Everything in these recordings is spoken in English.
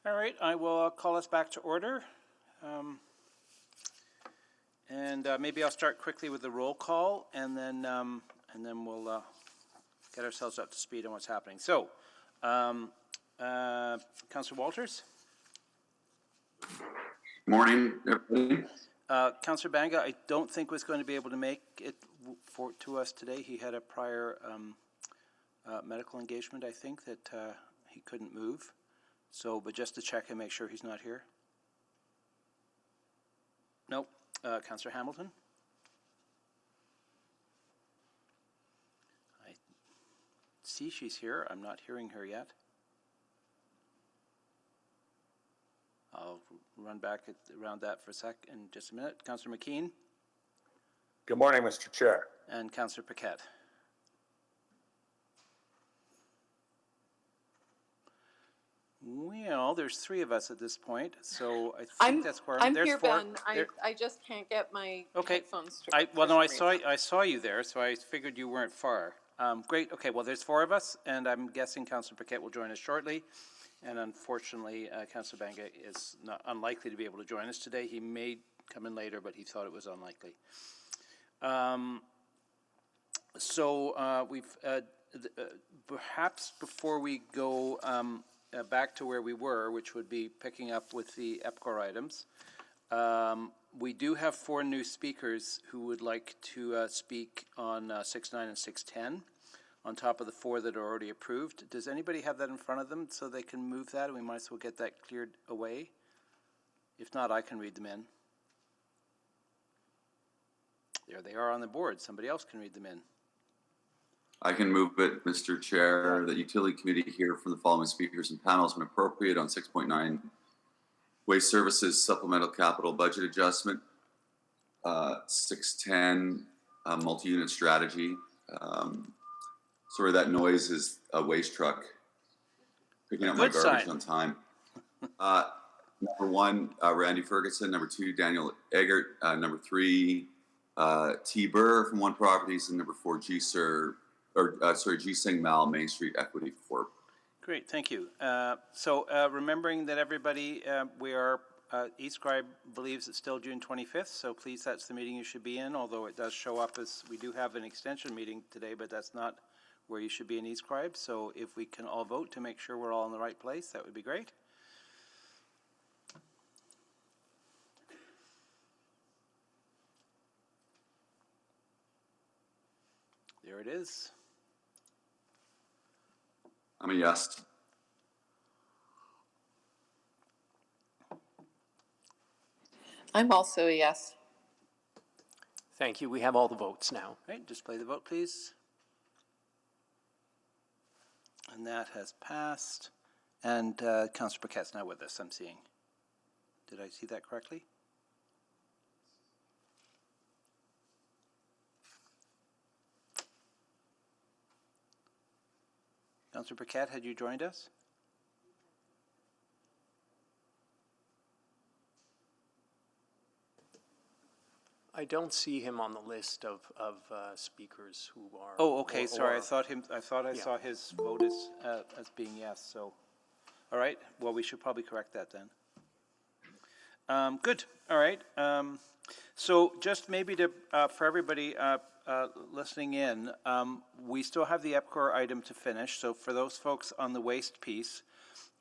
All right, I will call us back to order. Maybe I'll start quickly with the roll call, and then we'll get ourselves up to speed on what's happening. So, Councillor Walters? Morning, everybody. Councillor Banga, I don't think was going to be able to make it to us today. He had a prior medical engagement, I think, that he couldn't move. So, but just to check and make sure he's not here. Nope. Councillor Hamilton? I see she's here. I'm not hearing her yet. I'll run back around that for a sec in just a minute. Councillor McKean? Good morning, Mr. Chair. And Councillor Paquette? Well, there's three of us at this point, so I think that's where I'm there's here, four. Ben. I just can't get my headphones to I saw you there, so I figured you weren't far. Great. Okay. Well, there's four of us, and I'm guessing Councillor Paquette will join us shortly. And unfortunately, Councillor Banga is not unlikely to be able to join us today. He may come in later, but he thought it was unlikely. We've perhaps before we go back to where we were, which would be picking up with the Epcor items, we do have four new speakers who would like to speak on 6.9 and 6.10. On top of the four that are already approved. Does anybody have that in front of them so they can move that, and we might as well get that cleared away? If not, I can read them in. There they are on the board. Somebody else can read them in. I can move it, Mr. Chair. The Utility Committee hear from the following speakers and panels when appropriate on 6.9 Waste Services Supplemental Capital Budget Adjustment, 6.10 Multi-Unit Strategy. Sorry, that noise is a waste truck picking up my garbage on time. Number one, Randy Ferguson. Number two, Daniel Eggert. Number three, T. Burr from One Properties, and number four, G. Sing Mal, Main Street Equity Corp. Great, thank you. Remembering that everybody, eScribe believes it's still June 25th, so please, that's the meeting you should be in, although it does show up as, we do have an extension meeting today, but that's not where you should be in eScribe. So if we can all vote to make sure we're all in the right place, that would be great. There it is. I'm a yes. I'm also a yes. Thank you. We have all the votes now. Right, display the vote, please. And that has passed. And Councillor Paquette's now with us, I'm seeing. Did I see that correctly? Councillor Paquette, had you joined us? I don't see him on the list of speakers who are. Oh, okay. Sorry, I thought I saw his vote as being yes. So, all right. Well, we should probably correct that then. Good. All right. So, just maybe to for everybody listening in, we still have the Epcor item to finish. So, for those folks on the waste piece,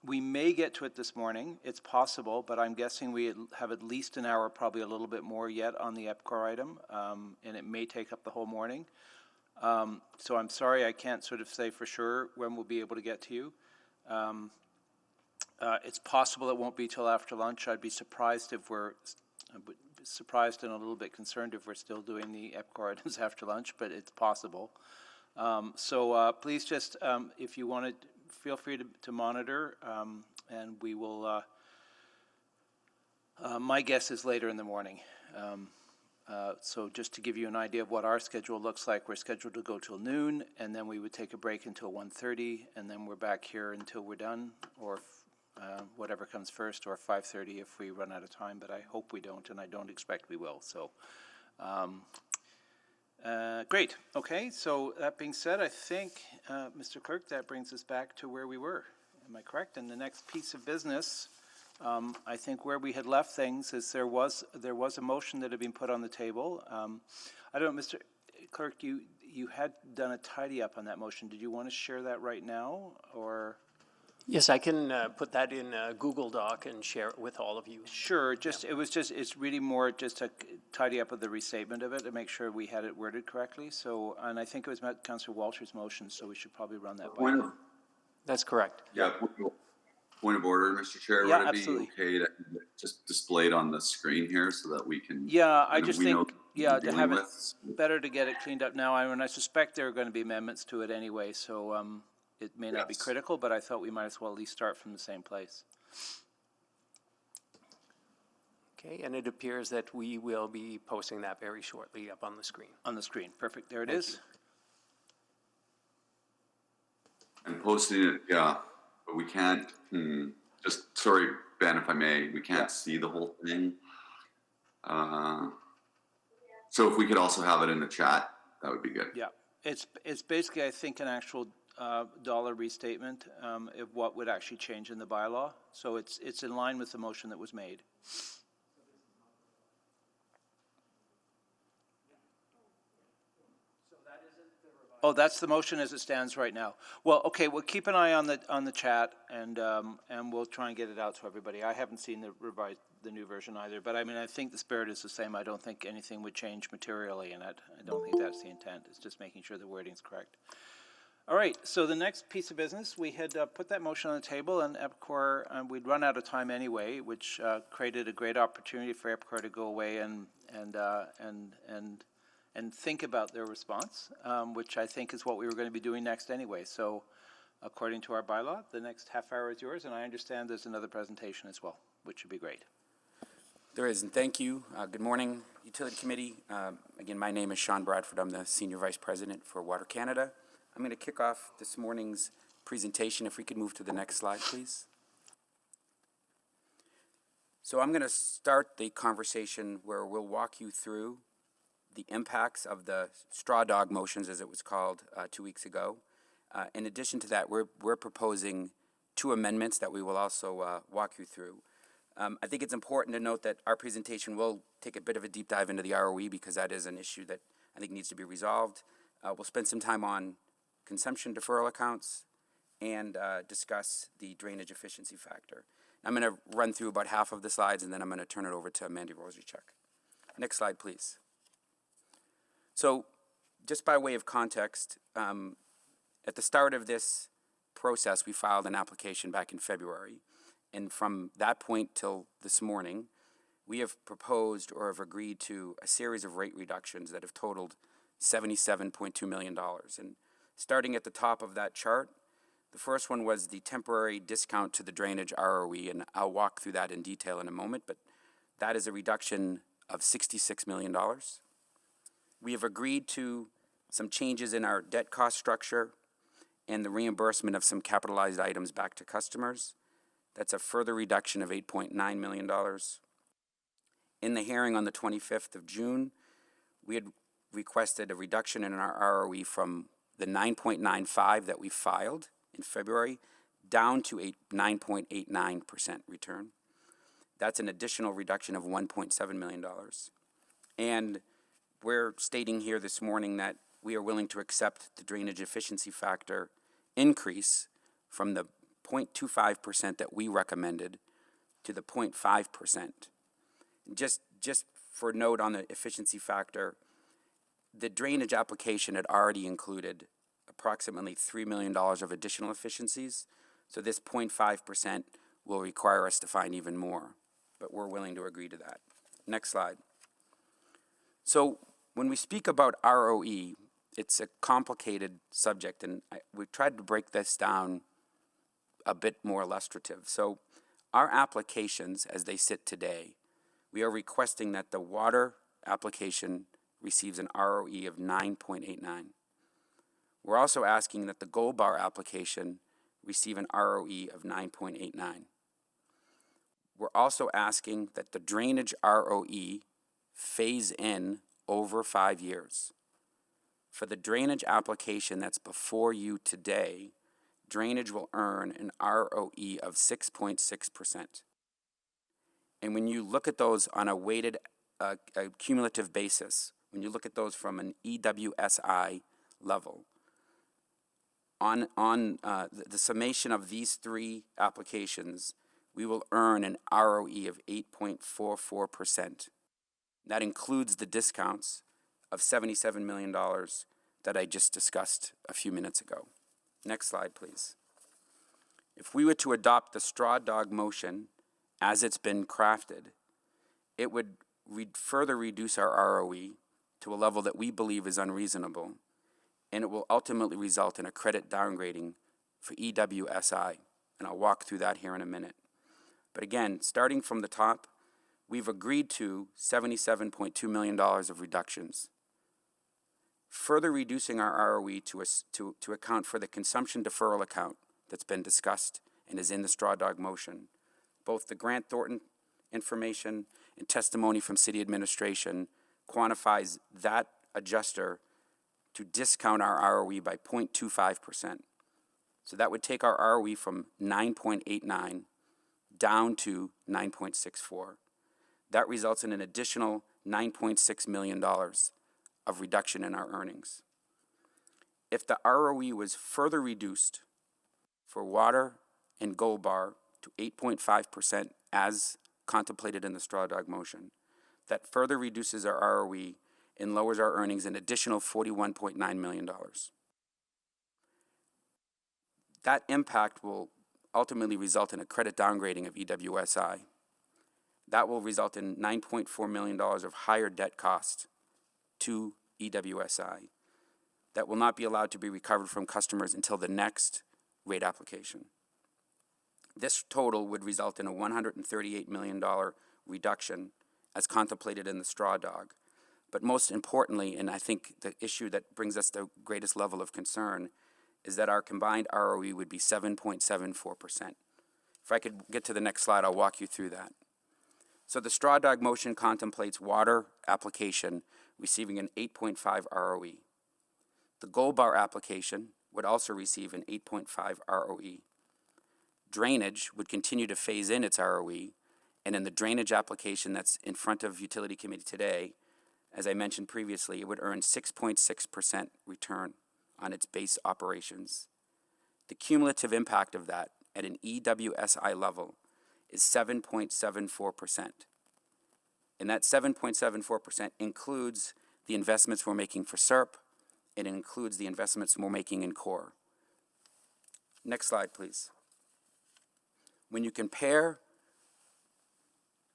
we may get to it this morning. It's possible, but I'm guessing we have at least an hour, probably a little bit more yet on the Epcor item, and it may take up the whole morning. So I'm sorry I can't sort of say for sure when we'll be able to get to you. It's possible it won't be till after lunch. I'd be surprised if surprised and a little bit concerned if we're still doing the Epcor items after lunch, but it's possible. Please just, if you want to, feel free to monitor, and we will, my guess is later in the morning. So just to give you an idea of what our schedule looks like, we're scheduled to go till noon, and then we would take a break until 1:30, and then we're back here until we're done, or whatever comes first, or 5:30 if we run out of time, but I hope we don't, and I don't expect we will. So great. Okay, so that being said, I think, Mr. Clerk, that brings us back to where we were. Am I correct? And the next piece of business I think where we had left things is there was a motion that had been put on the table. I don't know, Mr. Clerk, you had done a tidy up on that motion. Did you want to share that right now, or? Yes, I can put that in a Google Doc and share it with all of you. Sure, it's really more just a tidy up of the restatement of it to make sure we had it worded correctly. So, and I think it was Councillor Walter's motion, so we should probably run that by him. That's correct. Yeah, point of order, Mr. Chair. Yeah, Would it absolutely. be okay to just display it on the screen here so that we can? Yeah, I you know, just we know think, what yeah, we're to dealing have it, with. better to get it cleaned up now, and I suspect there are going to be amendments to it anyway, so it may not be Yes. critical, but I thought we might as well at least start from the same place. Okay, and it appears that we will be posting that very shortly up on the screen. On the screen, perfect, there it Thank is. And posting it, yeah, but we can't, just, sorry, Ben, if I may, we can't see the whole thing. So if we could also have it in the chat, that would be good. Yeah, it's basically, I think, an actual dollar restatement of what would actually change in the bylaw. So it's in line with the motion that was made. Oh, that's the motion as it stands right now. Well, okay, we'll keep an eye on the chat, and we'll try and get it out to everybody. I haven't seen the new version either, but I mean, I think the spirit is the same. I don't think anything would change materially in it. I don't think that's the intent. It's just making sure the wording's correct. All right, so the next piece of business, we had put that motion on the table, and Epcor, we'd run out of time anyway, which created a great opportunity for Epcor to go away and think about their response, which I think is what we were going to be doing next anyway. So according to our bylaw, the next half hour is yours, and I understand there's another presentation as well, which would be great. There is, and thank you. Good morning, Utility Committee. Again, my name is Sean Bradford. I'm the Senior Vice President for Water Canada. I'm going to kick off this morning's presentation. If we could move to the next slide, please. So I'm going to start the conversation where we'll walk you through the impacts of the straw dog motions, as it was called 2 weeks ago. In addition to that, we're proposing 2 amendments that we will also walk you through. I think it's important to note that our presentation will take a bit of a deep dive into the ROE because that is an issue that I think needs to be resolved. We'll spend some time on consumption deferral accounts and discuss the drainage efficiency factor. I'm going to run through about half of the slides, and then I'm going to turn it over to Mandy Rosychuk. Next slide, please. So just by way of context, at the start of this process, we filed an application back in February. And from that point till this morning, we have proposed or have agreed to a series of rate reductions that have totaled $77.2 million. And starting at the top of that chart, the first one was the temporary discount to the drainage ROE, and I'll walk through that in detail in a moment, but that is a reduction of $66 million. We have agreed to some changes in our debt cost structure and the reimbursement of some capitalized items back to customers. That's a further reduction of $8.9 million. In the hearing on the 25th of June, we had requested a reduction in our ROE from the 9.95 that we filed in February down to a 9.89% return. That's an additional reduction of $1.7 million. And we're stating here this morning that we are willing to accept the drainage efficiency factor increase from the 0.25% that we recommended to the 0.5%. Just for note on the efficiency factor, the drainage application had already included approximately $3 million of additional efficiencies, so this 0.5% will require us to find even more, but we're willing to agree to that. Next slide. So when we speak about ROE, it's a complicated subject, and we've tried to break this down a bit more illustrative. So our applications, as they sit today, we are requesting that the water application receives an ROE of 9.89. We're also asking that the gold bar application receive an ROE of 9.89. We're also asking that the drainage ROE phase in over 5 years. For the drainage application that's before you today, drainage will earn an ROE of 6.6%. And when you look at those on a weighted a cumulative basis, when you look at those from an EWSI level, on the summation of these three applications, we will earn an ROE of 8.44%. That includes the discounts of $77 million that I just discussed a few minutes ago. Next slide, please. If we were to adopt the straw dog motion as it's been crafted, it would further reduce our ROE to a level that we believe is unreasonable, and it will ultimately result in a credit downgrading for EWSI, and I'll walk through that here in a minute. But again, starting from the top, we've agreed to $77.2 million of reductions. Further reducing our ROE to account for the consumption deferral account that's been discussed and is in the straw dog motion. Both the Grant Thornton information and testimony from city administration quantifies that adjuster to discount our ROE by 0.25%. So that would take our ROE from 9.89 down to 9.64. That results in an additional $9.6 million of reduction in our earnings. If the ROE was further reduced for water and Gold Bar to 8.5% as contemplated in the straw dog motion, that further reduces our ROE and lowers our earnings an additional $41.9 million. That impact will ultimately result in a credit downgrading of EWSI. That will result in $9.4 million of higher debt cost to EWSI that will not be allowed to be recovered from customers until the next rate application. This total would result in a $138 million reduction as contemplated in the straw dog. But most importantly, and I think the issue that brings us the greatest level of concern, is that our combined ROE would be 7.74%. If I could get to the next slide, I'll walk you through that. So the straw dog motion contemplates water application receiving an 8.5 ROE. The Gold Bar application would also receive an 8.5 ROE. Drainage would continue to phase in its ROE, and in the drainage application that's in front of Utility Committee today, as I mentioned previously, it would earn 6.6% return on its base operations. The cumulative impact of that at an EWSI level is 7.74%. And that 7.74% includes the investments we're making for SERP, and it includes the investments we're making in core. Next slide, please. When you compare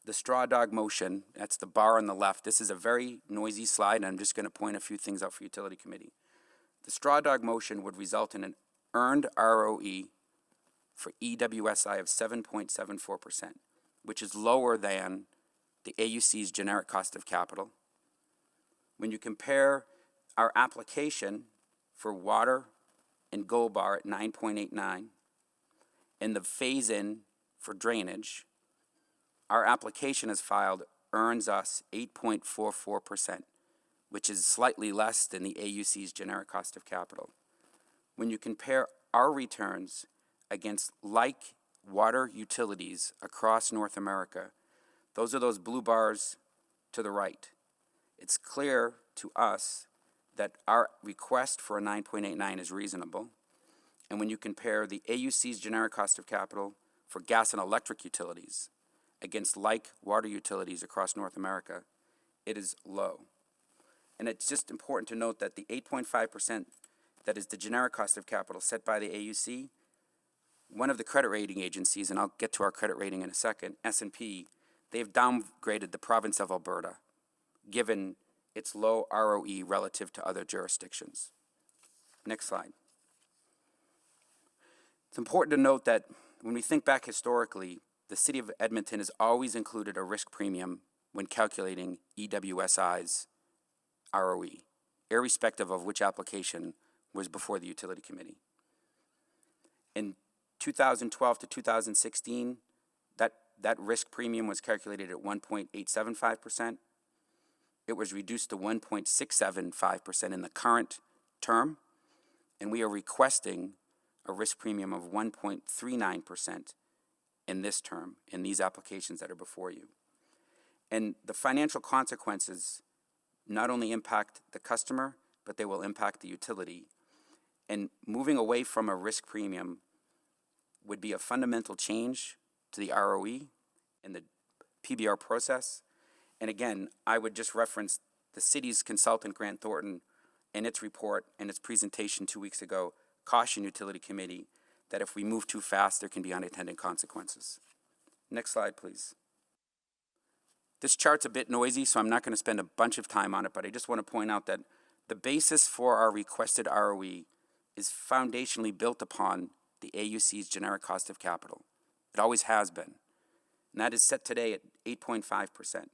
the straw dog motion, that's the bar on the left. This is a very noisy slide, and I'm just going to point a few things out for Utility Committee. The straw dog motion would result in an earned ROE for EWSI of 7.74%, which is lower than the AUC's generic cost of capital. When you compare our application for water and Gold Bar at 9.89 and the phase-in for drainage, our application as filed earns us 8.44%, which is slightly less than the AUC's generic cost of capital. When you compare our returns against like water utilities across North America, those are those blue bars to the right. It's clear to us that our request for a 9.89 is reasonable. And when you compare the AUC's generic cost of capital for gas and electric utilities against like water utilities across North America, it is low. And it's just important to note that the 8.5% that is the generic cost of capital set by the AUC, one of the credit rating agencies, and I'll get to our credit rating in a second, S&P, they've downgraded the province of Alberta, given its low ROE relative to other jurisdictions. Next slide. It's important to note that when we think back historically, the City of Edmonton has always included a risk premium when calculating EWSI's ROE, irrespective of which application was before the Utility Committee. In 2012 to 2016, that risk premium was calculated at 1.875%. It was reduced to 1.675% in the current term, and we are requesting a risk premium of 1.39% in this term, in these applications that are before you. And the financial consequences not only impact the customer, but they will impact the utility. And moving away from a risk premium would be a fundamental change to the ROE and the PBR process. And again, I would just reference the city's consultant, Grant Thornton, in its report and its presentation 2 weeks ago, cautioned Utility Committee that if we move too fast, there can be unintended consequences. Next slide, please. This chart's a bit noisy, so I'm not going to spend a bunch of time on it, but I just want to point out that the basis for our requested ROE is foundationally built upon the AUC's generic cost of capital. It always has been. And that is set today at 8.5%.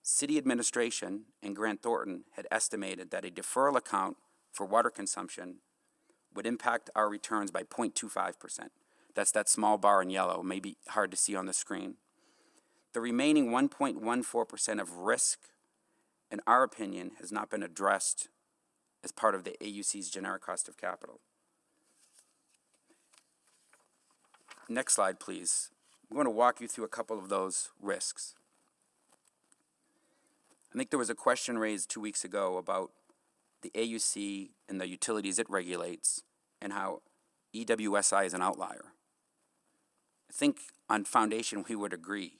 City administration and Grant Thornton had estimated that a deferral account for water consumption would impact our returns by 0.25%. That's that small bar in yellow, maybe hard to see on the screen. The remaining 1.14% of risk, in our opinion, has not been addressed as part of the AUC's generic cost of capital. Next slide, please. I'm going to walk you through a couple of those risks. I think there was a question raised 2 weeks ago about the AUC and the utilities it regulates and how EWSI is an outlier. I think on foundation we would agree.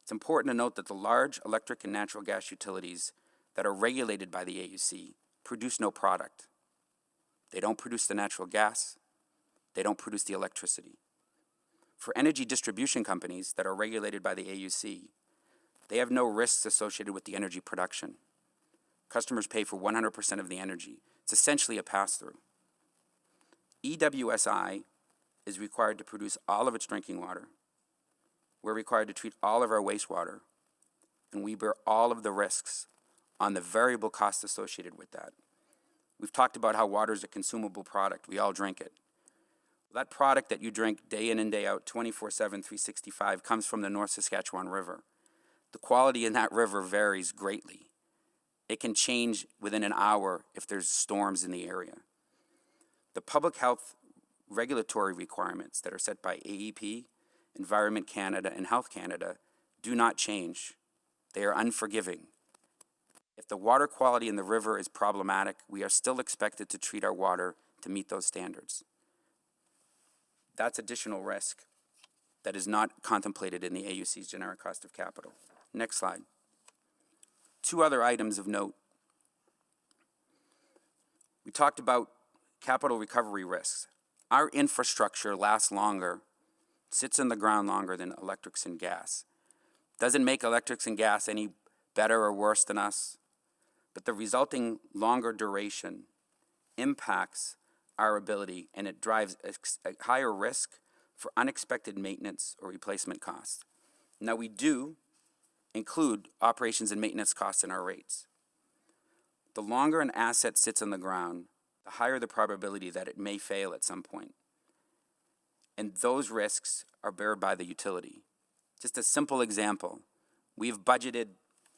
It's important to note that the large electric and natural gas utilities that are regulated by the AUC produce no product. They don't produce the natural gas. They don't produce the electricity. For energy distribution companies that are regulated by the AUC, they have no risks associated with the energy production. Customers pay for 100% of the energy. It's essentially a pass-through. EWSI is required to produce all of its drinking water. We're required to treat all of our wastewater, and we bear all of the risks on the variable costs associated with that. We've talked about how water is a consumable product. We all drink it. That product that you drink day in and day out, 24/7, 365, comes from the North Saskatchewan River. The quality in that river varies greatly. It can change within an hour if there's storms in the area. The public health regulatory requirements that are set by AEP, Environment Canada, and Health Canada do not change. They are unforgiving. If the water quality in the river is problematic, we are still expected to treat our water to meet those standards. That's additional risk that is not contemplated in the AUC's generic cost of capital. Next slide. Two other items of note. We talked about capital recovery risks. Our infrastructure lasts longer, sits in the ground longer than electrics and gas. Doesn't make electrics and gas any better or worse than us, but the resulting longer duration impacts our ability, and it drives a higher risk for unexpected maintenance or replacement costs. Now, we do include operations and maintenance costs in our rates. The longer an asset sits on the ground, the higher the probability that it may fail at some point. And those risks are borne by the utility. Just a simple example, we've budgeted,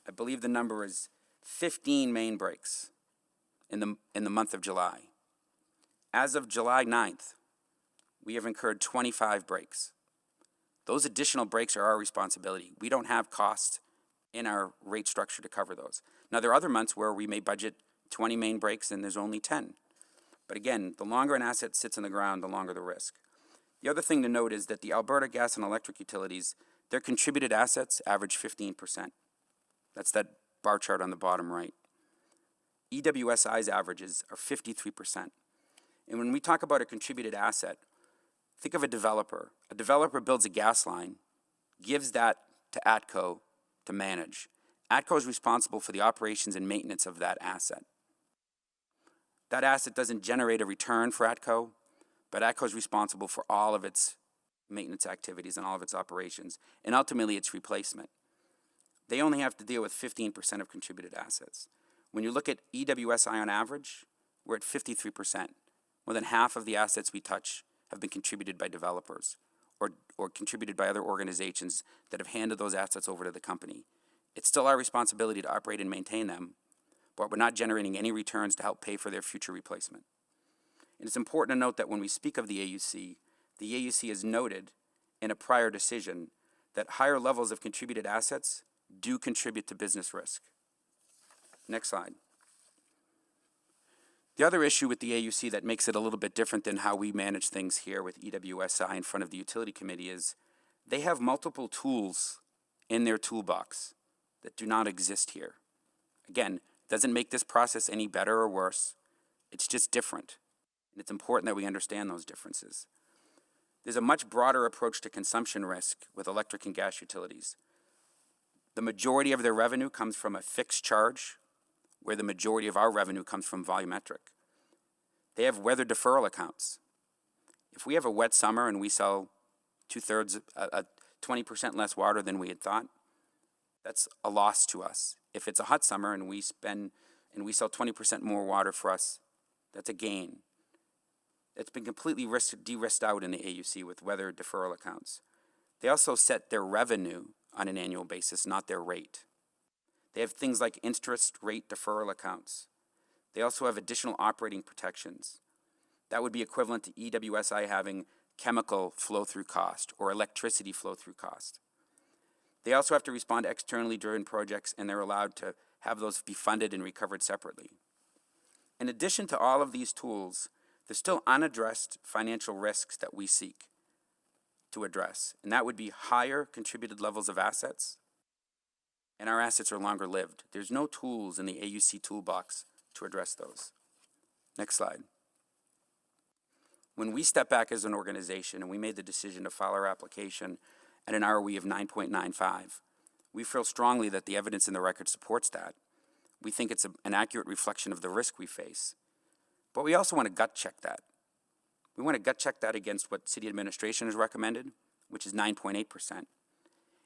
I believe the number is 15 main breaks in the month of July. As of July 9th, we have incurred 25 breaks. Those additional breaks are our responsibility. We don't have costs in our rate structure to cover those. Now, there are other months where we may budget 20 main breaks and there's only 10. But again, the longer an asset sits in the ground, the longer the risk. The other thing to note is that the Alberta gas and electric utilities, their contributed assets average 15%. That's that bar chart on the bottom right. EWSI's averages are 53%. And when we talk about a contributed asset, think of a developer. A developer builds a gas line, gives that to ATCO to manage. ATCO is responsible for the operations and maintenance of that asset. That asset doesn't generate a return for ATCO, but ATCO is responsible for all of its maintenance activities and all of its operations, and ultimately its replacement. They only have to deal with 15% of contributed assets. When you look at EWSI on average, we're at 53%. More than half of the assets we touch have been contributed by developers or contributed by other organizations that have handed those assets over to the company. It's still our responsibility to operate and maintain them, but we're not generating any returns to help pay for their future replacement. And it's important to note that when we speak of the AUC has noted in a prior decision that higher levels of contributed assets do contribute to business risk. Next slide. The other issue with the AUC that makes it a little bit different than how we manage things here with EWSI in front of the Utility Committee is they have multiple tools in their toolbox that do not exist here. Again, doesn't make this process any better or worse. It's just different. And it's important that we understand those differences. There's a much broader approach to consumption risk with electric and gas utilities. The majority of their revenue comes from a fixed charge, where the majority of our revenue comes from volumetric. They have weather deferral accounts. If we have a wet summer and we sell 20% less water than we had thought, that's a loss to us. If it's a hot summer and we sell 20% more water for us, that's a gain. It's been completely de-risked out in the AUC with weather deferral accounts. They also set their revenue on an annual basis, not their rate. They have things like interest rate deferral accounts. They also have additional operating protections. That would be equivalent to EWSI having chemical flow-through cost or electricity flow-through cost. They also have to respond externally during projects, and they're allowed to have those be funded and recovered separately. In addition to all of these tools, there's still unaddressed financial risks that we seek to address, and that would be higher contributed levels of assets, and our assets are longer lived. There's no tools in the AUC toolbox to address those. Next slide. When we step back as an organization and we made the decision to file our application at an ROE of 9.95, we feel strongly that the evidence in the record supports that. We think it's an accurate reflection of the risk we face. But we also want to gut check that. We want to gut check that against what city administration has recommended, which is 9.8%. And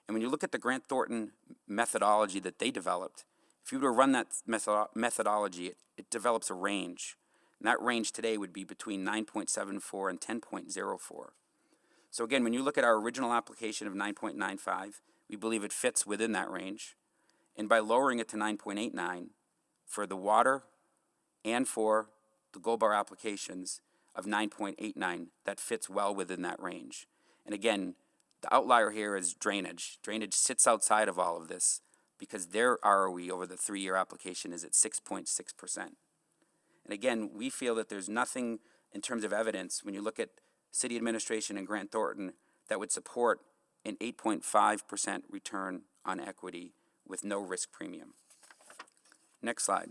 when you look at the Grant Thornton methodology that they developed, if you were to run that methodology, it develops a range. And that range today would be between 9.74 and 10.04. So again, when you look at our original application of 9.95, we believe it fits within that range. And by lowering it to 9.89 for the water and for the Gold Bar applications of 9.89, that fits well within that range. And again, the outlier here is drainage. Drainage sits outside of all of this because their ROE over the 3-year application is at 6.6%. And again, we feel that there's nothing in terms of evidence when you look at city administration and Grant Thornton that would support an 8.5% return on equity with no risk premium. Next slide.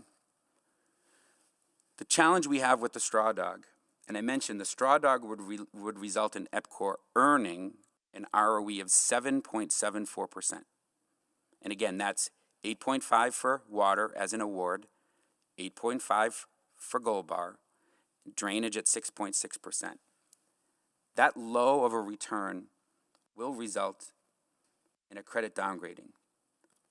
The challenge we have with the straw dog, and I mentioned the straw dog would result in Epcor earning an ROE of 7.74%. And again, that's 8.5 for water as an award, 8.5 for Gold Bar, drainage at 6.6%. That low of a return will result in a credit downgrading.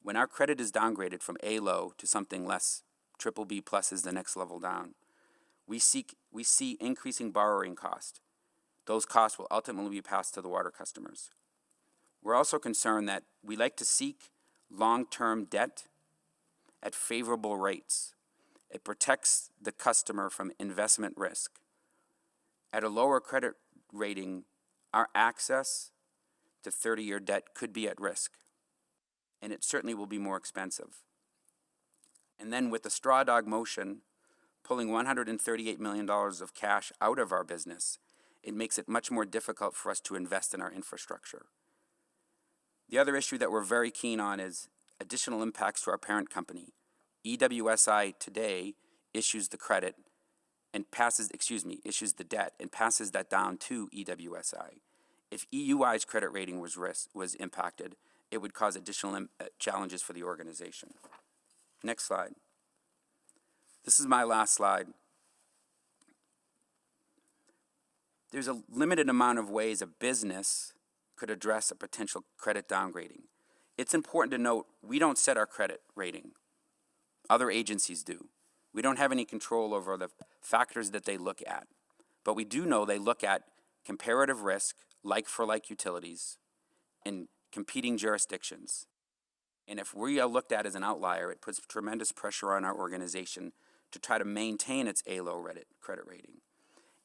When our credit is downgraded from A low to something less, BBB plus is the next level down, we see increasing borrowing cost. Those costs will ultimately be passed to the water customers. We're also concerned that we like to seek long-term debt at favorable rates. It protects the customer from investment risk. At a lower credit rating, our access to 30-year debt could be at risk, and it certainly will be more expensive. And then with the straw dog motion, pulling $138 million of cash out of our business, it makes it much more difficult for us to invest in our infrastructure. The other issue that we're very keen on is additional impacts to our parent company. EWSI today issues the credit and issues the debt and passes that down to EWSI. If EUI's credit rating was impacted, it would cause additional challenges for the organization. Next slide. This is my last slide. There's a limited amount of ways a business could address a potential credit downgrading. It's important to note we don't set our credit rating. Other agencies do. We don't have any control over the factors that they look at. But we do know they look at comparative risk, like-for-like utilities, in competing jurisdictions. And if we are looked at as an outlier, it puts tremendous pressure on our organization to try to maintain its A-low credit rating.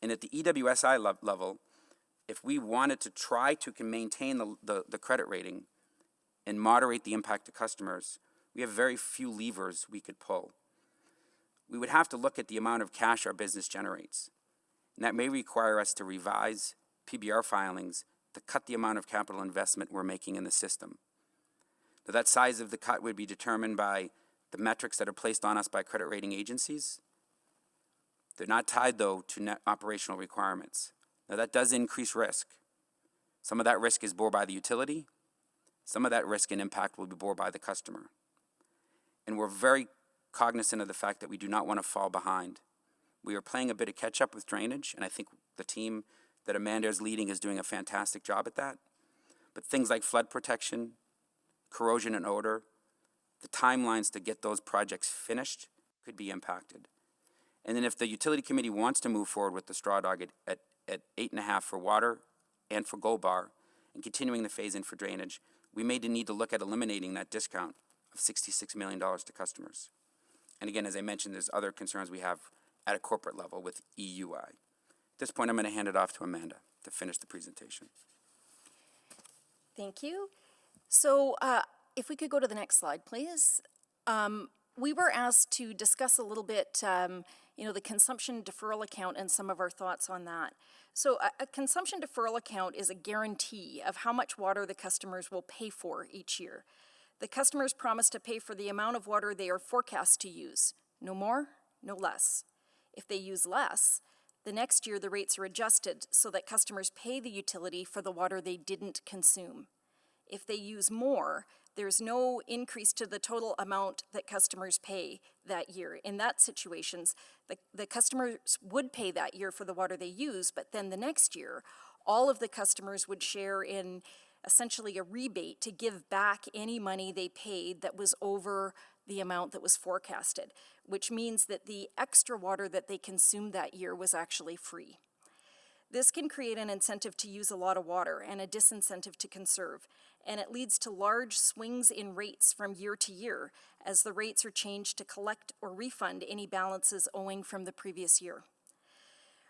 And at the EWSI level, if we wanted to try to maintain the credit rating, and moderate the impact to customers, we have very few levers we could pull. We would have to look at the amount of cash our business generates, and that may require us to revise PBR filings to cut the amount of capital investment we're making in the system. Now, that size of the cut would be determined by the metrics that are placed on us by credit rating agencies. They're not tied, though, to net operational requirements. Now, that does increase risk. Some of that risk is borne by the utility. Some of that risk and impact will be borne by the customer. And we're very cognizant of the fact that we do not want to fall behind. We are playing a bit of catch-up with drainage, and I think the team that Amanda is leading is doing a fantastic job at that. But things like flood protection, corrosion and odor, the timelines to get those projects finished could be impacted. And then if the utility committee wants to move forward with the straw dog at 8.5 for water and for Gold Bar and continuing the phase in for drainage, we may need to look at eliminating that discount of $66 million to customers. And again, as I mentioned, there's other concerns we have at a corporate level with EUI. At this point, I'm going to hand it off to Amanda to finish the presentation. Thank you. So if we could go to the next slide, please. We were asked to discuss a little bit, the consumption deferral account and some of our thoughts on that. So a consumption deferral account is a guarantee of how much water the customers will pay for each year. The customers promise to pay for the amount of water they are forecast to use. No more, no less. If they use less, the next year the rates are adjusted so that customers pay the utility for the water they didn't consume. If they use more, there's no increase to the total amount that customers pay that year. In that situations, the customers would pay that year for the water they use, but then the next year, all of the customers would share in essentially a rebate to give back any money they paid that was over the amount that was forecasted, which means that the extra water that they consumed that year was actually free. This can create an incentive to use a lot of water and a disincentive to conserve, and it leads to large swings in rates from year to year as the rates are changed to collect or refund any balances owing from the previous year.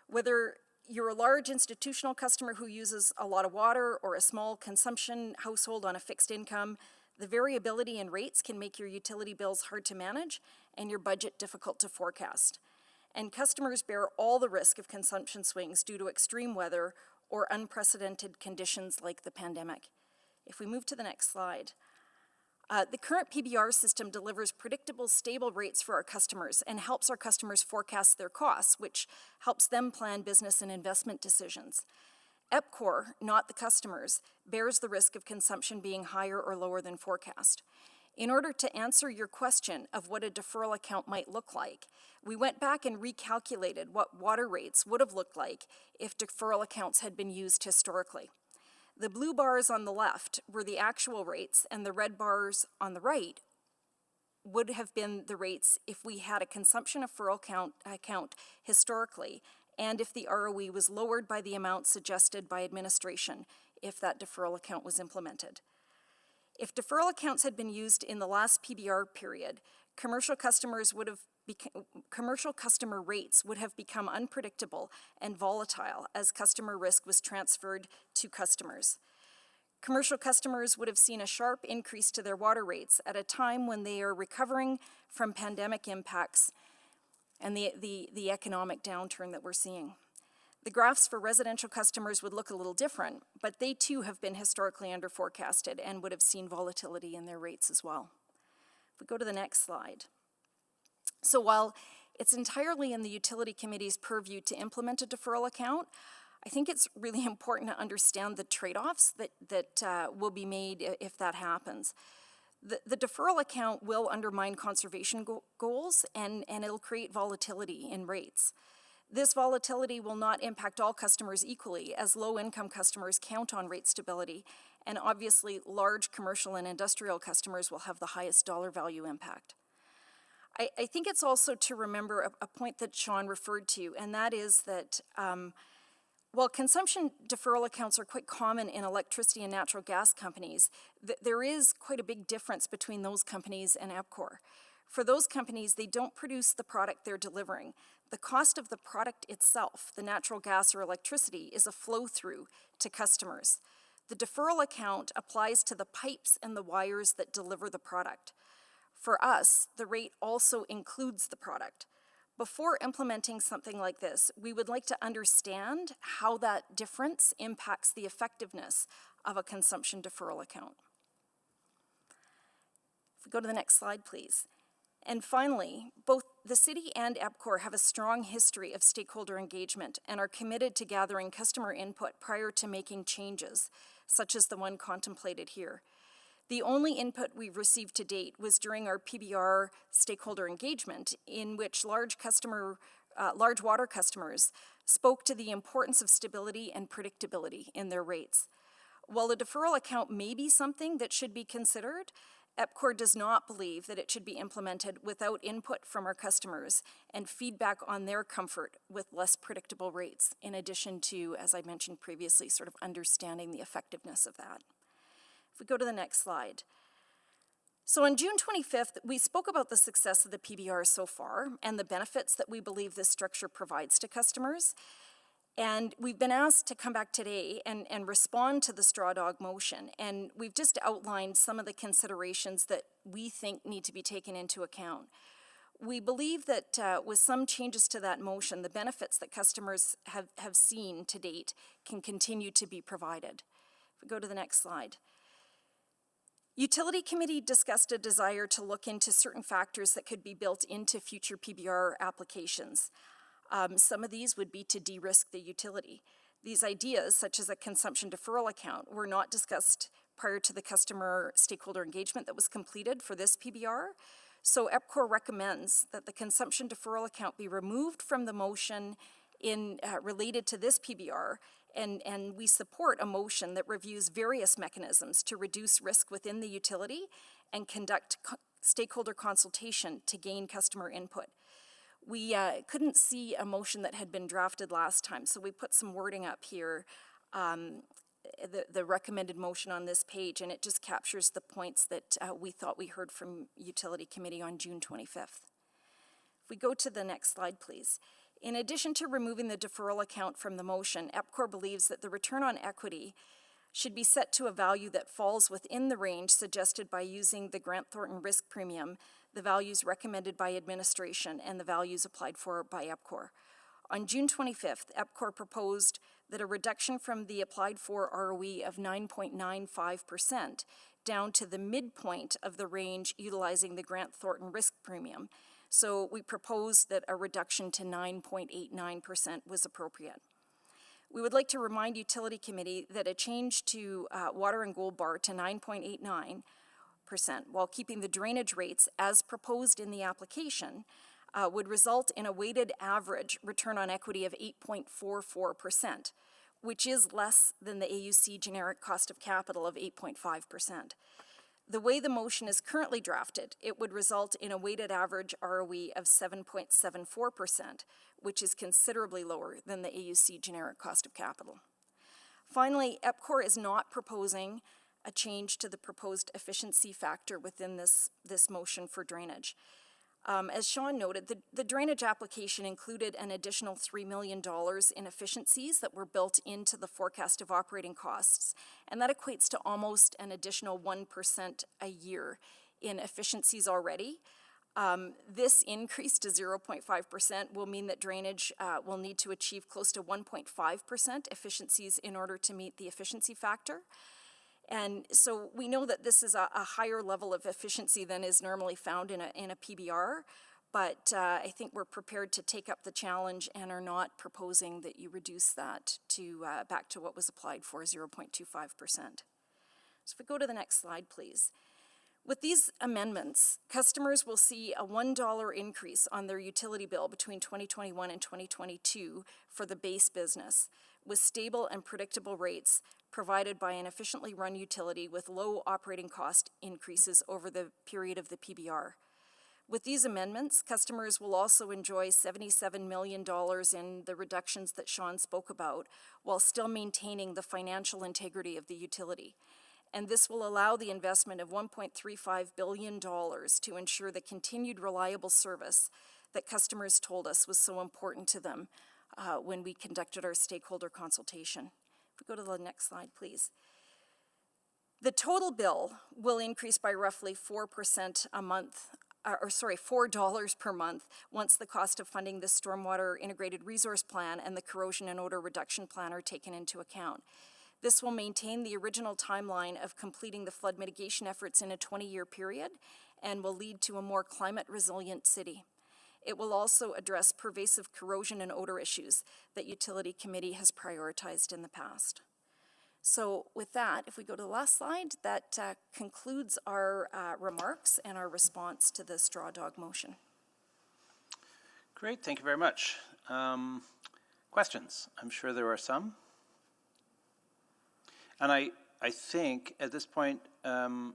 Whether you're a large institutional customer who uses a lot of water or a small consumption household on a fixed income, the variability in rates can make your utility bills hard to manage and your budget difficult to forecast. And customers bear all the risk of consumption swings due to extreme weather or unprecedented conditions like the pandemic. If we move to the next slide. The current PBR system delivers predictable, stable rates for our customers and helps our customers forecast their costs, which helps them plan business and investment decisions. Epcor, not the customers, bears the risk of consumption being higher or lower than forecast. In order to answer your question of what a deferral account might look like, we went back and recalculated what water rates would have looked like if deferral accounts had been used historically. The blue bars on the left were the actual rates, and the red bars on the right would have been the rates if we had a consumption deferral account historically, and if the ROE was lowered by the amount suggested by administration if that deferral account was implemented. If deferral accounts had been used in the last PBR period, commercial customer rates would have become unpredictable and volatile as customer risk was transferred to customers. Commercial customers would have seen a sharp increase to their water rates at a time when they are recovering from pandemic impacts and the economic downturn that we're seeing. The graphs for residential customers would look a little different, but they too have been historically under forecasted and would have seen volatility in their rates as well. If we go to the next slide. So while it's entirely in the utility committee's purview to implement a deferral account, I think it's really important to understand the trade-offs that will be made if that happens. The deferral account will undermine conservation goals and it'll create volatility in rates. This volatility will not impact all customers equally, as low-income customers count on rate stability, and obviously large commercial and industrial customers will have the highest dollar value impact. I think it's also to remember a point that Sean referred to, and that is that while consumption deferral accounts are quite common in electricity and natural gas companies, there is quite a big difference between those companies and Epcor. For those companies, they don't produce the product they're delivering. The cost of the product itself, the natural gas or electricity, is a flow-through to customers. The deferral account applies to the pipes and the wires that deliver the product. For us, the rate also includes the product. Before implementing something like this, we would like to understand how that difference impacts the effectiveness of a consumption deferral account. If we go to the next slide, please. And finally, both the city and Epcor have a strong history of stakeholder engagement and are committed to gathering customer input prior to making changes, such as the one contemplated here. The only input we've received to date was during our PBR stakeholder engagement, in which large water customers spoke to the importance of stability and predictability in their rates. While a deferral account may be something that should be considered, Epcor does not believe that it should be implemented without input from our customers and feedback on their comfort with less predictable rates, in addition to, as I mentioned previously, sort of understanding the effectiveness of that. If we go to the next slide. So on June 25th, we spoke about the success of the PBR so far and the benefits that we believe this structure provides to customers. And we've been asked to come back today and respond to the straw dog motion. And we've just outlined some of the considerations that we think need to be taken into account. We believe that with some changes to that motion, the benefits that customers have seen to date can continue to be provided. If we go to the next slide. Utility Committee discussed a desire to look into certain factors that could be built into future PBR applications. Some of these would be to de-risk the utility. These ideas, such as a consumption deferral account, were not discussed prior to the customer stakeholder engagement that was completed for this PBR. So Epcor recommends that the consumption deferral account be removed from the motion related to this PBR, and we support a motion that reviews various mechanisms to reduce risk within the utility and conduct stakeholder consultation to gain customer input. We couldn't see a motion that had been drafted last time, so we put some wording up here, the recommended motion on this page, and it just captures the points that we thought we heard from Utility Committee on June 25th. If we go to the next slide, please. In addition to removing the deferral account from the motion, Epcor believes that the return on equity should be set to a value that falls within the range suggested by using the Grant Thornton risk premium, the values recommended by administration, and the values applied for by Epcor. On June 25th, Epcor proposed that a reduction from the applied for ROE of 9.95% down to the midpoint of the range utilizing the Grant Thornton risk premium. So we proposed that a reduction to 9.89% was appropriate. We would like to remind Utility Committee that a change to water and gold bar to 9.89% while keeping the drainage rates as proposed in the application would result in a weighted average return on equity of 8.44%, which is less than the AUC generic cost of capital of 8.5%. The way the motion is currently drafted, it would result in a weighted average ROE of 7.74%, which is considerably lower than the AUC generic cost of capital. Finally, Epcor is not proposing a change to the proposed efficiency factor within this motion for drainage. As Sean noted, the drainage application included an additional $3 million in efficiencies that were built into the forecast of operating costs, and that equates to almost an additional 1% a year in efficiencies already. This increase to 0.5% will mean that drainage will need to achieve close to 1.5% efficiencies in order to meet the efficiency factor. And so we know that this is a higher level of efficiency than is normally found in a PBR, but I think we're prepared to take up the challenge and are not proposing that you reduce that to back to what was applied for, 0.25%. So if we go to the next slide, please. With these amendments, customers will see a $1 increase on their utility bill between 2021 and 2022 for the base business, with stable and predictable rates provided by an efficiently run utility with low operating cost increases over the period of the PBR. With these amendments, customers will also enjoy $77 million in the reductions that Sean spoke about, while still maintaining the financial integrity of the utility. And this will allow the investment of $1.35 billion to ensure the continued reliable service that customers told us was so important to them when we conducted our stakeholder consultation. If we go to the next slide, please. The total bill will increase by roughly 4% a month, $4 per month once the cost of funding the Stormwater Integrated Resource Plan and the Corrosion and Odor Reduction Plan are taken into account. This will maintain the original timeline of completing the flood mitigation efforts in a 20-year period and will lead to a more climate-resilient city. It will also address pervasive corrosion and odor issues that Utility Committee has prioritized in the past. So with that, if we go to the last slide, that concludes our remarks and our response to the straw dog motion. Great, thank you very much. Questions? I'm sure there are some. And I think at this point, I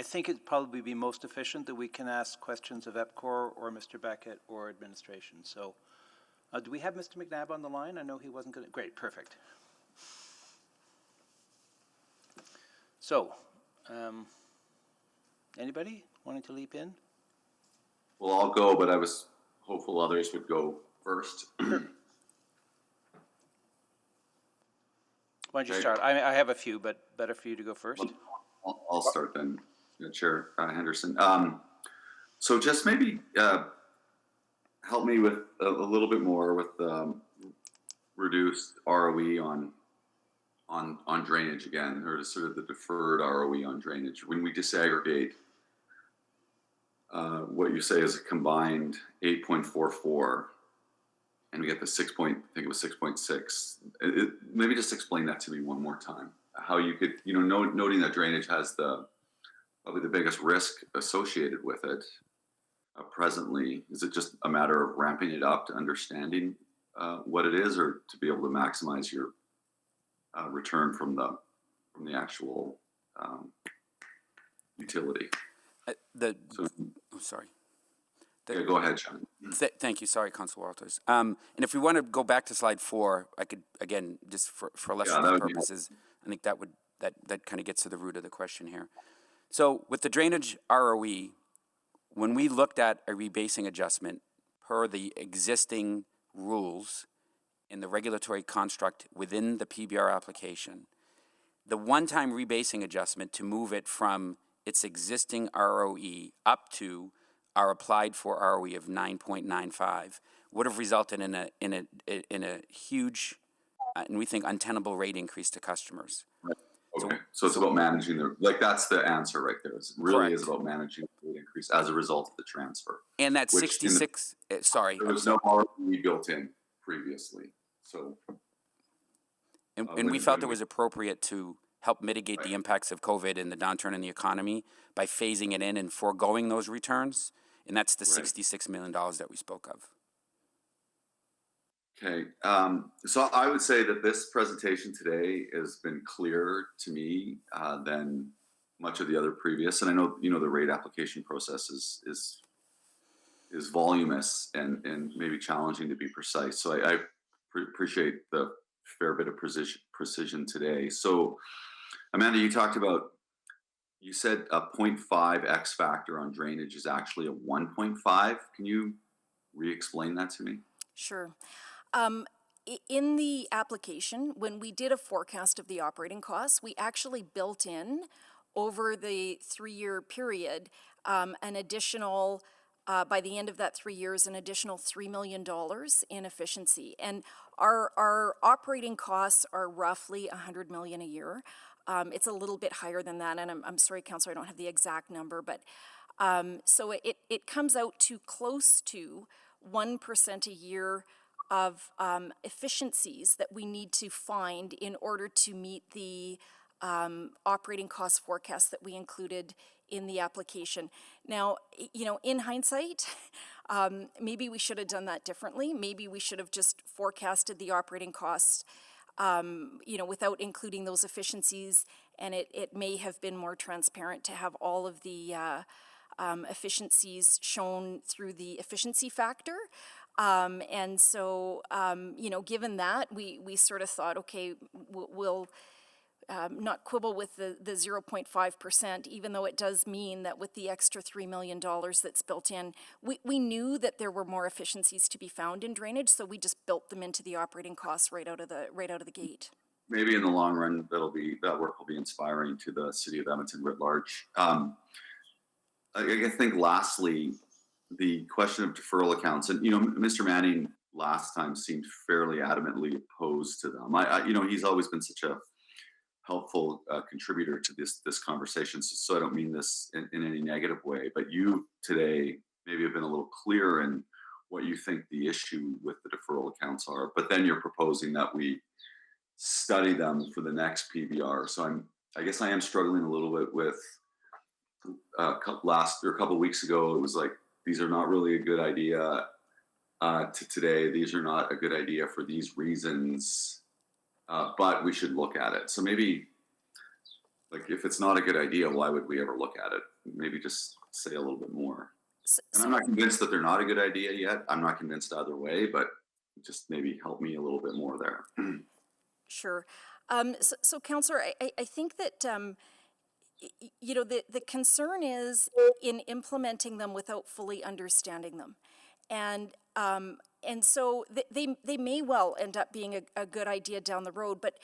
think it'd probably be most efficient that we can ask questions of Epcor or Mr. Beckett or administration. So do we have Mr. McNabb on the line? I know he wasn't going to, great, perfect. So, anybody wanting to leap in? Well, I'll go, but I was hopeful others would go first. Why don't you start? I have a few, but better for you to go first. I'll start then, Chair Henderson. So just maybe help me with a little bit more with reduced ROE on drainage again, or sort of the deferred ROE on drainage. When we disaggregate what you say is a combined 8.44, and we get the 6.6. Maybe just explain that to me one more time. How you could, noting that drainage has probably the biggest risk associated with it presently. Is it just a matter of ramping it up to understanding what it is, or to be able to maximize your return from the actual utility? Sorry. Yeah, go ahead, Sean. Thank you. Sorry, Councilor Walters. And if we want to go back to slide 4, I could, again, just for illustrative purposes, I think that kind of gets to the root of the question here. So with the drainage ROE, when we looked at a rebasing adjustment per the existing rules in the regulatory construct within the PBR application, the one-time rebasing adjustment to move it from its existing ROE up to our applied for ROE of 9.95 would have resulted in a huge, and we think untenable rate increase to customers. Right. Okay, so it's about managing that's the answer right there. It really Correct. is about managing the rate increase as a result of the transfer. And that 66, sorry. There was no ROE built in previously, so. And we felt it was appropriate to help mitigate the impacts of COVID and the downturn in the economy by phasing it in and foregoing those returns. And that's the $66 million that we spoke of. Okay, so I would say that this presentation today has been clearer to me than much of the other previous. And I know, the rate application process is voluminous and maybe challenging to be precise. So I appreciate the fair bit of precision today. So Amanda, you said a 0.5 X factor on drainage is actually a 1.5. Can you re-explain that to me? Sure. In the application, when we did a forecast of the operating costs, we actually built in over the 3-year period an additional, by the end of that 3 years, an additional $3 million in efficiency. And our operating costs are roughly $100 million a year. It's a little bit higher than that, and I'm sorry, Councillor, I don't have the exact number, but so it comes out to close to 1% a year of efficiencies that we need to find in order to meet the operating cost forecast that we included in the application. Now, in hindsight, maybe we should have done that differently. Maybe we should have just forecasted the operating costs without including those efficiencies, and it may have been more transparent to have all of the efficiencies shown through the efficiency factor. And so, given that, we sort of thought, okay, we'll not quibble with the 0.5%, even though it does mean that with the extra $3 million that's built in, we knew that there were more efficiencies to be found in drainage, so we just built them into the operating costs right out of the gate. maybe in the long run, that work will be inspiring to the city of Edmonton writ large. I think lastly, the question of deferral accounts, and Mr. Manning last time seemed fairly adamantly opposed to them. He's always been such a helpful contributor to this conversation. So I don't mean this in any negative way, but you today maybe have been a little clearer in what you think the issue with the deferral accounts are, but then you're proposing that we study them for the next PBR. So I guess I am struggling a little bit with a couple of weeks ago, it was like, these are not really a good idea. To today, these are not a good idea for these reasons, but we should look at it. So maybe, like, if it's not a good idea, why would we ever look at it? Maybe just say a little bit more. And I'm not convinced that they're not a good idea yet. I'm not convinced either way, but just maybe help me a little bit more there. Sure. So Councillor, I think that, the concern is in implementing them without fully understanding them. And so they may well end up being a good idea down the road, but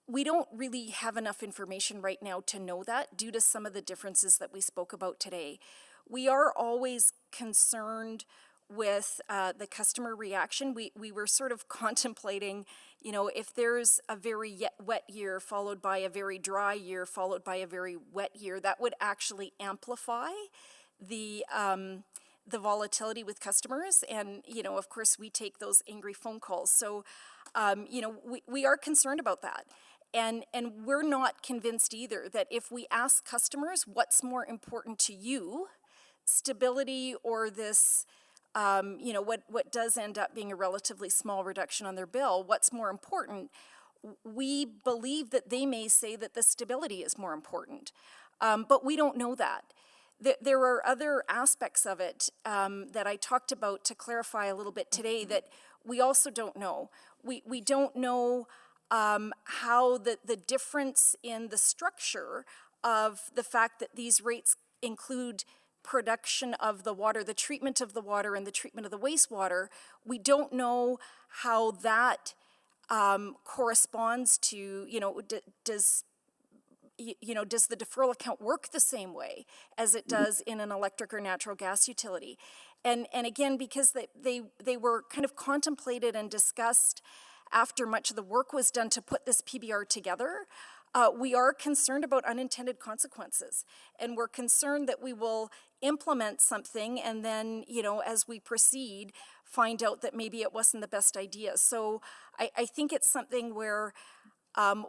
we don't really have enough information right now to know that due to some of the differences that we spoke about today. We are always concerned with the customer reaction. We were sort of contemplating, if there's a very wet year followed by a very dry year followed by a very wet year, that would actually amplify the volatility with customers. And, of course, we take those angry phone calls. So, we are concerned about that. And we're not convinced either that if we ask customers what's more important to you, stability or this, what does end up being a relatively small reduction on their bill, what's more important, we believe that they may say that the stability is more important. But we don't know that. There are other aspects of it that I talked about to clarify a little bit today that we also don't know. We don't know how the difference in the structure of the fact that these rates include production of the water, the treatment of the water, and the treatment of the wastewater, we don't know how that corresponds to, does the deferral account work the same way as it does in an electric or natural gas utility? And again, because they were kind of contemplated and discussed after much of the work was done to put this PBR together, we are concerned about unintended consequences. And we're concerned that we will implement something and then, as we proceed, find out that maybe it wasn't the best idea. So I think it's something where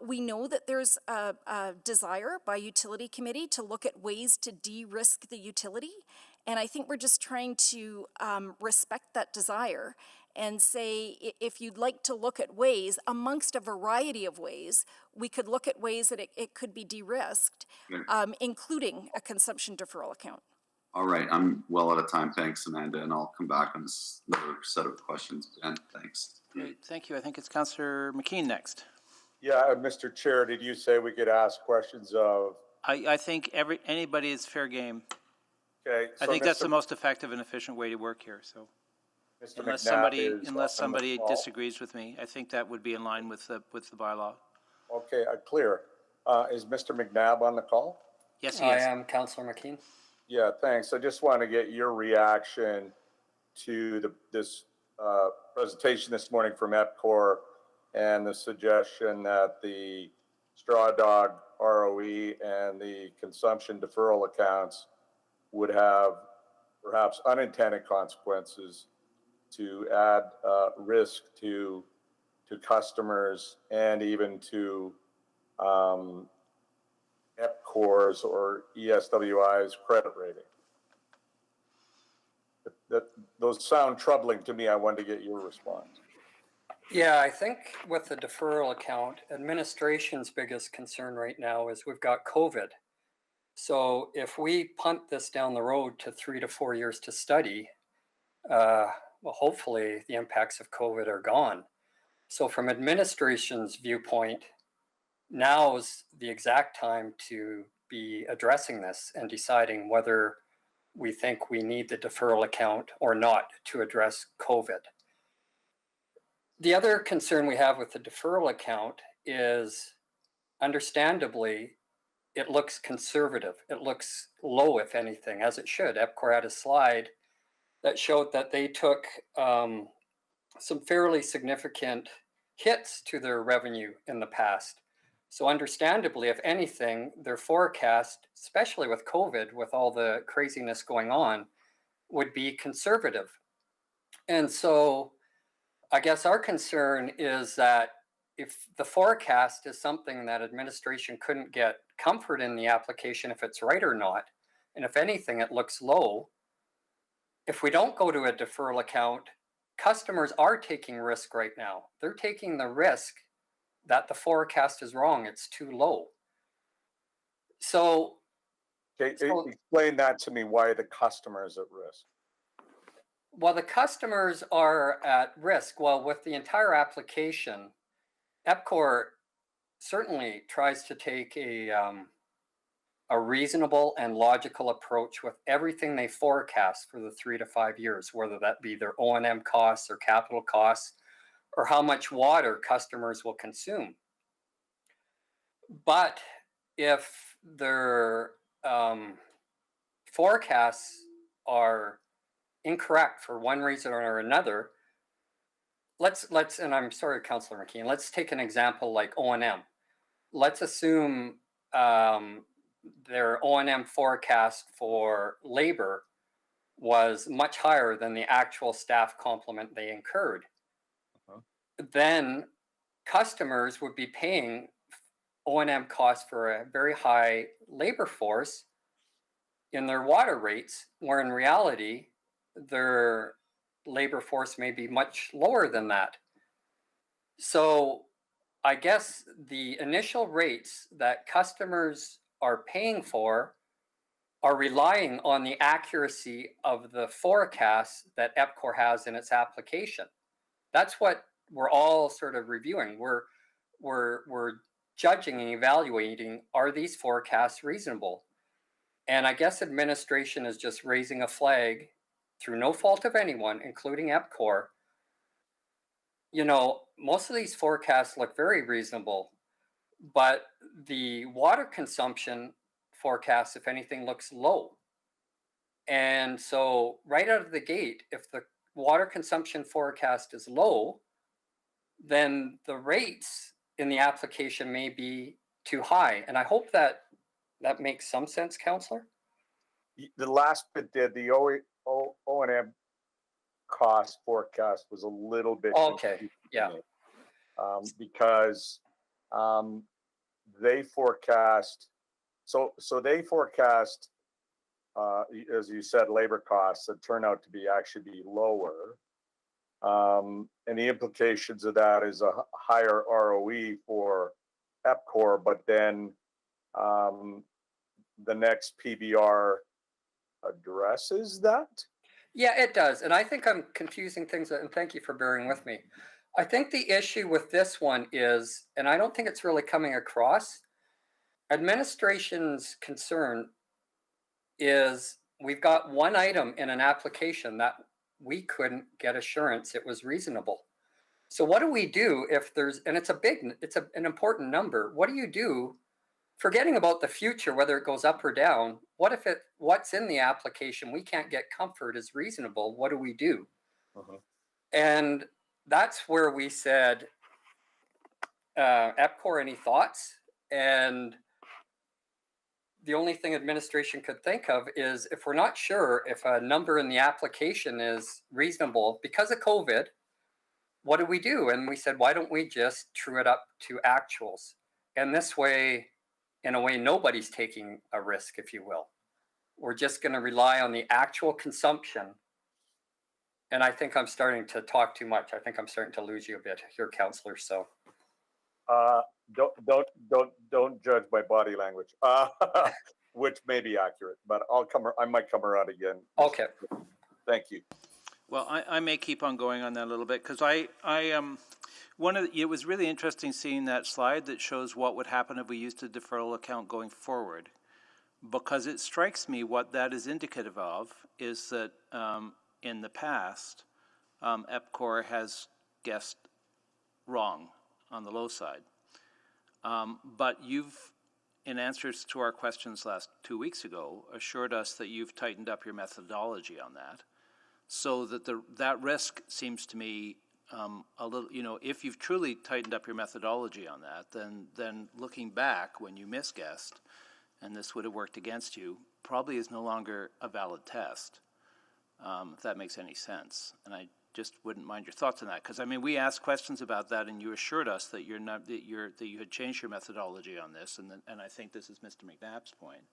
we know that there's a desire by utility committee to look at ways to de-risk the utility. And I think we're just trying to respect that desire and say, if you'd like to look at ways, amongst a variety of ways, we could look at ways that it could be de-risked, including a consumption deferral account. All right, I'm well out of time. Thanks, Amanda, and I'll come back on this another set of questions. And thanks. Great, thank you. I think it's Councillor McKean next. Yeah, Mr. Chair, did you say we could ask questions of? I think anybody is fair game. Okay. So I think that's the most effective and efficient way to work here. So, Mr. unless somebody disagrees with me, I think that would be in line with the bylaw. Okay, clear. Is Mr. McNabb on the call? Yes, he is. I am Councillor McKean. Yeah, thanks. I just want to get your reaction to this presentation this morning from Epcor and the suggestion that the straw dog ROE and the consumption deferral accounts would have perhaps unintended consequences to add risk to customers and even to Epcor's or ESWI's credit rating. Those sound troubling to me. I wanted to get your response. Yeah, I think with the deferral account, administration's biggest concern right now is we've got COVID. So if we punt this down the road to 3 to 4 years to study, well, hopefully the impacts of COVID are gone. So from administration's viewpoint, now's the exact time to be addressing this and deciding whether we think we need the deferral account or not to address COVID. The other concern we have with the deferral account is, understandably, it looks conservative. It looks low, if anything, as it should. Epcor had a slide that showed that they took some fairly significant hits to their revenue in the past. So understandably, if anything, their forecast, especially with COVID, with all the craziness going on, would be conservative. And so I guess our concern is that if the forecast is something that administration couldn't get comfort in the application if it's right or not, and if anything, it looks low, if we don't go to a deferral account, customers are taking risk right now. They're taking the risk that the forecast is wrong, it's too low. So, Explain that to me, why the customer is at risk. well, the customers are at risk. Well, with the entire application, Epcor certainly tries to take a reasonable and logical approach with everything they forecast for the 3 to 5 years, whether that be their O&M costs or capital costs, or how much water customers will consume. But if their forecasts are incorrect for one reason or another, let's and I'm sorry, Councillor McKeon, let's take an example like O&M. Let's assume their O&M forecast for labor was much higher than the actual staff complement they incurred. Then customers would be paying O&M costs for a very high labor force in their water rates, where in reality, their labor force may be much lower than that. So I guess the initial rates that customers are paying for are relying on the accuracy of the forecasts that Epcor has in its application. That's what we're all sort of reviewing. We're judging and evaluating, are these forecasts reasonable? And I guess administration is just raising a flag through no fault of anyone, including Epcor. You know, most of these forecasts look very reasonable, but the water consumption forecast, if anything, looks low. And so right out of the gate, if the water consumption forecast is low, then the rates in the application may be too high. And I hope that that makes some sense, Councillor. The last bit did, the O&M cost forecast was a little bit okay. Yeah. Because they forecast, so they forecast, as you said, labor costs that turn out to be actually be lower. And the implications of that is a higher ROE for Epcor, but then the next PBR addresses that? Yeah, it does. And I think I'm confusing things, and thank you for bearing with me. I think the issue with this one is, and I don't think it's really coming across, administration's concern is we've got one item in an application that we couldn't get assurance it was reasonable. So what do we do if there's, and it's an important number. What do you do, forgetting about the future, whether it goes up or down? What if what's in the application we can't get comfort is reasonable? What do we do? And that's where we said, Epcor, any thoughts? And the only thing administration could think of is, if we're not sure if a number in the application is reasonable because of COVID, what do we do? And we said, why don't we just true it up to actuals? And this way, in a way, nobody's taking a risk, if you will. We're just going to rely on the actual consumption. And I think I'm starting to talk too much. I think I'm starting to lose you a bit here, Councillor. So, don't judge my body language, which may be accurate, but I might come around again. Okay. Thank you. Well, I may keep on going on that a little bit, because it was really interesting seeing that slide that shows what would happen if we used a deferral account going forward, because it strikes me what that is indicative of is that in the past, Epcor has guessed wrong on the low side. But you've, in answers to our questions last 2 weeks ago, assured us that you've tightened up your methodology on that, so that that risk seems to me a little, if you've truly tightened up your methodology on that, then looking back when you misguessed, and this would have worked against you, probably is no longer a valid test, if that makes any sense. And I just wouldn't mind your thoughts on that, because we asked questions about that, and you assured us that you had changed your methodology on this, and I think this is Mr. McNabb's point,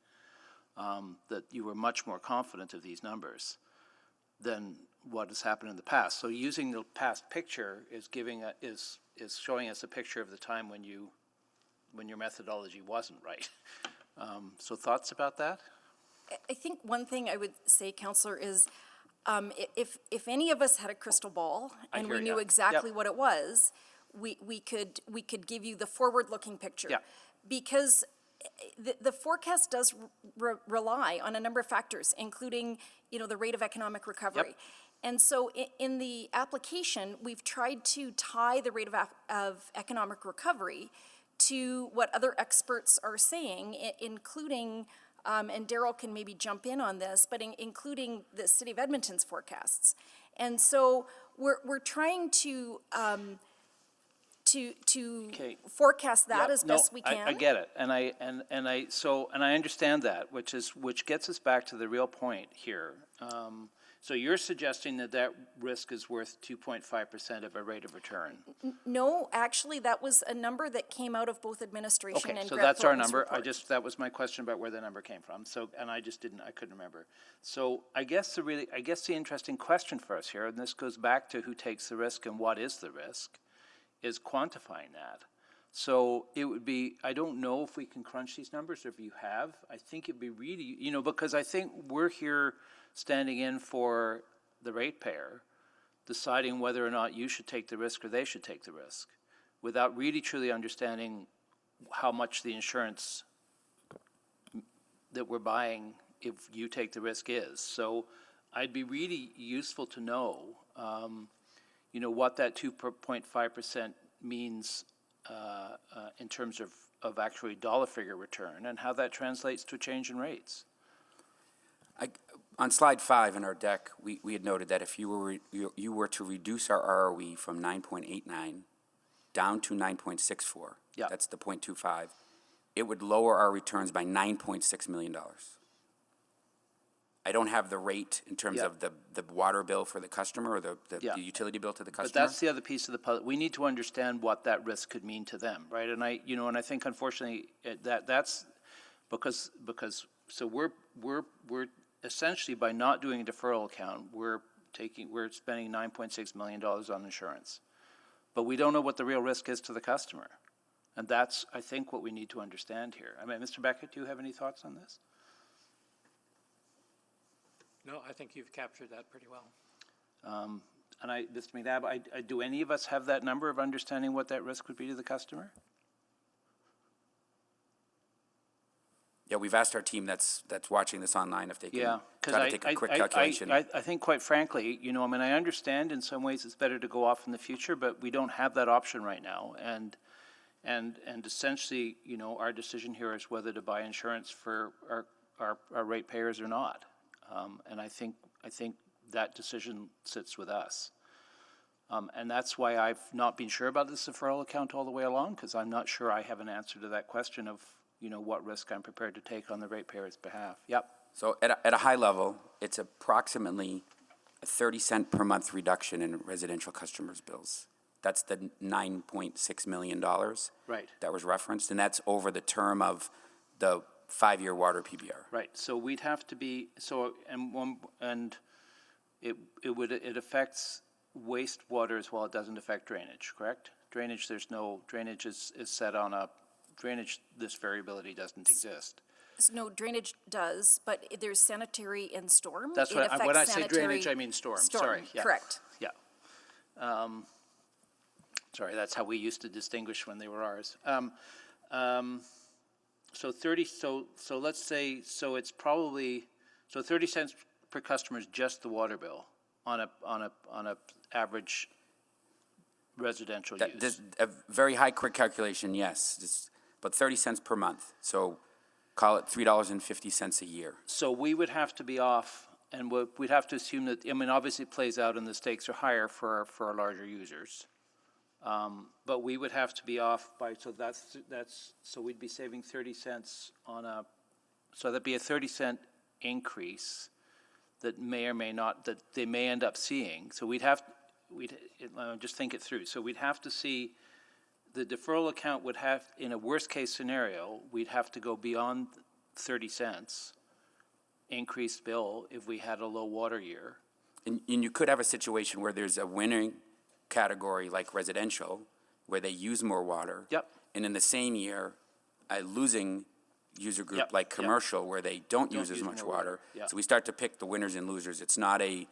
that you were much more confident of these numbers than what has happened in the past. So using the past picture is showing us a picture of the time when your methodology wasn't right. So thoughts about that? I think one thing I would say, Councillor, is if any of us had a crystal ball and we knew exactly what it was, we could give you the forward-looking picture. Yeah. Because the forecast does rely on a number of factors, including, the rate of economic recovery. Yep. And so in the application, we've tried to tie the rate of economic recovery to what other experts are saying, including, and Daryl can maybe jump in on this, but including the City of Edmonton's forecasts. And so we're trying to forecast that as best we can. I get it, and I understand that, which gets us back to the real point here. So you're suggesting that risk is worth 2.5% of a rate of return? No, actually, that was a number that came out of both administration and Okay, so Grant that's our Thornton's number. report. That was my question about where the number came from. So, and I couldn't remember. So I guess the interesting question for us here, and this goes back to who takes the risk and what is the risk, is quantifying that. So it would be, I don't know if we can crunch these numbers or if you have. I think it'd be really, because I think we're here standing in for the ratepayer, deciding whether or not you should take the risk or they should take the risk, without really truly understanding how much the insurance that we're buying, if you take the risk, is. So I'd be really useful to know, what that 2.5% means in terms of actually dollar figure return, and how that translates to a change in rates. On slide 5 in our deck, we had noted that if you were to reduce our ROE from 9.89 down to 9.64, Yeah. that's the 0.25, it would lower our returns by $9.6 million. I don't have the rate in terms Yeah. of the water bill for the customer or the Yeah. utility bill to the customer. But that's the other piece of the puzzle. We need to understand what that risk could mean to them, right? And I think unfortunately that's because so we're essentially, by not doing a deferral account, we're spending $9.6 million on insurance, but we don't know what the real risk is to the customer, and that's, I think, what we need to understand here. Mr. Beckett, do you have any thoughts on this? No, I think you've captured that pretty well. And Mr. McNabb, do any of us have that number of understanding what that risk would be to the customer? Yeah, we've asked our team that's watching this online if they can try to take a quick I calculation. I think, quite frankly, I understand in some ways it's better to go off in the future, but we don't have that option right now. And essentially, our decision here is whether to buy insurance for our ratepayers or not. And I think that decision sits with us. And that's why I've not been sure about this deferral account all the way along, because I'm not sure I have an answer to that question of, what risk I'm prepared to take on the ratepayer's behalf. Yep. So at a high level, it's approximately a 30-cent per month reduction in residential customers' bills. That's the $9.6 million Right. that was referenced, and that's over the term of the 5-year water PBR. Right, so we'd have to be, and it affects wastewater as well, it doesn't affect drainage, correct? Drainage is set on this variability doesn't exist. No, drainage does, but there's sanitary and storm. That's It when I affects say drainage, I mean storm, sorry. Yeah. Correct. Yeah. Sorry, that's how we used to distinguish when they were ours. So let's say, it's probably, 30 cents per customer is just the water bill on a average residential use. A very high quick calculation, yes. but 30 cents per month. So call it $3.50 a year. So we would have to be off, and we'd have to assume that, I mean, obviously it plays out and the stakes are higher for our larger users. But we would have to be off by, so we'd be saving 30 cents on so that'd be a 30-cent increase that may or may not, that they may end up seeing. So just think it through. So we'd have to see, the deferral account would have, in a worst-case scenario, we'd have to go beyond 30 cents increased bill if we had a low water year. And you could have a situation where there's a winning category like residential, where they use more water. Yep. And in the same year, a losing user group Yep, like yep. commercial, where they don't use as much more water. yeah. So we start to pick the winners and losers. It's not a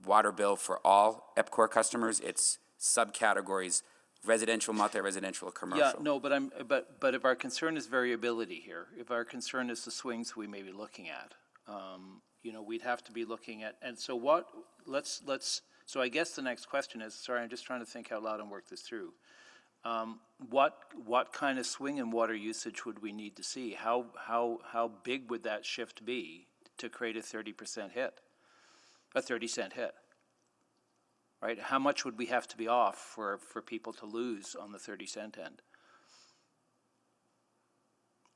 water bill for all Epcor customers. It's subcategories, residential, multi-residential, commercial. Yeah, no, but if our concern is variability here, if our concern is the swings we may be looking at, we'd have to be looking at, and so so I guess the next question is, sorry, I'm just trying to think out loud and work this through. What kind of swing in water usage would we need to see? How big would that shift be to create a 30% hit, a 30-cent hit? Right? How much would we have to be off for people to lose on the 30-cent end?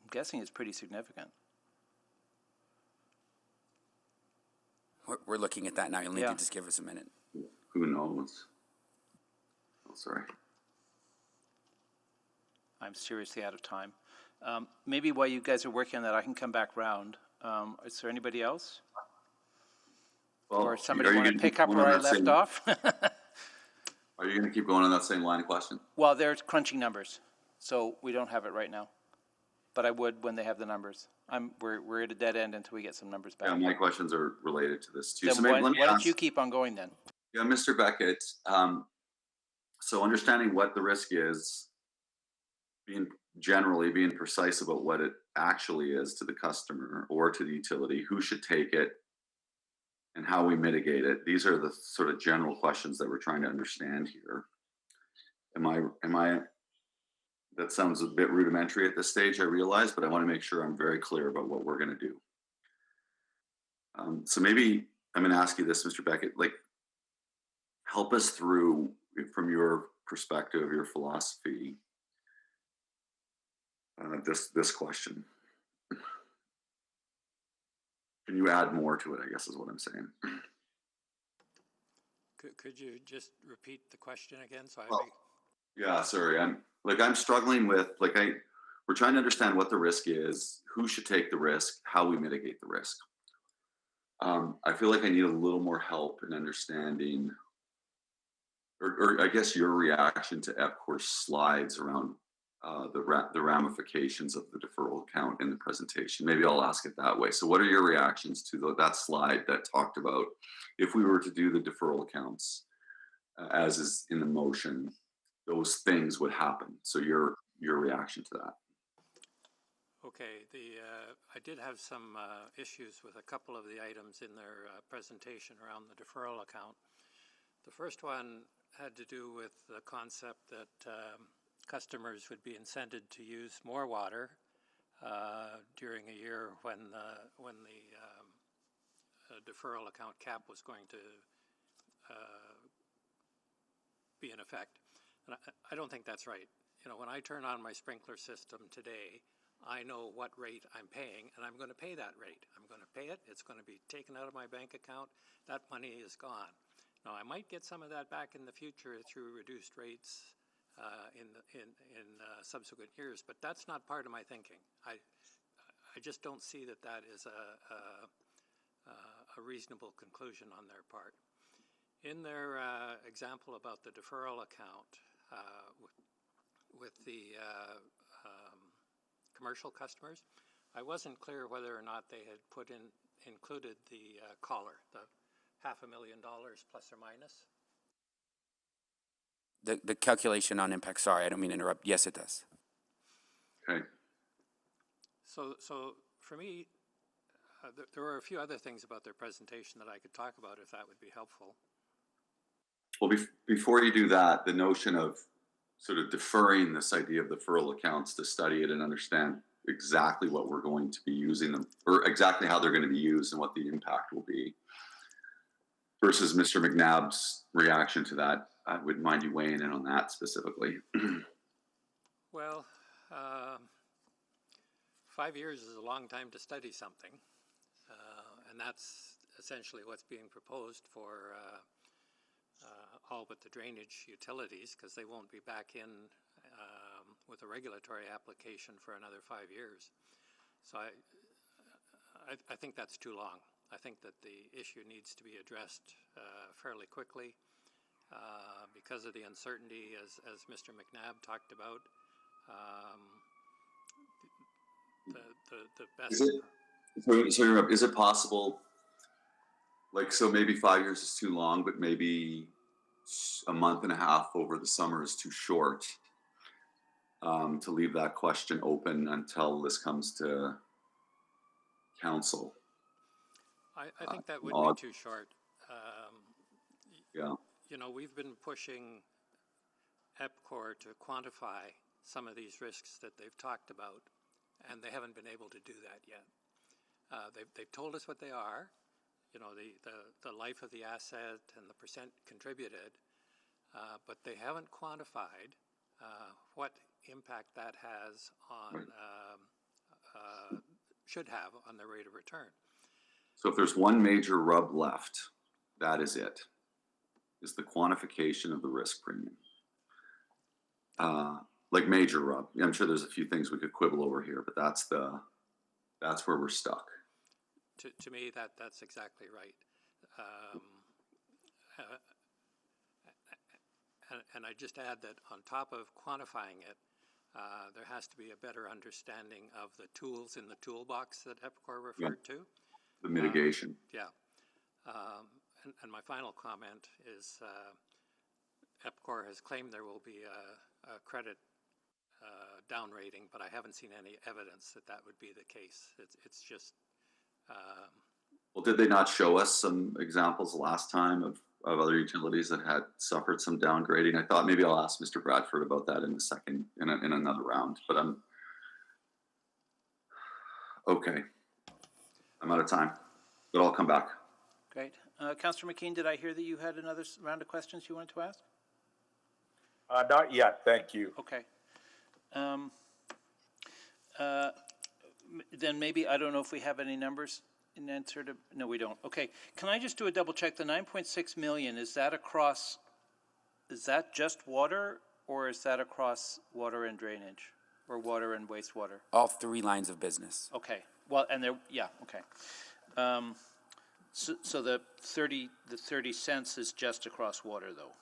I'm guessing it's pretty significant. We're looking at that now. You'll need Yeah. to just give us a minute. Who knows? Oh, sorry. I'm seriously out of time. Maybe while you guys are working on that, I can come back round. Is there anybody else? Well, Or somebody are you want to gonna pick keep up going where on I that left same- off? Are you going to keep going on that same line of question? Well, they're crunching numbers, so we don't have it right now. But I would when they have the numbers. We're at a dead end until we get some numbers back. Yeah, my questions are related to this too. Then So maybe let me why don't ask. you keep on going then? Yeah, Mr. Beckett. So understanding what the risk is, being precise about what it actually is to the customer or to the utility, who should take it, and how we mitigate it. These are the sort of general questions that we're trying to understand here. Am I? That sounds a bit rudimentary at this stage, I realize, but I want to make sure I'm very clear about what we're going to do. So maybe I'm going to ask you this, Mr. Beckett, help us through, from your perspective, your philosophy, this question. Can you add more to it, I guess is what I'm saying. Could you just repeat the question again? Yeah, sorry. I'm struggling with, we're trying to understand what the risk is, who should take the risk, how we mitigate the risk. I feel like I need a little more help in understanding, or I guess your reaction to Epcor's slides around the ramifications of the deferral account in the presentation. Maybe I'll ask it that way. So what are your reactions to that slide that talked about if we were to do the deferral accounts as is in the motion, those things would happen? So your reaction to that. Okay, I did have some issues with a couple of the items in their presentation around the deferral account. The first one had to do with the concept that customers would be incented to use more water during a year when the deferral account cap was going to be in effect. And I don't think that's right. When I turn on my sprinkler system today, I know what rate I'm paying, and I'm going to pay that rate. I'm going to pay it. It's going to be taken out of my bank account. That money is gone. Now, I might get some of that back in the future through reduced rates in subsequent years, but that's not part of my thinking. I just don't see that is a reasonable conclusion on their part. In their example about the deferral account with the commercial customers, I wasn't clear whether or not they had included the collar, the $500,000 plus or minus. The calculation on impact, sorry, I don't mean to interrupt. Yes, it does. Okay. So for me, there were a few other things about their presentation that I could talk about if that would be helpful. Well, before you do that, the notion of sort of deferring this idea of deferral accounts to study it and understand exactly what we're going to be using them, or exactly how they're going to be used and what the impact will be, versus Mr. McNabb's reaction to that. I wouldn't mind you weighing in on that specifically. Well, 5 years is a long time to study something, and that's essentially what's being proposed for all but the drainage utilities, because they won't be back in with a regulatory application for another 5 years. So I think that's too long. I think that the issue needs to be addressed fairly quickly because of the uncertainty, as Mr. McNabb talked about. The best. Is it possible, like, so maybe 5 years is too long, but maybe a month and a half over the summer is too short, to leave that question open until this comes to council? I think that would be too short. Yeah. You know, we've been pushing Epcor to quantify some of these risks that they've talked about, and they haven't been able to do that yet. They've told us what they are, you know, the life of the asset and the percent contributed, but they haven't quantified what impact that has on, should have on the rate of return. So if there's one major rub left, that is it, is the quantification of the risk premium. Like major rub. I'm sure there's a few things we could quibble over here, but that's where we're stuck. To me, that's exactly right. And I just add that on top of quantifying it, there has to be a better understanding of the tools in the toolbox that Epcor referred to. The mitigation. And my final comment is Epcor has claimed there will be a credit down rating, but I haven't seen any evidence that would be the case. It's just... well, did they not show us some examples last time of other utilities that had suffered some downgrading? I thought maybe I'll ask Mr. Bradford about that in in another round, but okay. I'm out of time, but I'll come back. Great. Councillor McKean, did I hear that you had another round of questions you wanted to ask? Not yet, thank you. Okay. Then maybe, I don't know if we have any numbers in answer to, no, we don't. Okay. Can I just do a double check? The 9.6 million, is that just water, or is that across water and drainage, or water and wastewater? All three lines of business. Okay. Well, and there, yeah, okay. So the 30 cents is just across water, though?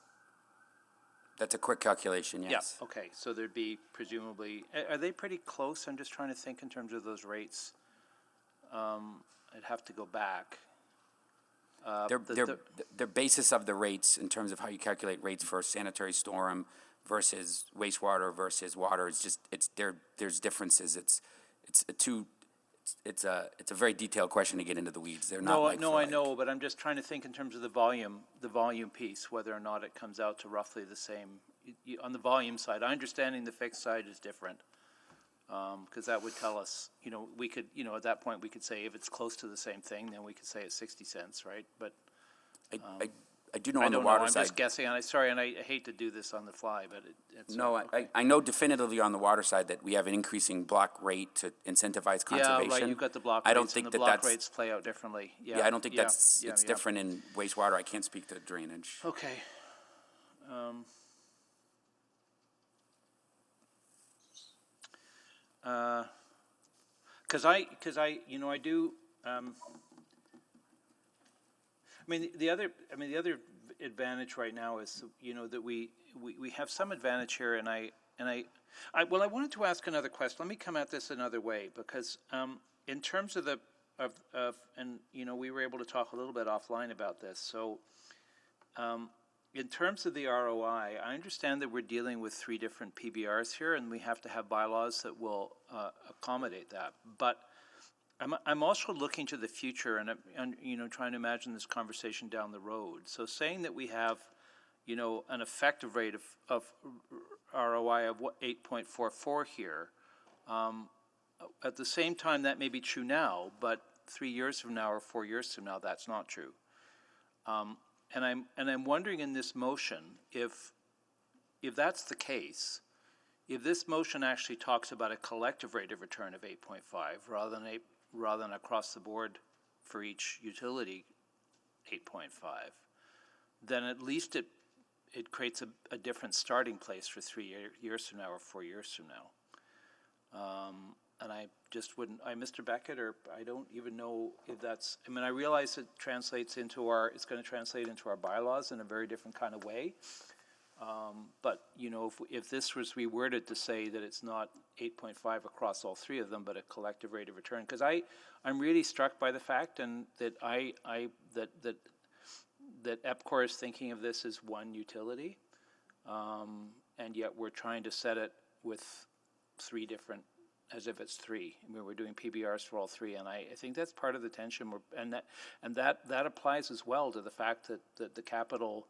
That's a quick calculation, yes. Yeah, okay, so there'd be presumably, are they pretty close? I'm just trying to think in terms of those rates. I'd have to go back. Their basis of the rates in terms of how you calculate rates for sanitary storm versus wastewater versus water, there's differences. It's a very detailed question to get into the weeds. They're not No, I know, but I'm just trying to think in terms of the volume piece, whether or not it comes out to roughly the same. On the volume side, understanding the fixed side is different, because that would tell us, you know, we could, you know, at that point we could say if it's close to the same thing, then we could say it's 60 cents, right? But I do know on the water side. I'm just guessing, and I hate to do this on the fly, but it's... No, okay. I know definitively on the water side that we have an increasing block rate to incentivize conservation. Yeah, right, you've got the block rates, I don't think and the block rates play out differently. Yeah, I don't think it's different in wastewater. I can't speak to drainage. Okay. Because I, you know, I do... the other advantage right now is, you know, that we have some advantage here, and I wanted to ask another question. Let me come at this another way, because in terms of and you know, we were able to talk a little bit offline about this. So in terms of the ROI, I understand that we're dealing with 3 different PBRs here, and we have to have bylaws that will accommodate that. But I'm also looking to the future, and you know, trying to imagine this conversation down the road. So saying that we have, you know, an effective rate of ROI of 8.44 here. At the same time, that may be true now, but 3 years from now or 4 years from now, that's not true. And I'm wondering in this motion, if that's the case, if this motion actually talks about a collective rate of return of 8.5 rather than across the board for each utility 8.5, then at least it creates a different starting place for 3 years from now or 4 years from now. And I just wouldn't, Mr. Beckett, or I don't even know if that's, I mean, I realize it translates into it's going to translate into our bylaws in a very different kind of way. But, you know, if this was reworded to say that it's not 8.5 across all three of them, but a collective rate of return, because I'm really struck by the fact and that that Epcor is thinking of this as one utility, and yet we're trying to set it with three different, as if it's three. I mean, we're doing PBRs for all three, and I think that's part of the tension. And that applies as well to the fact that the capital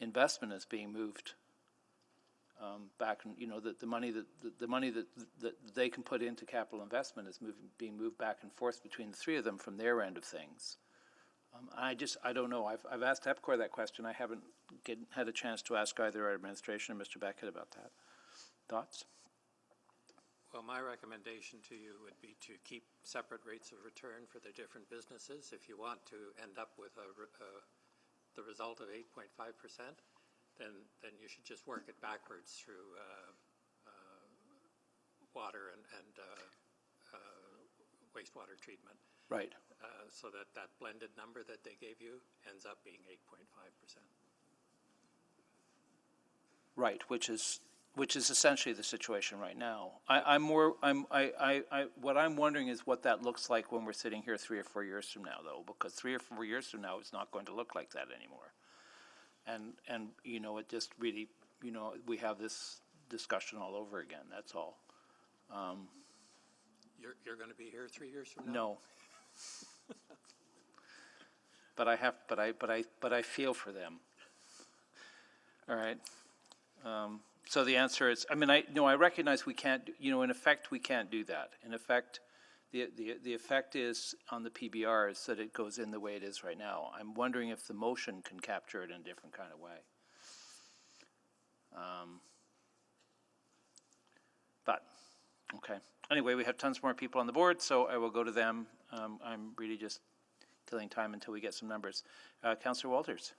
investment is being moved back, and you know that the money that they can put into capital investment is being moved back and forth between the three of them from their end of things. I don't know. I've asked Epcor that question. I haven't had a chance to ask either our administration or Mr. Beckett about that. Thoughts? Well, my recommendation to you would be to keep separate rates of return for the different businesses. If you want to end up with the result of 8.5%, then you should just work it backwards through water and wastewater treatment. Right. So that blended number that they gave you ends up being 8.5%. Right, which is essentially the situation right now. What I'm wondering is what that looks like when we're sitting here 3 or 4 years from now, though, because 3 or 4 years from now, it's not going to look like that anymore. And you know, it just really, you know, we have this discussion all over again. That's all. You're going to be here 3 years from now? No. But I feel for them. All right. So the answer is, I mean, I recognize we can't, you know, in effect, we can't do that. In effect, the effect is on the PBR is that it goes in the way it is right now. I'm wondering if the motion can capture it in a different kind of way. But, okay. Anyway, we have tons more people on the board, so I will go to them. I'm really just killing time until we get some numbers. Councillor Walters.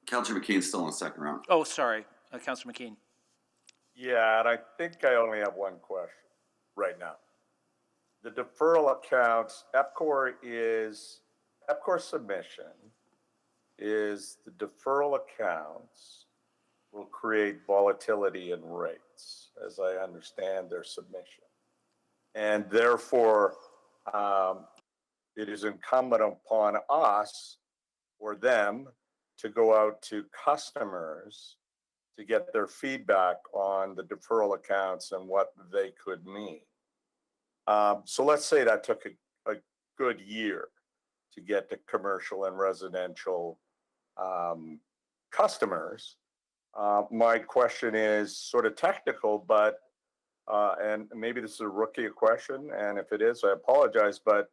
Councillor McKean's still in the second round. Oh, sorry, Councillor McKean. Yeah, and I think I only have one question right now. The deferral accounts, Epcor's submission is the deferral accounts will create volatility in rates, as I understand their submission. And therefore, it is incumbent upon us or them to go out to customers to get their feedback on the deferral accounts and what they could mean. So let's say that took a good year to get to commercial and residential customers. My question is sort of technical, but and maybe this is a rookie question, and if it is, I apologize, but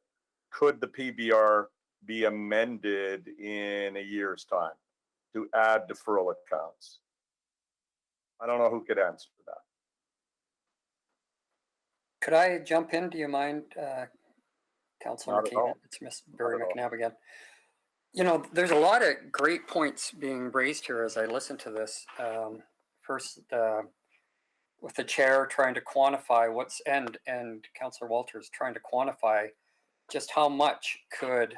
could the PBR be amended in a year's time to add deferral accounts? I don't know who could answer that. Could I jump in? Do you mind, Councillor McKean? It's Ms. Barry McNabb again. You know, there's a lot of great points being raised here as I listen to this. First, with the chair trying to quantify and Councillor Walters trying to quantify just how much could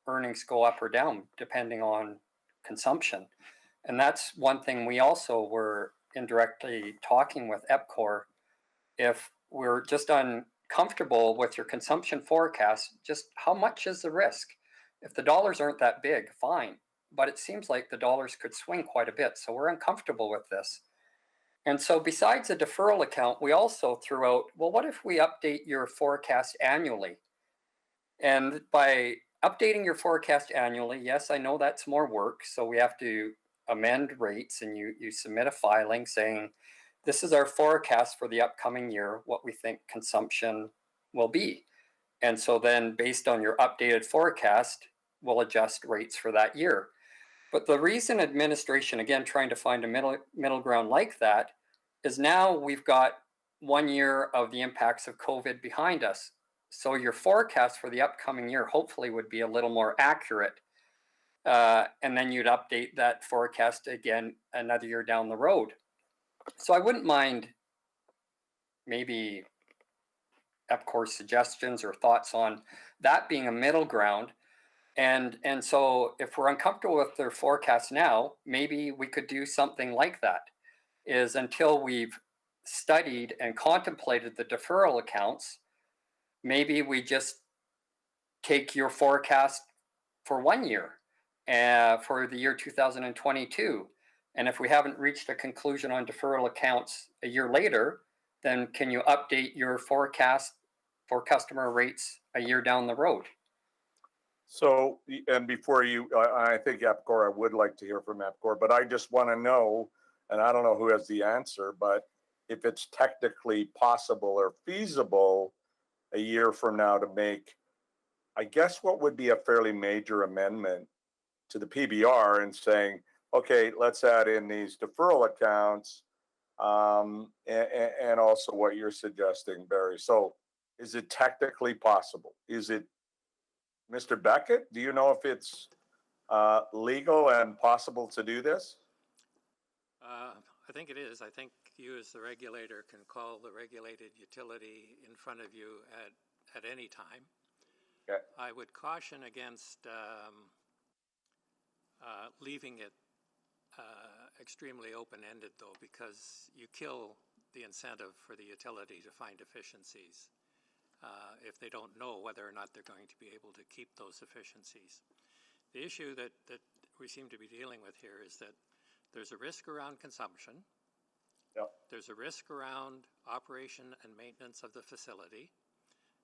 earnings go up or down depending on consumption. And that's one thing we also were indirectly talking with Epcor. If we're just uncomfortable with your consumption forecast, just how much is the risk? If the dollars aren't that big, fine. But it seems like the dollars could swing quite a bit. So we're uncomfortable with this. And so besides a deferral account, we also threw out, well, what if we update your forecast annually? And by updating your forecast annually, yes, I know that's more work. So we have to amend rates and you submit a filing saying, this is our forecast for the upcoming year, what we think consumption will be. And so then based on your updated forecast, we'll adjust rates for that year. But the reason administration, again, trying to find a middle ground like that, is now we've got 1 year of the impacts of COVID behind us. So your forecast for the upcoming year hopefully would be a little more accurate. And then you'd update that forecast again another year down the road. So I wouldn't mind maybe Epcor suggestions or thoughts on that being a middle ground. And so if we're uncomfortable with their forecast now, maybe we could do something like that, is until we've studied and contemplated the deferral accounts, maybe we just take your forecast for 1 year for the year 2022. And if we haven't reached a conclusion on deferral accounts a year later, then can you update your forecast for customer rates a year down the road? So, and before you, I think Epcor, I would like to hear from Epcor, but I just want to know, and I don't know who has the answer, but if it's technically possible or feasible a year from now to make, I guess, what would be a fairly major amendment to the PBR and saying, okay, let's add in these deferral accounts and also what you're suggesting, Barry. So is it technically possible? Is it, Mr. Beckett, do you know if it's legal and possible to do this? I think it is. I think you as the regulator can call the regulated utility in front of you at any time. Okay. I would caution against leaving it extremely open-ended, though, because you kill the incentive for the utility to find efficiencies if they don't know whether or not they're going to be able to keep those efficiencies. The issue that we seem to be dealing with here is that there's a risk around consumption. Yep. There's a risk around operation and maintenance of the facility.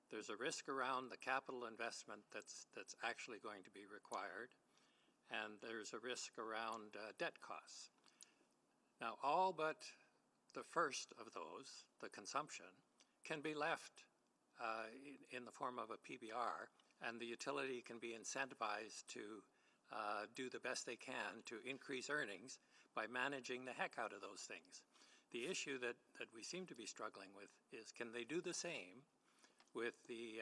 There's a risk around the capital investment that's actually going to be required. And there's a risk around debt costs. Now, all but the first of those, the consumption, can be left in the form of a PBR, and the utility can be incentivized to do the best they can to increase earnings by managing the heck out of those things. The issue that we seem to be struggling with is, can they do the same with the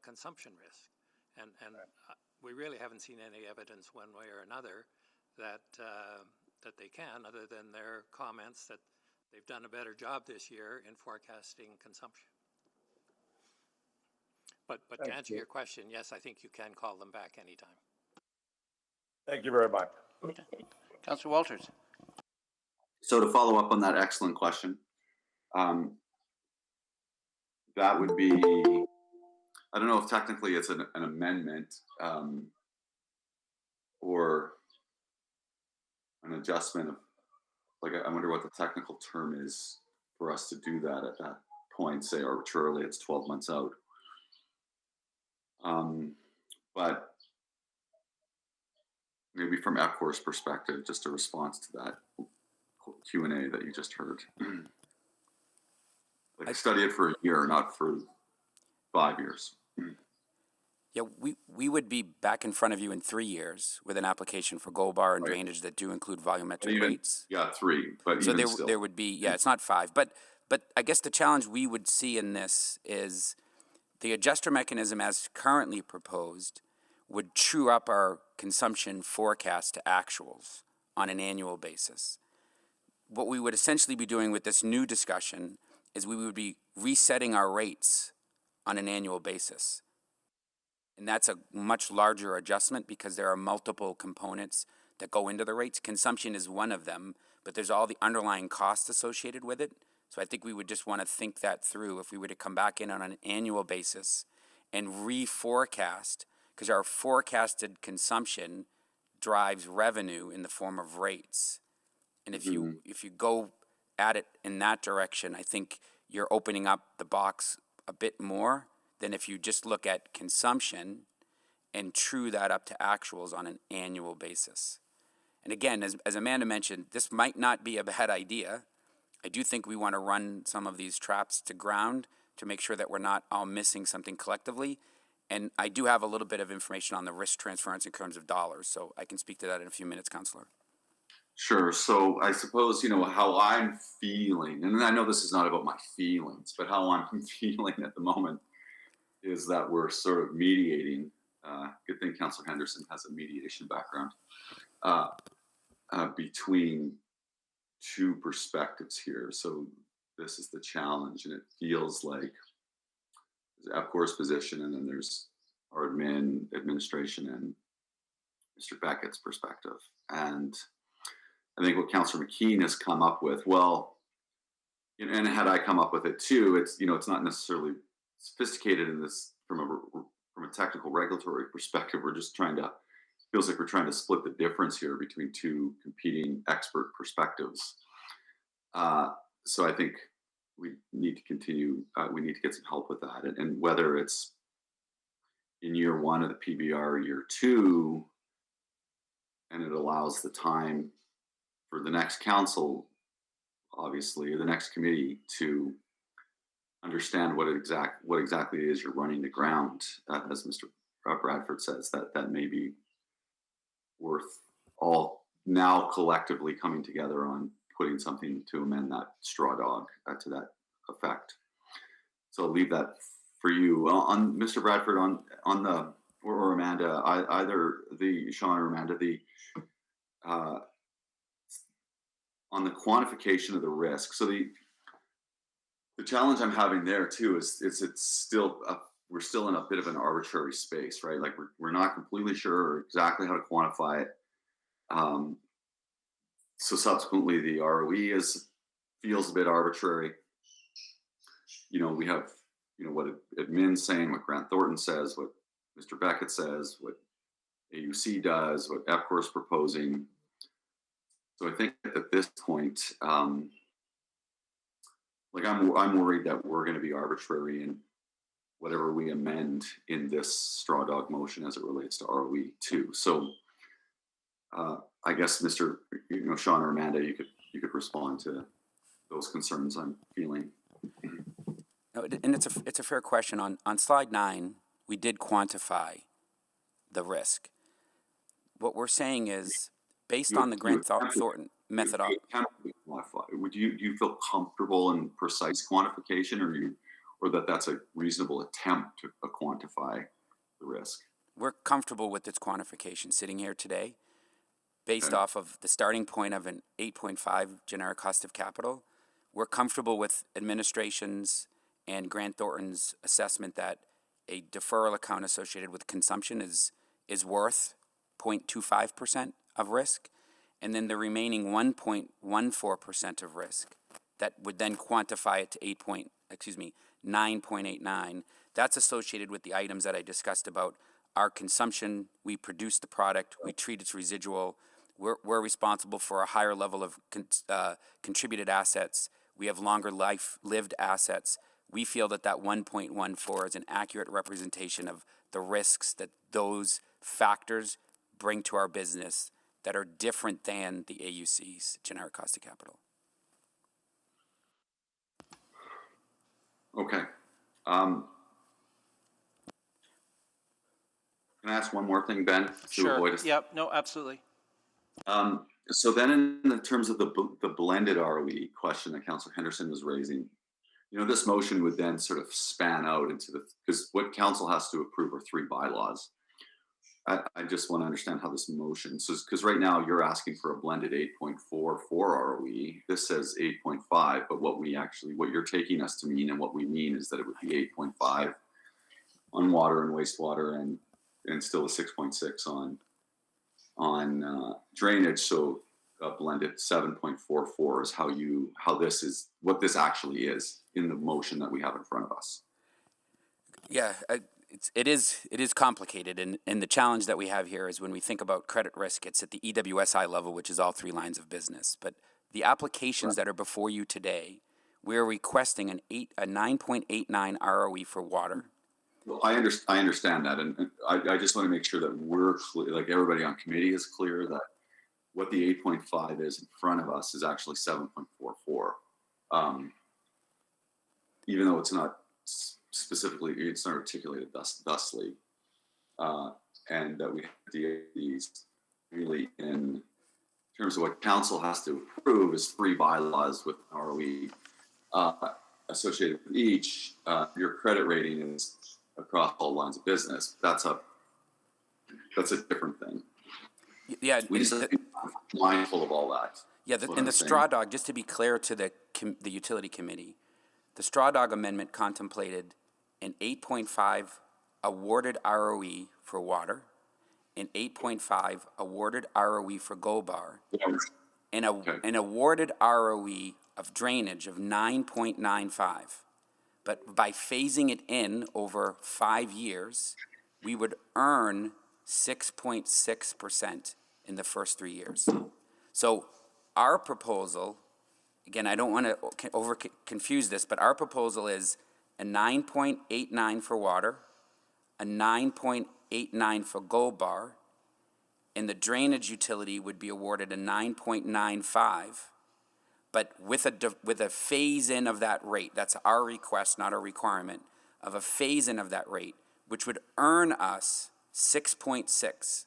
consumption risk? And we really haven't seen any evidence one way or another that they can, other than their comments that they've done a better job this year in forecasting consumption. But to answer your question, yes, I think you can call them back anytime. Thank you very much. Okay. Councillor Walters. So to follow up on that excellent question, that would be, I don't know if technically it's an amendment or an adjustment of, like, I wonder what the technical term is for us to do that at that point, say arbitrarily it's 12 months out. But maybe from Epcor's perspective, just a response to that Q&A that you just heard. Like, study it for a year, not for 5 years. Yeah, we would be back in front of you in 3 years with an application for gold bar and drainage that do include volumetric rates. Yeah, 3, but so even still. There would be, yeah, it's not 5. But I guess the challenge we would see in this is the adjuster mechanism as currently proposed would true up our consumption forecast to actuals on an annual basis. What we would essentially be doing with this new discussion is we would be resetting our rates on an annual basis. And that's a much larger adjustment because there are multiple components that go into the rates. Consumption is one of them, but there's all the underlying costs associated with it. So I think we would just want to think that through if we were to come back in on an annual basis and reforecast, because our forecasted consumption drives revenue in the form of rates. And if you go at it in that direction, I think you're opening up the box a bit more than if you just look at consumption and true that up to actuals on an annual basis. And again, as Amanda mentioned, this might not be a bad idea. I do think we want to run some of these traps to ground to make sure that we're not all missing something collectively. And I do have a little bit of information on the risk transference in terms of dollars, so I can speak to that in a few minutes, Councillor. Sure. So I suppose, how I'm feeling, and I know this is not about my feelings, but how I'm feeling at the moment is that we're sort of mediating. Good thing Councillor Henderson has a mediation background between two perspectives here. So this is the challenge, and it feels like there's Epcor's position, and then there's our administration, and Mr. Beckett's perspective. And I think what Councillor McKean has come up with, and had I come up with it too, it's not necessarily sophisticated in this from a technical regulatory perspective. We're just feels like we're trying to split the difference here between two competing expert perspectives. So I think we need to continue. We need to get some help with that, and whether it's in year one of the PBR or year two, and it allows the time for the next council, obviously, or the next committee to understand what exactly it is you're running to ground, as Mr. Bradford says, that may be worth all now collectively coming together on putting something to amend that straw dog to that effect. So I'll leave that for you. On Mr. Bradford, on the, or Amanda, either the Sean or Amanda, on the quantification of the risk. So the challenge I'm having there too is it's still we're still in a bit of an arbitrary space, right? Like we're not completely sure exactly how to quantify it. So subsequently, the ROE feels a bit arbitrary. We have what admin's saying, what Grant Thornton says, what Mr. Beckett says, what AUC does, what Epcor is proposing. So I think at this point, I'm worried that we're going to be arbitrary in whatever we amend in this straw dog motion as it relates to ROE too. So I guess Mr. Sean or Amanda, you could respond to those concerns I'm feeling. No, and it's a fair question. On slide 9, we did quantify the risk. What we're saying is, based on the Grant Thornton methodology. Do you feel comfortable in precise quantification, or that's a reasonable attempt to quantify the risk? We're comfortable with this quantification sitting here today, based off of the starting point of an 8.5 generic cost of capital. We're comfortable with administration's and Grant Thornton's assessment that a deferral account associated with consumption is worth 0.25% of risk, and then the remaining 1.14% of risk that would then quantify it to 9.89. That's associated with the items that I discussed about our consumption. We produce the product, we treat its residual, we're responsible for a higher level of contributed assets, we have longer lived assets. We feel that 1.14 is an accurate representation of the risks that those factors bring to our business that are different than the AUC's generic cost of capital. Okay. Can I ask one more thing, Ben? Sure. Yep. No, absolutely. So then in terms of the blended ROE question that Councillor Henderson was raising, this motion would then sort of span out into because what council has to approve are 3 bylaws. I just want to understand how this motion, because right now you're asking for a blended 8.4 for ROE. This says 8.5, but what you're taking us to mean and what we mean is that it would be 8.5 on water and wastewater and still a 6.6 on drainage. So a blended 7.44 is what this actually is in the motion that we have in front of us. Yeah, it is complicated, and the challenge that we have here is when we think about credit risk, it's at the EWSI level, which is all 3 lines of business. But the applications that are before you today, we're requesting a 9.89 ROE for water. Well, I understand that, and I just want to make sure that we're clear, like everybody on committee is clear that what the 8.5 is in front of us is actually 7.44. Even though it's not specifically, it's not articulated thusly, and that we have to deal with these really in terms of what council has to approve is 3 bylaws with ROE associated with each. Your credit rating is across all lines of business. That's a different thing. Yeah, We just have to be mindful of all that. yeah, and the straw dog, just to be clear to the utility committee, the straw dog amendment contemplated an 8.5 awarded ROE for water, an 8.5 awarded ROE for Gold Bar, and an awarded ROE of drainage of 9.95. But by phasing it in over 5 years, we would earn 6.6% in the first 3 years. So our proposal, again, I don't want to over confuse this, but our proposal is a 9.89 for water, a 9.89 for Gold Bar, and the drainage utility would be awarded a 9.95, but with a phase-in of that rate. That's our request, not a requirement, of a phase-in of that rate, which would earn us 6.6.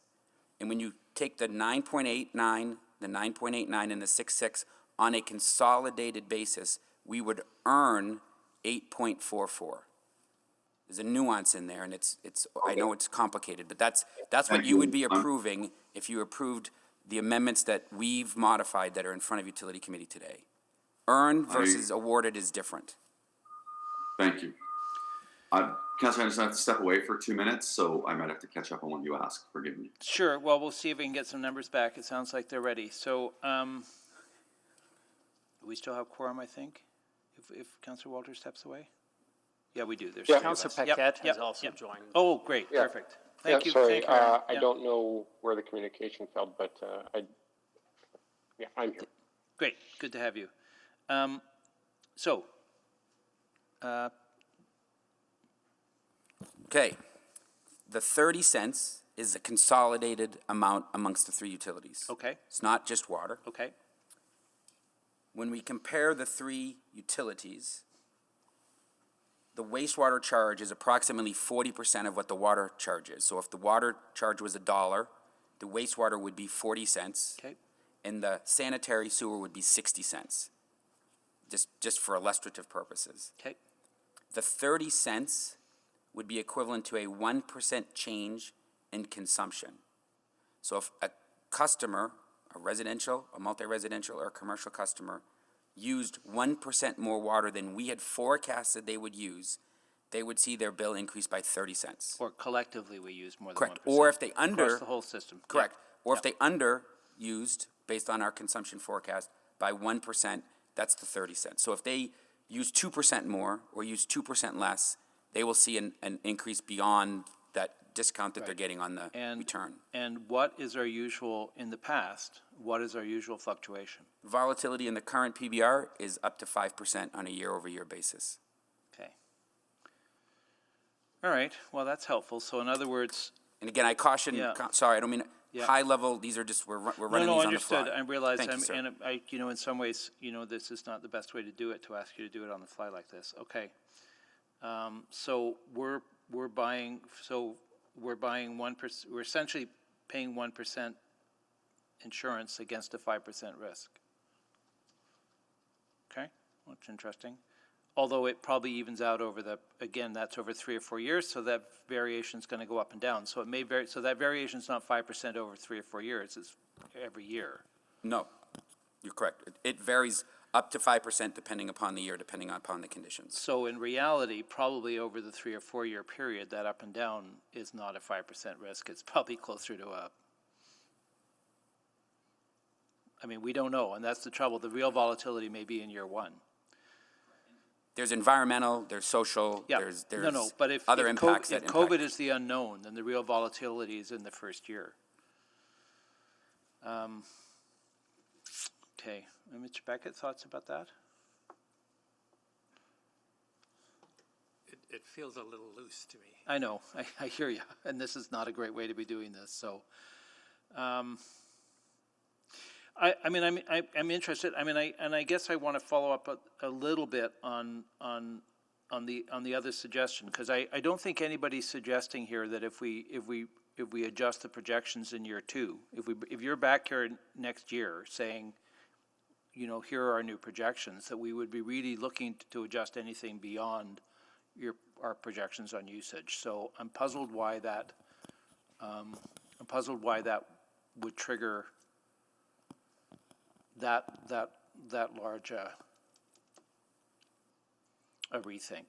And when you take the 9.89, the 9.89, and the 6.6 on a consolidated basis, we would earn 8.44. There's a nuance in there, and it's. I know it's complicated, but that's what you would be approving if you approved the amendments that we've modified that are in front of Utility Committee today. Earned versus awarded is different. Thank you. Councilor, I just have to step away for 2 minutes, so I might have to catch up on what you asked. Forgive me. Sure. Well, we'll see if we can get some numbers back. It sounds like they're ready. So we still have quorum, I think, if Councilor Walters steps away. Yeah, we do. There's three of us. Councilor Paquette has also joined. Oh, great. Yeah. Perfect. Thank you. Sorry, Thank you, Aaron. I don't know where the communication fell, but I'm here. Great. Good to have you. Okay. The 30 cents is a consolidated amount amongst the 3 utilities. Okay. It's not just water. Okay. When we compare the 3 utilities, the wastewater charge is approximately 40% of what the water charge is. So if the water charge was $1, the wastewater would be 40 cents. Okay. And the sanitary sewer would be 60 cents, just for illustrative purposes. Okay. The 30 cents would be equivalent to a 1% change in consumption. So if a customer, a residential, a multi-residential, or a commercial customer, used 1% more water than we had forecasted they would use, they would see their bill increase by 30 cents. Or collectively we use more than 1%. Correct. Or if they across the whole system. Correct. Yeah. Or if they underused, based on our consumption forecast, by 1%, that's the 30 cents. So if they use 2% more or use 2% less, they will see an increase beyond that discount that they're getting on the return. And what is our usual, in the past, what is our usual fluctuation? Volatility in the current PBR is up to 5% on a year-over-year basis. Okay. All right, well, that's helpful. So in other words. And again, I caution, sorry, I don't mean high level, these are just, we're running these on the fly. Understood. I realize, Thank you, in some ways, this is not the best way to do it, to ask you to do it on the fly like this. Okay. So we're buying 1%, we're essentially paying 1% insurance against a 5% risk. Okay, that's interesting. Although it probably evens out over again, that's over 3 or 4 years, so that variation is going to go up and down. So it may vary, so that variation is not 5% over 3 or 4 years, it's every year. No, you're correct. It varies up to 5% depending upon the year, depending upon the conditions. So in reality, probably over the 3 or 4 year period, that up and down is not a 5% risk. It's probably closer to we don't know, and that's the trouble. The real volatility may be in year 1. There's environmental, there's social, there's but if other impacts if COVID is the unknown, then the real volatility is in the first year. Okay, Mr. Beckett, thoughts about that? It feels a little loose to me. I know, I hear you, and this is not a great way to be doing this, so. I'm interested, I guess I want to follow up a little bit on the other suggestion, because I don't think anybody's suggesting here that if we adjust the projections in year two, if you're back here next year saying, here are our new projections, that we would be really looking to adjust anything beyond our projections on usage. So I'm puzzled why that would trigger that large a rethink.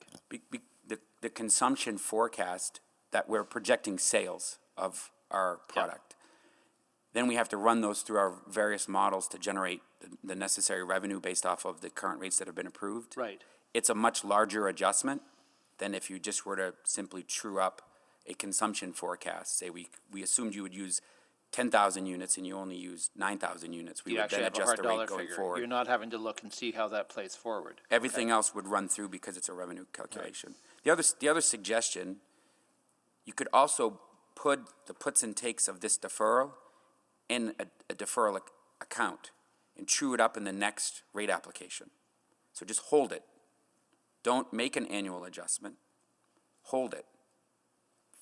The consumption forecast that we're projecting sales of our product. Then we have to run those through our various models to generate the necessary revenue based off of the current rates that have been approved. Right. It's a much larger adjustment than if you just were to simply true up a consumption forecast. Say we assumed you would use 10,000 units and you only use 9,000 units. We You would actually then have a adjust hard the dollar rate going figure. forward. You're not having to look and see how that plays forward. Everything else would run through because it's a revenue calculation. Right. The other suggestion, you could also put the puts and takes of this deferral in a deferral account and true it up in the next rate application. So just hold it. Don't make an annual adjustment. Hold it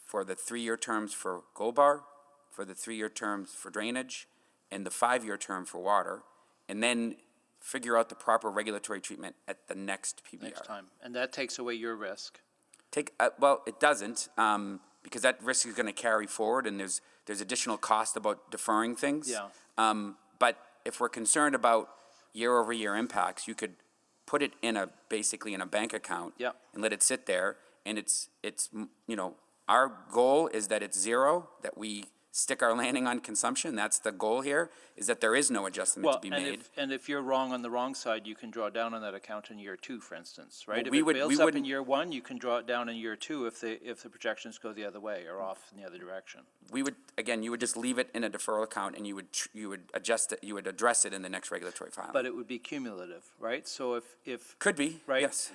for the 3-year terms for Gold Bar, for the 3-year terms for drainage, and the 5-year term for water, and then figure out the proper regulatory treatment at the next PBR. Next time. And that takes away your risk. Well, it doesn't, because that risk is going to carry forward, and there's additional cost about deferring things. Yeah. But if we're concerned about year-over-year impacts, you could put it basically in a bank account. Yeah. And let it sit there, and it's our goal is that it's zero, that we stick our landing on consumption. That's the goal here, is that there is no adjustment to be made. And if you're wrong on the wrong side, you can draw down on that account in year two, for instance, right? Well, If it builds up in year one, you can draw it down in year two if the projections go the other way or off in the other direction. You would just leave it in a deferral account, and you would adjust it, you would address it in the next regulatory filing. But it would be cumulative, right? So if Could be, right? yes.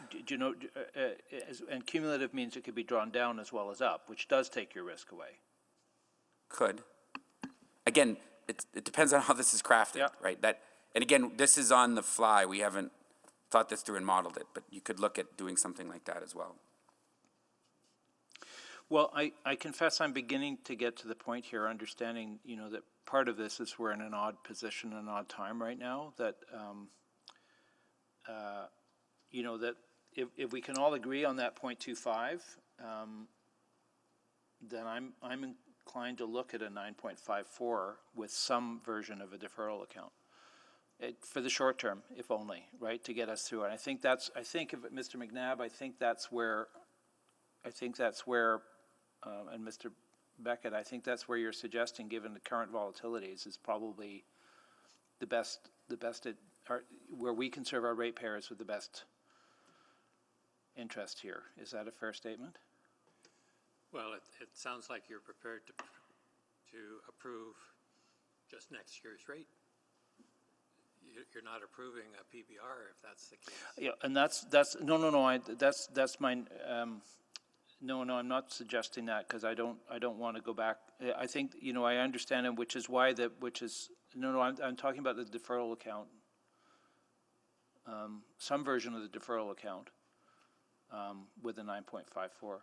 And cumulative means it could be drawn down as well as up, which does take your risk away. Could. Again, it depends on how this is crafted, Yeah. right? And again, this is on the fly. We haven't thought this through and modeled it, but you could look at doing something like that as well. Well, I confess I'm beginning to get to the point here, understanding, that part of this is we're in an odd position, an odd time right now, that, that if we can all agree on that 0.25, then I'm inclined to look at a 9.54 with some version of a deferral account. For the short term, if only, right, to get us through it. I think if Mr. McNabb, I think that's where, and Mr. Beckett, I think that's where you're suggesting, given the current volatilities, is probably the best where we can serve our ratepayers with the best interest here. Is that a fair statement? Well, it sounds like you're prepared to approve just next year's rate. You're not approving a PBR if that's the case. Yeah, and that's mine. No, I'm not suggesting that, because I don't want to go back. I think, I understand, and which is why I'm talking about the deferral account. Some version of the deferral account with a 9.54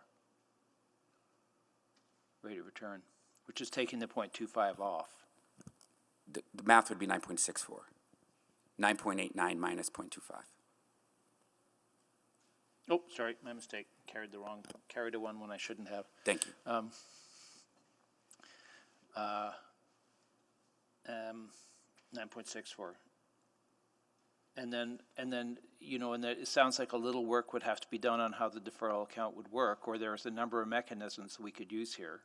rate of return, which is taking the 0.25 off. The math would be 9.64. 9.89 minus 0.25. Oh, sorry, my mistake. Carried a one when I shouldn't have. Thank you. 9.64. And then, it sounds like a little work would have to be done on how the deferral account would work, or there's a number of mechanisms we could use here.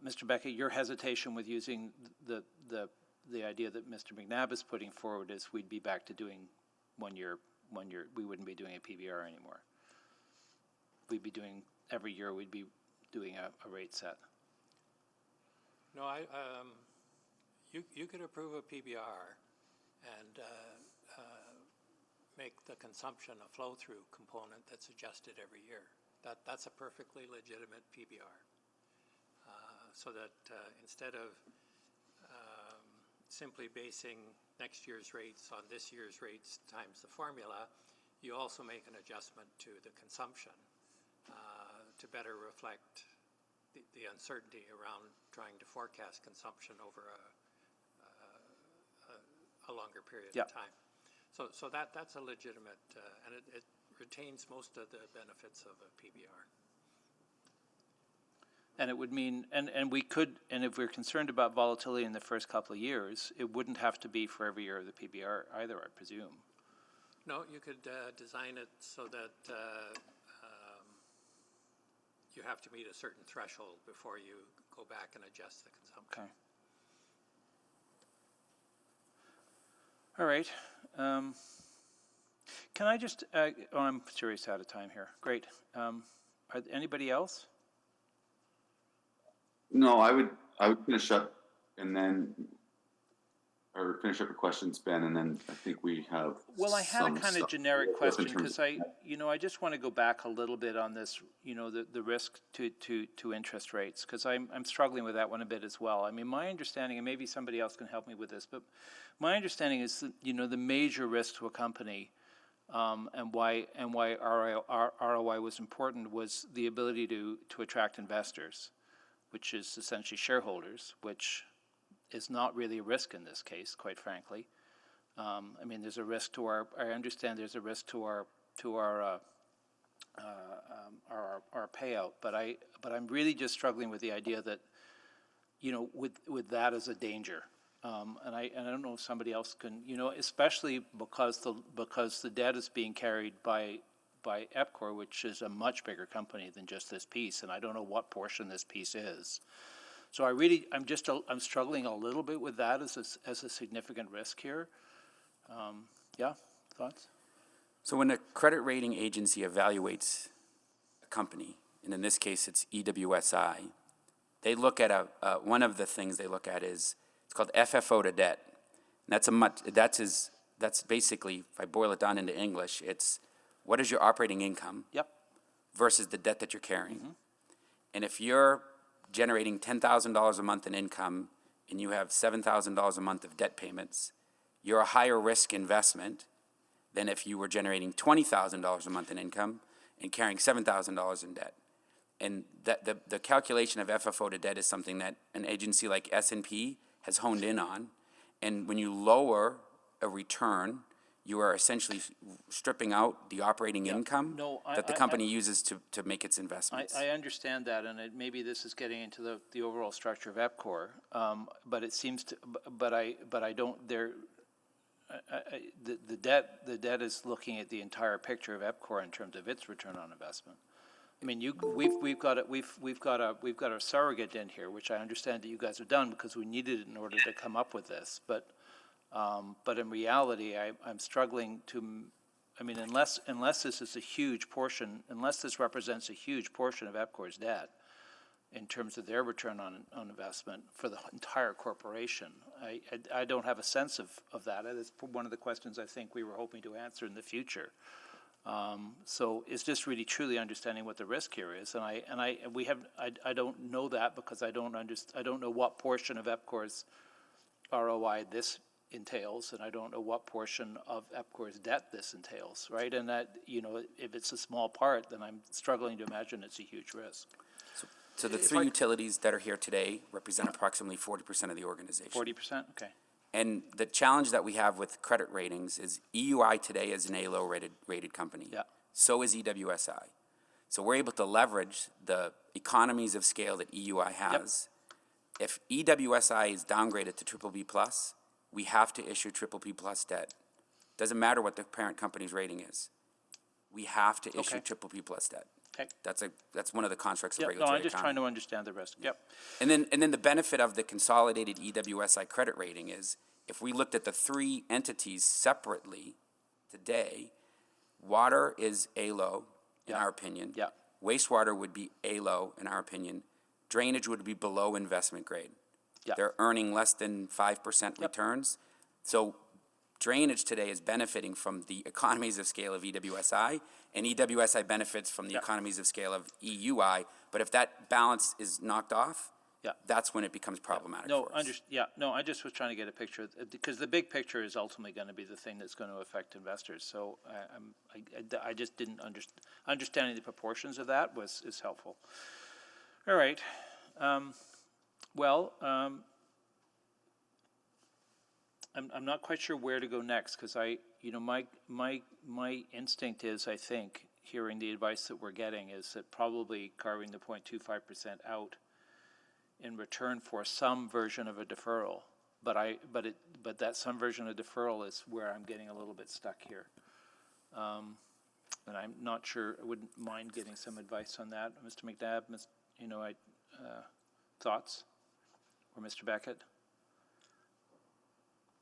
Mr. Beckett, your hesitation with using the idea that Mr. McNabb is putting forward is we'd be back to doing one year, we wouldn't be doing a PBR anymore. We'd be doing, every year we'd be doing a rate set. No, you could approve a PBR and make the consumption a flow-through component that's adjusted every year. That's a perfectly legitimate PBR. So that instead of simply basing next year's rates on this year's rates times the formula, you also make an adjustment to the consumption to better reflect the uncertainty around trying to forecast consumption over a longer period of time. So that's a legitimate, and it retains most of the benefits of a PBR. And it would mean, and we could, and if we're concerned about volatility in the first couple of years, it wouldn't have to be for every year of the PBR either, I presume. No, you could design it so that you have to meet a certain threshold before you go back and adjust the consumption. Okay. All right. Can I just, I'm serious out of time here. Great. Anybody else? No, I would finish up and then, or finish up your questions, Ben, and then I think we have. Well, I had a kind of generic question because of- I just want to go back a little bit on this, the risk to interest rates, because I'm struggling with that one a bit as well. I mean, my understanding, and maybe somebody else can help me with this, but my understanding is that, the major risk to a company and why ROI was important was the ability to attract investors, which is essentially shareholders, which is not really a risk in this case, quite frankly. I mean, there's a risk to I understand there's a risk to our payout, but I'm really just struggling with the idea that, with that as a danger. And I don't know if somebody else can, especially because the debt is being carried by Epcor, which is a much bigger company than just this piece, and I don't know what portion this piece is. So I'm struggling a little bit with that as a significant risk here. Yeah, thoughts? So when a credit rating agency evaluates a company, and in this case it's EWSI, they look at one of the things they look at is, it's called FFO to debt. And that's basically, if I boil it down into English, it's what is your operating income versus the debt that you're carrying. Mm-hmm. And if you're generating $10,000 a month in income and you have $7,000 a month of debt payments, you're a higher risk investment than if you were generating $20,000 a month in income and carrying $7,000 in debt. And that the calculation of FFO to debt is something that an agency like S&P has honed in on. And when you lower a return, you are essentially stripping out the operating income that the company uses to make its investments. I understand that, and maybe this is getting into the overall structure of Epcor, but it seems to. But I don't. The debt is looking at the entire picture of Epcor in terms of its return on investment. I mean, we've got a surrogate in here, which I understand that you guys have done because we needed it in order to come up with this, but in reality, I'm struggling to, I mean, unless this is a huge portion, unless this represents a huge portion of Epcor's debt in terms of their return on investment for the entire corporation, I don't have a sense of that. It's one of the questions I think we were hoping to answer in the future. So it's just really truly understanding what the risk here is, and I don't know that because I don't know what portion of Epcor's ROI this entails, and I don't know what portion of Epcor's debt this entails, right? And that, if it's a small part, then I'm struggling to imagine it's a huge risk. So the three utilities that are here today represent approximately 40% of the organization. 40%? Okay. And the challenge that we have with credit ratings is EUI today is an A-low rated company. Yeah. So is EWSI. So we're able to leverage the economies of scale that EUI has. Yep. If EWSI is downgraded to BBB+, we have to issue BBB+ debt. Doesn't matter what the parent company's rating is. We have to issue BBB+ debt. Okay. That's one of the constructs of No, regulatory I'm just economy. trying to understand the risk. Yep. And then the benefit of the consolidated EWSI credit rating is, if we looked at the three entities separately today, water is A-low in our opinion. Yeah. Wastewater would be A-low in our opinion. Drainage would be below investment grade. Yeah. They're earning less than 5% returns. So drainage today is benefiting from the economies of scale of EWSI, and EWSI benefits from the economies of scale of EUI. But if that balance is knocked off, Yeah. that's when it becomes problematic No, for us. no, I just was trying to get a picture, because the big picture is ultimately going to be the thing that's going to affect investors. So I just didn't understanding the proportions of that is helpful. All right. Well, I'm not quite sure where to go next, because my instinct is, I think, hearing the advice that we're getting, is that probably carving the 0.25% out in return for some version of a deferral, but that some version of deferral is where I'm getting a little bit stuck here. And I'm not sure, I wouldn't mind getting some advice on that. Mr. McNabb, thoughts? Or Mr. Beckett?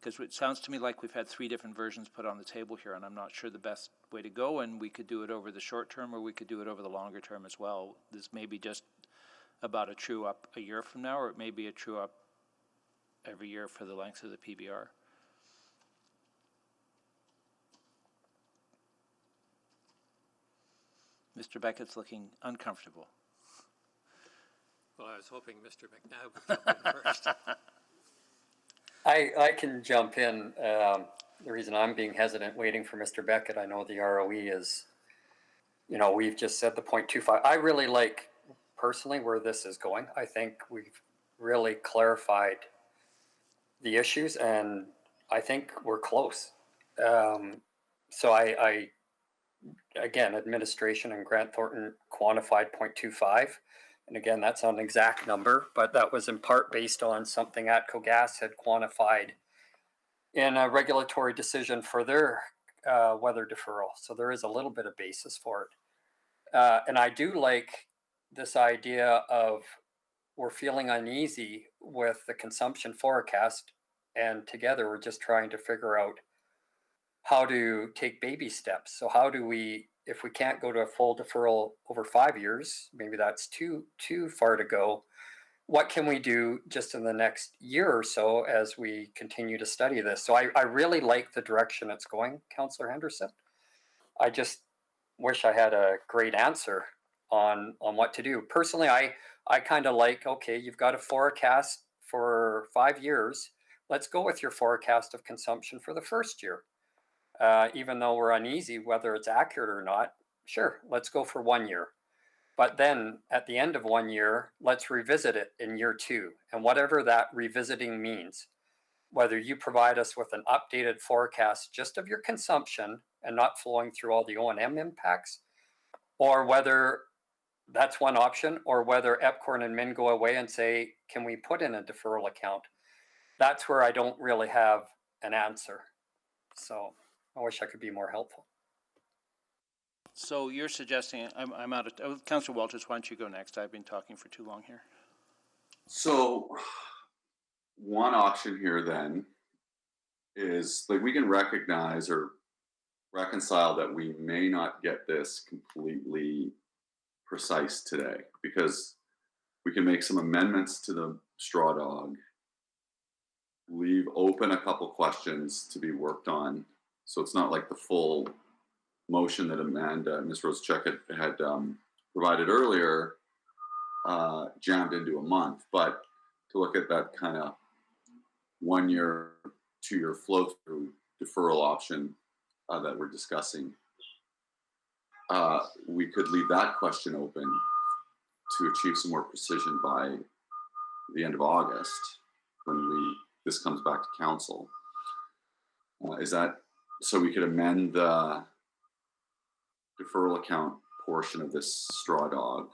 Because it sounds to me like we've had 3 different versions put on the table here, and I'm not sure the best way to go, and we could do it over the short term, or we could do it over the longer term as well. This may be just about a true up a year from now, or it may be a true up every year for the length of the PBR. Mr. Beckett's looking uncomfortable. Well, I was hoping Mr. McNabb would jump in first. I can jump in. The reason I'm being hesitant waiting for Mr. Beckett, I know the ROE is, we've just said the 0.25. I really like personally where this is going. I think we've really clarified the issues, and I think we're close. So I again, administration and Grant Thornton quantified 0.25. And again, that's not an exact number, but that was in part based on something ATCO Gas had quantified in a regulatory decision for their weather deferral. So there is a little bit of basis for it. And I do like this idea of we're feeling uneasy with the consumption forecast, and together we're just trying to figure out how to take baby steps. So how do we, if we can't go to a full deferral over 5 years, maybe that's too far to go, what can we do just in the next year or so as we continue to study this? So I really like the direction it's going, Councillor Henderson. I just wish I had a great answer on what to do. Personally, I kind of like, okay, you've got a forecast for 5 years. Let's go with your forecast of consumption for the first year. Even though we're uneasy whether it's accurate or not, sure, let's go for 1 year. But then at the end of 1 year, let's revisit it in year 2. And whatever that revisiting means, whether you provide us with an updated forecast just of your consumption and not flowing through all the O&M impacts, or whether that's one option, or whether Epcor and Min go away and say, can we put in a deferral account? That's where I don't really have an answer. So I wish I could be more helpful. So you're suggesting, I'm out of, Councillor Walters, why don't you go next? I've been talking for too long here. So one option here then is like we can recognize or reconcile that we may not get this completely precise today, because we can make some amendments to the straw dog, leave open a couple questions to be worked on. So it's not like the full motion that Ms. Rosechek had provided earlier jammed into a month, but to look at that kind of 1 year, 2 year flow through deferral option that we're discussing, we could leave that question open to achieve some more precision by the end of August when this comes back to council. Is that so we could amend the deferral account portion of this straw dog?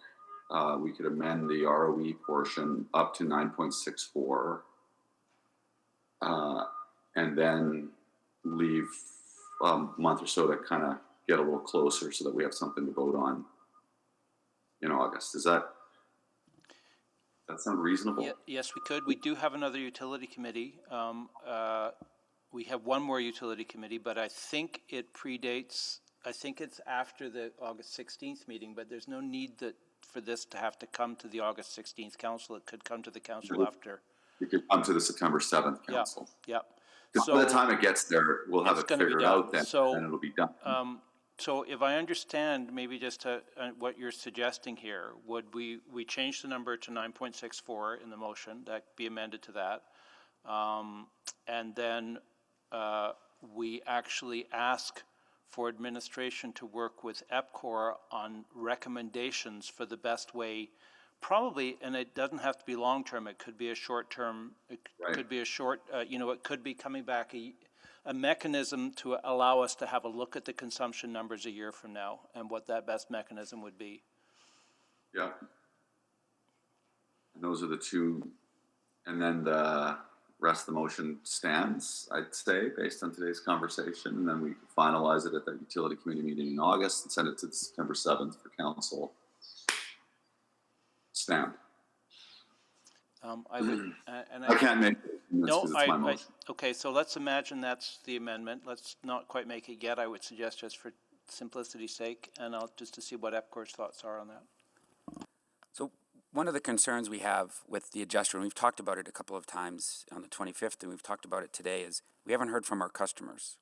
We could amend the ROE portion up to 9.64 and then leave a month or so to kind of get a little closer so that we have something to vote on in August. Does that sound reasonable? Yes, we could. We do have another utility committee. We have one more utility committee, but I think it predates, I think it's after the August 16th meeting, but there's no need for this to have to come to the August 16th council. It could come to the council after. It could come to the September 7th council. Yeah. Because by the time it gets there, we'll have it figured out then, and it'll be done. So if I understand, maybe just what you're suggesting here, would we change the number to 9.64 in the motion, that be amended to that, and then we actually ask for administration to work with Epcor on recommendations for the best way, probably, and it doesn't have to be long-term, it could be a short-term, it could be a short, it could be coming back a mechanism to allow us to have a look at the consumption numbers a year from now and what that best mechanism would be. Yeah. And those are the two, and then the rest of the motion stands, I'd say, based on today's conversation, and then we can finalize it at the utility committee meeting in August and send it to September 7th for council. Stand. I would, and I can't make it. No, It's my motion. okay, so let's imagine that's the amendment. Let's not quite make it yet, I would suggest, just for simplicity's sake, and just to see what Epcor's thoughts are on that. So one of the concerns we have with the adjuster, and we've talked about it a couple of times on the 25th, and we've talked about it today, is we haven't heard from our customers.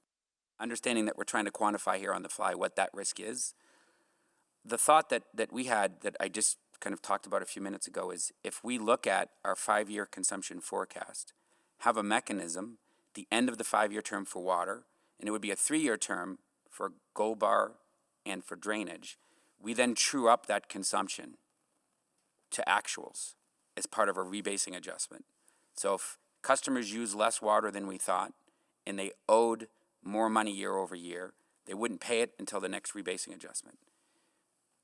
Understanding that we're trying to quantify here on the fly what that risk is. The thought that we had, that I just kind of talked about a few minutes ago, is if we look at our 5-year consumption forecast, have a mechanism, the end of the 5-year term for water, and it would be a 3-year term for gold bar and for drainage, we then true up that consumption to actuals as part of a rebasing adjustment. So if customers use less water than we thought and they owed more money year over year, they wouldn't pay it until the next rebasing adjustment.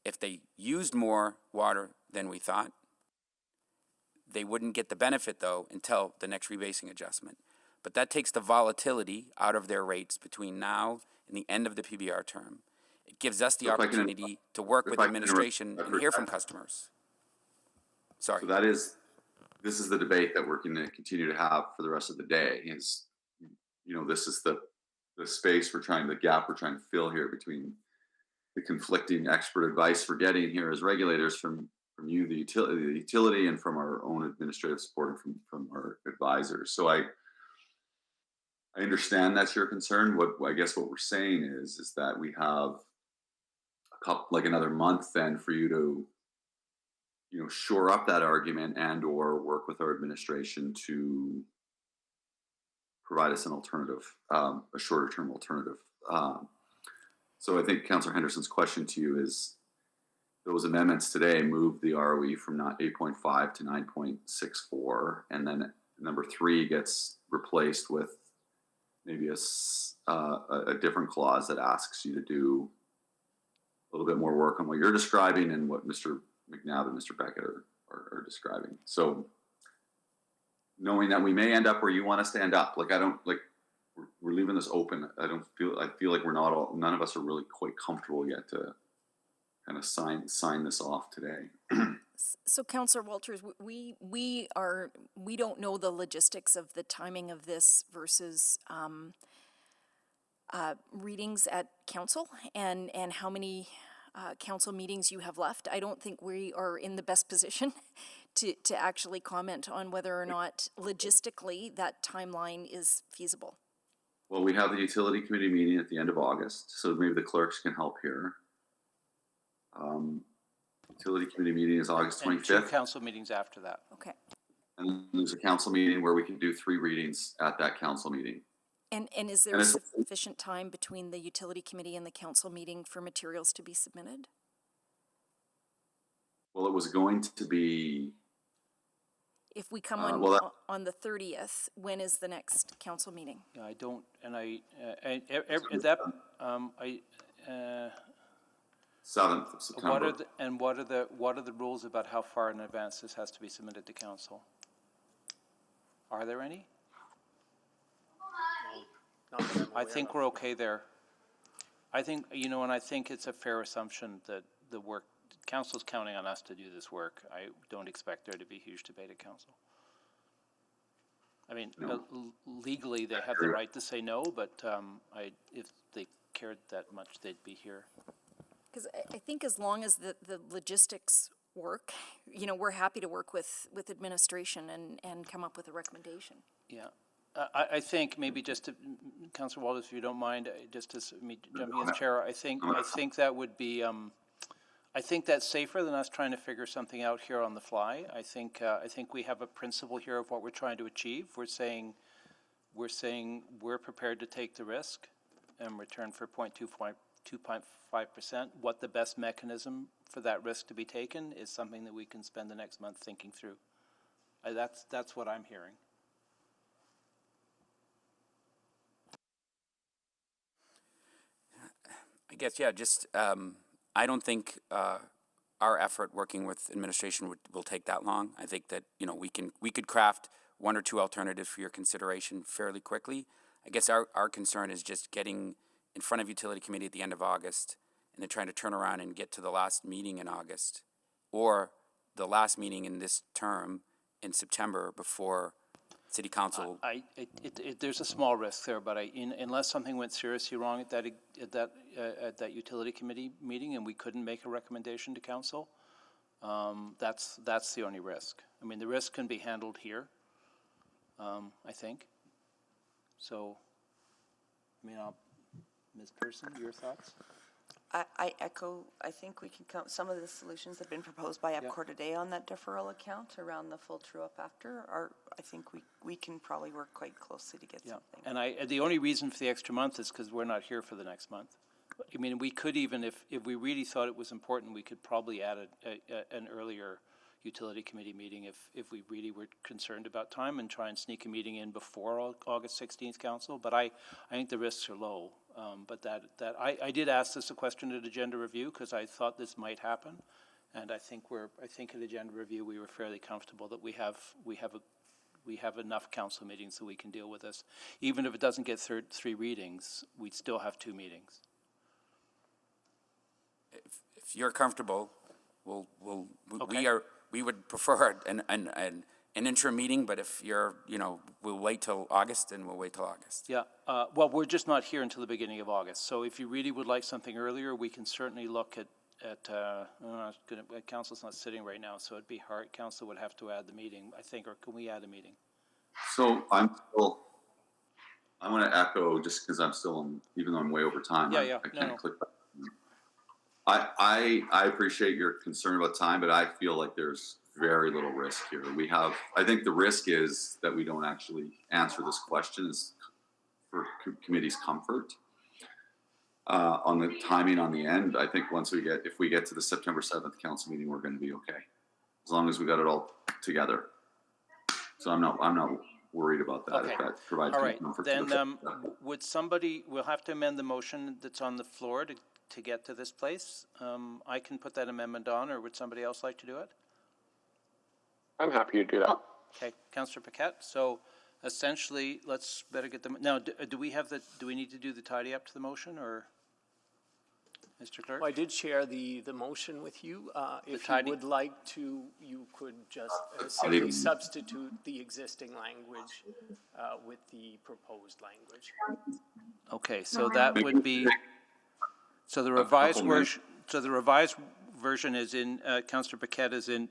If they used more water than we thought, they wouldn't get the benefit, though, until the next rebasing adjustment. But that takes the volatility out of their rates between now and the end of the PBR term. It gives us the opportunity to work with administration and hear from customers. Sorry. So this is the debate that we're going to continue to have for the rest of the day. Is, this is the space the gap we're trying to fill here between the conflicting expert advice we're getting here as regulators from you, the utility, and from our own administrative support and from our advisors. So I understand that's your concern. I guess what we're saying is that we have another month then for you to, shore up that argument and or work with our administration to provide us an alternative, a shorter term alternative. So I think Councillor Henderson's question to you is, those amendments today move the ROE from 8.5 to 9.64, and then number 3 gets replaced with maybe a different clause that asks you to do a little bit more work on what you're describing and what Mr. McNabb and Mr. Beckett are describing. So knowing that we may end up where you want us to end up, we're leaving this open. I feel like none of us are really quite comfortable yet to kind of sign this off today. So, Councillor Walters, we don't know the logistics of the timing of this versus readings at council and how many council meetings you have left. I don't think we are in the best position to actually comment on whether or not logistically that timeline is feasible. Well, we have the utility committee meeting at the end of August, so maybe the clerks can help here. Utility committee meeting is August 25th. And 2 council meetings after that. Okay. And there's a council meeting where we can do 3 readings at that council meeting. And is there sufficient time between the utility committee and the council meeting for materials to be submitted? Well, it was going to be. If we come on the 30th, when is the next council meeting? Yeah, I don't, and 7th of September. What are the rules about how far in advance this has to be submitted to council? Are there any? I think we're okay there. I think, and I think it's a fair assumption that the work, council's counting on us to do this work. I don't expect there to be huge debate at council. I mean, legally they have the right to say no, but if they cared that much, they'd be here. Because I think as long as the logistics work, we're happy to work with administration and come up with a recommendation. Yeah. I think maybe just to Councillor Walters, if you don't mind, just as me jumping as chair, I think that would be, I think that's safer than us trying to figure something out here on the fly. I think we have a principle here of what we're trying to achieve. We're saying we're prepared to take the risk in return for 2.5%. What the best mechanism for that risk to be taken is something that we can spend the next month thinking through. That's what I'm hearing. I guess, yeah, just, I don't think our effort working with administration will take that long. I think that, you know, we could craft one or two alternatives for your consideration fairly quickly. I guess our concern is just getting in front of Utility Committee at the end of August and then trying to turn around and get to the last meeting in August or the last meeting in this term in September before City Council. There's a small risk there, but unless something went seriously wrong at that Utility Committee meeting and we couldn't make a recommendation to Council, that's the only risk. I mean, the risk can be handled here, I think. So, I mean, Ms. Pearson, your thoughts? I echo, I think we can come, some of the solutions that have been proposed by Epcor today on that deferral account around the full true-up after are, I think we can probably work quite closely to get something. And the only reason for the extra month is because we're not here for the next month. I mean, we could even, if we really thought it was important, we could probably add an earlier Utility Committee meeting if we really were concerned about time and try and sneak a meeting in before August 16th Council. But I think the risks are low. But I did ask this a question at Agenda Review because I thought this might happen, and I think at Agenda Review we were fairly comfortable that we have enough council meetings so we can deal with this. Even if it doesn't get three readings, we'd still have 2 meetings. If you're comfortable, Okay. we would prefer an interim meeting, but if you're, you know, we'll wait till August, and we'll wait till August. Yeah, well, we're just not here until the beginning of August, so if you really would like something earlier, we can certainly look at Council's not sitting right now, so it'd be hard. Council would have to add the meeting, I think, or can we add a meeting? So I want to echo, just because I'm still on, even though I'm way over time. Yeah, I can't click back. I appreciate your concern about time, but I feel like there's very little risk here. I think the risk is that we don't actually answer this question is for committee's comfort. On the timing on the end, I think if we get to the September 7th council meeting, we're going to be okay. As long as we got it all together. So I'm not worried about that. Okay. If that provides all right, comfort. then we'll have to amend the motion that's on the floor to get to this place. I can put that amendment on, or would somebody else like to do it? I'm happy to do that. Okay, Councillor Paquette. So essentially, let's better get them. Now, do we need to do the tidy up to the motion, or Mr. Clerk? Well, I did share the motion with you. If you would like to, you could just simply substitute the existing language with the proposed language. Okay, so that would be, so the revised version. So the revised version is in Councillor Paquette is in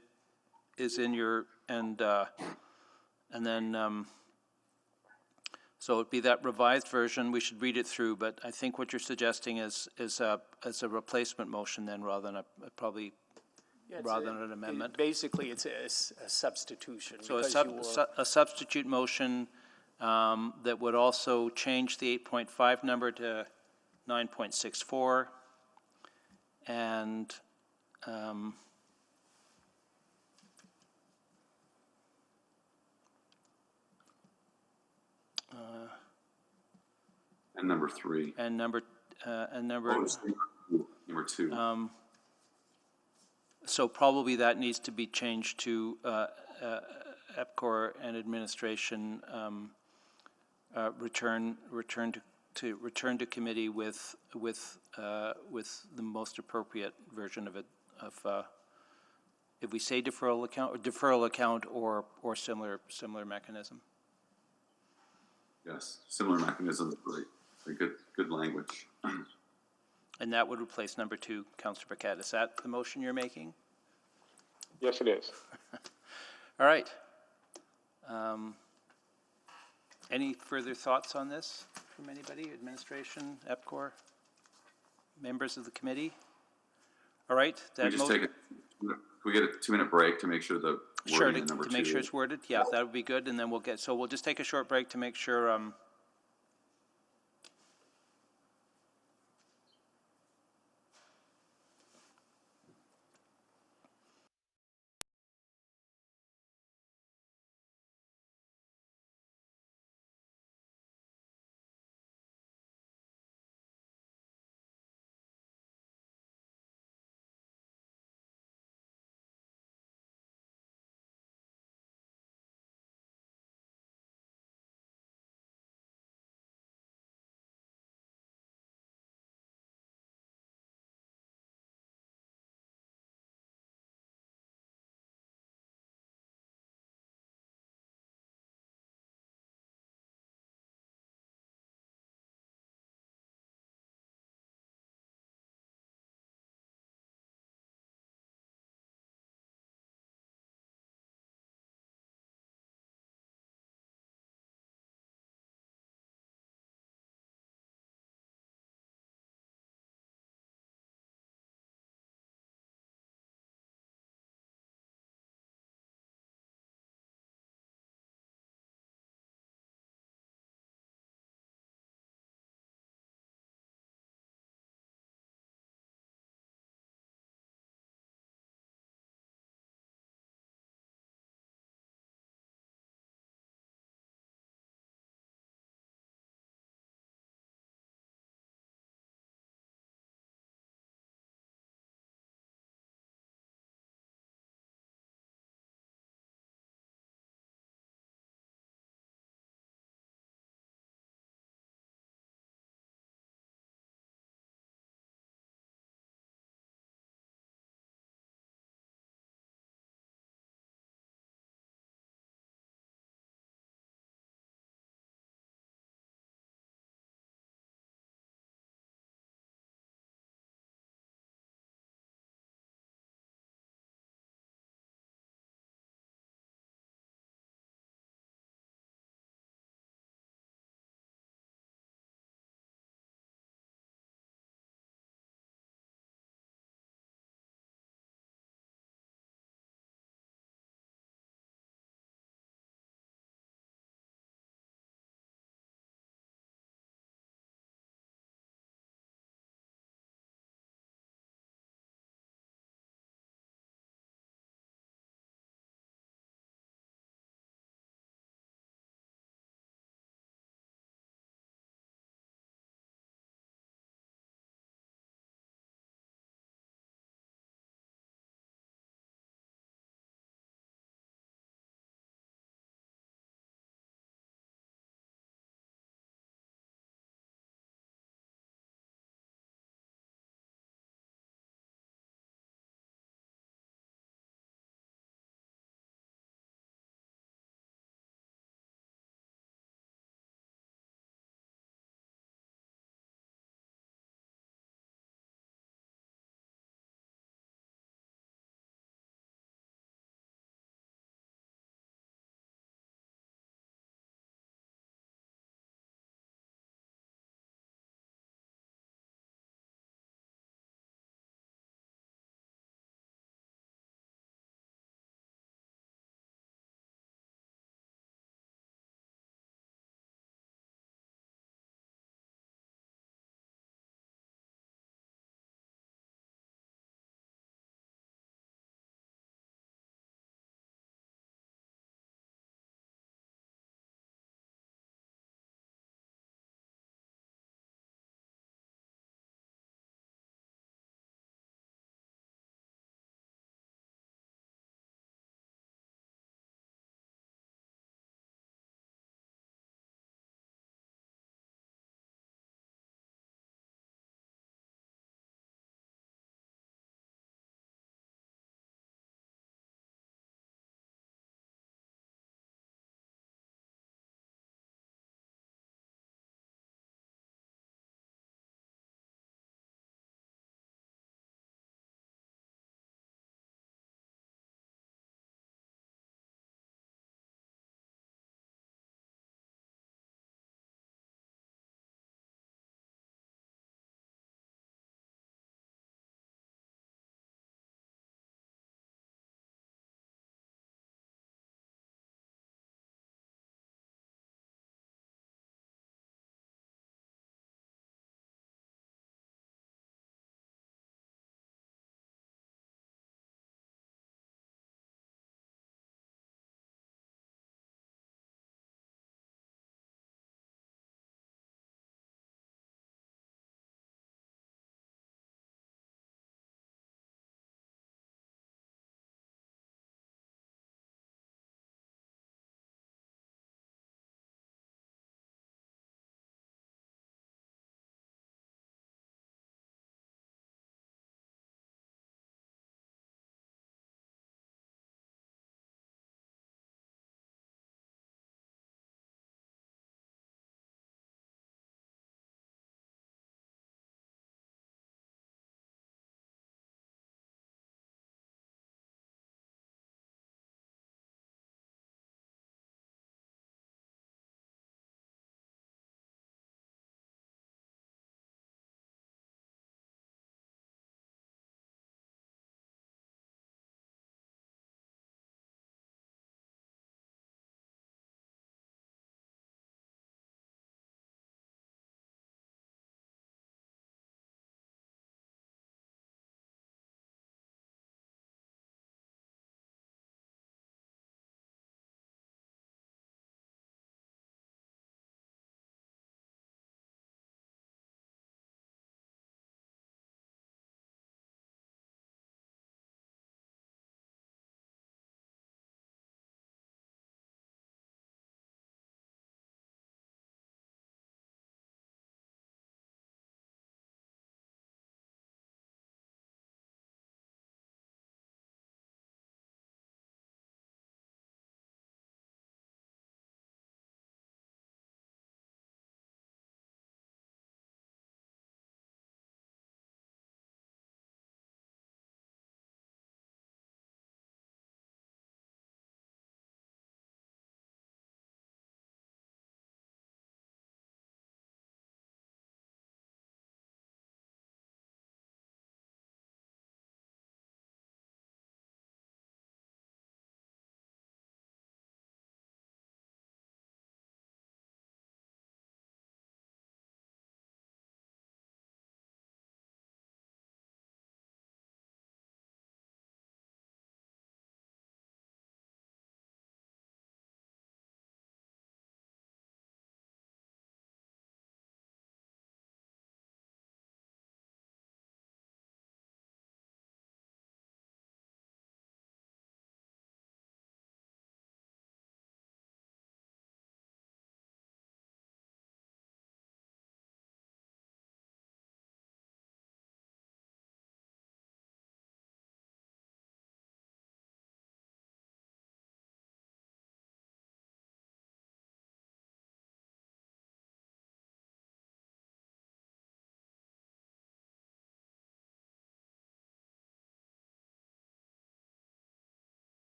your and then so it'd be that revised version. We should read it through, but I think what you're suggesting is a replacement motion then, rather than rather than an amendment. Basically, it's a substitution. So a substitute motion that would also change the 8.5 number to 9.64 and And number 3. and number Number 2. so probably that needs to be changed to Epcor and administration return to committee with the most appropriate version of it, if we say deferral account or similar mechanism. Yes, similar mechanisms, right? Good language. And that would replace number 2, Councillor Paquette. Is that the motion you're making? Yes, it is. All right. Any further thoughts on this? from anybody, administration, Epcor, members of the committee? All right. Can we get a 2-minute break to make sure the Sure, wording in number to make two sure it's worded, yeah, that would be good, and then we'll just take a short break to make sure,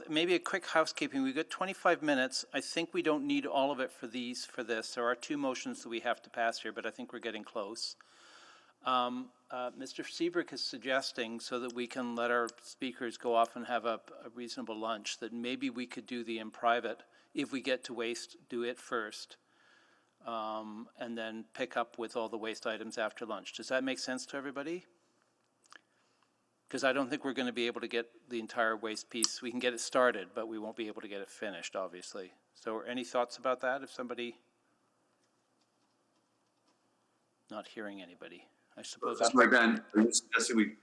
Maybe a quick housekeeping. We've got 25 minutes. I think we don't need all of it for this. There are two motions that we have to pass here, but I think we're getting close. Mr. Seabrook is suggesting, so that we can let our speakers go off and have a reasonable lunch, that maybe we could do the in private, if we get to waste, do it first, and then pick up with all the waste items after lunch. Does that make sense to everybody? Because I don't think we're going to be able to get the entire waste piece. We can get it started, but we won't be able to get it finished, obviously. So any thoughts about that? If somebody... Not hearing anybody. I suppose... Sorry, Ben, are you suggesting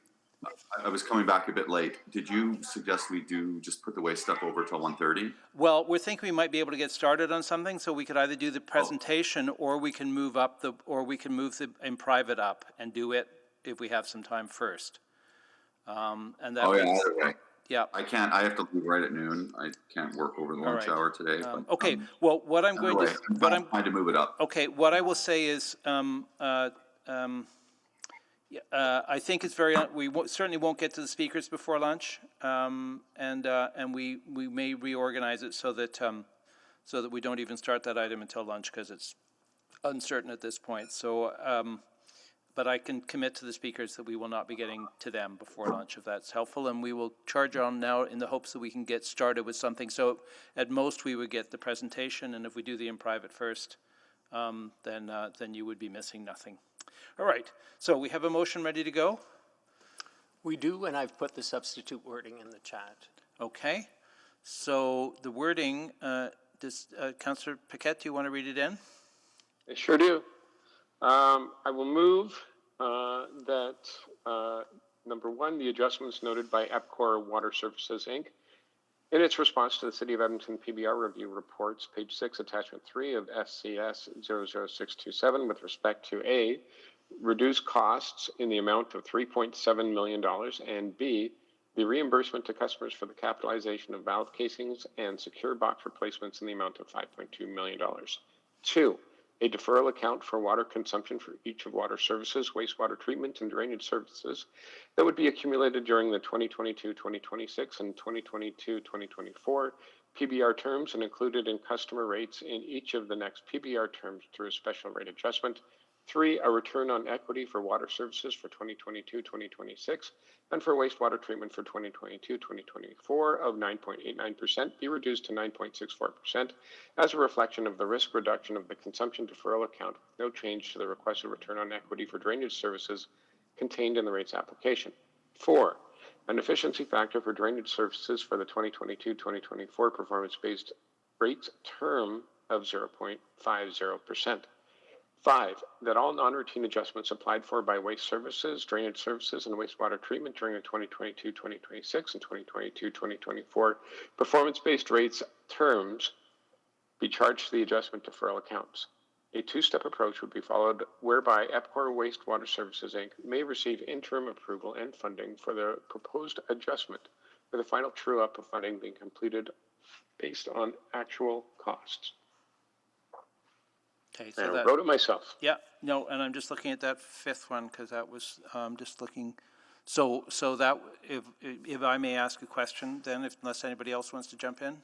I was coming back a bit late. Did you suggest we just put the waste stuff over till 1:30? Well, we're thinking we might be able to get started on something, so we could either do the presentation, or we can move the in private up and do it if we have some time first. And that either way. Yeah. I have to leave right at noon. I can't work over the lunch hour today. But, okay, well, what I'm going to... I'm trying to move it up. Okay, what I will say is, I think it's we certainly won't get to the speakers before lunch, and we may reorganize it so that we don't even start that item until lunch, because it's uncertain at this point. So, but I can commit to the speakers that we will not be getting to them before lunch, if that's helpful, and we will charge on now in the hopes that we can get started with something. So at most we would get the presentation, and if we do the in private first, then you would be missing nothing. All right, so we have a motion ready to go? We do, and I've put the substitute wording in the chat. Okay, so the wording, Councillor Paquette, do you want to read it in? I sure do. I will move that, number one, the adjustments noted by Epcor Water Services, Inc. in its response to the City of Edmonton PBR review reports, page 6, attachment 3 of SCS 00627, with respect to A, reduce costs in the amount of $3.7 million, and B, the reimbursement to customers for the capitalization of valve casings and secure box replacements in the amount of $5.2 million. 2, a deferral account for water consumption for each of water services, wastewater treatment, and drainage services that would be accumulated during the 2022-2026 and 2022-2024 PBR terms and included in customer rates in each of the next PBR terms through a special rate adjustment. 3, a return on equity for water services for 2022-2026 and for wastewater treatment for 2022-2024 of 9.89% be reduced to 9.64% as a reflection of the risk reduction of the consumption deferral account with no change to the requested return on equity for drainage services contained in the rates application. 4, an efficiency factor for drainage services for the 2022-2024 performance-based rates term of 0.50%. 5, that all non-routine adjustments applied for by waste services, drainage services, and wastewater treatment during the 2022-2026 and 2022-2024 performance-based rates terms be charged to the adjustment deferral accounts. A two-step approach would be followed whereby Epcor Wastewater Services, Inc. may receive interim approval and funding for the proposed adjustment, with a final true-up of funding being completed based on actual costs. Okay, so and I wrote it myself. Yeah, no, and I'm just looking at that fifth one, because that was just looking. So that, if I may ask a question, then, unless anybody else wants to jump in.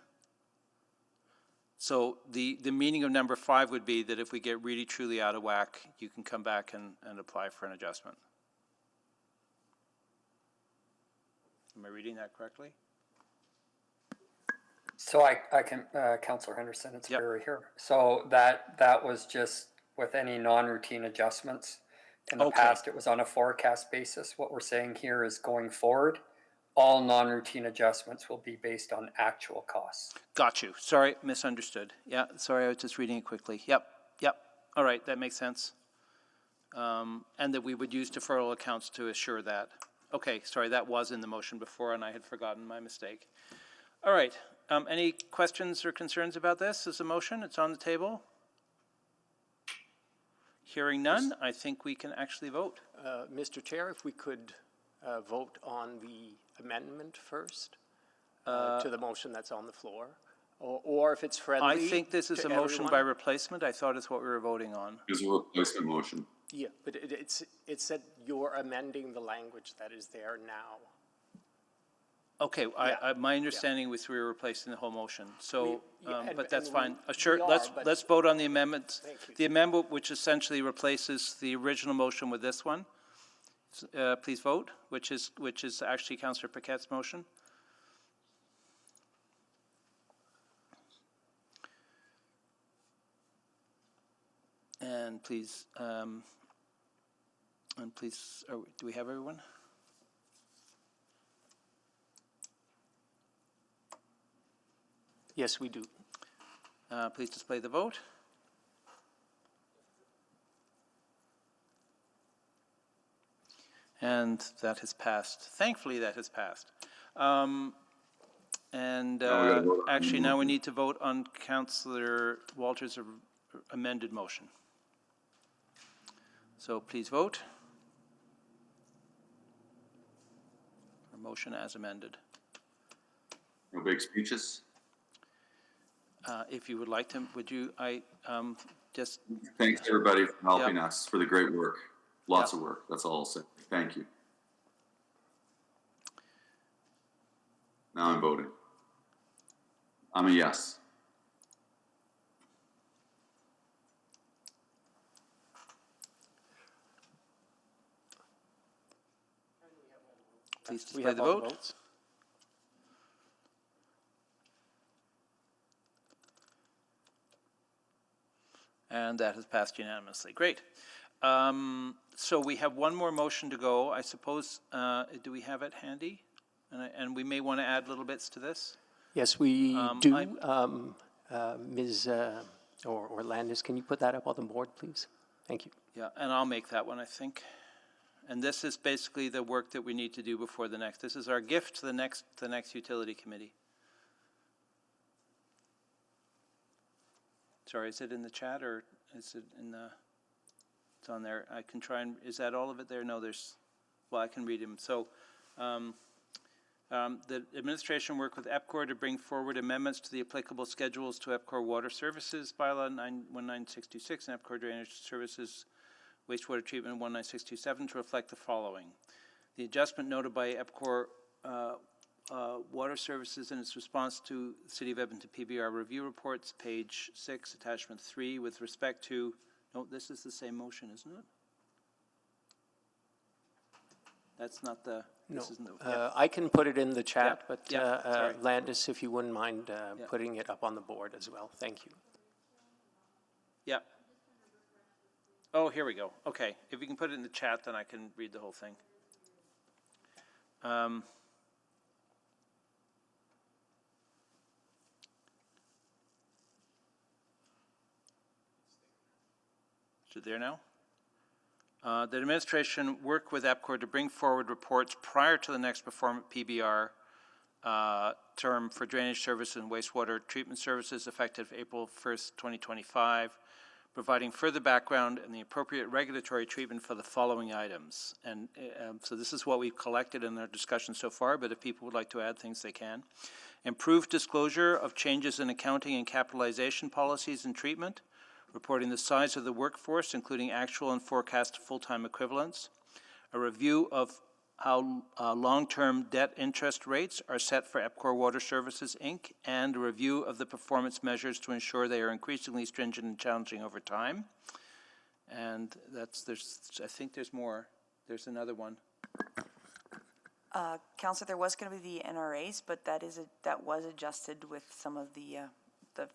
So the meaning of number 5 would be that if we get really truly out of whack, you can come back and apply for an adjustment. Am I reading that correctly? So I can, Councillor Henderson, it's Barry here. So that was just with any non-routine adjustments. In the past, it was on a forecast basis. What we're saying here is going forward, all non-routine adjustments will be based on actual costs. Got you. Sorry, misunderstood. Yeah, sorry, I was just reading it quickly. Yep. All right, that makes sense. And that we would use deferral accounts to assure that. Okay, sorry, that was in the motion before, and I had forgotten, my mistake. All right. Any questions or concerns about this as a motion? It's on the table. Hearing none, I think we can actually vote. Mr. Chair, if we could vote on the amendment first to the motion that's on the floor, or if it's friendly. I think this is a motion by replacement. I thought it's what we were voting on. It's a replacement motion. Yeah, but it said you're amending the language that is there now. Okay, my understanding was we were replacing the whole motion, so, and- but that's and fine. we Sure, are, but- let's vote on the amendment. Thank you. The amendment which essentially replaces the original motion with this one. Please vote, which is actually Councillor Paquette's motion. And please, do we have everyone? Yes, we do. Please display the vote. And that has passed. Thankfully, that has passed. Actually, now we need to vote on Councillor Walters' amended motion. So please vote. Or motion as amended. No big speeches. If you would like to, would you, just, Thanks everybody for helping us, for the great work. Lots of work. That's all I'll say. Thank you. Now I'm voting. I'm a yes. please We display have the all vote. votes. And that has passed unanimously. Great. So we have one more motion to go. I suppose, do we have it handy? And we may want to add little bits to this. Yes, we do. Ms. or Landis, can you put that up on the board, please? Thank you. Yeah, and I'll make that one, I think. And this is basically the work that we need to do before the next. This is our gift to the next utility committee. Sorry, is it in the chat or is it in the, it's on there. I can try and, is that all of it there? No, there's, well, I can read them. So, the administration worked with Epcor to bring forward amendments to the applicable schedules to Epcor Water Services Bylaw 19626 and Epcor Drainage Services Wastewater Treatment 19627 to reflect the following. The adjustment noted by Epcor Water Services in its response to the City of Edmonton PBR review reports, page 6, attachment 3, with respect to, no, this is the same motion, isn't it? That's not the, No, this isn't the, I can put it in the chat, Yeah, but yeah, sorry. Landis, if you wouldn't mind putting it up on the board as well. Thank you. yeah. Oh, here we go. Okay, if you can put it in the chat, then I can read the whole thing. Is it there now? The administration worked with Epcor to bring forward reports prior to the next PBR term for drainage services and wastewater treatment services effective April 1st, 2025, providing further background and the appropriate regulatory treatment for the following items. And so this is what we've collected in our discussion so far, but if people would like to add things, they can. Improved disclosure of changes in accounting and capitalization policies and treatment, reporting the size of the workforce, including actual and forecast full-time equivalents, a review of how long-term debt interest rates are set for Epcor Water Services, Inc., and a review of the performance measures to ensure they are increasingly stringent and challenging over time. And I think there's more. There's another one. Councillor, there was going to be the NRAs, but that was adjusted with some of the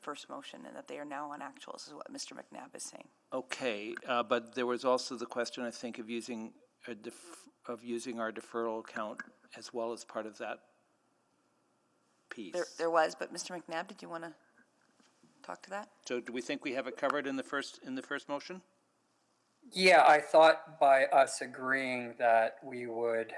first motion, and that they are now on actuals, is what Mr. McNabb is saying. Okay, but there was also the question, I think, of using our deferral account as well as part of that piece. There was, but Mr. McNabb, did you want to talk to that? So do we think we have it covered in the first motion? Yeah, I thought by us agreeing that we would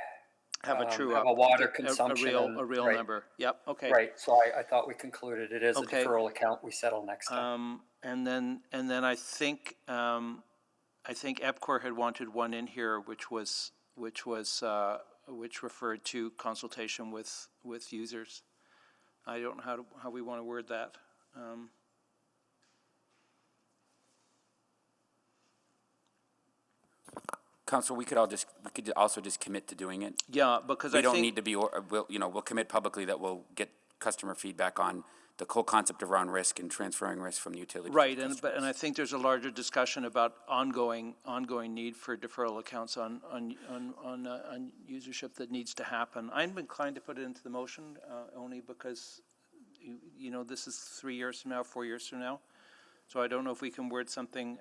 Have a true up. have a water consumption. A real right, number. Yep, okay. Right, so I thought we concluded it is Okay. a deferral account we settle next time. And then I think Epcor had wanted one in here, which referred to consultation with users. I don't know how we want to word that. Council, we could also just commit to doing it. Yeah, because We I don't think. need to be, we'll commit publicly that we'll get customer feedback on the whole concept around risk and transferring risk from the utility. Right, and I think there's a larger discussion about ongoing need for deferral accounts on usership that needs to happen. I'm inclined to put it into the motion, only because, this is 3 years from now, 4 years from now. So I don't know if we can word something,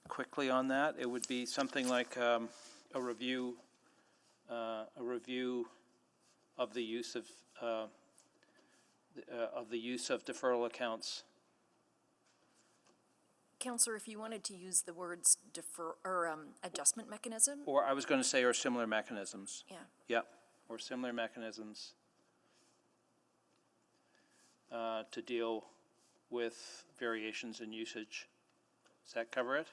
quickly on that. It would be something like, a review of the use of deferral accounts. Counselor, if you wanted to use the words defer, or adjustment mechanism? Or I was going to say, or similar mechanisms. Yeah. Yep, or similar mechanisms to deal with variations in usage. Does that cover it?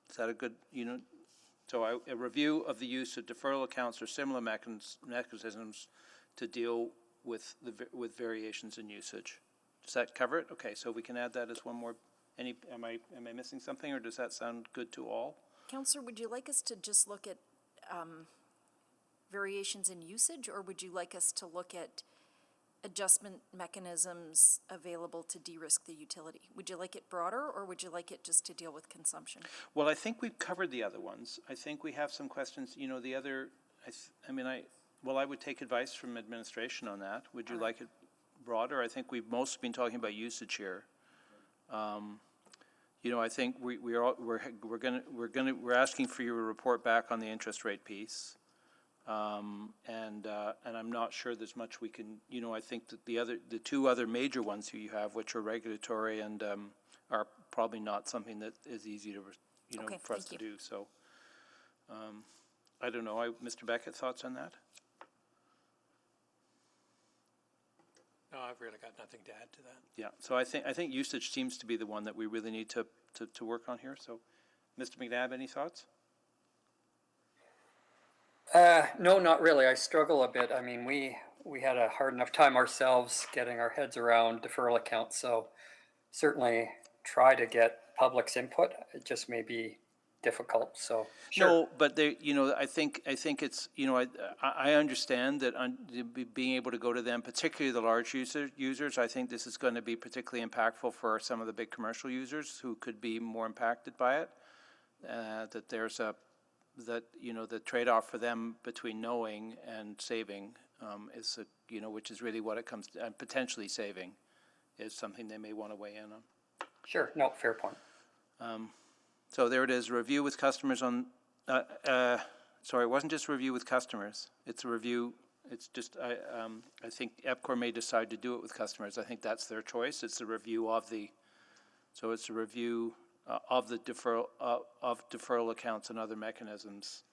Is that a good, so a review of the use of deferral accounts or similar mechanisms to deal with variations in usage. Does that cover it? Okay, so we can add that as one more. Am I missing something, or does that sound good to all? Counselor, would you like us to just look at variations in usage, or would you like us to look at adjustment mechanisms available to de-risk the utility? Would you like it broader, or would you like it just to deal with consumption? Well, I think we've covered the other ones. I think we have some questions, the other, I would take advice from administration on that. Would you like it broader? I think we've mostly been talking about usage here. I think we're asking for your report back on the interest rate piece. And I'm not sure there's much we can, I think that the two other major ones you have, which are regulatory and, are probably not something that is easy to, Okay, for us to do. So, I don't know. Mr. Beckett, thoughts on that? No, I've really got nothing to add to that. Yeah. So I think usage seems to be the one that we really need to work on here. So, Mr. McNabb, any thoughts? No, not really. I struggle a bit. I mean, we had a hard enough time ourselves getting our heads around deferral accounts, so certainly try to get public's input. It just may be difficult, so sure. No, but I think it's, I understand that being able to go to them, particularly the large users, I think this is going to be particularly impactful for some of the big commercial users who could be more impacted by it. That there's the trade-off for them between knowing and saving is, which is really what it comes to, and potentially saving is something they may want to weigh in on. Sure, no, fair point. So there it is, review with customers on, sorry, it wasn't just review with customers. It's a review, it's just, I think Epcor may decide to do it with customers. I think that's their choice. It's a review of so it's a review of the deferral accounts and other mechanisms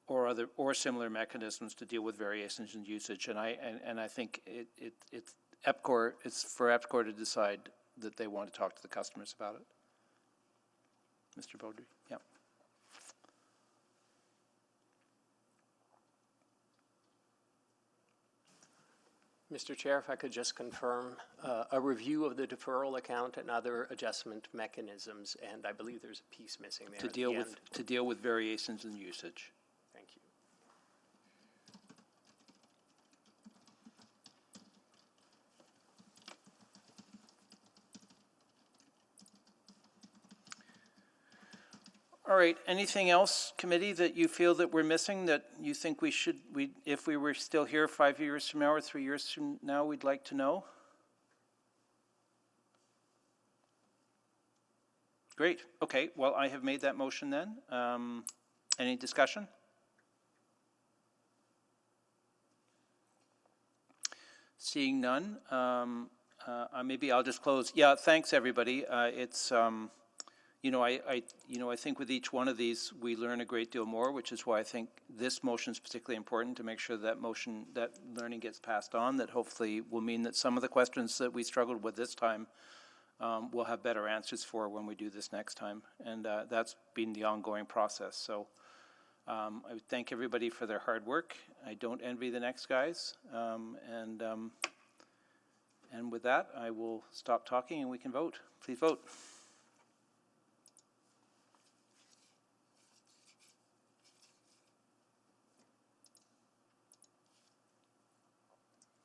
or similar mechanisms to deal with variations in usage. And I think it's Epcor, it's for Epcor to decide that they want to talk to the customers about it. Mr. Beaudry, yeah. Mr. Chair, if I could just confirm a review of the deferral account and other adjustment mechanisms, and I believe there's a piece missing there. To deal with variations in usage. Thank you. All right, anything else, committee, that you feel that we're missing, that you think if we were still here 5 years from now or 3 years from now, we'd like to know? Great, okay, well, I have made that motion then. Any discussion? Seeing none, maybe I'll just close. Yeah, thanks, everybody. It's, I think with each one of these, we learn a great deal more, which is why I think this motion is particularly important to make sure that learning gets passed on, that hopefully will mean that some of the questions that we struggled with this time we'll have better answers for when we do this next time. And that's been the ongoing process. So I would thank everybody for their hard work. I don't envy the next guys. And with that, I will stop talking and we can vote. Please vote.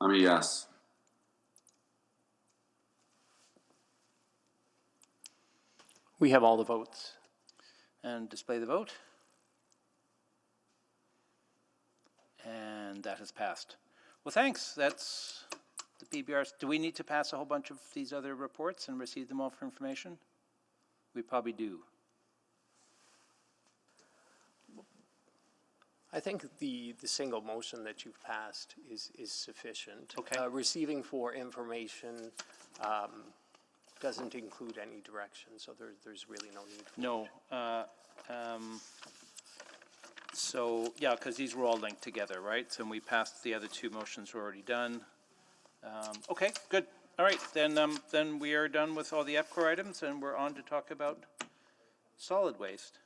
I'm a yes. We have all the votes. And display the vote. And that has passed. Well, thanks. That's the PBRs. Do we need to pass a whole bunch of these other reports and receive them all for information? We probably do. I think the single motion that you've passed is sufficient. Okay. Receiving for information doesn't include any direction, so there's really no need for No. So, yeah, because these were all linked together, right? So we passed the other two motions were already done. Okay, good. All right, then we are done with all the Epcor items, and we're on to talk about solid waste.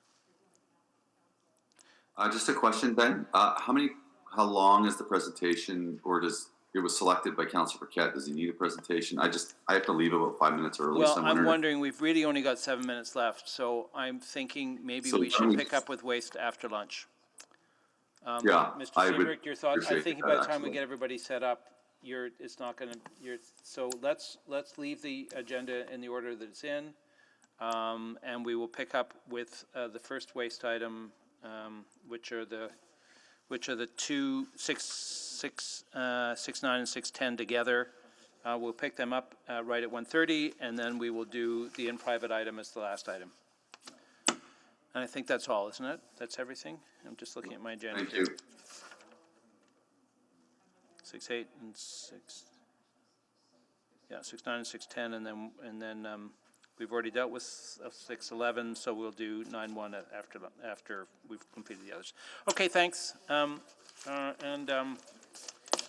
Just a question, Ben. How long is the presentation, or it was selected by Councillor Paquette? Does he need a presentation? I have to leave about 5 minutes early. Well, so I'm wondering, we've really only got 7 minutes left, so I'm thinking maybe we should pick up with waste after lunch. Yeah, Mr. I would Seabrook, your thoughts? I appreciate think that, by the time we actually. get everybody set up, it's not gonna, so let's leave the agenda in the order that it's in. And we will pick up with, the first waste item, which are the 6, 9, and 610 together. We'll pick them up, right at 1:30, and then we will do the in-private item as the last item. And I think that's all, isn't it? That's everything? I'm just looking at my agenda. Thank you. 6, 8, and 6. Yeah, 6, 9, and 610, and then we've already dealt with 6, 11, so we'll do 9, 1 after we've completed the others. Okay, thanks. And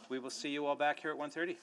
we will see you all back here at 1:30.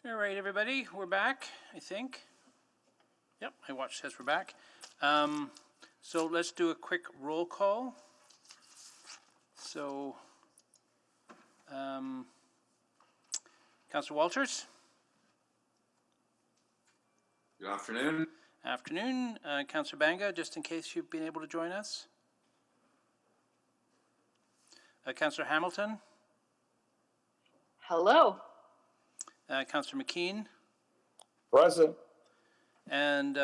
All right, everybody, we're back, I think. Yep, my watch says we're back. So let's do a quick roll call. So, Councillor Walters? Good afternoon. Afternoon. Councillor Banga, just in case you've been able to join us. Councillor Hamilton? Hello. Councillor McKean? Present. And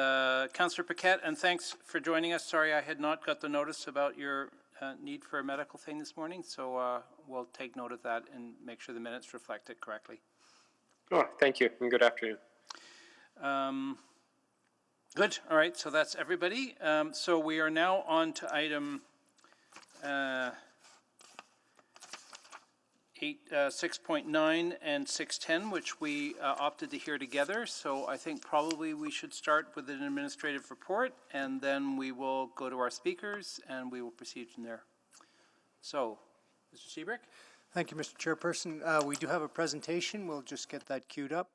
Councillor Paquette, and thanks for joining us. Sorry I had not got the notice about your need for a medical thing this morning, so we'll take note of that and make sure the minutes reflect it correctly. Oh, thank you, and good afternoon. Good, all right, so that's everybody. So we are now on to item 6.9 and 6.10, which we opted to hear together. So I think probably we should start with an administrative report, and then we will go to our speakers, and we will proceed from there. So, Mr. Seabrick? Thank you, Mr. Chairperson. We do have a presentation. We'll just get that queued up.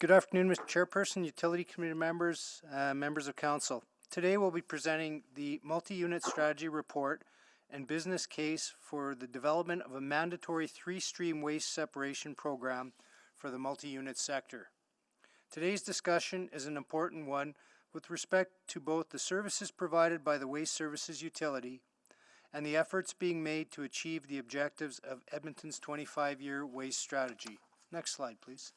Good afternoon, Mr. Chairperson, Utility Committee members, members of Council. Today we'll be presenting the multi-unit strategy report and business case for the development of a mandatory three-stream waste separation program for the multi-unit sector. Today's discussion is an important one with respect to both the services provided by the Waste Services Utility and the efforts being made to achieve the objectives of Edmonton's 25-year waste strategy. Next slide, please.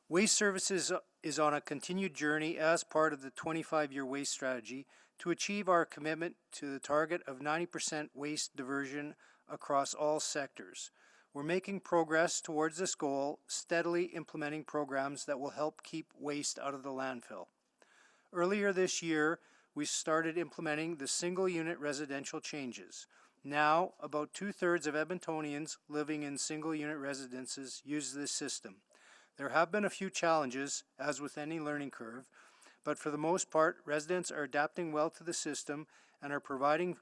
Waste Services is on a continued journey as part of the 25-year waste strategy to achieve our commitment to the target of 90% waste diversion across all sectors. We're making progress towards this goal, steadily implementing programs that will help keep waste out of the landfill. Earlier this year, we started implementing the single-unit residential changes. Now, about 2/3 of Edmontonians living in single-unit residences use this system. There have been a few challenges, as with any learning curve, but for the most part, residents are adapting well to the system and are providing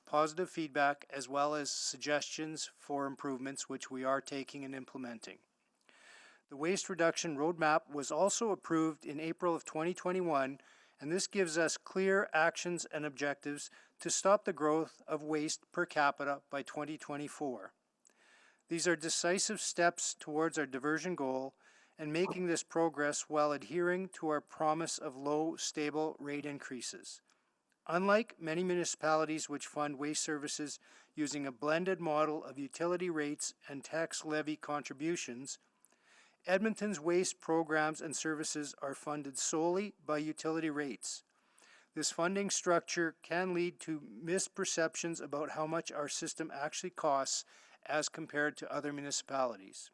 positive feedback as well as suggestions for improvements, which we are taking and implementing. The Waste Reduction Roadmap was also approved in April of 2021, and this gives us clear actions and objectives to stop the growth of waste per capita by 2024. These are decisive steps towards our diversion goal and making this progress while adhering to our promise of low, stable rate increases. Unlike many municipalities which fund waste services using a blended model of utility rates and tax levy contributions, Edmonton's waste programs and services are funded solely by utility rates. This funding structure can lead to misperceptions about how much our system actually costs as compared to other municipalities.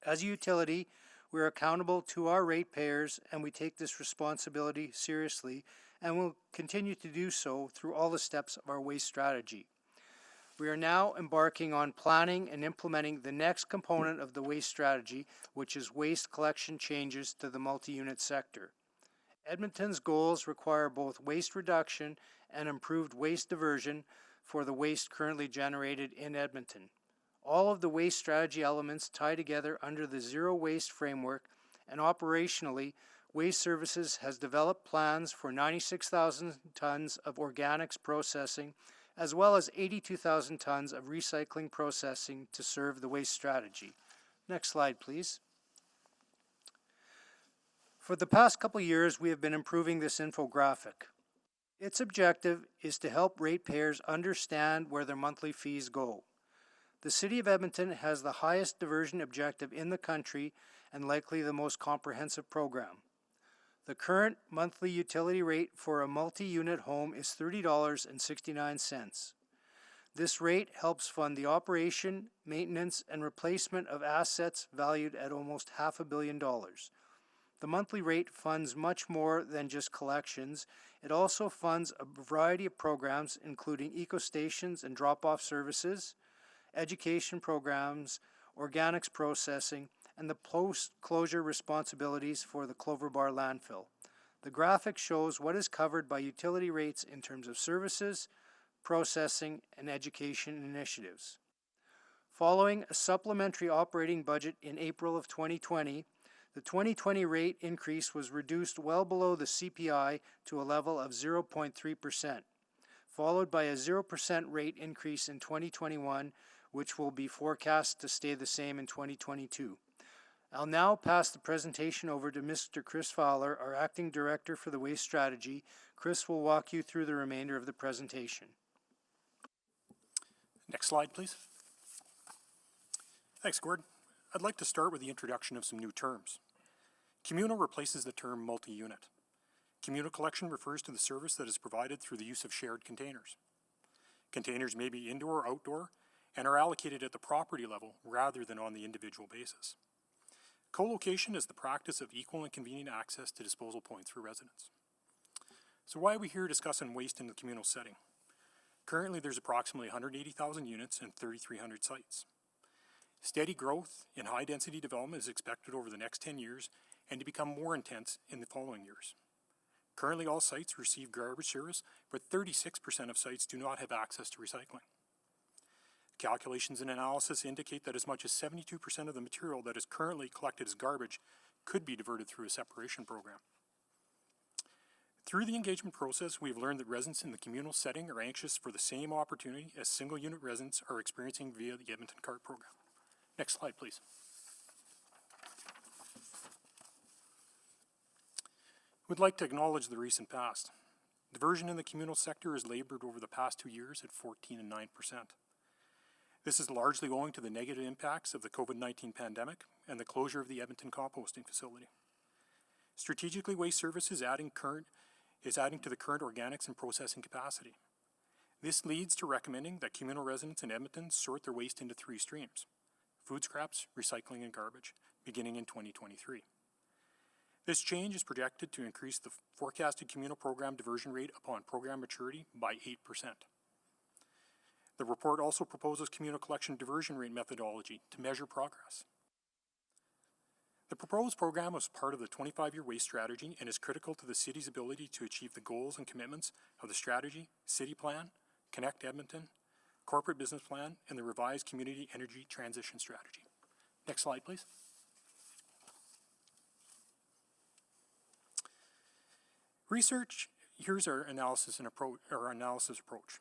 As a utility, we are accountable to our ratepayers, and we take this responsibility seriously and will continue to do so through all the steps of our waste strategy. We are now embarking on planning and implementing the next component of the waste strategy, which is waste collection changes to the multi-unit sector. Edmonton's goals require both waste reduction and improved waste diversion for the waste currently generated in Edmonton. All of the waste strategy elements tie together under the zero waste framework, and operationally, Waste Services has developed plans for 96,000 tons of organics processing, as well as 82,000 tons of recycling processing to serve the waste strategy. Next slide, please. For the past couple years, we have been improving this infographic. Its objective is to help ratepayers understand where their monthly fees go. The City of Edmonton has the highest diversion objective in the country and likely the most comprehensive program. The current monthly utility rate for a multi-unit home is $30.69. This rate helps fund the operation, maintenance, and replacement of assets valued at almost $500 million. The monthly rate funds much more than just collections. It also funds a variety of programs, including eco-stations and drop-off services, education programs, organics processing, and the post-closure responsibilities for the Clover Bar landfill. The graphic shows what is covered by utility rates in terms of services, processing, and education initiatives. Following a supplementary operating budget in April of 2020, the 2020 rate increase was reduced well below the CPI to a level of 0.3%, followed by a 0% rate increase in 2021, which will be forecast to stay the same in 2022. I'll now pass the presentation over to Mr. Chris Fowler, our Acting Director for the Waste Strategy. Chris will walk you through the remainder of the presentation. Next slide, please. Thanks, Gord. I'd like to start with the introduction of some new terms. Communal replaces the term multi-unit. Communal collection refers to the service that is provided through the use of shared containers. Containers may be indoor or outdoor and are allocated at the property level rather than on the individual basis. Co-location is the practice of equal and convenient access to disposal points for residents. So why are we here discussing waste in the communal setting? Currently, there's approximately 180,000 units and 3,300 sites. Steady growth in high-density development is expected over the next 10 years and to become more intense in the following years. Currently, all sites receive garbage service, but 36% of sites do not have access to recycling. Calculations and analysis indicate that as much as 72% of the material that is currently collected as garbage could be diverted through a separation program. Through the engagement process, we have learned that residents in the communal setting are anxious for the same opportunity as single-unit residents are experiencing via the Edmonton CART program. Next slide, please. We'd like to acknowledge the recent past. Diversion in the communal sector has labored over the past 2 years at 14 and 9%. This is largely owing to the negative impacts of the COVID-19 pandemic and the closure of the Edmonton composting facility. Strategically, Waste Services is adding to the current organics and processing capacity. This leads to recommending that communal residents in Edmonton sort their waste into 3 streams: food scraps, recycling, and garbage, beginning in 2023. This change is projected to increase the forecasted communal program diversion rate upon program maturity by 8%. The report also proposes communal collection diversion rate methodology to measure progress. The proposed program is part of the 25-year waste strategy and is critical to the city's ability to achieve the goals and commitments of the strategy, city plan, Connect Edmonton, corporate business plan, and the revised community energy transition strategy. Next slide, please. Research, here's our analysis approach.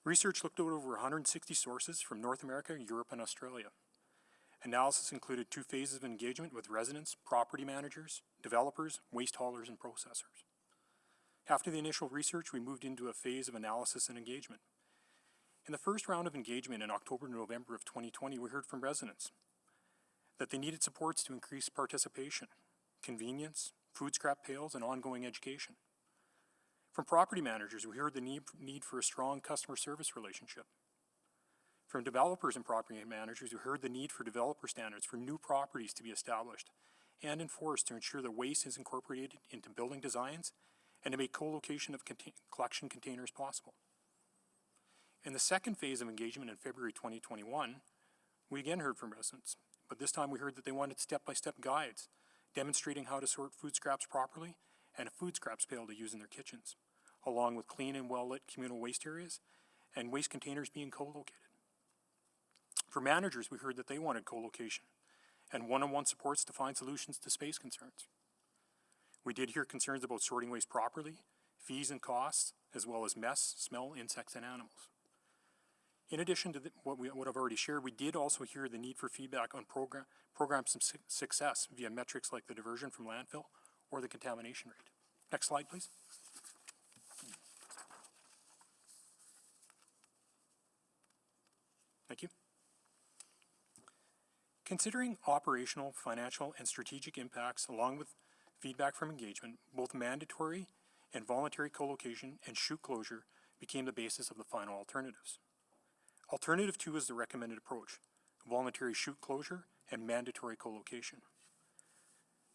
Research looked at over 160 sources from North America, Europe, and Australia. Analysis included 2 phases of engagement with residents, property managers, developers, waste haulers, and processors. After the initial research, we moved into a phase of analysis and engagement. In the first round of engagement in October and November of 2020, we heard from residents that they needed supports to increase participation, convenience, food scrap pails, and ongoing education. From property managers, we heard the need for a strong customer service relationship. From developers and property managers, we heard the need for developer standards for new properties to be established and enforced to ensure that waste is incorporated into building designs and to make co-location of collection containers possible. In the second phase of engagement in February 2021, we again heard from residents, but this time we heard that they wanted step-by-step guides demonstrating how to sort food scraps properly and a food scraps pail to use in their kitchens, along with clean and well-lit communal waste areas and waste containers being co-located. For managers, we heard that they wanted co-location and one-on-one supports to find solutions to space concerns. We did hear concerns about sorting waste properly, fees and costs, as well as mess, smell, insects, and animals. In addition to what I've already shared, we did also hear the need for feedback on program success via metrics like the diversion from landfill or the contamination rate. Next slide, please. Thank you. Considering operational, financial, and strategic impacts along with feedback from engagement, both mandatory and voluntary co-location and chute closure became the basis of the final alternatives. Alternative 2 is the recommended approach: voluntary chute closure and mandatory co-location.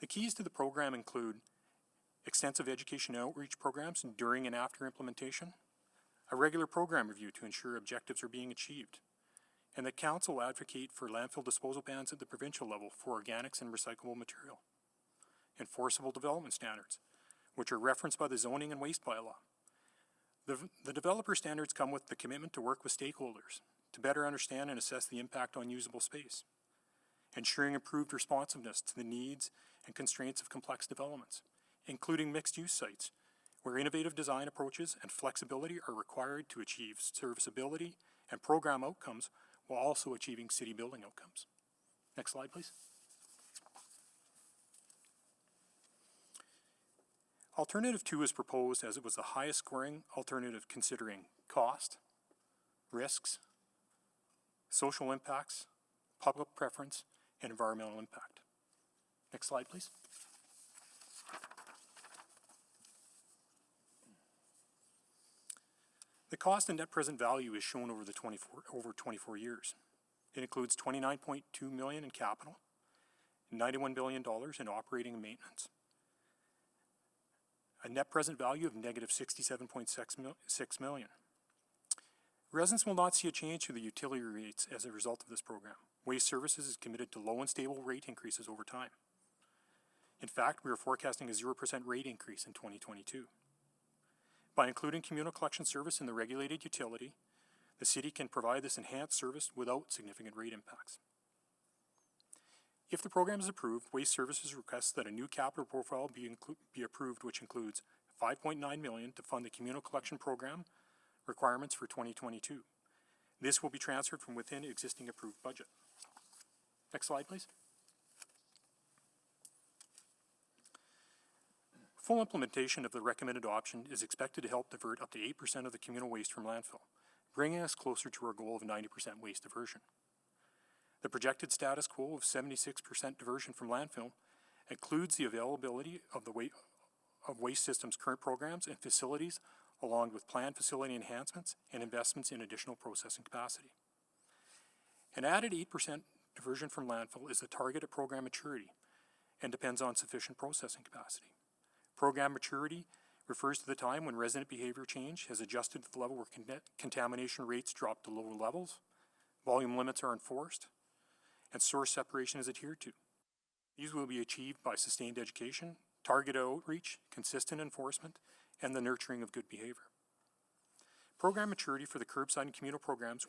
The keys to the program include extensive education and outreach programs during and after implementation, a regular program review to ensure objectives are being achieved, and the council will advocate for landfill disposal bans at the provincial level for organics and recyclable material. Enforceable development standards, which are referenced by the zoning and waste bylaw. The developer standards come with the commitment to work with stakeholders to better understand and assess the impact on usable space, ensuring improved responsiveness to the needs and constraints of complex developments, including mixed-use sites, where innovative design approaches and flexibility are required to achieve serviceability and program outcomes while also achieving city building outcomes. Next slide, please. Alternative 2 is proposed as it was the highest scoring alternative considering cost, risks, social impacts, public preference, and environmental impact. Next slide, please. The cost and net present value is shown over 24 years. It includes $29.2 million in capital, $91 billion in operating and maintenance, a net present value of negative $67.6 million. Residents will not see a change to the utility rates as a result of this program. Waste Services is committed to low and stable rate increases over time. In fact, we are forecasting a 0% rate increase in 2022. By including communal collection service in the regulated utility, the city can provide this enhanced service without significant rate impacts. If the program is approved, Waste Services requests that a new capital profile be approved, which includes $5.9 million to fund the communal collection program requirements for 2022. This will be transferred from within existing approved budget. Next slide, please. Full implementation of the recommended option is expected to help divert up to 8% of the communal waste from landfill, bringing us closer to our goal of 90% waste diversion. The projected status quo of 76% diversion from landfill includes the availability of Waste Systems' current programs and facilities, along with planned facility enhancements and investments in additional processing capacity. An added 8% diversion from landfill is the target at program maturity and depends on sufficient processing capacity. Program maturity refers to the time when resident behavior change has adjusted to the level where contamination rates drop to lower levels, volume limits are enforced, and source separation is adhered to. These will be achieved by sustained education, targeted outreach, consistent enforcement, and the nurturing of good behavior. Program maturity for the curbside and communal programs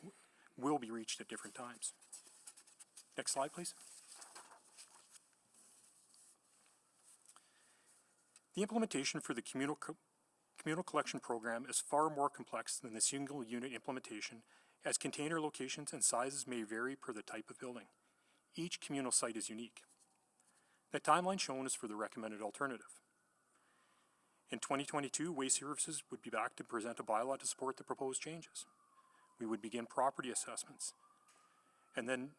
will be reached at different times. Next slide, please. The implementation for the communal collection program is far more complex than the single unit implementation, as container locations and sizes may vary per the type of building. Each communal site is unique. The timeline shown is for the recommended alternative. In 2022, Waste Services would be back to present a bylaw to support the proposed changes. We would begin property assessments, and then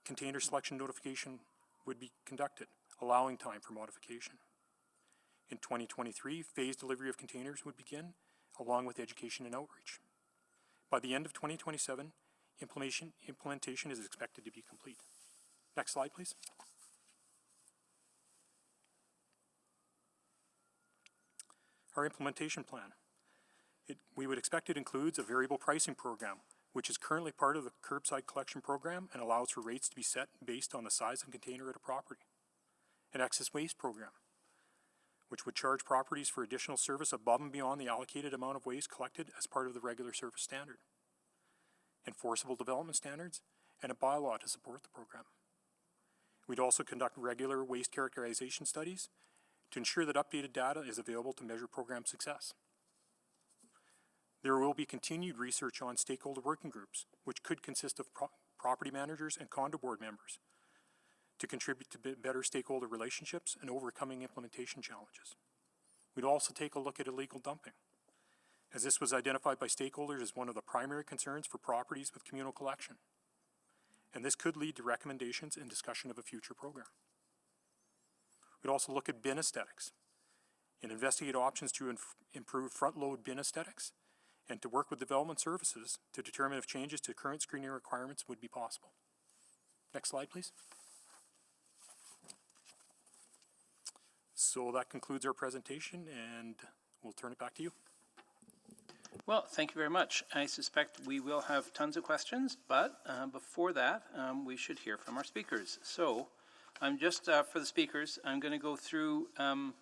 container selection notification would be conducted, allowing time for modification. In 2023, phased delivery of containers would begin, along with education and outreach. By the end of 2027, implementation is expected to be complete. Next slide, please. Our implementation plan. We would expect it includes a variable pricing program, which is currently part of the curbside collection program and allows for rates to be set based on the size of container at a property. An excess waste program, which would charge properties for additional service above and beyond the allocated amount of waste collected as part of the regular service standard. Enforceable development standards, and a bylaw to support the program. We'd also conduct regular waste characterization studies to ensure that updated data is available to measure program success. There will be continued research on stakeholder working groups, which could consist of property managers and condo board members, to contribute to better stakeholder relationships and overcoming implementation challenges. We'd also take a look at illegal dumping, as this was identified by stakeholders as one of the primary concerns for properties with communal collection. And this could lead to recommendations and discussion of a future program. We'd also look at bin aesthetics and investigate options to improve front-load bin aesthetics and to work with development services to determine if changes to current screening requirements would be possible. Next slide, please. So that concludes our presentation, and we'll turn it back to you. Well, thank you very much. I suspect we will have tons of questions, but before that, we should hear from our speakers. So I'm just, for the speakers, I'm going to go through a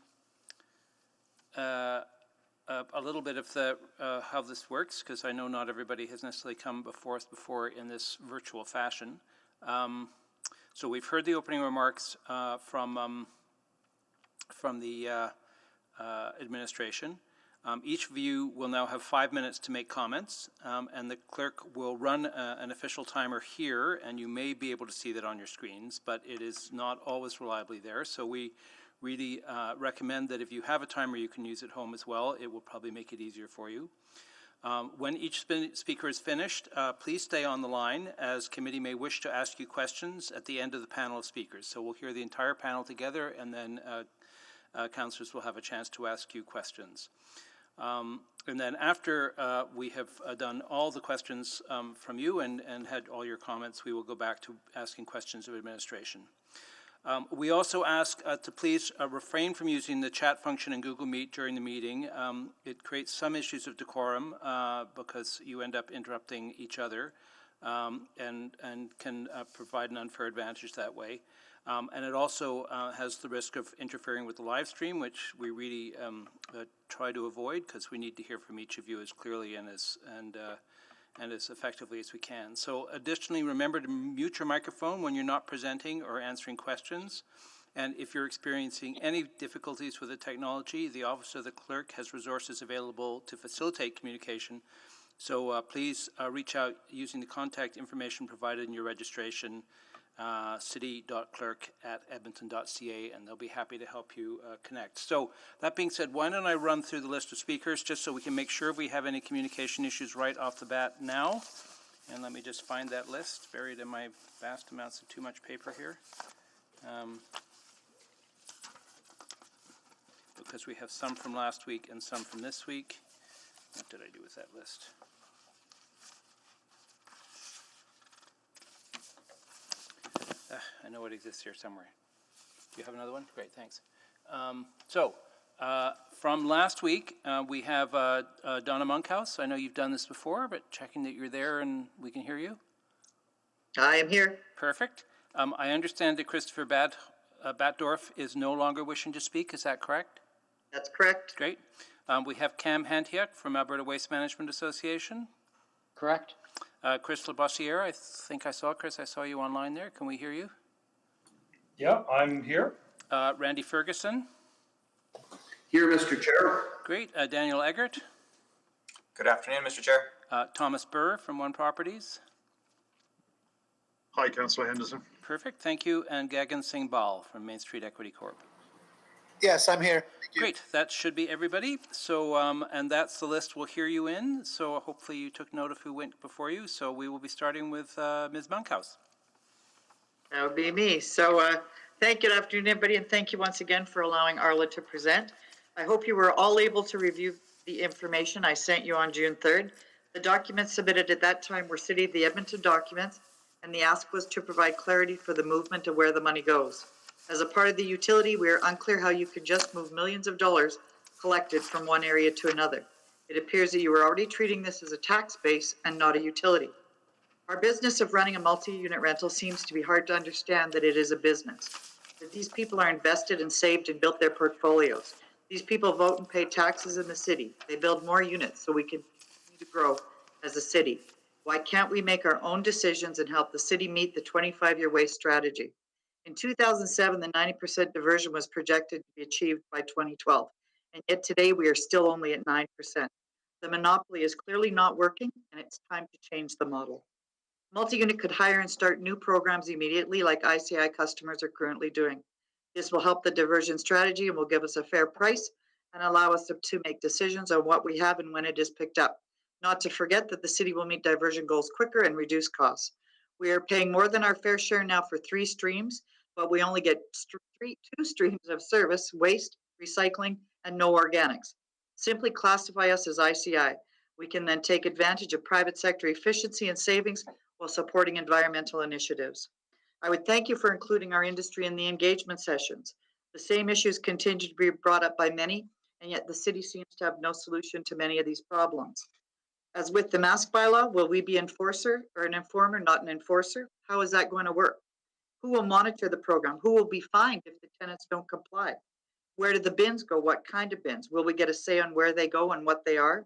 little bit of the how this works, because I know not everybody has necessarily come before us before in this virtual fashion. So we've heard the opening remarks from the administration. Each of you will now have 5 minutes to make comments, and the clerk will run an official timer here, and you may be able to see that on your screens, but it is not always reliably there. So we really recommend that if you have a timer, you can use it at home as well. It will probably make it easier for you. When each speaker is finished, please stay on the line, as committee may wish to ask you questions at the end of the panel of speakers. So we'll hear the entire panel together, and then councillors will have a chance to ask you questions. And then after we have done all the questions from you and had all your comments, we will go back to asking questions of administration. We also ask to please refrain from using the chat function in Google Meet during the meeting. It creates some issues of decorum because you end up interrupting each other and can provide an unfair advantage that way. And it also has the risk of interfering with the live stream, which we really try to avoid, because we need to hear from each of you as clearly and as effectively as we can. So additionally, remember to mute your microphone when you're not presenting or answering questions. And if you're experiencing any difficulties with the technology, the Office of the Clerk has resources available to facilitate communication. So please reach out using the contact information provided in your registration, city.clerk@edmonton.ca, and they'll be happy to help you connect. So that being said, why don't I run through the list of speakers just so we can make sure if we have any communication issues right off the bat now. And let me just find that list, buried in my vast amounts of too much paper here. Because we have some from last week and some from this week. What did I do with that list? I know it exists here somewhere. Do you have another one? Great, thanks. From last week, we have Donna Monkhouse. I know you've done this before, but checking that you're there and we can hear you. I am here. Perfect. I understand that Christopher Batdorf is no longer wishing to speak. Is that correct? That's correct. Great. We have Cam Hantiuk from Alberta Waste Management Association. Correct. Chris Labossiere, I think I saw Chris. I saw you online there. Can we hear you? Yeah, I'm here. Randy Ferguson. Here, Mr. Chair. Great. Daniel Eggert. Good afternoon, Mr. Chair. Thomas Burr from One Properties. Hi, Councillor Henderson. Perfect. Thank you. And Gagan Singh Bal from Main Street Equity Corp. Yes, I'm here. Great. That should be everybody. So, and that's the list we'll hear you in. So hopefully you took note of who went before you. So we will be starting with Ms. Monkhouse. That would be me. So thank you, good afternoon, everybody, and thank you once again for allowing Arla to present. I hope you were all able to review the information I sent you on June 3rd. The documents submitted at that time were City of the Edmonton documents, and the ask was to provide clarity for the movement of where the money goes. As a part of the utility, we are unclear how you could just move millions of dollars collected from one area to another. It appears that you were already treating this as a tax base and not a utility. Our business of running a multi-unit rental seems to be hard to understand that it is a business, that these people are invested and saved and built their portfolios. These people vote and pay taxes in the city. They build more units so we can continue to grow as a city. Why can't we make our own decisions and help the city meet the 25-year waste strategy? In 2007, the 90% diversion was projected to be achieved by 2012, and yet today we are still only at 9%. The monopoly is clearly not working, and it's time to change the model. Multi-unit could hire and start new programs immediately, like ICI customers are currently doing. This will help the diversion strategy and will give us a fair price and allow us to make decisions on what we have and when it is picked up. Not to forget that the city will meet diversion goals quicker and reduce costs. We are paying more than our fair share now for 3 streams, but we only get 2 streams of service, waste, recycling, and no organics. Simply classify us as ICI. We can then take advantage of private sector efficiency and savings while supporting environmental initiatives. I would thank you for including our industry in the engagement sessions. The same issues continue to be brought up by many, and yet the city seems to have no solution to many of these problems. As with the mask bylaw, will we be enforcer or an informer, not an enforcer? How is that going to work? Who will monitor the program? Who will be fined if the tenants don't comply? Where do the bins go? What kind of bins? Will we get a say on where they go and what they are?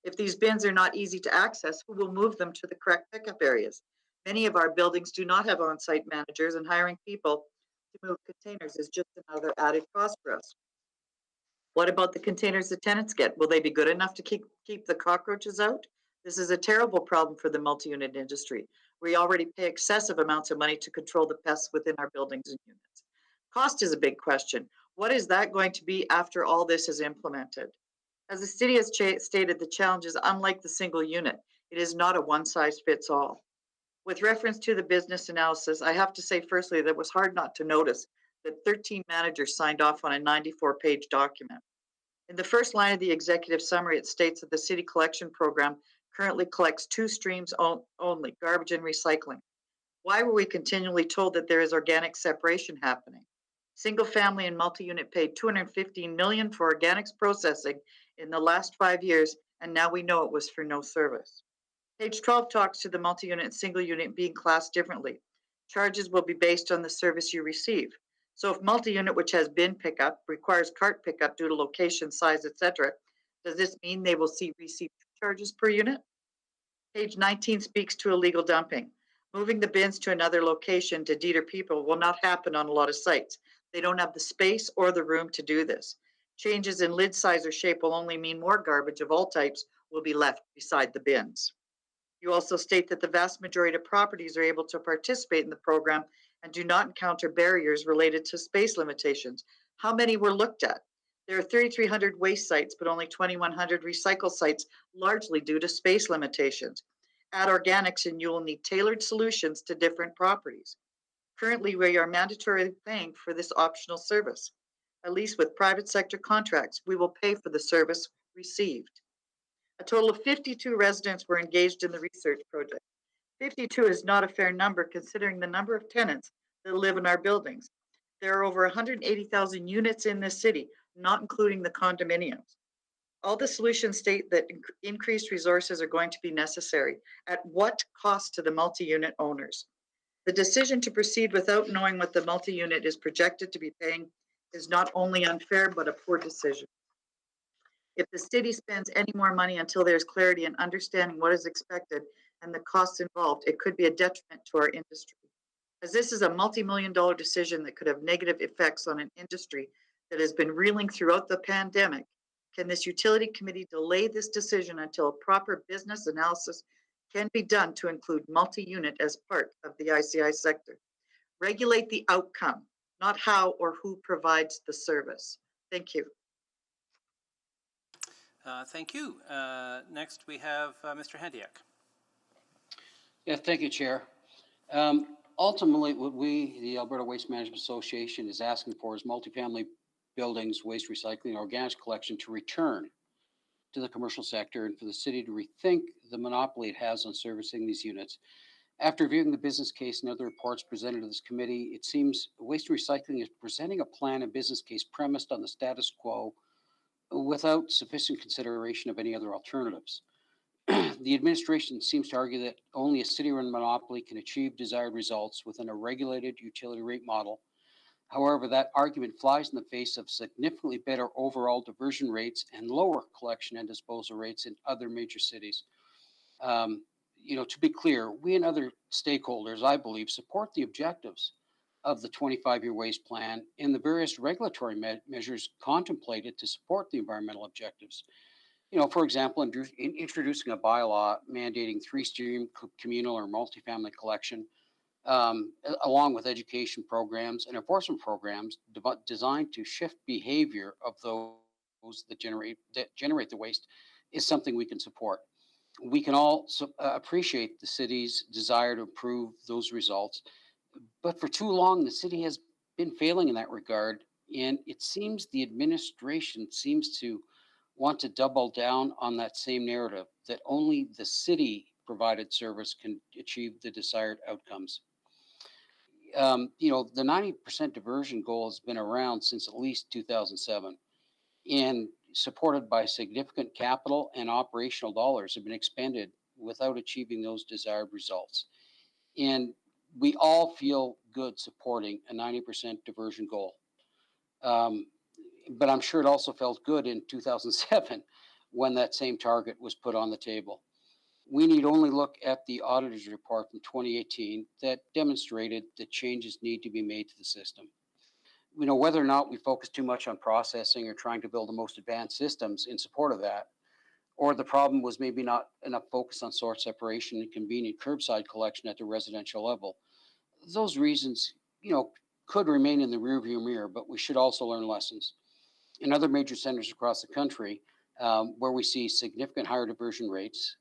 If these bins are not easy to access, who will move them to the correct pickup areas? Many of our buildings do not have on-site managers, and hiring people to move containers is just another added cost for us. What about the containers the tenants get? Will they be good enough to keep the cockroaches out? This is a terrible problem for the multi-unit industry. We already pay excessive amounts of money to control the pests within our buildings and units. Cost is a big question. What is that going to be after all this is implemented? As the city has stated, the challenge is unlike the single unit. It is not a one-size-fits-all. With reference to the business analysis, I have to say firstly that it was hard not to notice that 13 managers signed off on a 94-page document. In the first line of the executive summary, it states that the city collection program currently collects two streams only, garbage and recycling. Why were we continually told that there is organic separation happening? Single family and multi-unit paid $215 million for organics processing in the last 5 years, and now we know it was for no service. Page 12 talks to the multi-unit and single unit being classed differently. Charges will be based on the service you receive. So if multi-unit, which has bin pickup, requires cart pickup due to location, size, etc., does this mean they will receive charges per unit? Page 19 speaks to illegal dumping. Moving the bins to another location to deter people will not happen on a lot of sites. They don't have the space or the room to do this. Changes in lid size or shape will only mean more garbage of all types will be left beside the bins. You also state that the vast majority of properties are able to participate in the program and do not encounter barriers related to space limitations. How many were looked at? There are 3,300 waste sites, but only 2,100 recycle sites, largely due to space limitations. Add organics and you will need tailored solutions to different properties. Currently, we are mandatorily paying for this optional service. At least with private sector contracts, we will pay for the service received. A total of 52 residents were engaged in the research project. 52 is not a fair number considering the number of tenants that live in our buildings. There are over 180,000 units in this city, not including the condominiums. All the solutions state that increased resources are going to be necessary. At what cost to the multi-unit owners? The decision to proceed without knowing what the multi-unit is projected to be paying is not only unfair, but a poor decision. If the city spends any more money until there's clarity and understanding what is expected and the costs involved, it could be a detriment to our industry. As this is a multi-million-dollar decision that could have negative effects on an industry that has been reeling throughout the pandemic, can this utility committee delay this decision until a proper business analysis can be done to include multi-unit as part of the ICI sector? Regulate the outcome, not how or who provides the service. Thank you. Thank you. Next, we have Mr. Handiak. Yeah, thank you, Chair. Ultimately, what we, the Alberta Waste Management Association, is asking for is multifamily buildings, waste recycling, and organics collection to return to the commercial sector and for the city to rethink the monopoly it has on servicing these units. After reviewing the business case and other reports presented to this committee, it seems waste recycling is presenting a plan and business case premised on the status quo without sufficient consideration of any other alternatives. The administration seems to argue that only a city-run monopoly can achieve desired results within a regulated utility rate model. However, that argument flies in the face of significantly better overall diversion rates and lower collection and disposal rates in other major cities. To be clear, we and other stakeholders, I believe, support the objectives of the 25-year waste plan and the various regulatory measures contemplated to support the environmental objectives. For example, in introducing a bylaw mandating three-stream communal or multifamily collection, along with education programs and enforcement programs designed to shift behavior of those that generate the waste, is something we can support. We can all appreciate the city's desire to improve those results, but for too long, the city has been failing in that regard, and it seems the administration seems to want to double down on that same narrative that only the city provided service can achieve the desired outcomes. the 90% diversion goal has been around since at least 2007 and supported by significant capital and operational dollars have been expended without achieving those desired results. And we all feel good supporting a 90% diversion goal. But I'm sure it also felt good in 2007 when that same target was put on the table. We need only look at the auditor's report from 2018 that demonstrated that changes need to be made to the system. Whether or not we focus too much on processing or trying to build the most advanced systems in support of that, or the problem was maybe not enough focus on sort separation and convenient curbside collection at the residential level. Those reasons, could remain in the rearview mirror, but we should also learn lessons. In other major centers across the country, where we see significant higher diversion rates,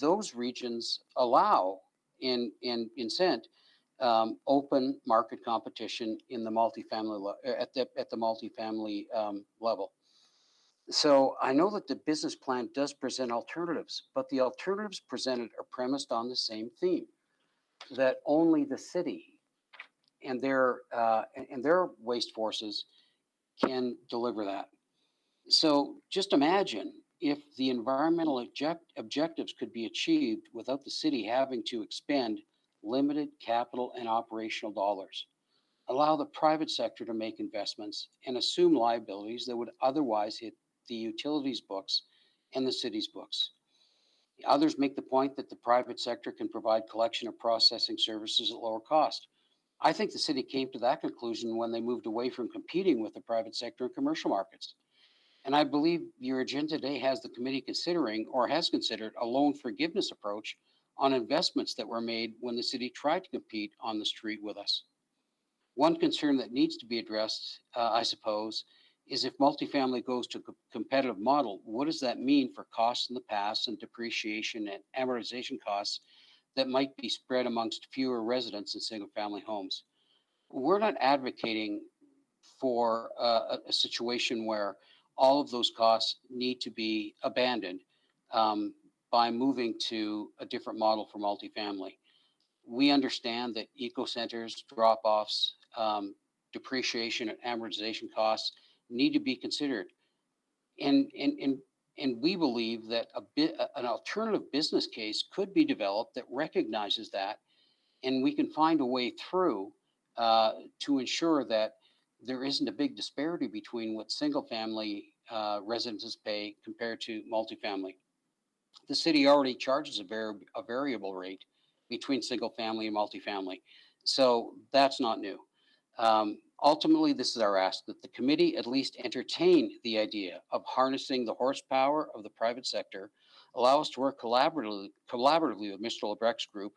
those regions allow and incent open market competition in the multifamily at the multifamily level. So I know that the business plan does present alternatives, but the alternatives presented are premised on the same theme, that only the city and their waste forces can deliver that. So just imagine if the environmental objectives could be achieved without the city having to expend limited capital and operational dollars. Allow the private sector to make investments and assume liabilities that would otherwise hit the utilities books and the city's books. Others make the point that the private sector can provide collection and processing services at lower cost. I think the city came to that conclusion when they moved away from competing with the private sector in commercial markets. And I believe your agenda today has the committee considering or has considered a loan forgiveness approach on investments that were made when the city tried to compete on the street with us. One concern that needs to be addressed, I suppose, is if multifamily goes to a competitive model, what does that mean for costs in the past and depreciation and amortization costs that might be spread amongst fewer residents in single-family homes? We're not advocating for a situation where all of those costs need to be abandoned by moving to a different model for multifamily. We understand that eco centers, drop-offs, depreciation and amortization costs need to be considered. And we believe that an alternative business case could be developed that recognizes that, and we can find a way through to ensure that there isn't a big disparity between what single-family residences pay compared to multifamily. The city already charges a variable rate between single-family and multifamily, so that's not new. Ultimately, this is our ask, that the committee at least entertain the idea of harnessing the horsepower of the private sector, allow us to work collaboratively with Mr. Lebrecht's group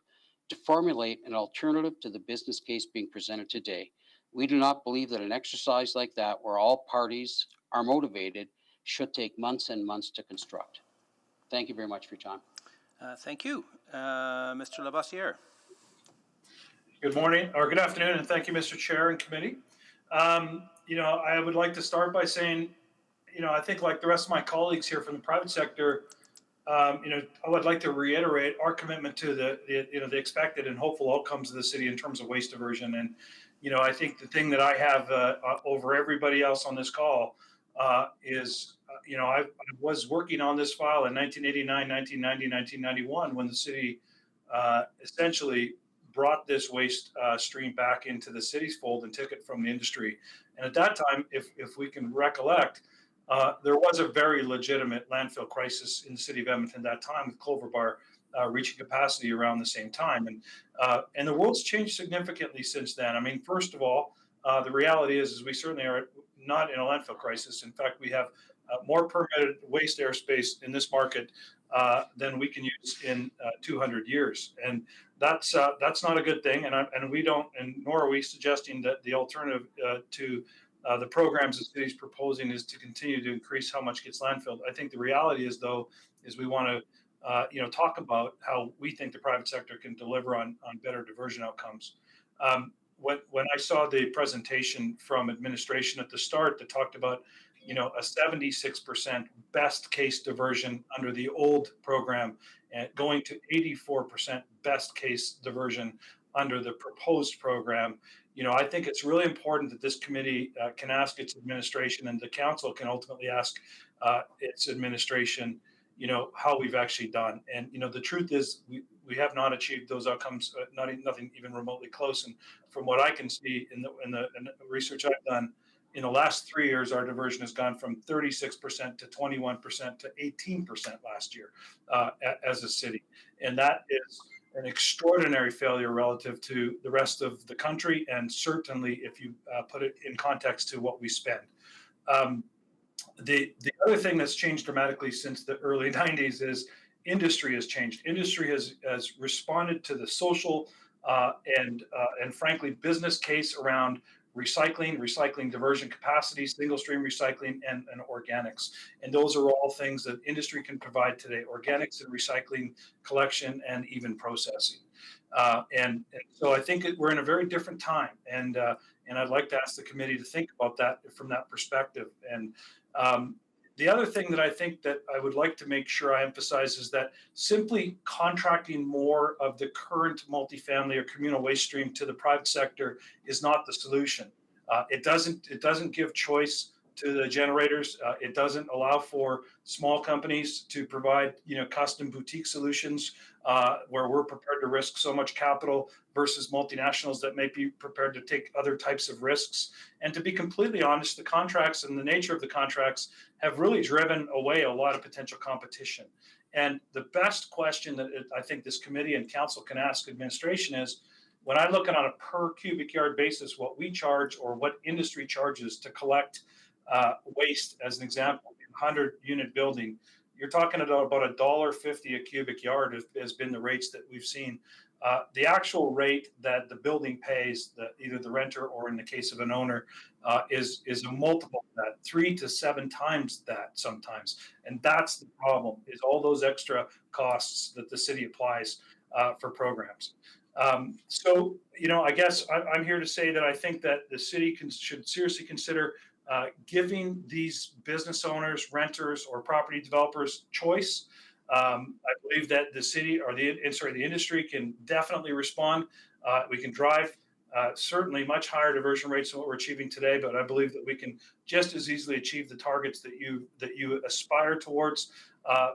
to formulate an alternative to the business case being presented today. We do not believe that an exercise like that, where all parties are motivated, should take months and months to construct. Thank you very much for your time. Thank you. Mr. Labossiere. Good morning, or good afternoon, and thank you, Mr. Chair and committee. I would like to start by saying, I think like the rest of my colleagues here from the private sector, I would like to reiterate our commitment to the expected and hopeful outcomes of the city in terms of waste diversion. And, I think the thing that I have over everybody else on this call is, I was working on this file in 1989, 1990, 1991, when the city essentially brought this waste stream back into the city's fold and took it from the industry. And at that time, if we can recollect, there was a very legitimate landfill crisis in the city of Edmonton at that time, with Clover Bar reaching capacity around the same time. And the world's changed significantly since then. I mean, first of all, the reality is we certainly are not in a landfill crisis. In fact, we have more permitted waste airspace in this market than we can use in 200 years. And that's not a good thing. And we don't, and nor are we suggesting that the alternative to the programs the city is proposing is to continue to increase how much gets landfilled. I think the reality is, though, is we want to talk about how we think the private sector can deliver on better diversion outcomes. When I saw the presentation from administration at the start that talked about, a 76% best case diversion under the old program and going to 84% best case diversion under the proposed program. I think it's really important that this committee can ask its administration, and the council can ultimately ask its administration, how we've actually done. And, the truth is we have not achieved those outcomes, nothing even remotely close. And from what I can see in the research I've done, in the last 3 years, our diversion has gone from 36% to 21% to 18% last year as a city. And that is an extraordinary failure relative to the rest of the country, and certainly if you put it in context to what we spend. The other thing that's changed dramatically since the early 90s is industry has changed. Industry has responded to the social and frankly business case around recycling diversion capacity, single stream recycling, and organics. And those are all things that industry can provide today: organics and recycling, collection, and even processing. And so I think we're in a very different time, and I'd like to ask the committee to think about that from that perspective. And the other thing that I think that I would like to make sure I emphasize is that simply contracting more of the current multifamily or communal waste stream to the private sector is not the solution. It doesn't give choice to the generators. It doesn't allow for small companies to provide custom boutique solutions where we're prepared to risk so much capital versus multinationals that may be prepared to take other types of risks. And to be completely honest, the contracts and the nature of the contracts have really driven away a lot of potential competition. And the best question that I think this committee and council can ask administration is, when I look at on a per cubic yard basis what we charge or what industry charges to collect waste, as an example, in 100-unit building, you're talking about $1.50 a cubic yard has been the rates that we've seen. The actual rate that the building pays, either the renter or in the case of an owner, is a multiple of that, 3 to 7 times that sometimes. And that's the problem, is all those extra costs that the city applies for programs. So, I guess I'm here to say that I think that the city should seriously consider giving these business owners, renters, or property developers choice. I believe that the city or the industry can definitely respond. We can drive certainly much higher diversion rates than what we're achieving today, but I believe that we can just as easily achieve the targets that you aspire towards.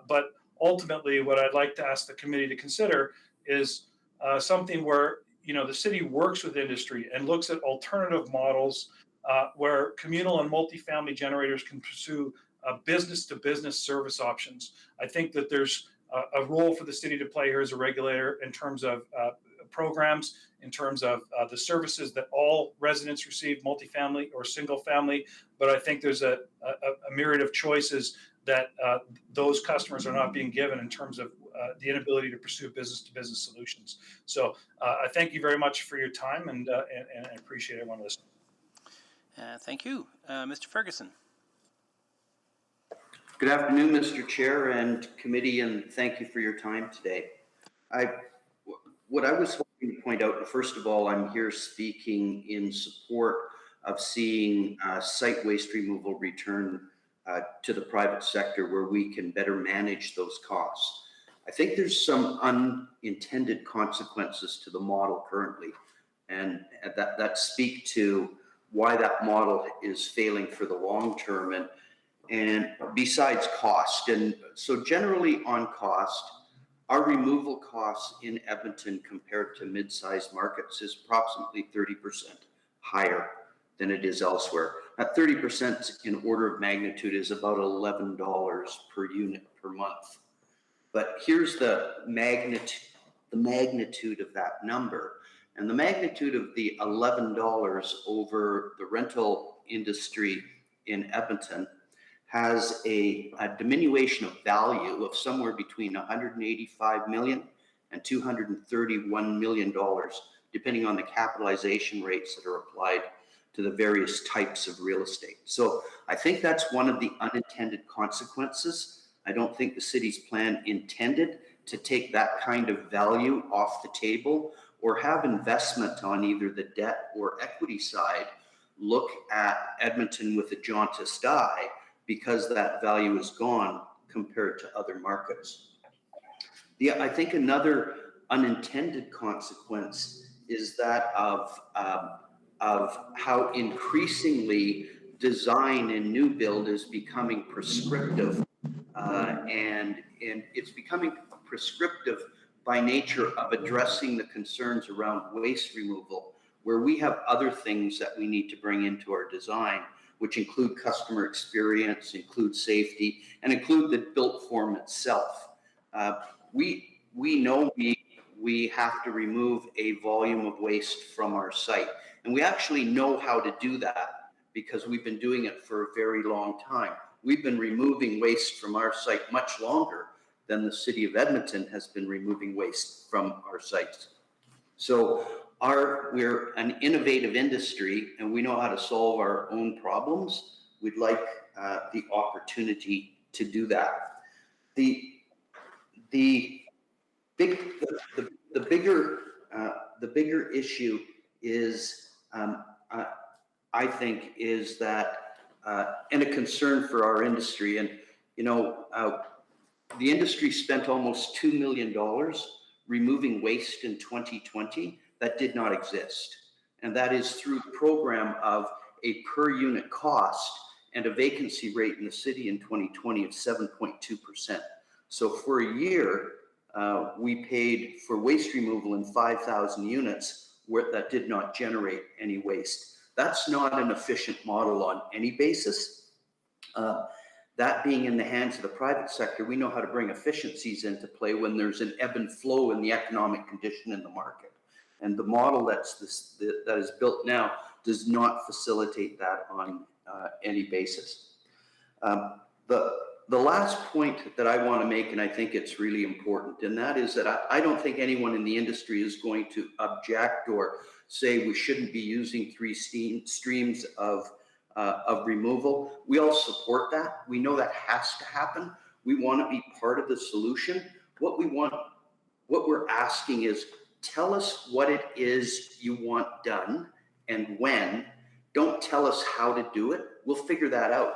But ultimately, what I'd like to ask the committee to consider is something where the city works with industry and looks at alternative models where communal and multifamily generators can pursue business-to-business service options. I think that there's a role for the city to play here as a regulator in terms of programs, in terms of the services that all residents receive, multifamily or single family. But I think there's a myriad of choices that those customers are not being given in terms of the inability to pursue business-to-business solutions. So I thank you very much for your time, and I appreciate everyone listening. Thank you. Mr. Ferguson. Good afternoon, Mr. Chair and committee, and thank you for your time today. What I was hoping to point out, first of all, I'm here speaking in support of seeing site waste removal return to the private sector where we can better manage those costs. I think there's some unintended consequences to the model currently, and that speak to why that model is failing for the long term, and besides cost. And so generally on cost, our removal costs in Edmonton compared to mid-sized markets is approximately 30% higher than it is elsewhere. That 30% in order of magnitude is about $11 per unit per month. But here's the magnitude of that number. And the magnitude of the $11 over the rental industry in Edmonton has a diminution of value of somewhere between $185 million and $231 million, depending on the capitalization rates that are applied to the various types of real estate. So I think that's one of the unintended consequences. I don't think the city's plan intended to take that kind of value off the table or have investment on either the debt or equity side look at Edmonton with a jaundiced eye because that value is gone compared to other markets. I think another unintended consequence is that of how increasingly design in new build is becoming prescriptive, and it's becoming prescriptive by nature of addressing the concerns around waste removal, where we have other things that we need to bring into our design, which include customer experience, include safety, and include the built form itself. We know we have to remove a volume of waste from our site, and we actually know how to do that because we've been doing it for a very long time. We've been removing waste from our site much longer than the city of Edmonton has been removing waste from our sites. So we're an innovative industry and we know how to solve our own problems. We'd like the opportunity to do that. The bigger issue is, I think, is that, and a concern for our industry. And, you know, the industry spent almost $2 million removing waste in 2020 that did not exist. And that is through the program of a per unit cost and a vacancy rate in the city in 2020 of 7.2%. So for a year, we paid for waste removal in 5,000 units that did not generate any waste. That's not an efficient model on any basis. That being in the hands of the private sector, we know how to bring efficiencies into play when there's an ebb and flow in the economic condition in the market. And the model that is built now does not facilitate that on any basis. The last point that I want to make, and I think it's really important, and that is that I don't think anyone in the industry is going to object or say we shouldn't be using three streams of removal. We all support that. We know that has to happen. We want to be part of the solution. What we're asking is, tell us what it is you want done and when. Don't tell us how to do it. We'll figure that out.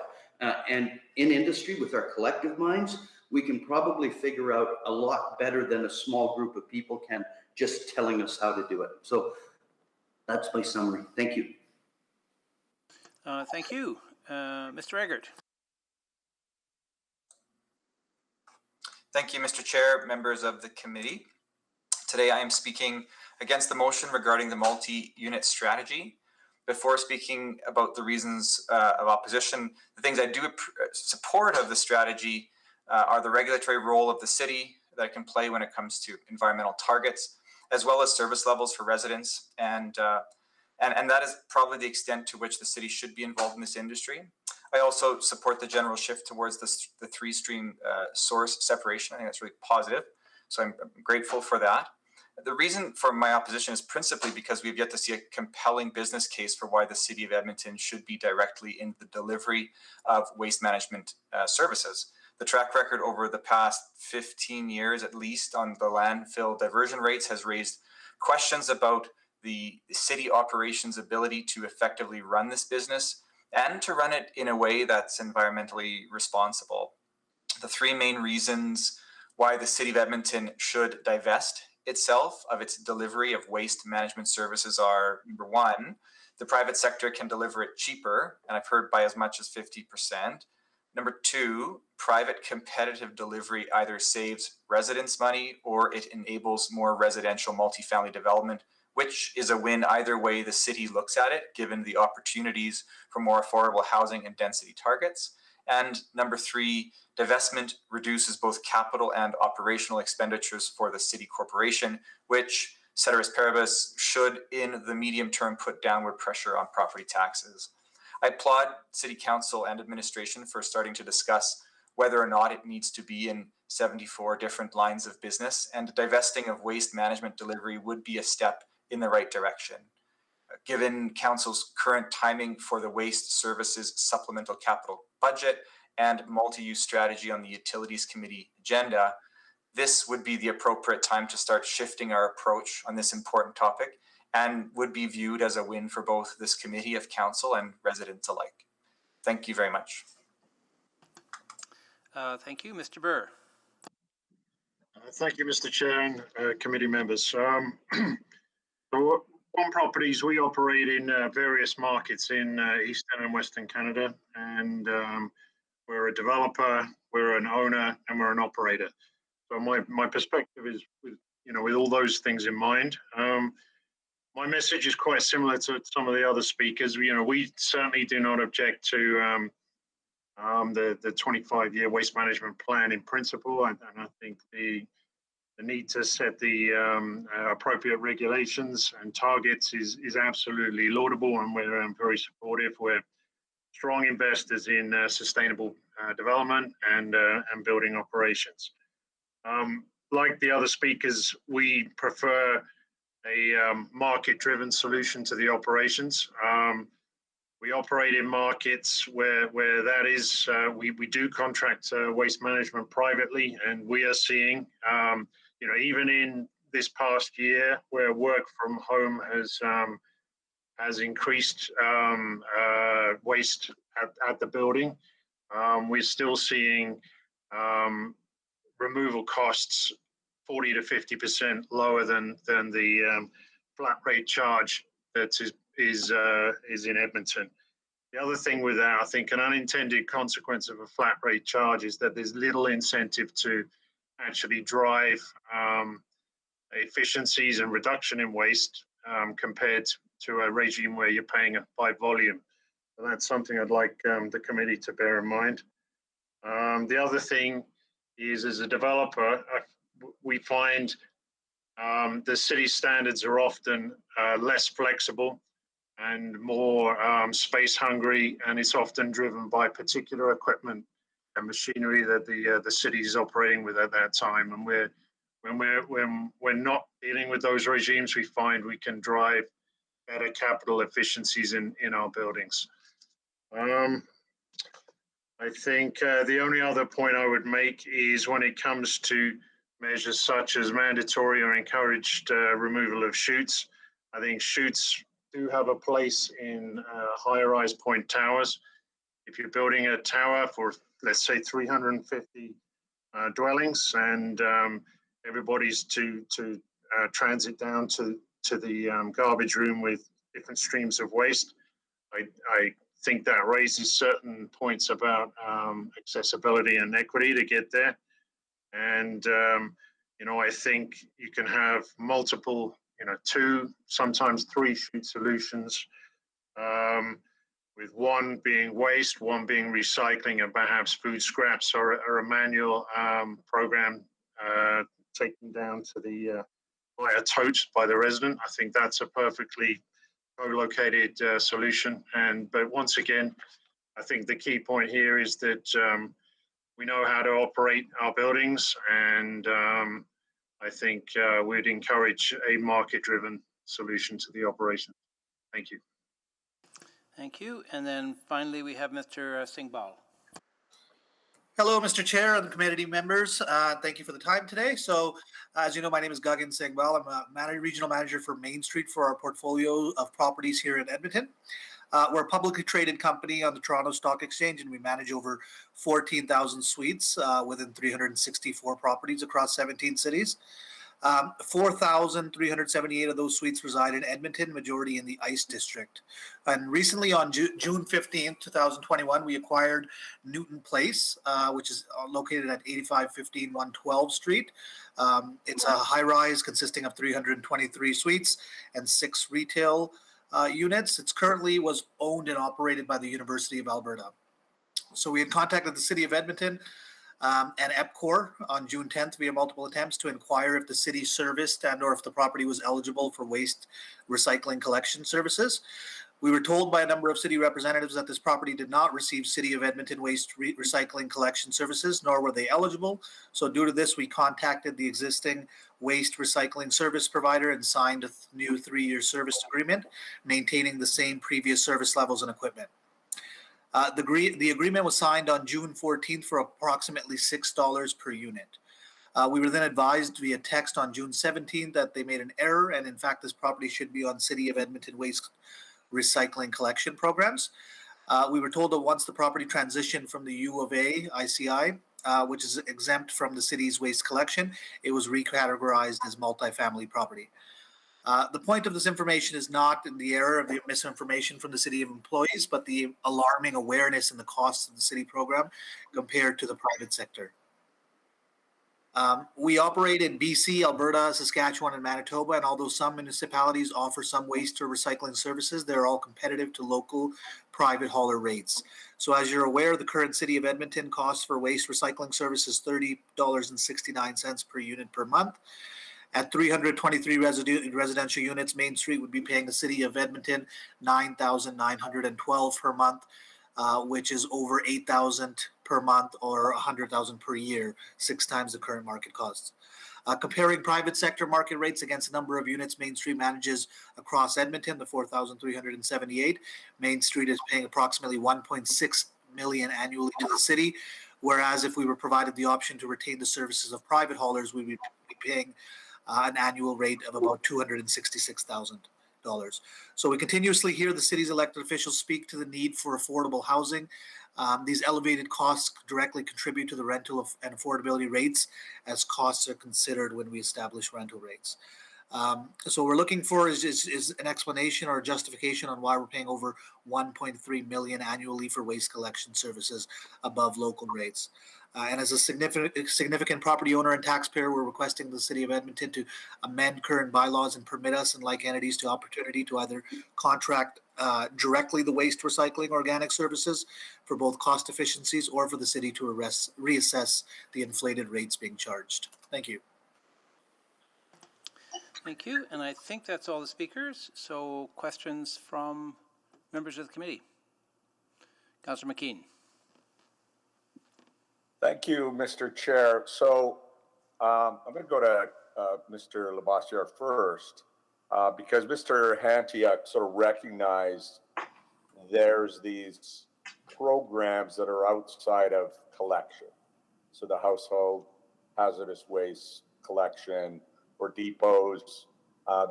And in industry, with our collective minds, we can probably figure out a lot better than a small group of people can just telling us how to do it. So that's my summary. Thank you. Thank you. Mr. Eggert. Thank you, Mr. Chair, members of the committee. Today I am speaking against the motion regarding the multi-unit strategy. Before speaking about the reasons of opposition, the things I do support of the strategy are the regulatory role of the city that it can play when it comes to environmental targets, as well as service levels for residents. And that is probably the extent to which the city should be involved in this industry. I also support the general shift towards the three-stream source separation. I think that's really positive. So I'm grateful for that. The reason for my opposition is principally because we've yet to see a compelling business case for why the city of Edmonton should be directly in the delivery of waste management services. The track record over the past 15 years, at least, on the landfill diversion rates has raised questions about the city operations ability to effectively run this business and to run it in a way that's environmentally responsible. The three main reasons why the city of Edmonton should divest itself of its delivery of waste management services are: number one, the private sector can deliver it cheaper, and I've heard by as much as 50%. Number two, private competitive delivery either saves residents money or it enables more residential multifamily development, which is a win either way the city looks at it, given the opportunities for more affordable housing and density targets. And number three, divestment reduces both capital and operational expenditures for the city corporation, which, ceteris paribus, should in the medium term put downward pressure on property taxes. I applaud City Council and administration for starting to discuss whether or not it needs to be in 74 different lines of business, and divesting of waste management delivery would be a step in the right direction. Given Council's current timing for the waste services supplemental capital budget and multi-use strategy on the Utilities Committee agenda, this would be the appropriate time to start shifting our approach on this important topic, and would be viewed as a win for both this committee of council and residents alike. Thank you very much. Thank you, Mr. Burr. Thank you, Mr. Chair and committee members. So One Properties, we operate in various markets in Eastern and Western Canada, and we're a developer, we're an owner, and we're an operator. So my perspective is with all those things in mind. My message is quite similar to some of the other speakers. We certainly do not object to the 25-year waste management plan in principle, and I think the need to set the appropriate regulations and targets is absolutely laudable, and we're very supportive. We're strong investors in sustainable development and building operations. Like the other speakers, we prefer a market-driven solution to the operations. We operate in markets where that is, we do contract waste management privately, and we are seeing, even in this past year where work from home has increased waste at the building, we're still seeing removal costs 40 to 50% lower than the flat rate charge that is in Edmonton. The other thing with that, I think an unintended consequence of a flat rate charge is that there's little incentive to actually drive efficiencies and reduction in waste compared to a regime where you're paying by volume. So that's something I'd like the committee to bear in mind. The other thing is, as a developer, we find the city standards are often less flexible and more space hungry, and it's often driven by particular equipment and machinery that the city is operating with at that time. And when we're not dealing with those regimes, we find we can drive better capital efficiencies in our buildings. I think the only other point I would make is when it comes to measures such as mandatory or encouraged removal of chutes. I think chutes do have a place in high-rise point towers. If you're building a tower for, let's say, 350 dwellings, and everybody's to transit down to the garbage room with different streams of waste, I think that raises certain points about accessibility and equity to get there. And, I think you can have multiple, 2, sometimes 3 chute solutions, with one being waste, one being recycling, and perhaps food scraps, or a manual program taken down to the by a tote by the resident. I think that's a perfectly co-located solution. But once again, I think the key point here is that we know how to operate our buildings, and I think we'd encourage a market-driven solution to the operation. Thank you. Thank you. And then finally, we have Mr. Singhbal. Hello, Mr. Chair and committee members. Thank you for the time today. So, as you know, my name is Gagan Singhbal. I'm a regional manager for Main Street for our portfolio of properties here in Edmonton. We're a publicly traded company on the Toronto Stock Exchange, and we manage over 14,000 suites within 364 properties across 17 cities. 4,378 of those suites reside in Edmonton, majority in the ICE district. And recently on June 15th, 2021, we acquired Newton Place, which is located at 8515 112 Street. It's a high-rise consisting of 323 suites and 6 retail units. It's currently was owned and operated by the University of Alberta. So we had contacted the City of Edmonton and Epcor on June 10th via multiple attempts to inquire if the city serviced and or if the property was eligible for waste recycling collection services. We were told by a number of city representatives that this property did not receive City of Edmonton waste recycling collection services, nor were they eligible. So due to this, we contacted the existing waste recycling service provider and signed a new 3-year service agreement, maintaining the same previous service levels and equipment. The agreement was signed on June 14th for approximately $6 per unit. We were then advised via text on June 17th that they made an error, and in fact, this property should be on City of Edmonton waste recycling collection programs. We were told that once the property transitioned from the U of A ICI, which is exempt from the city's waste collection, it was recategorized as multifamily property. The point of this information is not in the error of the misinformation from the city of employees, but the alarming awareness in the costs of the city program compared to the private sector. We operate in BC, Alberta, Saskatchewan, and Manitoba, and although some municipalities offer some waste or recycling services, they're all competitive to local private hauler rates. So as you're aware, the current City of Edmonton cost for waste recycling service is $30.69 per unit per month. At 323 residential units, Main Street would be paying the City of Edmonton $9,912 per month, which is over $8,000 per month or $100,000 per year, 6 times the current market costs. Comparing private sector market rates against the number of units Main Street manages across Edmonton, the 4,378, Main Street is paying approximately $1.6 million annually to the city, whereas if we were provided the option to retain the services of private haulers, we would be paying an annual rate of about $266,000. So we continuously hear the city's elected officials speak to the need for affordable housing. These elevated costs directly contribute to the rental and affordability rates, as costs are considered when we establish rental rates. So we're looking for is an explanation or a justification on why we're paying over $1.3 million annually for waste collection services above local rates. And as a significant property owner and taxpayer, we're requesting the City of Edmonton to amend current bylaws and permit us and like entities to opportunity to either contract directly the waste recycling organic services for both cost efficiencies or for the city to reassess the inflated rates being charged. Thank you. Thank you. And I think that's all the speakers. So questions from members of the committee. Councillor McKean. Thank you, Mr. Chair. So I'm going to go to Mr. Labossiere first because Mr. Hantiuk sort of recognized there's these programs that are outside of collection. So the household hazardous waste collection or depots,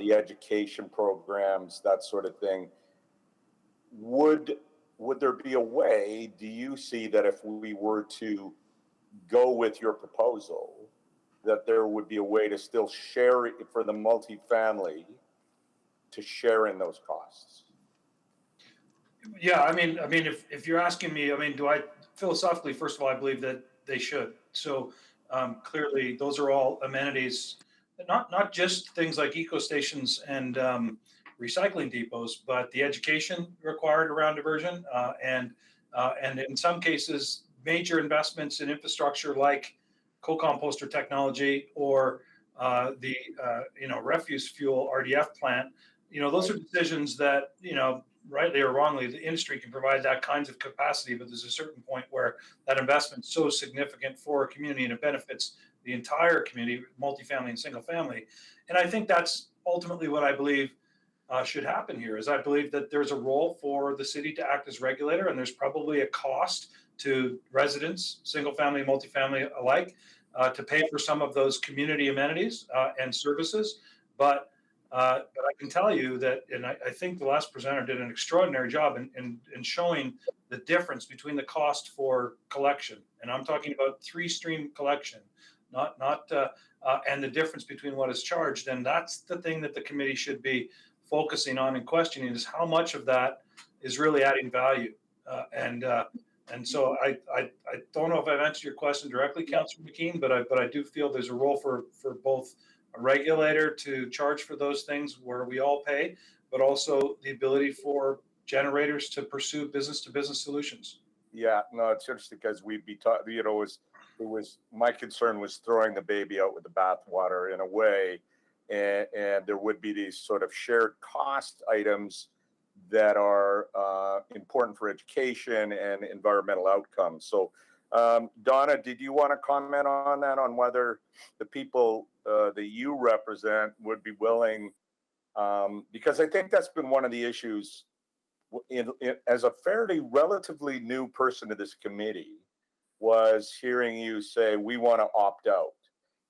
the education programs, that sort of thing. Would there be a way, do you see that if we were to go with your proposal, that there would be a way to still share it for the multifamily to share in those costs? Yeah, I mean, if you're asking me, do I philosophically, first of all, I believe that they should. So clearly, those are all amenities, not just things like eco stations and recycling depots, but the education required around diversion, and in some cases, major investments in infrastructure like co-composter technology or the refuse fuel RDF plant. Those are decisions that rightly or wrongly the industry can provide that kinds of capacity, but there's a certain point where that investment is so significant for a community and it benefits the entire community, multifamily and single family. And I think that's ultimately what I believe should happen here. Is I believe that there's a role for the city to act as regulator, and there's probably a cost to residents, single family, multifamily alike, to pay for some of those community amenities and services. But I can tell you that, and I think the last presenter did an extraordinary job in showing the difference between the cost for collection, and I'm talking about 3-stream collection, and the difference between what is charged. And that's the thing that the committee should be focusing on and questioning, is how much of that is really adding value. And so I don't know if I've answered your question directly, Councillor McKean, but I do feel there's a role for both a regulator to charge for those things where we all pay, but also the ability for generators to pursue business-to-business solutions. Yeah, no, it's interesting because we'd be taught, it was my concern was throwing the baby out with the bathwater in a way, and there would be these sort of shared cost items that are important for education and environmental outcomes. So, Donna, did you want to comment on that, on whether the people that you represent would be willing? Because I think that's been one of the issues as a fairly relatively new person to this committee, was hearing you say, we want to opt out.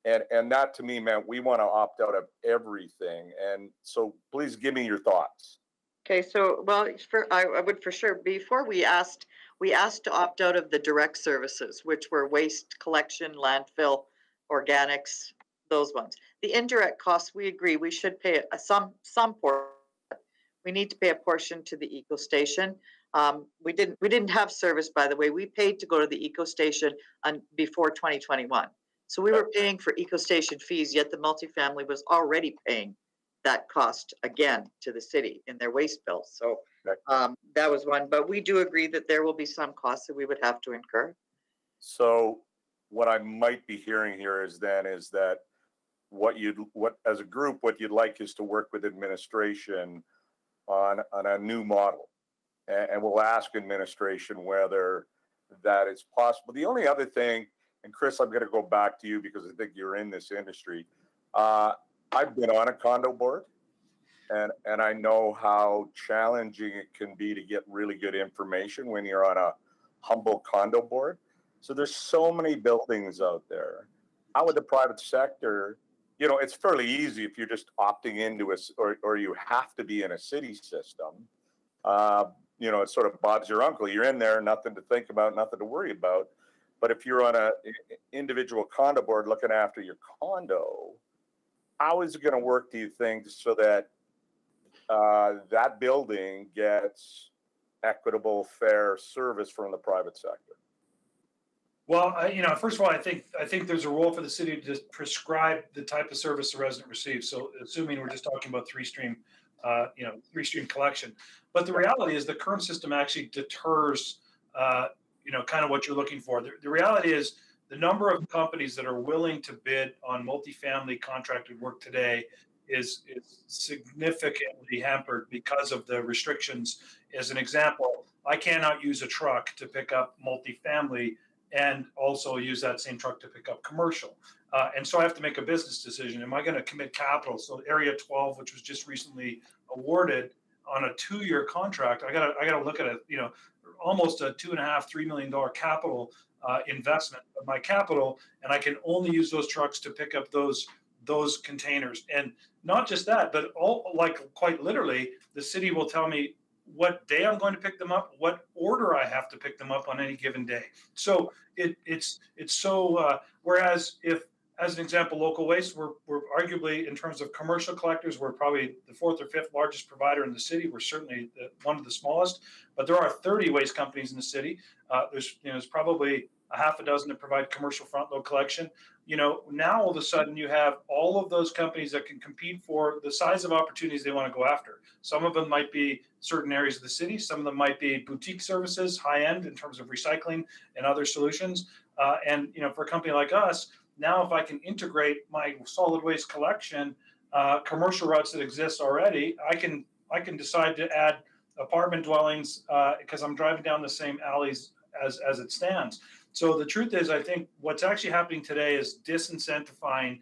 And that to me meant we want to opt out of everything. And so please give me your thoughts. Okay, so, well, I would for sure, before we asked to opt out of the direct services, which were waste collection, landfill, organics, those ones. The indirect costs, we agree, we should pay some portion. We need to pay a portion to the eco station. We didn't have service, by the way. We paid to go to the eco station before 2021. So we were paying for eco station fees, yet the multifamily was already paying that cost again to the city in their waste bill. So that was one, but we do agree that there will be some costs that we would have to incur. So what I might be hearing here is that what as a group, what you'd like is to work with administration on a new model. And we'll ask administration whether that is possible. The only other thing, and Chris, I'm going to go back to you because I think you're in this industry. I've been on a condo board, and I know how challenging it can be to get really good information when you're on a humble condo board. So there's so many buildings out there. How would the private sector, it's fairly easy if you're just opting into or you have to be in a city system. It's sort of Bob's your uncle. You're in there, nothing to think about, nothing to worry about. But if you're on an individual condo board looking after your condo, how is it going to work, do you think, so that that building gets equitable, fair service from the private sector? Well, first of all, I think there's a role for the city to prescribe the type of service the resident receives. So, assuming we're just talking about three-stream collection, but the reality is the current system actually deters, kind of what you're looking for. The reality is the number of companies that are willing to bid on multifamily contracted work today is significantly hampered because of the restrictions. As an example, I cannot use a truck to pick up multifamily and also use that same truck to pick up commercial. And so I have to make a business decision. Am I going to commit capital? So Area 12, which was just recently awarded on a 2-year contract, I got to look at almost a $2.5–3 million capital investment of my capital, and I can only use those trucks to pick up those containers. And not just that, but quite literally, the city will tell me what day I'm going to pick them up, what order I have to pick them up on any given day. So it's so whereas if, as an example, local waste, we're arguably, in terms of commercial collectors, we're probably the 4th or 5th largest provider in the city. We're certainly one of the smallest, but there are 30 waste companies in the city. There's probably a half a dozen that provide commercial front load collection. Now all of a sudden you have all of those companies that can compete for the size of opportunities they want to go after. Some of them might be certain areas of the city. Some of them might be boutique services, high end in terms of recycling and other solutions. And for a company like us, now if I can integrate my solid waste collection, commercial routes that exist already, I can decide to add apartment dwellings because I'm driving down the same alleys as it stands. So the truth is, I think what's actually happening today is disincentivizing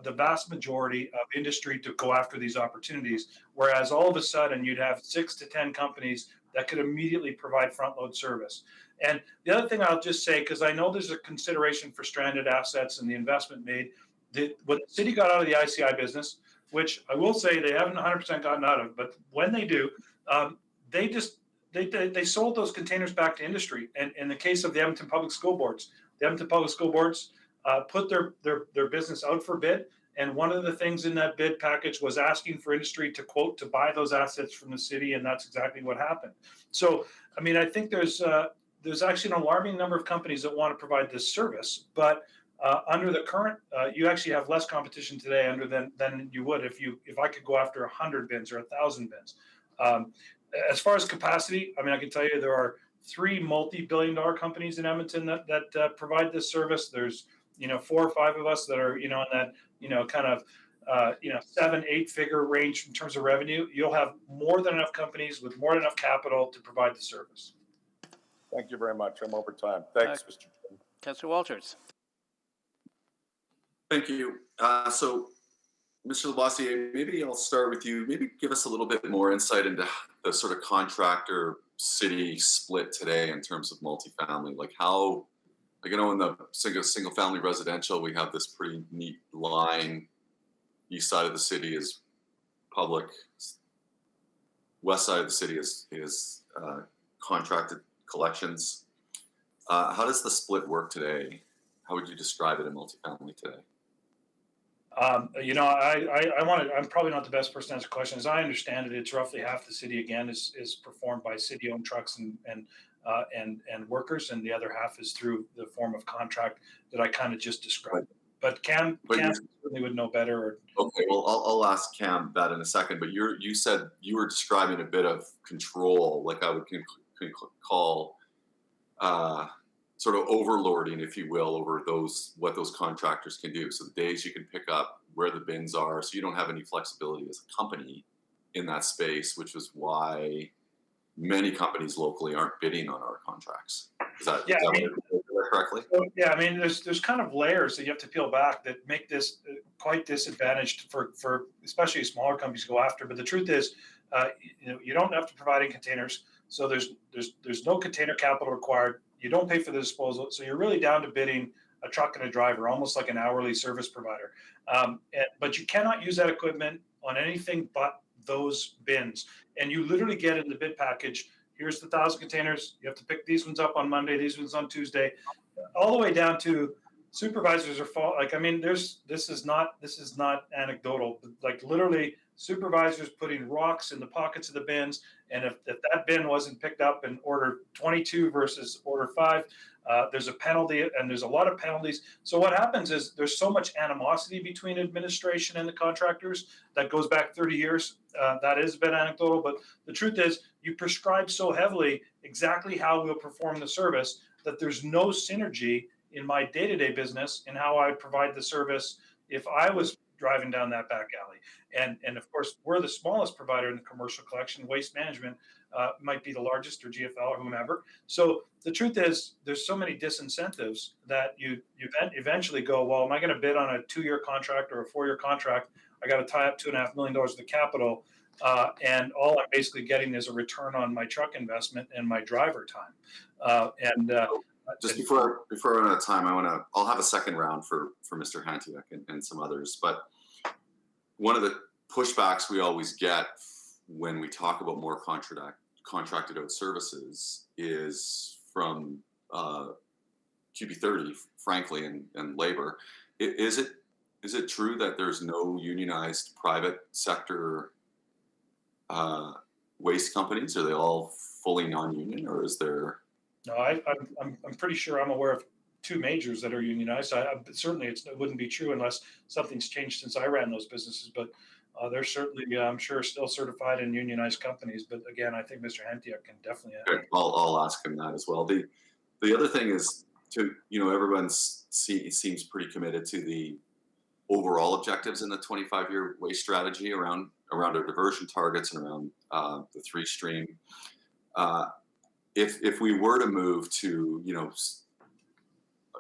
the vast majority of industry to go after these opportunities. Whereas all of a sudden you'd have 6 to 10 companies that could immediately provide front load service. And the other thing I'll just say, because I know there's a consideration for stranded assets and the investment made, when the city got out of the ICI business, which I will say they haven't 100% gotten out of, but when they do, they sold those containers back to industry. And in the case of the Edmonton Public School Boards, put their business out for bid. And one of the things in that bid package was asking for industry to quote to buy those assets from the city, and that's exactly what happened. So, I mean, I think there's actually an alarming number of companies that want to provide this service, but under the current, you actually have less competition today than you would if I could go after 100 bins or 1,000 bins. As far as capacity, I mean, I can tell you there are 3 multi-billion-dollar companies in Edmonton that provide this service. There's 4 or 5 of us that are in that kind of 7-8 figure range in terms of revenue. You'll have more than enough companies with more than enough capital to provide the service. Thank you very much. I'm over time. Thanks, Mr. Chairman. Councillor Walters. Thank you. So, Mr. Lavoisier, maybe I'll start with you. Maybe give us a little bit more insight into the sort of contractor city split today in terms of multifamily. Like how, in the single family residential, we have this pretty neat line. East side of the city is public. West side of the city is contracted collections. How does the split work today? How would you describe it in multifamily today? I'm probably not the best person to answer questions. As I understand it, it's roughly half the city again is performed by city-owned trucks and workers, and the other half is through the form of contract that I kind of just described. But Cam certainly would know better. Okay, well, I'll ask Cam that in a second. But you said you were describing a bit of control, like I would call sort of overlording, if you will, over what those contractors can do. So the days you can pick up where the bins are, so you don't have any flexibility as a company in that space, which is why many companies locally aren't bidding on our contracts. Is that correctly? So, yeah, I mean, there's kind of layers that you have to peel back that make this quite disadvantaged for especially smaller companies to go after. But the truth is, you don't have to provide in containers, so there's no container capital required. You don't pay for the disposal, so you're really down to bidding a truck and a driver, almost like an hourly service provider. But you cannot use that equipment on anything but those bins. And you literally get in the bid package, here's the 1,000 containers. You have to pick these ones up on Monday, these ones on Tuesday, all the way down to supervisors are like, I mean, this is not anecdotal. Like literally supervisors putting rocks in the pockets of the bins. And if that bin wasn't picked up in order 22 versus order 5, there's a penalty, and there's a lot of penalties. So what happens is there's so much animosity between administration and the contractors that goes back 30 years. That is a bit anecdotal, but the truth is you prescribe so heavily exactly how we'll perform the service that there's no synergy in my day-to-day business in how I provide the service if I was driving down that back alley. And of course, we're the smallest provider in the commercial collection. Waste management might be the largest, or GFL or whomever. So the truth is there's so many disincentives that you eventually go, well, am I going to bid on a 2-year contract or a 4-year contract? I got to tie up $2.5 million of the capital. And all I'm basically getting is a return on my truck investment and my driver time. Just before I run out of time, I'll have a second round for Mr. Hantiuk and some others. But one of the pushbacks we always get when we talk about more contracted out services is from QB30, frankly, and labor. Is it true that there's no unionized private sector waste companies? Are they all fully non-union, or is there? No, I'm pretty sure I'm aware of 2 majors that are unionized. Certainly it wouldn't be true unless something's changed since I ran those businesses. But they're certainly, I'm sure, still certified and unionized companies. But again, I think Mr. Hantiuk can definitely. Okay, I'll ask him that as well. The other thing is everyone seems pretty committed to the overall objectives in the 25-year waste strategy around our diversion targets and around the 3-stream. If we were to move to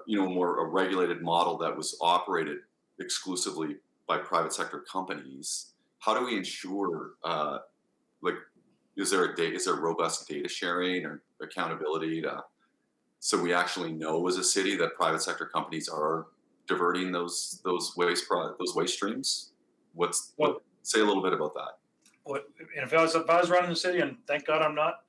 more a regulated model that was operated exclusively by private sector companies, how do we ensure is there robust data sharing or accountability so we actually know as a city that private sector companies are diverting those waste streams? Say a little bit about that. If I was running the city, and thank God I'm not,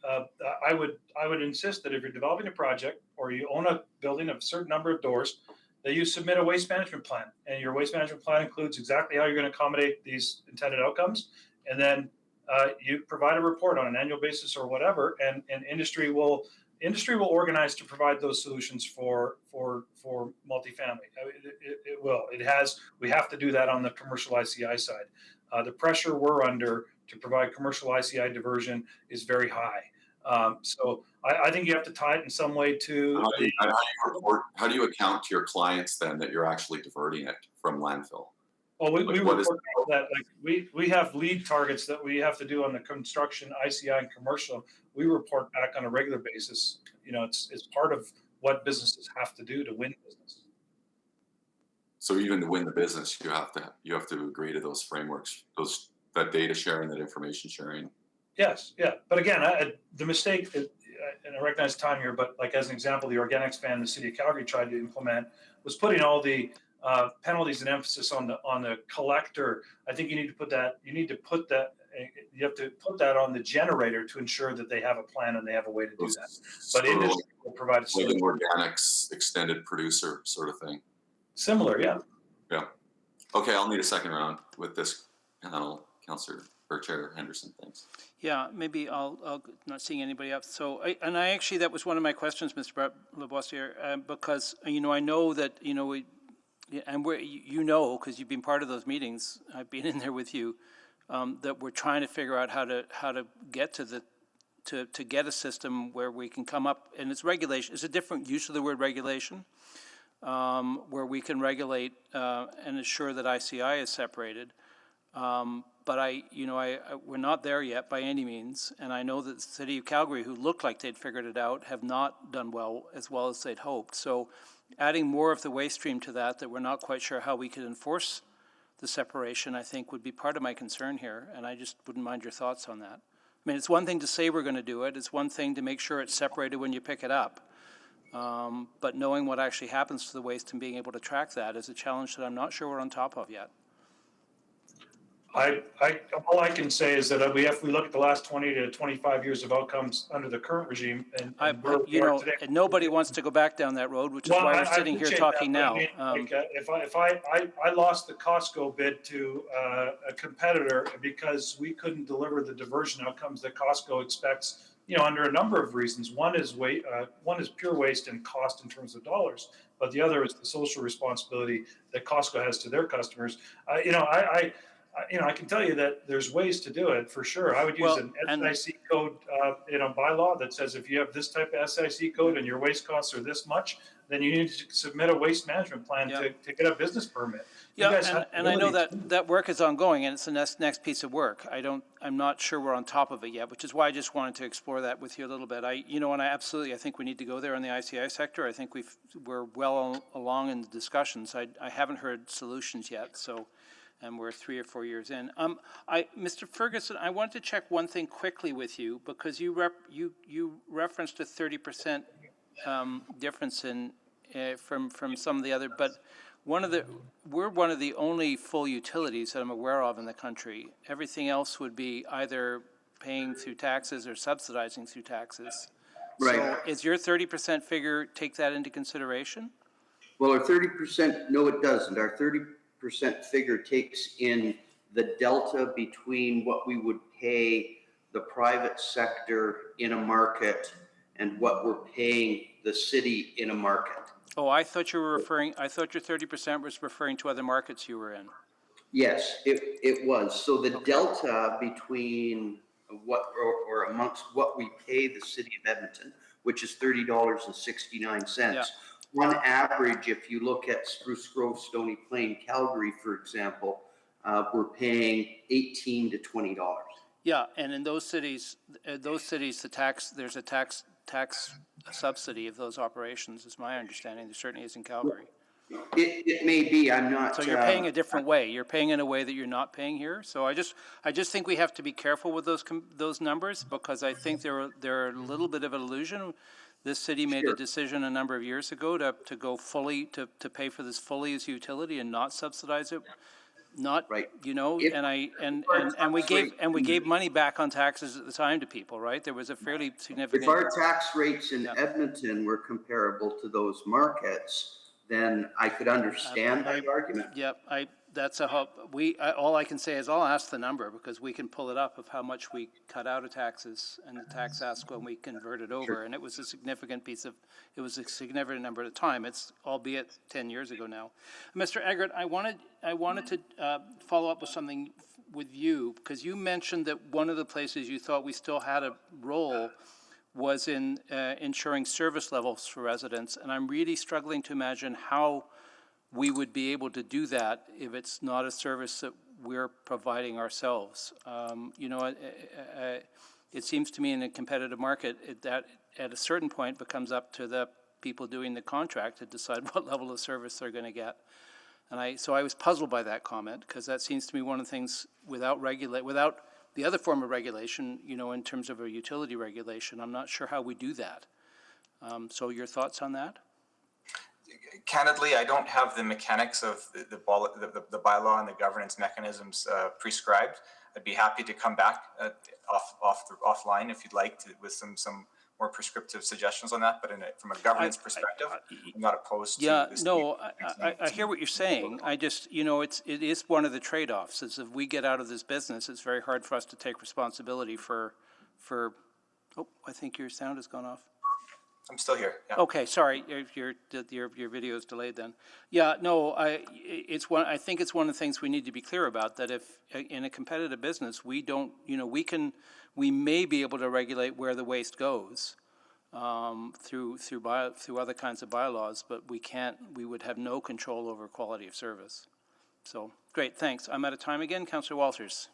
I would insist that if you're developing a project or you own a building of a certain number of doors, that you submit a waste management plan, and your waste management plan includes exactly how you're going to accommodate these intended outcomes, and then you provide a report on an annual basis or whatever, and industry will organize to provide those solutions for multifamily. It will. We have to do that on the commercial ICI side. The pressure we're under to provide commercial ICI diversion is very high. So I think you have to tie it in some way to. How do you account to your clients then that you're actually diverting it from landfill? Well, we report that. Like we have lead targets that we have to do on the construction, ICI, and commercial. We report back on a regular basis. It's part of what businesses have to do to win business. So even to win the business, you have to agree to those frameworks, that data sharing, that information sharing. Yes, yeah. But again, the mistake, and I recognize time here, but like as an example, the organics ban the city of Calgary tried to implement was putting all the penalties and emphasis on the collector. I think you have to put that on the generator to ensure that they have a plan and they have a way to do that. But industry will provide a solution. Like an organics extended producer sort of thing. Similar, yeah. Yeah. Okay, I'll need a second round with this panel, Councillor or Chair Henderson. Thanks. Yeah, maybe I'll not seeing anybody else. So, I actually, that was one of my questions, Mr. Leboisier, because, I know that, and because you've been part of those meetings, I've been in there with you, that we're trying to figure out how to get to get a system where we can come up, and it's regulation, it's a different use of the word regulation, where we can regulate and ensure that ICI is separated. But we're not there yet by any means, and I know that the City of Calgary, who looked like they'd figured it out, have not done well as they'd hoped. So adding more of the waste stream to that we're not quite sure how we could enforce the separation, I think would be part of my concern here, and I just wouldn't mind your thoughts on that. I mean, it's one thing to say we're going to do it, it's one thing to make sure it's separated when you pick it up. But knowing what actually happens to the waste and being able to track that is a challenge that I'm not sure we're on top of yet. All I can say is that if we look at the last 20 to 25 years of outcomes under the current regime, and where we are today, and nobody wants to go back down that road, which is why we're sitting here talking now. If I lost the Costco bid to a competitor because we couldn't deliver the diversion outcomes that Costco expects, under a number of reasons. One is pure waste and cost in terms of dollars, but the other is the social responsibility that Costco has to their customers. I can tell you that there's ways to do it for sure. I would use an SIC code, bylaw that says if you have this type of SIC code and your waste costs are this much, then you need to submit a waste management plan to get a business permit. Yeah, and I know that work is ongoing, and it's the next piece of work. I'm not sure we're on top of it yet, which is why I just wanted to explore that with you a little bit. I think we need to go there in the ICI sector. I think we're well along in the discussions. I haven't heard solutions yet, so. And we're 3 or 4 years in. Mr. Ferguson, I wanted to check one thing quickly with you, because you referenced a 30% difference in from some of the other, but we're one of the only full utilities that I'm aware of in the country. Everything else would be either paying through taxes or subsidizing through taxes. Right. So is your 30% figure take that into consideration? Well, our 30%, no, it doesn't. Our 30% figure takes in the delta between what we would pay the private sector in a market and what we're paying the city in a market. Oh, I thought your 30% was referring to other markets you were in. Yes, it was. So the delta between what or amongst what we pay the city of Edmonton, which is $30.69. Yeah. On average, if you look at Spruce Grove, Stony Plain, Calgary, for example, we're paying $18 to $20. Yeah, and in those cities, there's a tax subsidy of those operations, is my understanding. There certainly is in Calgary. It may be. I'm not. So you're paying a different way. You're paying in a way that you're not paying here. So I just think we have to be careful with those numbers, because I think they're a little bit of an illusion. This city made a decision a number of years ago to go fully to pay for this fully as utility and not subsidize it, right. And we gave money back on taxes at the time to people, right? There was a fairly significant. If our tax rates in Edmonton were comparable to those markets, then I could understand that argument. Yep, all I can say is I'll ask the number, because we can pull it up of how much we cut out of taxes and the tax ask when we convert it over. Sure. And it was a significant number at the time. It's albeit 10 years ago now. Mr. Eggert, I wanted to follow up with something with you, because you mentioned that one of the places you thought we still had a role was in ensuring service levels for residents. And I'm really struggling to imagine how we would be able to do that if it's not a service that we're providing ourselves. It seems to me in a competitive market that at a certain point becomes up to the people doing the contract to decide what level of service they're going to get. And so I was puzzled by that comment, because that seems to me one of the things without the other form of regulation, in terms of a utility regulation, I'm not sure how we do that. So your thoughts on that? Candidly, I don't have the mechanics of the bylaw and the governance mechanisms prescribed. I'd be happy to come back offline if you'd like with some more prescriptive suggestions on that, but from a governance perspective, I'm not opposed to Yeah, this. no, I hear what you're saying. I just, it is one of the trade-offs, is if we get out of this business, it's very hard for us to take responsibility for, oh, I think your sound has gone off. I'm still here. Yeah. Okay, sorry, your video is delayed then. Yeah, no, I think it's one of the things we need to be clear about, that if in a competitive business, we don't, we may be able to regulate where the waste goes through other kinds of bylaws, but we would have no control over quality of service. So, great, thanks. I'm out of time again. Councillor Walters.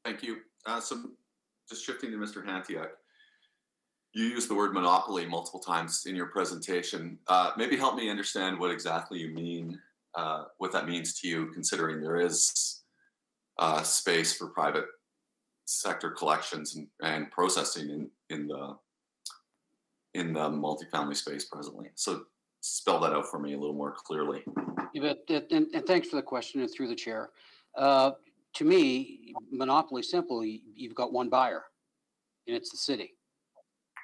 Thank you. So just shifting to Mr. Hantiuk, you used the word monopoly multiple times in your presentation. Maybe help me understand what exactly you mean, what that means to you, considering there is space for private sector collections and processing in the multifamily space presently. So spell that out for me a little more clearly. You bet, and thanks for the question, and through the chair. To me, monopoly simply, you've got one buyer, and it's the city.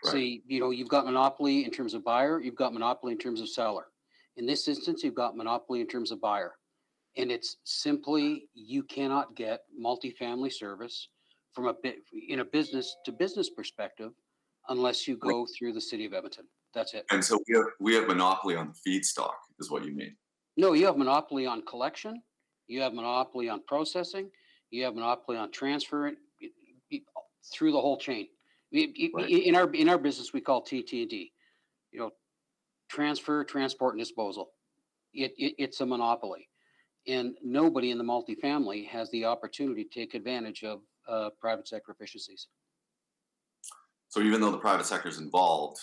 Right. So, you've got monopoly in terms of buyer, you've got monopoly in terms of seller. In this instance, you've got monopoly in terms of buyer. And it's simply, you cannot get multifamily service from in a business to business perspective unless you go through the city of Edmonton. That's it. And so we have monopoly on the feedstock, is what you mean? No, you have monopoly on collection, you have monopoly on processing, you have monopoly on transfer through the whole chain. Right. In our business, we call TT&D, transfer, transport, and disposal. It's a monopoly, and nobody in the multifamily has the opportunity to take advantage of private sector efficiencies. So even though the private sector is involved,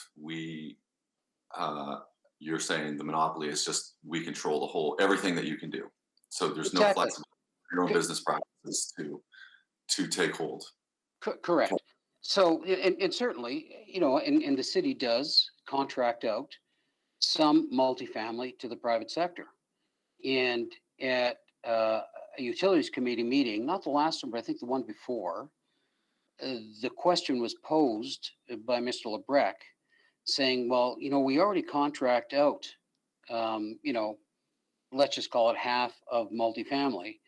you're saying the monopoly is just, we control everything that you can do. So there's no flexibility in your own business practices to take hold. Correct. Okay. So, and certainly, and the city does contract out some multifamily to the private sector. And at a utilities committee meeting, not the last one, but I think the one before, the question was posed by Mr. Lebrecq, saying, well, we already contract out, let's just call it half of multifamily.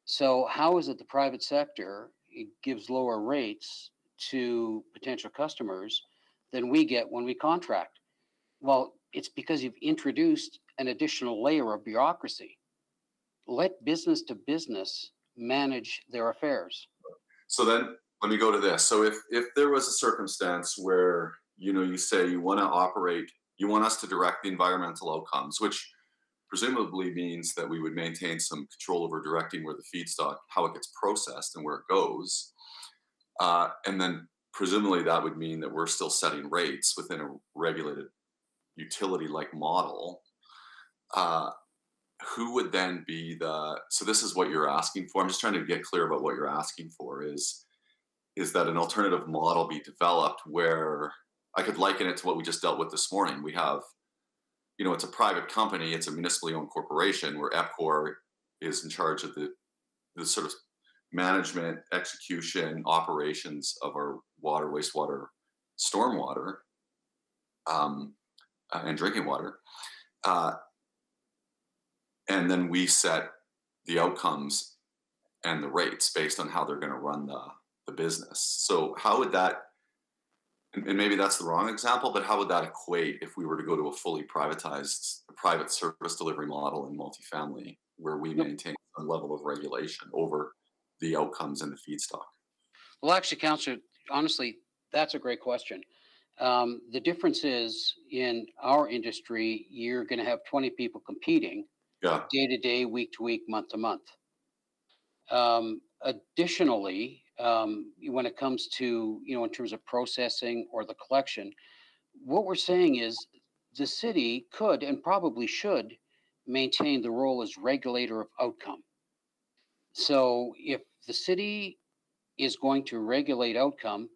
So how is it the private sector gives lower rates to potential customers than we get when we contract? Well, it's because you've introduced an additional layer of bureaucracy. Let business to business manage their affairs. So then let me go to this. So if there was a circumstance where, you say you want to operate, you want us to direct the environmental outcomes, which presumably means that we would maintain some control over directing where the feedstock, how it gets processed and where it goes. And then presumably that would mean that we're still setting rates within a regulated utility-like model. Who would then be so this is what you're asking for. I'm just trying to get clear about what you're asking for is that an alternative model be developed where I could liken it to what we just dealt with this morning. We have, it's a private company, it's a municipally owned corporation where Epcor is in charge of the sort of management, execution, operations of our water, wastewater, stormwater, and drinking water. And then we set the outcomes and the rates based on how they're going to run the business. So how would that, and maybe that's the wrong example, but how would that equate if we were to go to a fully privatized private service delivery model in multifamily where we maintain some level of regulation over the outcomes and the feedstock? Well, actually, Councillor, honestly, that's a great question. The difference is in our industry, you're going to have 20 people competing day to day, week to week, month to month. Additionally, when it comes to, in terms of processing or the collection, what we're saying is the city could and probably should maintain the role as regulator of outcome. So if the city is going to regulate outcome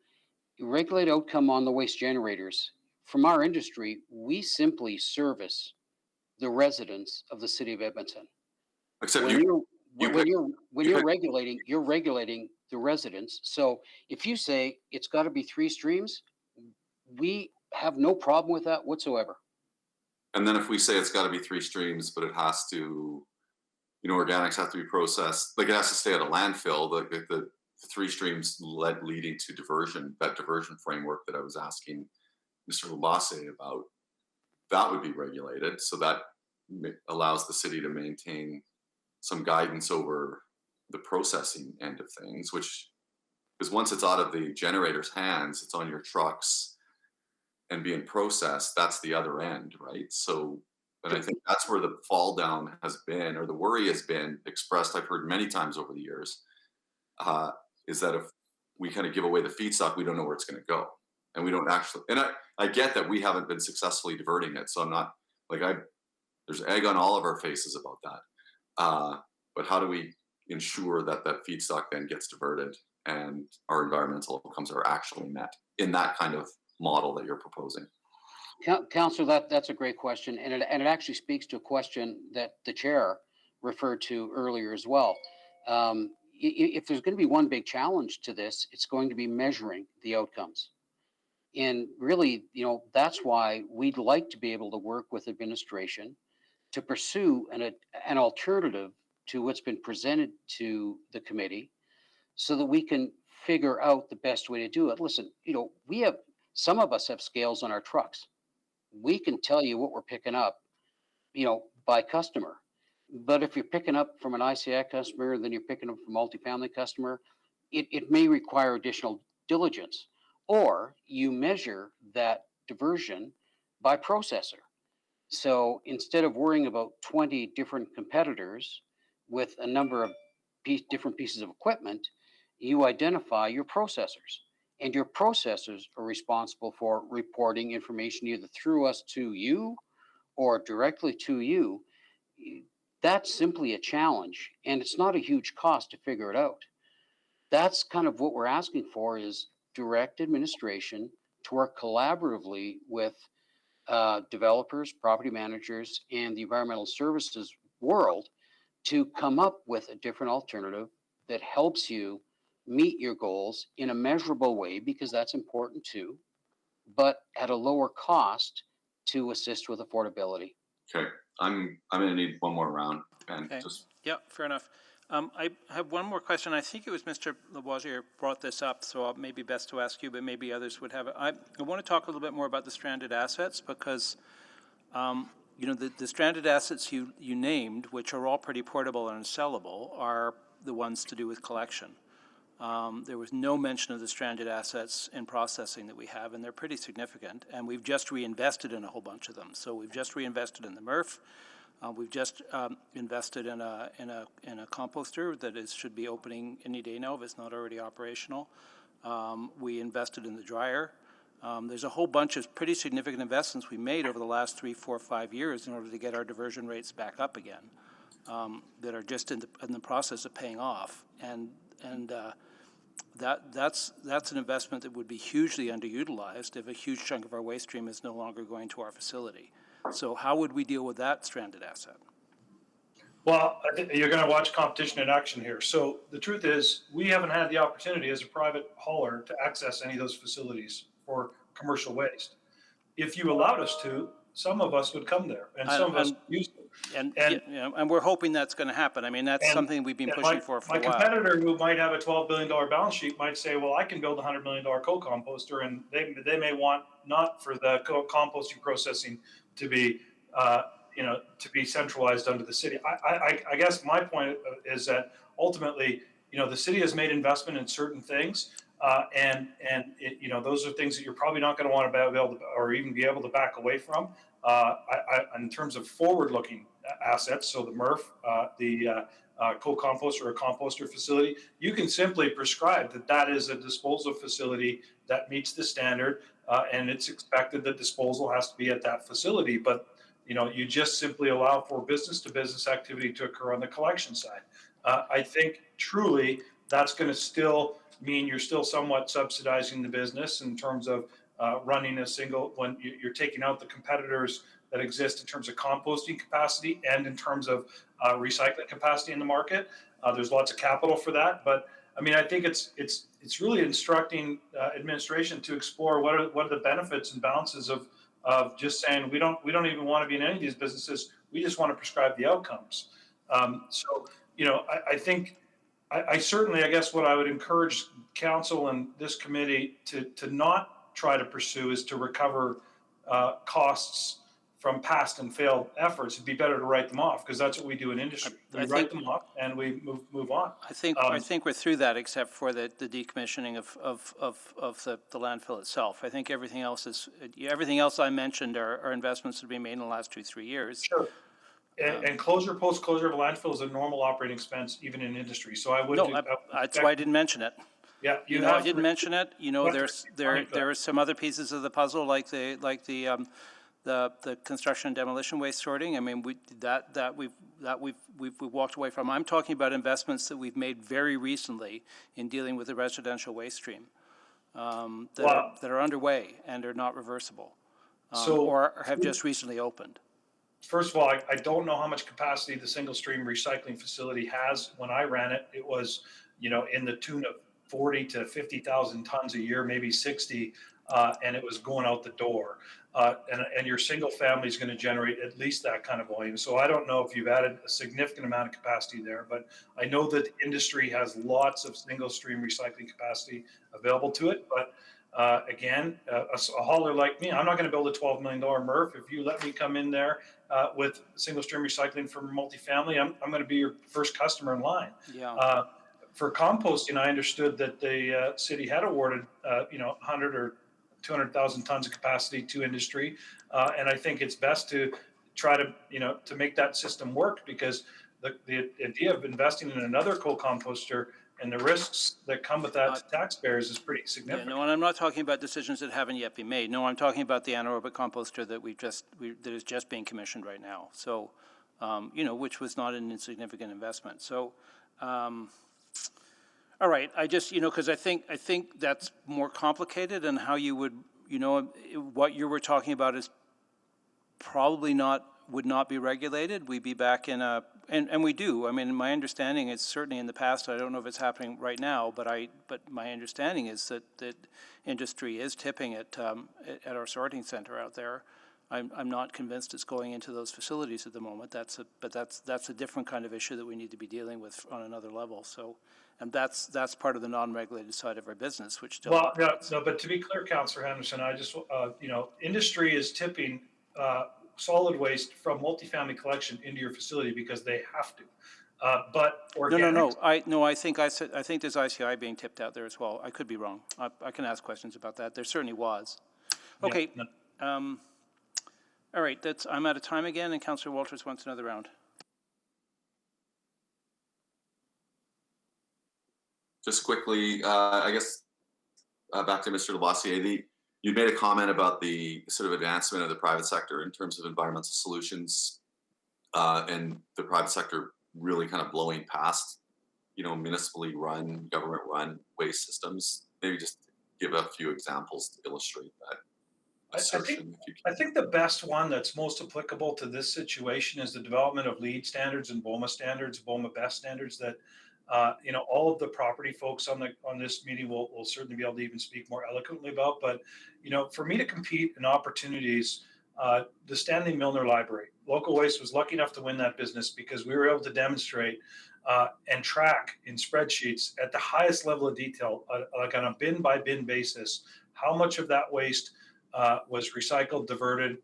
on the waste generators. From our industry, we simply service the residents of the city of Edmonton. Except when you're regulating the residents. So if you say it's got to be 3 streams, we have no problem with that whatsoever. And then if we say it's got to be 3 streams, but it has to, organics have to be processed, like it has to stay at a landfill, the 3 streams leading to diversion, that diversion framework that I was asking Mr. Labase about, that would be regulated. So that allows the city to maintain some guidance over the processing end of things, which, because once it's out of the generator's hands, it's on your trucks and being processed, that's the other end, right? So, and I think that's where the fall down has been, or the worry has been expressed, I've heard many times over the years, is that if we kind of give away the feedstock, we don't know where it's going to go. And we don't actually, and I get that we haven't been successfully diverting it. So I'm not, like, there's egg on all of our faces about that. But how do we ensure that that feedstock then gets diverted and our environmental outcomes are actually met in that kind of model that you're proposing? Councillor, that's a great question, and it actually speaks to a question that the chair referred to earlier as well. If there's going to be one big challenge to this, it's going to be measuring the outcomes. And really, that's why we'd like to be able to work with administration to pursue an alternative to what's been presented to the committee, so that we can figure out the best way to do it. Listen, some of us have scales on our trucks. We can tell you what we're picking up, by customer. But if you're picking up from an ICI customer, then you're picking up from a multifamily customer, it may require additional diligence. Or you measure that diversion by processor. So instead of worrying about 20 different competitors with a number of different pieces of equipment, you identify your processors. And your processors are responsible for reporting information either through us to you or directly to you. That's simply a challenge, and it's not a huge cost to figure it out. That's kind of what we're asking for, is direct administration to work collaboratively with developers, property managers, and the environmental services world to come up with a different alternative that helps you meet your goals in a measurable way, because that's important too, but at a lower cost to assist with affordability. Okay, I'm going to need one more round. And okay. Yeah, fair enough. I have one more question. I think it was Mr. Lavoisier brought this up, so it may be best to ask you, but maybe others would have it. I want to talk a little bit more about the stranded assets, because the stranded assets you named, which are all pretty portable and sellable, are the ones to do with collection. There was no mention of the stranded assets in processing that we have, and they're pretty significant. And we've just reinvested in a whole bunch of them. So we've just reinvested in the MRF. We've just invested in a composter that should be opening any day now if it's not already operational. We invested in the dryer. There's a whole bunch of pretty significant investments we made over the last 3, 4, 5 years in order to get our diversion rates back up again, that are just in the process of paying off. And that's an investment that would be hugely underutilized if a huge chunk of our waste stream is no longer going to our facility. So how would we deal with that stranded asset? Well, I think you're going to watch competition in action here. So the truth is, we haven't had the opportunity as a private hauler to access any of those facilities for commercial waste. If you allowed us to, some of us would come there, and some of us use them. And we're hoping that's going to happen. I mean, that's something we've been pushing for a while. My competitor, who might have a $12 billion balance sheet, might say, well, I can build a $100 million co-composter, and they may want not for the composting processing to be centralized under the city. I guess my point is that ultimately, the city has made investment in certain things, and those are things that you're probably not going to want to be able to, or even be able to back away from. In terms of forward-looking assets, so the MRF, the co-composter or composter facility, you can simply prescribe that is a disposal facility that meets the standard, and it's expected that disposal has to be at that facility. But you just simply allow for business-to-business activity to occur on the collection side. I think truly that's going to still mean you're still somewhat subsidizing the business in terms of running a single, when you're taking out the competitors that exist in terms of composting capacity and in terms of recycling capacity in the market. There's lots of capital for that, but I mean, I think it's really instructing administration to explore what are the benefits and balances of just saying we don't even want to be in any of these businesses. We just want to prescribe the outcomes. So, you know, I think I certainly, I guess what I would encourage council and this committee to not try to pursue is to recover costs from past and failed efforts. It'd be better to write them off, because that's what we do in industry. We write them off and we move on. I think we're through that, except for the decommissioning of the landfill itself. I think everything else I mentioned are investments that have been made in the last 2-3 years. Sure. And closure, post-closure of a landfill is a normal operating expense, even in industry. So I would. No, that's why I didn't mention it. Yeah, I didn't mention it. You know, there are some other pieces of the puzzle, like the construction and demolition waste sorting. I mean, we've walked away from. I'm talking about investments that we've made very recently in dealing with the residential waste stream that are underway and are not reversible, or have just recently opened. First of all, I don't know how much capacity the single stream recycling facility has. When I ran it, it was, you know, in the tune of 40 to 50,000 tons a year, maybe 60, and it was going out the door. And your single family is going to generate at least that kind of volume. So I don't know if you've added a significant amount of capacity there, but I know that the industry has lots of single stream recycling capacity available to it. But again, a hauler like me, I'm not going to build a $12 million MRF. If you let me come in there with single stream recycling for multifamily, I'm going to be your first customer in line. Yeah. For composting, I understood that the city had awarded, 100 or 200,000 tons of capacity to industry. And I think it's best to try to, to make that system work, because the idea of investing in another coal composter and the risks that come with that to taxpayers is pretty significant. Yeah, no, and I'm not talking about decisions that haven't yet been made. No, I'm talking about the anaerobic composter that is just being commissioned right now. So, which was not an insignificant investment. So, all right, I just, because I think that's more complicated, and how you would, what you were talking about is probably would not be regulated. We'd be back in and we do. I mean, my understanding is certainly in the past, I don't know if it's happening right now, but my understanding is that industry is tipping at our sorting center out there. I'm not convinced it's going into those facilities at the moment. That's a different kind of issue that we need to be dealing with on another level. So, and that's part of the non-regulated side of our business, which still. Well, no, but to be clear, Councillor Henderson, I just, industry is tipping solid waste from multifamily collection into your facility because they have to. But organics. I think there's ICI being tipped out there as well. I could be wrong. I can ask questions about that. There certainly was. Okay. Yeah, no. All right. I'm out of time again, and Councillor Walters wants another round. Just quickly, I guess back to Mr. Lavoisier. You made a comment about the sort of advancement of the private sector in terms of environmental solutions, and the private sector really kind of blowing past, municipally run, government run waste systems. Maybe just give a few examples to illustrate that assertion. I think the best one that's most applicable to this situation is the development of LEED standards and BOMA standards, BOMA best standards that all of the property folks on this meeting will certainly be able to even speak more eloquently about. But, for me to compete in opportunities, the Stanley Milner Library, Local Waste was lucky enough to win that business because we were able to demonstrate and track in spreadsheets at the highest level of detail, like on a bin by bin basis, how much of that waste was recycled, diverted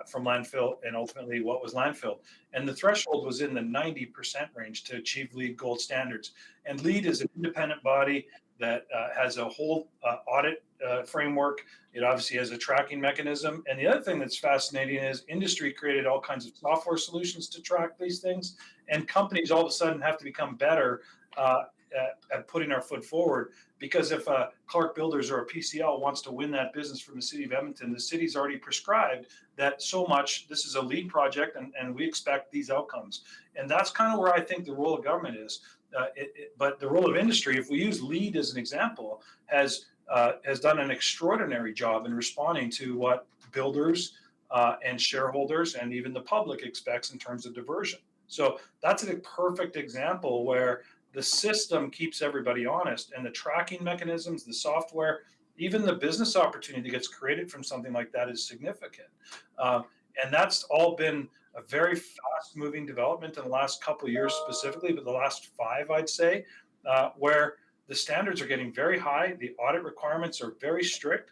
from landfill, and ultimately what was landfilled. And the threshold was in the 90% range to achieve LEED gold standards. And LEED is an independent body that has a whole audit framework. It obviously has a tracking mechanism. And the other thing that's fascinating is industry created all kinds of software solutions to track these things. And companies all of a sudden have to become better at putting our foot forward, because if Clark Builders or a PCL wants to win that business from the city of Edmonton, the city's already prescribed that so much, this is a LEED project and we expect these outcomes. And that's kind of where I think the role of government is. But the role of industry, if we use LEED as an example, has done an extraordinary job in responding to what builders and shareholders and even the public expects in terms of diversion. So that's a perfect example where the system keeps everybody honest, and the tracking mechanisms, the software, even the business opportunity that gets created from something like that is significant. And that's all been a very fast moving development in the last couple of years specifically, but the last 5, I'd say, where the standards are getting very high, the audit requirements are very strict,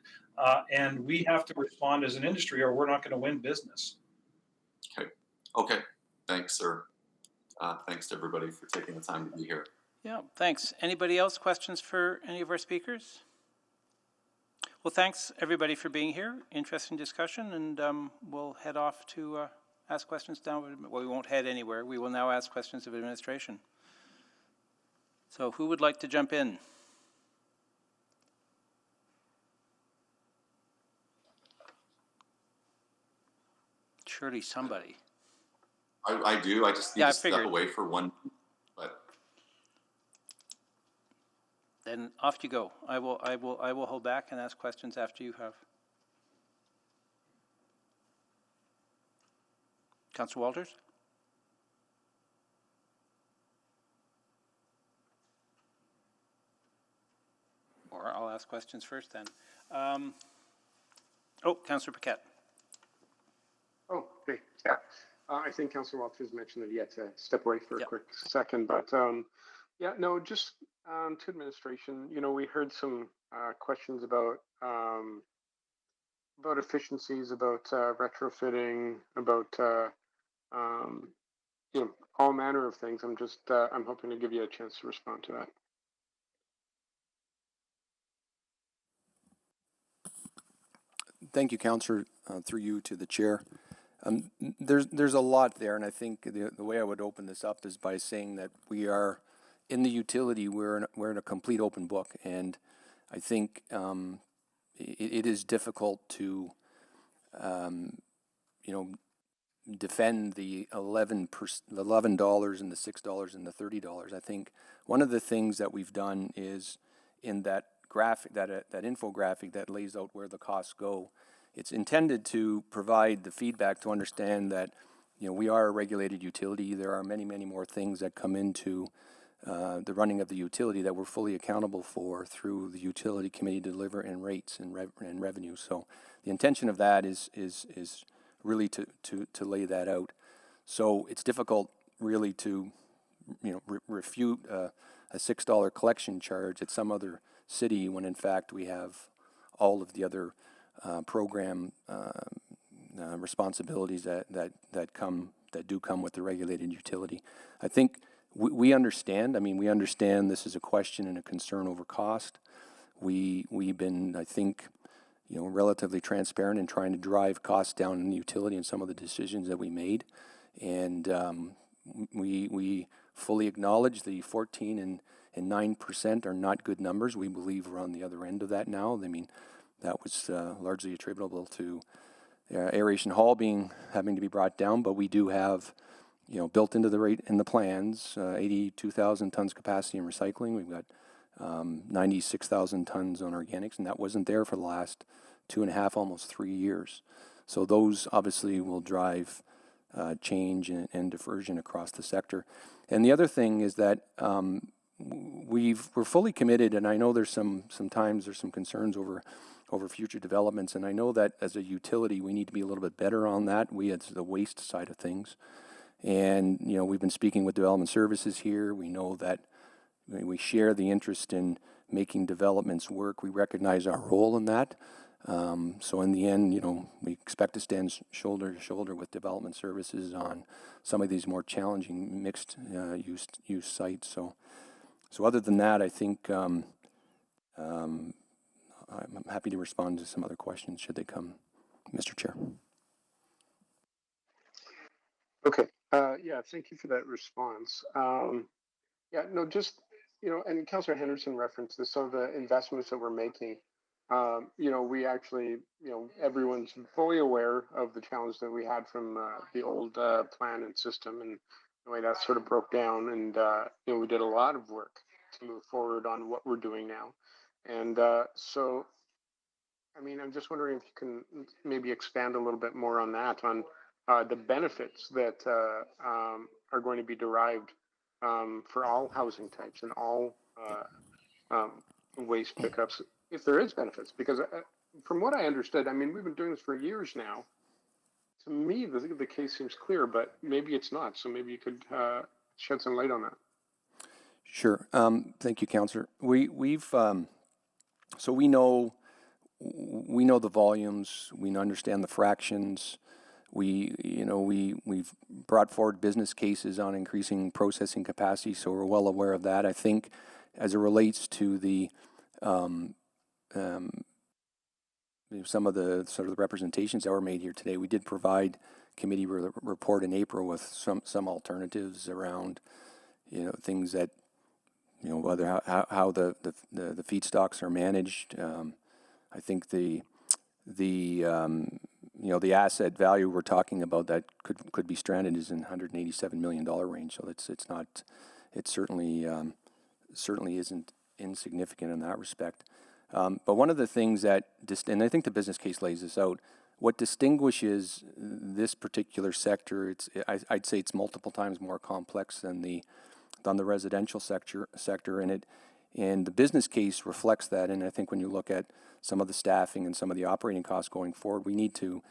and we have to respond as an industry or we're not going to win business. Okay. Thanks, sir. Thanks to everybody for taking the time to be here. Yeah, thanks. Anybody else questions for any of our speakers? Well, thanks everybody for being here. Interesting discussion, and we'll head off to ask questions now. Well, we won't head anywhere. We will now ask questions of administration. So who would like to jump in? Surely somebody. I do. I just need to step away for one, but then off you go. I will hold back and ask questions after you have. Councillor Walters? Or I'll ask questions first then. Councillor Paquette. Oh, okay. Yeah. I think Councillor Walters mentioned that he had to step away for a quick second, but yeah, no, just to administration, we heard some questions about efficiencies, about retrofitting, about all manner of things. I'm hoping to give you a chance to respond to that. Thank you, Councillor, through you to the chair. There's a lot there, and I think the way I would open this up is by saying that we are in the utility. We're in a complete open book, and I think it is difficult to defend the $11 and the $6 and the $30. I think one of the things that we've done is in that graphic, that infographic that lays out where the costs go. It's intended to provide the feedback to understand that, we are a regulated utility. There are many, many more things that come into the running of the utility that we're fully accountable for through the utility committee to deliver in rates and revenue. So the intention of that is really to lay that out. So it's difficult really to, refute a $6 collection charge at some other city when in fact we have all of the other program responsibilities that do come with the regulated utility. I think we understand. We understand this is a question and a concern over cost. We've been, I think, relatively transparent in trying to drive costs down in the utility and some of the decisions that we made, and we fully acknowledge the 14 and 9% are not good numbers. We believe we're on the other end of that now. That was largely attributable to aeration hall having to be brought down, but we do have, built into the rate in the plans, 82,000 tons capacity in recycling. We've got 96,000 tons on organics, and that wasn't there for the last 2.5, almost 3 years. So those obviously will drive change and diversion across the sector. And the other thing is that we're fully committed, and I know there's sometimes there's some concerns over future developments, and I know that as a utility we need to be a little bit better on that. We as the waste side of things, and we've been speaking with development services here. We know that we share the interest in making developments work. We recognize our role in that. So in the end, we expect to stand shoulder to shoulder with development services on some of these more challenging mixed use sites. So other than that, I think I'm happy to respond to some other questions should they come, Mr. Chair. Okay. Yeah, thank you for that response. And Councillor Henderson referenced this, so the investments that we're making, we actually, everyone's fully aware of the challenge that we had from the old plan and system and the way that sort of broke down. And, we did a lot of work to move forward on what we're doing now. And so, I'm just wondering if you can maybe expand a little bit more on that, on the benefits that are going to be derived for all housing types and all waste pickups, if there is benefits, because from what I understood, I mean, we've been doing this for years now. To me, the case seems clear, but maybe it's not. So maybe you could shed some light on that. Sure. Thank you, Councillor. We've so we know the volumes. We understand the fractions. We've brought forward business cases on increasing processing capacity, so we're well aware of that. I think as it relates to the some of the sort of the representations that were made here today, we did provide committee report in April with some alternatives around, things that, whether how the feedstocks are managed. I think the asset value we're talking about that could be stranded is in $187 million range. So it certainly isn't insignificant in that respect. But one of the things that, and I think the business case lays this out, what distinguishes this particular sector, I'd say it's multiple times more complex than the residential sector, and the business case reflects that. And I think when you look at some of the staffing and some of the operating costs going forward, we need to,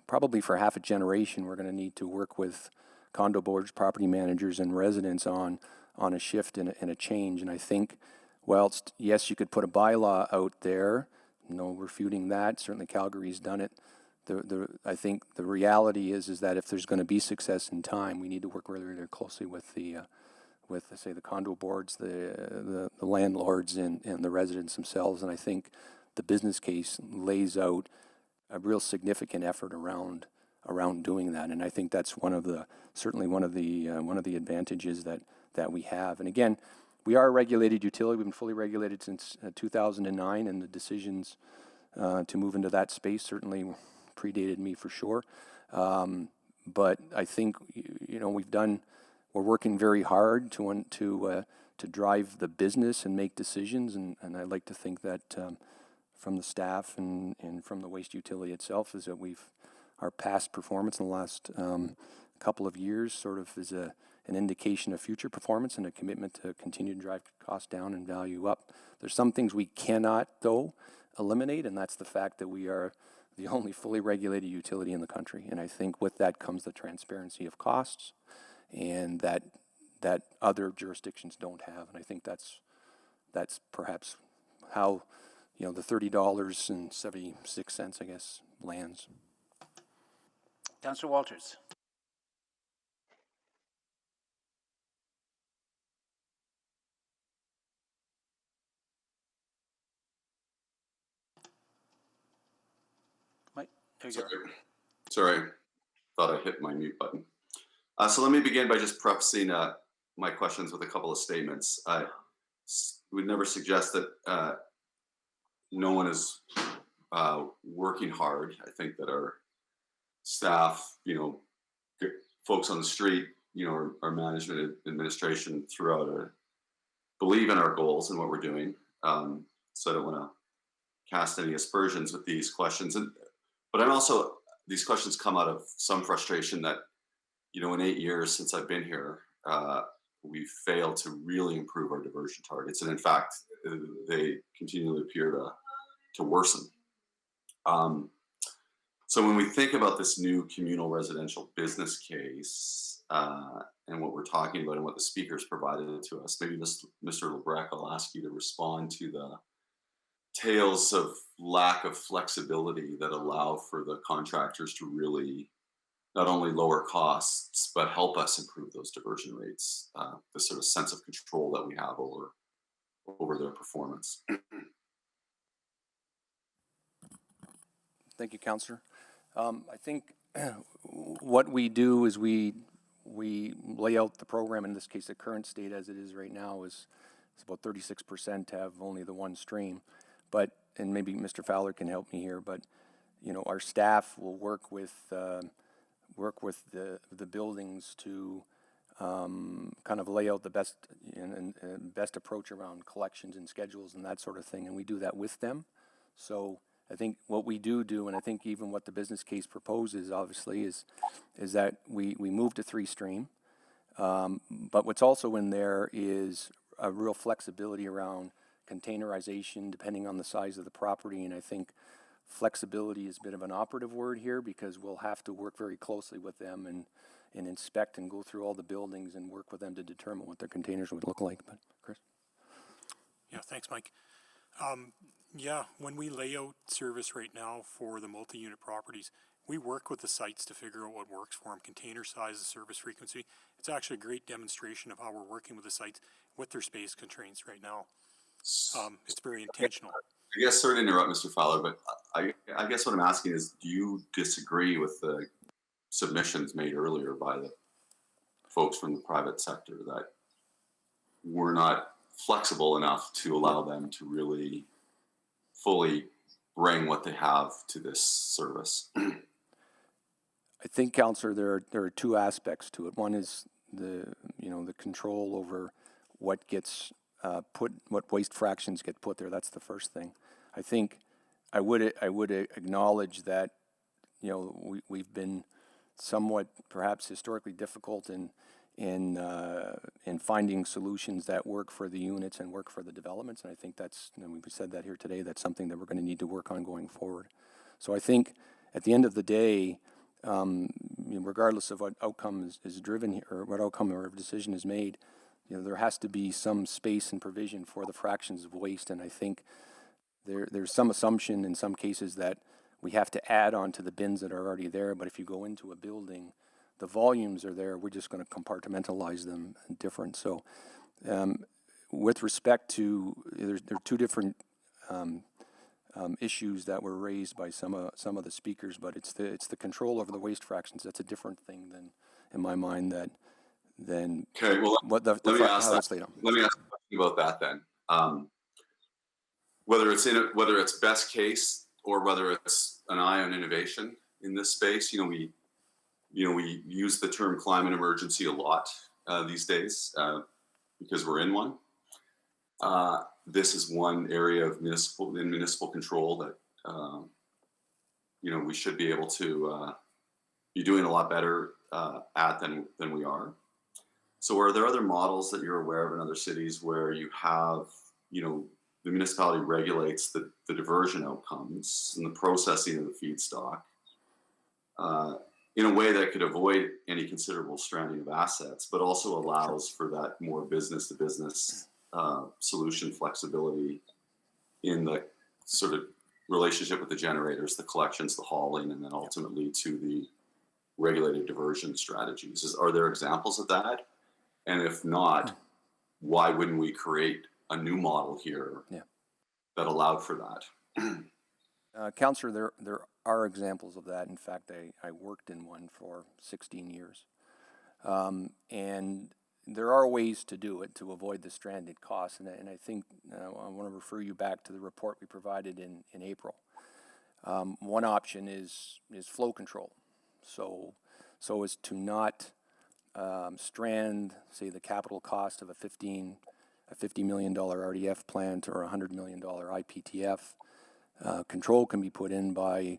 probably for half a generation, we're going to need to work with condo boards, property managers, and residents on a shift and a change. And I think, whilst, yes, you could put a bylaw out there, no refuting that. Certainly Calgary's done it. I think the reality is that if there's going to be success in time, we need to work really, really closely with the condo boards, the landlords, and the residents themselves. And I think the business case lays out a real significant effort around doing that. And I think that's certainly one of the advantages that we have. And again, we are a regulated utility. We've been fully regulated since 2009, and the decisions to move into that space certainly predated me for sure. But I think we're working very hard to drive the business and make decisions, and I like to think that from the staff and from the waste utility itself is that our past performance in the last couple of years sort of is an indication of future performance and a commitment to continue to drive costs down and value up. There's some things we cannot, though, eliminate, and that's the fact that we are the only fully regulated utility in the country. And I think with that comes the transparency of costs, and that other jurisdictions don't have. And I think that's perhaps how the $30.76, I guess, lands. Councillor Walters. Sorry, thought I hit my mute button. So let me begin by just prefacing my questions with a couple of statements. I would never suggest that no one is working hard. I think that our staff, folks on the street, our management administration throughout believe in our goals and what we're doing. So I don't want to cast any aspersions with these questions. But I'm also, these questions come out of some frustration that, in 8 years since I've been here, we've failed to really improve our diversion targets. And in fact, they continually appear to worsen. So when we think about this new communal residential business case and what we're talking about and what the speakers provided to us, maybe Mr. Lebrecq, I'll ask you to respond to the tales of lack of flexibility that allow for the contractors to really not only lower costs, but help us improve those diversion rates, the sort of sense of control that we have over their performance. Thank you, Councillor. I think what we do is we lay out the program. In this case, the current state as it is right now is about 36% have only the one stream. But, and maybe Mr. Fowler can help me here, but our staff will work with the buildings to kind of lay out the best best approach around collections and schedules and that sort of thing, and we do that with them. So I think what we do, and I think even what the business case proposes, obviously, is that we move to 3 stream. But what's also in there is a real flexibility around containerization depending on the size of the property, and I think flexibility is a bit of an operative word here because we'll have to work very closely with them and inspect and go through all the buildings and work with them to determine what their containers would look like. But Chris? Yeah, thanks, Mike. Yeah, when we lay out service right now for the multi-unit properties, we work with the sites to figure out what works for them, container size, the service frequency. It's actually a great demonstration of how we're working with the sites with their space constraints right now. It's very intentional. I guess, sorry to interrupt, Mr. Fowler, but I guess what I'm asking is, do you disagree with the submissions made earlier by the folks from the private sector that we're not flexible enough to allow them to really fully bring what they have to this service? I think, Councillor, there are two aspects to it. One is the control over what gets what waste fractions get put there. That's the first thing. I think I would acknowledge that we've been somewhat perhaps historically difficult in finding solutions that work for the units and work for the developments, and I think that's, we've said that here today, that's something that we're going to need to work on going forward. So I think at the end of the day, regardless of what outcome is driven here, or what outcome or decision is made, there has to be some space and provision for the fractions of waste, and I think there's some assumption in some cases that we have to add on to the bins that are already there, but if you go into a building, the volumes are there, we're just going to compartmentalize them different. So with respect to, there are two different issues that were raised by some of the speakers, but it's the control over the waste fractions. That's a different thing than, in my mind, than okay, well, what let me ask a question about that then. Whether it's best case or whether it's an eye on innovation in this space, we use the term climate emergency a lot these days because we're in one. This is one area of municipal control that we should be able to be doing a lot better at than we are. So are there other models that you're aware of in other cities where you have, the municipality regulates the diversion outcomes and the processing of the feedstock in a way that could avoid any considerable stranding of assets, but also allows for that more business-to-business solution flexibility in the sort of relationship with the generators, the collections, the hauling, and then ultimately to the regulated diversion strategies? Are there examples of that? And if not, why wouldn't we create a new model here that allowed for that? Councillor, there are examples of that. In fact, I worked in one for 16 years. And there are ways to do it to avoid the stranded costs. And I think I want to refer you back to the report we provided in April. One option is flow control. So as to not strand, say, the capital cost of a $50 million RDF plant or a $100 million IPTF. Control can be put in by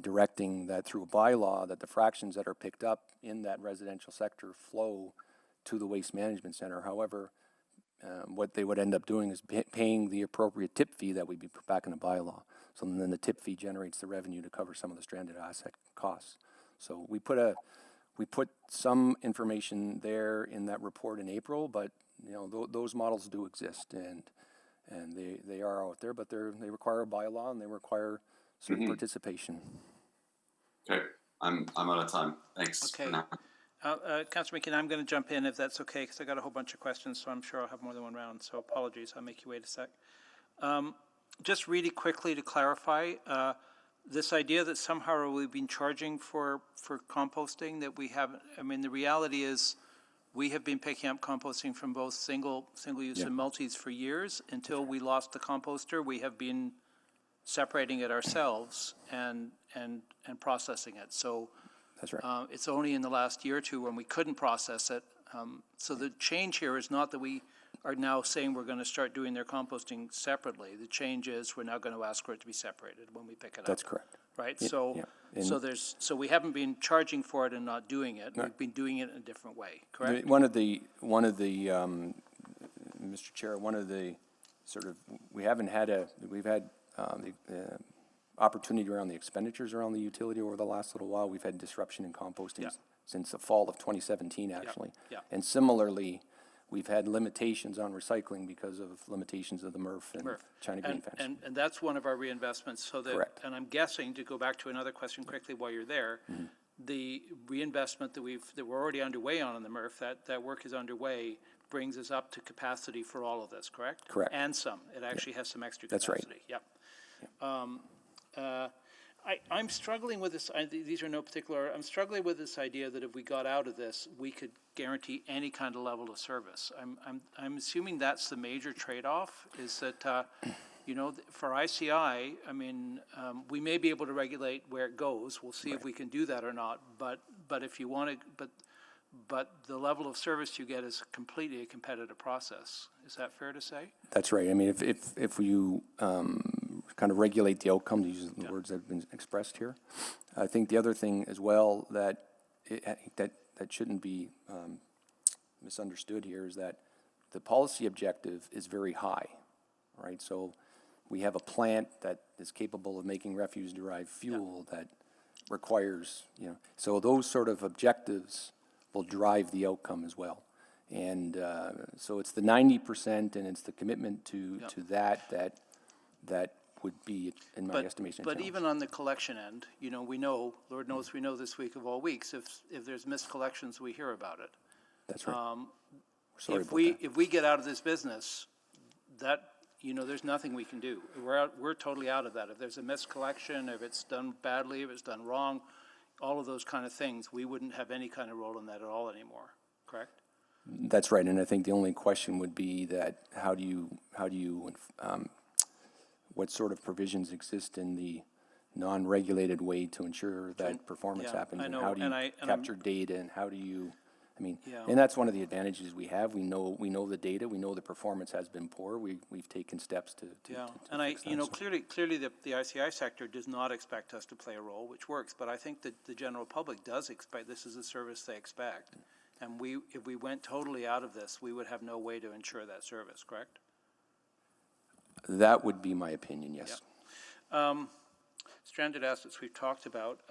directing that through a bylaw that the fractions that are picked up in that residential sector flow to the waste management center. However, what they would end up doing is paying the appropriate tip fee that would be put back in the bylaw. So then the tip fee generates the revenue to cover some of the stranded asset costs. So we put some information there in that report in April, but those models do exist, and they are out there, but they require a bylaw and they require certain participation. Okay, I'm out of time. Thanks. Okay. Councillor McKinnon, I'm going to jump in if that's okay, because I got a whole bunch of questions, so I'm sure I'll have more than one round. So apologies, I'll make you wait a sec. Just really quickly to clarify, this idea that somehow we've been charging for composting that we haven't. I mean, the reality is we have been picking up composting from both single use and multis for years. Until we lost the composter, we have been separating it ourselves and processing it. So that's right. It's only in the last year or two when we couldn't process it. So the change here is not that we are now saying we're going to start doing their composting separately. The change is we're now going to ask for it to be separated when we pick it up. That's correct. Right? Yeah, So, yeah. so we haven't been charging for it and not doing it. We've been doing it in a different way, correct? One of the, Mr. Chair, one of the sort of, we've had the opportunity around the expenditures around the utility over the last little while. We've had disruption in composting since the fall of 2017, actually. Yeah. And similarly, we've had limitations on recycling because of limitations of the MRF and China Green Fence. And that's one of our reinvestments, so that, Correct. and I'm guessing, to go back to another question quickly while you're there, the reinvestment that we're already underway on in the MRF, that work is underway, brings us up to capacity for all of this, correct? Correct. And some. It actually has some extra That's right. capacity. Yep. I'm struggling with this, these are no particular, I'm struggling with this idea that if we got out of this, we could guarantee any kind of level of service. I'm assuming that's the major trade-off, is that, for ICI, I mean, we may be able to regulate where it goes. We'll see if we can do that or not. But if you want to, but the level of service you get is completely a competitive process. Is that fair to say? That's right. I mean, if you kind of regulate the outcome, to use the words that have been expressed here, I think the other thing as well that shouldn't be misunderstood here is that the policy objective is very high, right? So we have a plant that is capable of making refuse-derived fuel that requires, so those sort of objectives will drive the outcome as well. And so it's the 90% and it's the commitment to that would be, in my estimation, a But challenge. even on the collection end, we know, Lord knows we know this week of all weeks, if there's missed collections, we hear about it. That's right. Sorry If about we, that. if we get out of this business, that, there's nothing we can do. We're totally out of that. If there's a missed collection, if it's done badly, if it's done wrong, all of those kind of things, we wouldn't have any kind of role in that at all anymore, correct? That's right, and I think the only question would be that how do you what sort of provisions exist in the non-regulated way to ensure that performance happens, I and know, how do you and I'm- capture data, and how do you, Yeah. and that's one of the advantages we have. We know the data, we know the performance has been poor. We've taken steps to Yeah, to and fix that. clearly the ICI sector does not expect us to play a role, which works, but I think that the general public does expect, this is a service they expect. And if we went totally out of this, we would have no way to ensure that service, correct? That would be my opinion, yes. Stranded assets we've talked about.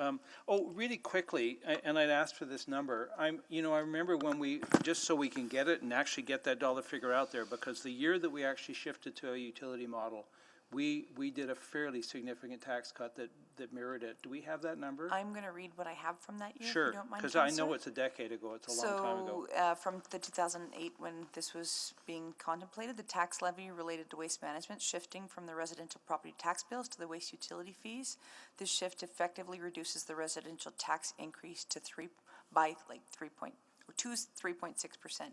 Really quickly, and I'd asked for this number. I remember when just so we can get it and actually get that dollar figure out there, because the year that we actually shifted to a utility model, we did a fairly significant tax cut that mirrored it. Do we have that number? I'm going to read what I have from that year, Sure, if you don't mind, because I know Councillor. it's a decade ago. It's a long time ago. So, from the 2008, when this was being contemplated, the tax levy related to waste management shifting from the residential property tax bills to the waste utility fees. This shift effectively reduces the residential tax increase to 3.6%.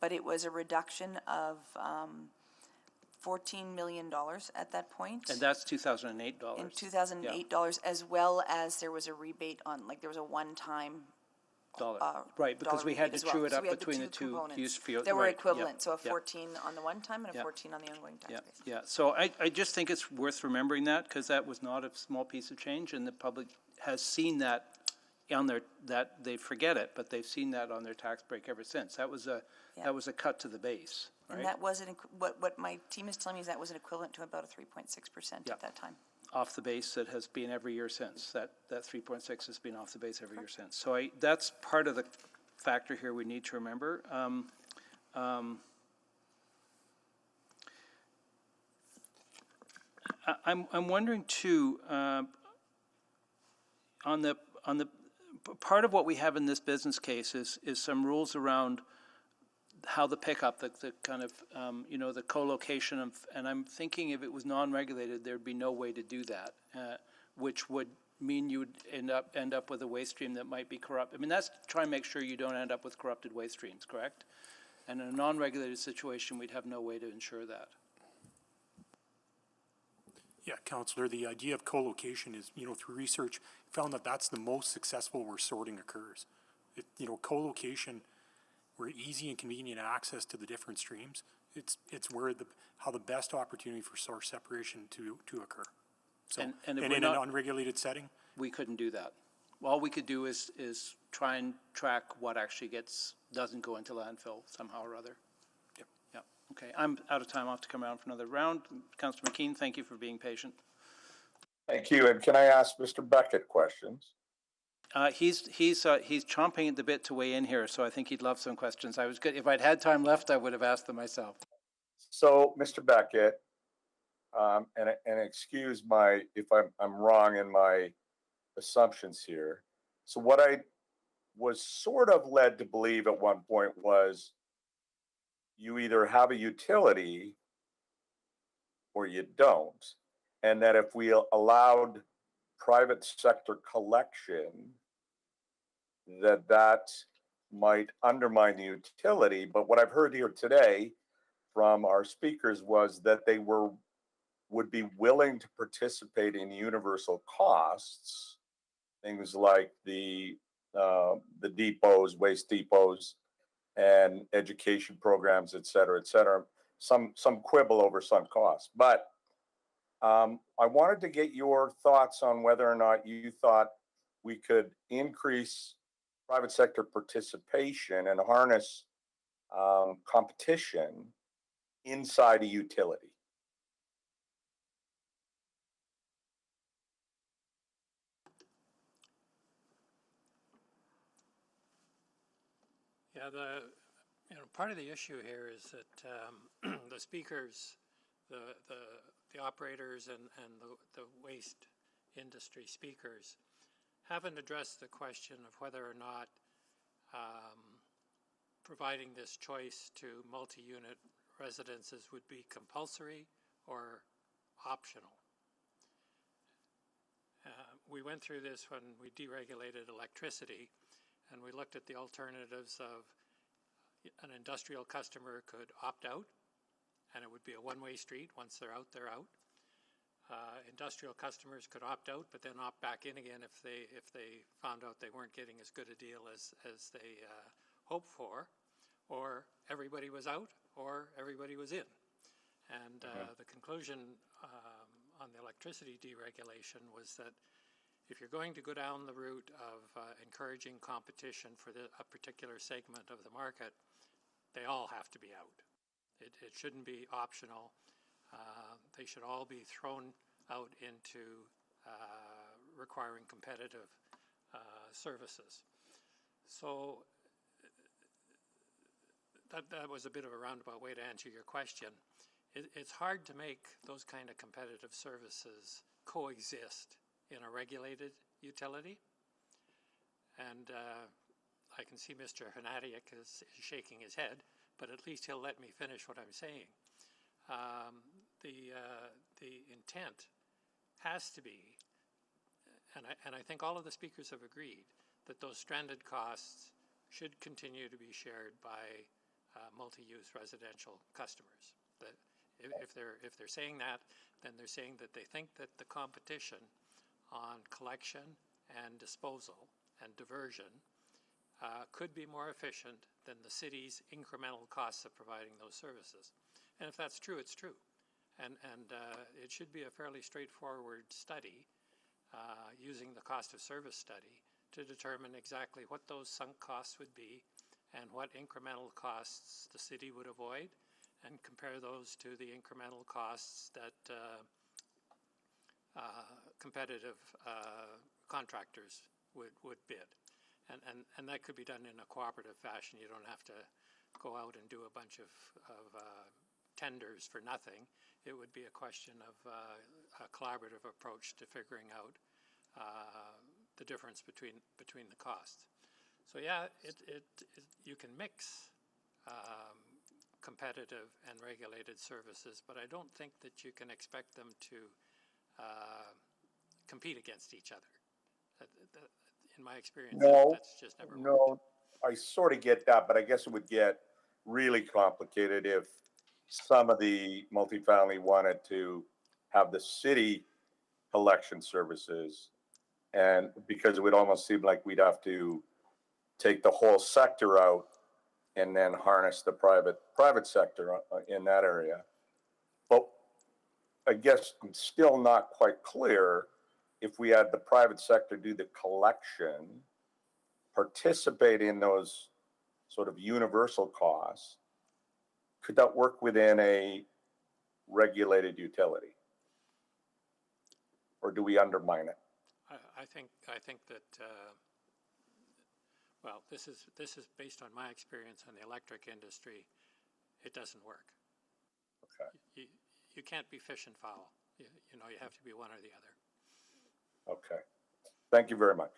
But it was a reduction of $14 million at that point. And that's 2008 dollars. In 2008 dollars, as well as there was a rebate on, there was a one-time Dollar, right, because we had to true it up between the two use field. They were right, equivalent, so a yeah. 14 on the one time and a 14 on the ongoing tax base. Yeah, so I just think it's worth remembering that, because that was not a small piece of change, and the public has seen that on their, that they forget it, but they've seen that on their tax break ever since. That was a cut to the base, right? And that was what my team is telling me is that was an equivalent to about a 3.6% at that time. Off the base that has been every year since. That 3.6 has been off the base every year since. So that's part of the factor here we need to remember. I'm wondering too, on the part of what we have in this business case is some rules around how the pickup, the kind of, the co-location of, and I'm thinking if it was non-regulated, there'd be no way to do that, which would mean you would end up with a waste stream that might be corrupt. I mean, that's to try and make sure you don't end up with corrupted waste streams, correct? And in a non-regulated situation, we'd have no way to ensure that. Yeah, Councillor, the idea of co-location is, through research, found that that's the most successful where sorting occurs. Co-location, where easy and convenient access to the different streams, it's where how the best opportunity for source separation to occur. So, and if in we're an not, unregulated setting, we couldn't do that. All we could do is try and track what actually doesn't go into landfill somehow or other. Yep. Yeah. Okay. I'm out of time. I'll have to come around for another round. Councillor McKean, thank you for being patient. Thank you. And can I ask Mr. Beckett questions? He's chomping at the bit to weigh in here, so I think he'd love some questions. I was good. If I'd had time left, I would have asked them myself. So, Mr. Beckett, and excuse if I'm wrong in my assumptions here. So what I was sort of led to believe at one point was you either have a utility or you don't, and that if we allowed private sector collection, that might undermine the utility. But what I've heard here today from our speakers was that they would be willing to participate in universal costs, things like the depots, waste depots, and education programs, et cetera, et cetera. Some quibble over some costs. But I wanted to get your thoughts on whether or not you thought we could increase private sector participation and harness competition inside a utility. Yeah, part of the issue here is that the speakers, the operators and the waste industry speakers haven't addressed the question of whether or not providing this choice to multi-unit residences would be compulsory or optional. We went through this when we deregulated electricity, and we looked at the alternatives of an industrial customer could opt out, and it would be a one-way street. Once they're out, they're out. Industrial customers could opt out, but then opt back in again if they found out they weren't getting as good a deal as they hoped for, or everybody was out, or everybody was in. And the conclusion on the electricity deregulation was that if you're going to go down the route of encouraging competition for a particular segment of the market, they all have to be out. It shouldn't be optional. They should all be thrown out into requiring competitive services. So that was a bit of a roundabout way to answer your question. It's hard to make those kind of competitive services coexist in a regulated utility. And I can see Mr. Hanadiak is shaking his head, but at least he'll let me finish what I'm saying. The intent has to be, and I think all of the speakers have agreed, that those stranded costs should continue to be shared by multi-use residential customers. That if they're saying that, then they're saying that they think that the competition on collection and disposal and diversion could be more efficient than the city's incremental costs of providing those services. And if that's true, it's true. And it should be a fairly straightforward study using the cost of service study to determine exactly what those sunk costs would be and what incremental costs the city would avoid, and compare those to the incremental costs that competitive contractors would bid. And that could be done in a cooperative fashion. You don't have to go out and do a bunch of tenders for nothing. It would be a question of a collaborative approach to figuring out the difference between the costs. So yeah, you can mix competitive and regulated services, but I don't think that you can expect them to compete against each other. In my experience, that's just never worked. I sort of get that, but I guess it would get really complicated if some of the multifamily wanted to have the city collection services, and because it would almost seem like we'd have to take the whole sector out and then harness the private sector in that area. But I guess it's still not quite clear if we had the private sector do the collection, participate in those sort of universal costs, could that work within a regulated utility? Or do we undermine it? I think that, well, this is based on my experience in the electric industry. It doesn't work. Okay. You can't be fish and fowl. You know, you have to be one or the other. Okay. Thank you very much.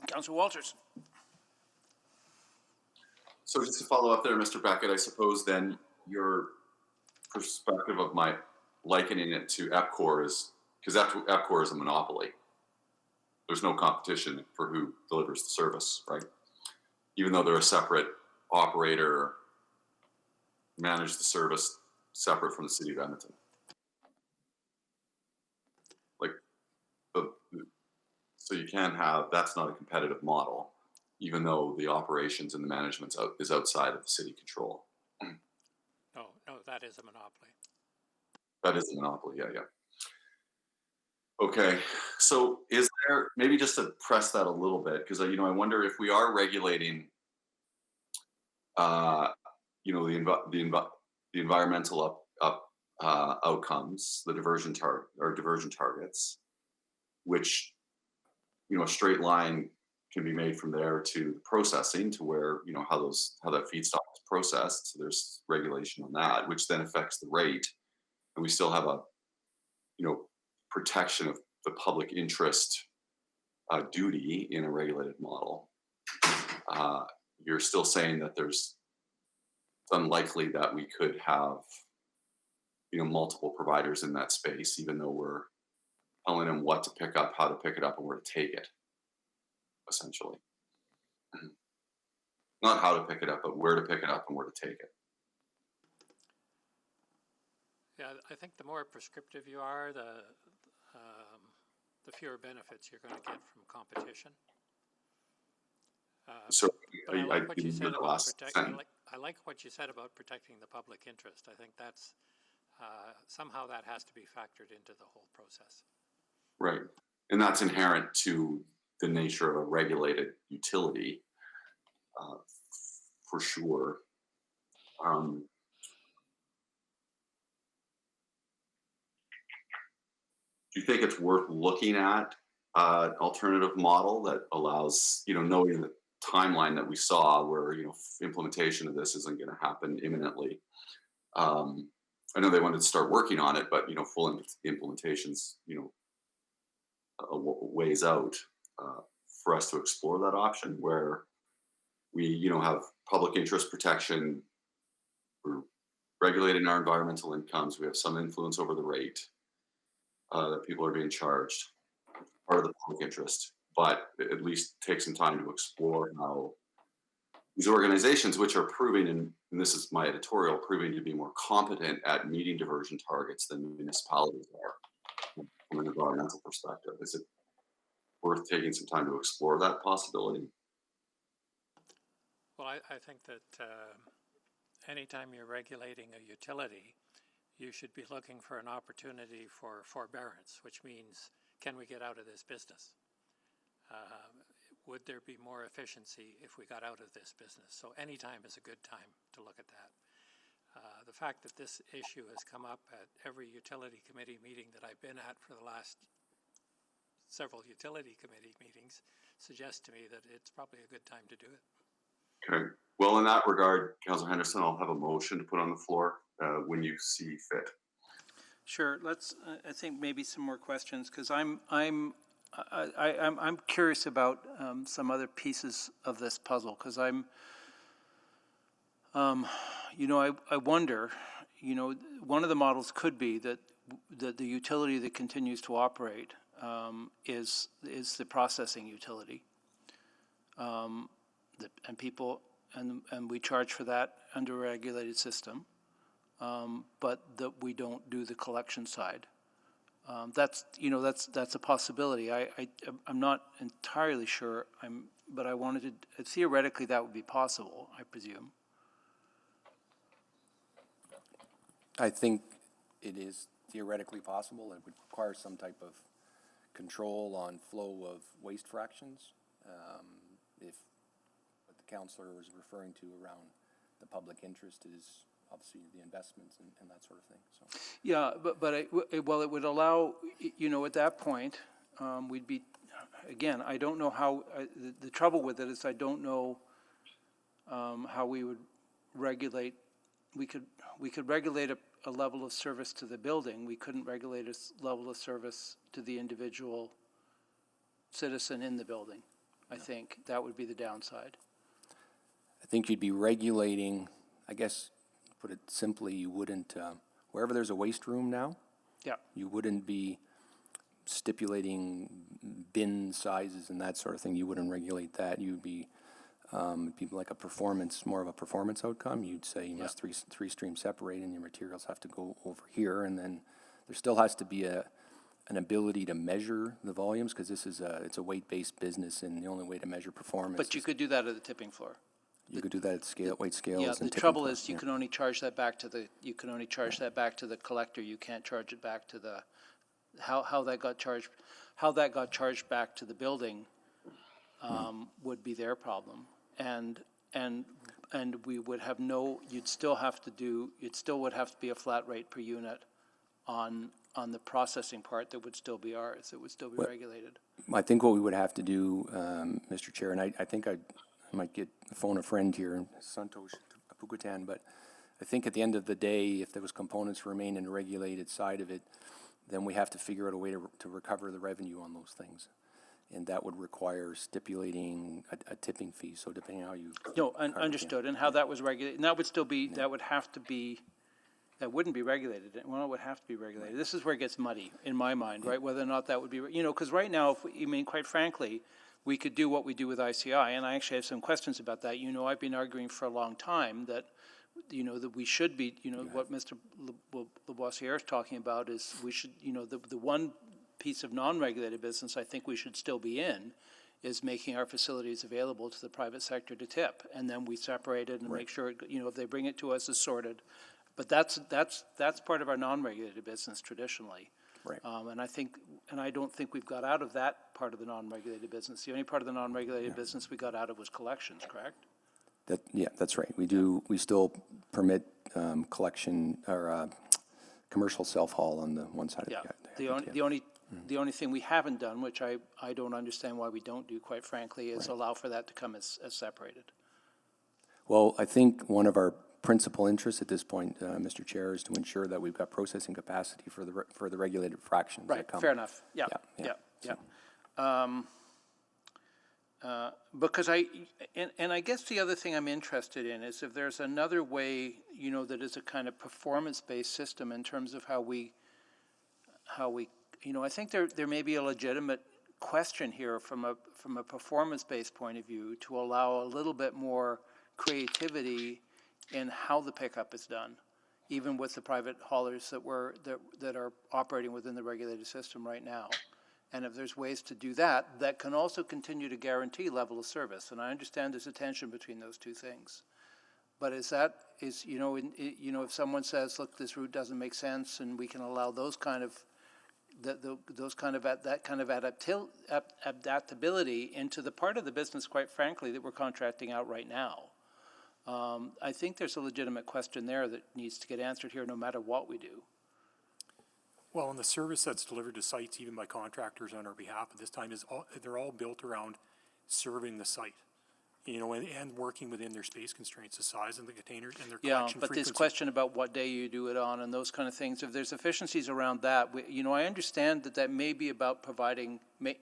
Councillor Walters. So just to follow up there, Mr. Beckett, I suppose then your perspective of my likening it to Epcor is, because Epcor is a monopoly. There's no competition for who delivers the service, right? Even though they're a separate operator, manage the service separate from the city of Edmonton. Like, so you can have, that's not a competitive model, even though the operations and the management is outside of the city control. No, that is a monopoly. That is a monopoly, yeah. Okay, so is there, maybe just to press that a little bit, because I wonder if we are regulating, the environmental outcomes, the diversion targets, which a straight line can be made from there to processing, to where how that feedstock is processed. So there's regulation on that, which then affects the rate, and we still have a protection of the public interest duty in a regulated model. You're still saying that it's unlikely that we could have multiple providers in that space, even though we're telling them what to pick up, how to pick it up, and where to take it, essentially. Not how to pick it up, but where to pick it up and where to take it. Yeah, I think the more prescriptive you are, the fewer benefits you're going to get from competition. So but I like what you said about I like what you said about protecting the public interest. I think that's somehow that has to be factored into the whole process. Right, and that's inherent to the nature of a regulated utility, for sure. Do you think it's worth looking at an alternative model that allows, knowing the timeline that we saw where, implementation of this isn't going to happen imminently? I know they wanted to start working on it, but, full implementation's, a ways out, for us to explore that option where we, have public interest protection, we're regulating our environmental incomes, we have some influence over the rate that people are being charged, part of the public interest, but at least take some time to explore how these organizations, which are proving, and this is my editorial, proving to be more competent at meeting diversion targets than municipalities are from an environmental perspective. Is it worth taking some time to explore that possibility? Well, I think that anytime you're regulating a utility, you should be looking for an opportunity for forbearance, which means, can we get out of this business? Would there be more efficiency if we got out of this business? So any time is a good time to look at that. The fact that this issue has come up at every utility committee meeting that I've been at for the last several utility committee meetings suggests to me that it's probably a good time to do it. Okay. Well, in that regard, Councillor Henderson, I'll have a motion to put on the floor when you see fit. Sure. Let's. I think maybe some more questions, because I'm curious about some other pieces of this puzzle, because I wonder, one of the models could be that the utility that continues to operate is the processing utility, and we charge for that under a regulated system, but that we don't do the collection side. That's, you know, that's a possibility. I'm not entirely sure, but I wanted to, theoretically, that would be possible, I presume. I think it is theoretically possible. It would require some type of control on flow of waste fractions. If what the councillor was referring to around the public interest is obviously the investments and that sort of thing. So. Yeah, but it would allow, you know, at that point, we'd be, again, I don't know how, the trouble with it is I don't know how we would regulate. We could regulate a level of service to the building. We couldn't regulate a level of service to the individual citizen in the building. I think that would be the downside. I think you'd be regulating, I guess, put it simply, you wouldn't, wherever there's a waste room now, yeah, you wouldn't be stipulating bin sizes and that sort of thing. You wouldn't regulate that. You'd be, like a performance, more of a performance outcome. You'd say you must three stream separate and your materials have to go over here, and then there still has to be an ability to measure the volumes, because this is it's a weight-based business, and the only way to measure performance. But you could do that at the tipping floor. You could do that at scale, weight scales. Yeah, and the trouble is you can only charge that back to the, you can only charge that back to the collector. You can't charge it back to the, how that got charged back to the building would be their problem. And we would have no, you'd still would have to be a flat rate per unit on the processing part. That would still be ours. It would still be regulated. I think what we would have to do, Mr. Chair, and I think I might phone a friend here, Santosh Pugatan, but I think at the end of the day, if there was components remain in the regulated side of it, then we have to figure out a way to recover the revenue on those things. And that would require stipulating a tipping fee, so depending on how you... No, understood, and how that was regulated, and that would still be, that would have to be, that wouldn't be regulated, well, it would have to be regulated. This is where it gets muddy, in my mind, right, whether or not that would be, you know, because right now, quite frankly, we could do what we do with ICI, and I actually have some questions about that. You know, I've been arguing for a long time that, you know, that we should be, you know, what Mr. Lavoisier is talking about is we should, you know, the one piece of non-regulated business I think we should still be in is making our facilities available to the private sector to tip, and then we separate it and make sure, you know, if they bring it to us, it's sorted. But that's part of our non-regulated business traditionally. Right. And I don't think we've got out of that part of the non-regulated business. The only part of the non-regulated business we got out of was collections, correct? Yeah, that's right. We still permit collection or commercial self-haul on the one side of the only thing we haven't done, which I don't understand why we don't do, quite frankly, is allow for that to come as separated. Well, I think one of our principal interests at this point, Mr. Chair, is to ensure that we've got processing capacity for the regulated fractions that come. Right, fair enough. Yeah. Because I guess the other thing I'm interested in is if there's another way, you know, that is a kind of performance-based system in terms of how we, you know, I think there may be a legitimate question here from a performance-based point of view to allow a little bit more creativity in how the pickup is done, even with the private haulers that are operating within the regulated system right now. And if there's ways to do that, that can also continue to guarantee level of service. And I understand there's a tension between those two things. But you know, if someone says, look, this route doesn't make sense, and we can allow those kind of adaptability into the part of the business, quite frankly, that we're contracting out right now. I think there's a legitimate question there that needs to get answered here no matter what we do. Well, and the service that's delivered to sites, even by contractors on our behalf at this time, they're all built around serving the site, you know, and working within their space constraints, the size of the containers and their collection but frequency. this question about what day you do it on and those kind of things, if there's efficiencies around that, you know, I understand that may be about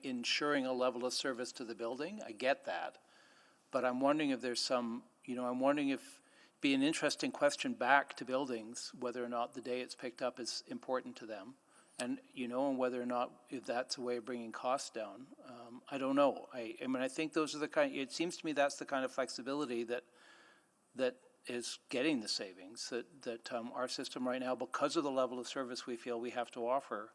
ensuring a level of service to the building. I get that. But I'm wondering if there's some, you know, be an interesting question back to buildings, whether or not the day it's picked up is important to them, and, you know, and whether or not if that's a way of bringing costs down. I don't know. I mean, I think those are it seems to me that's the kind of flexibility that is getting the savings that our system right now, because of the level of service we feel we have to offer,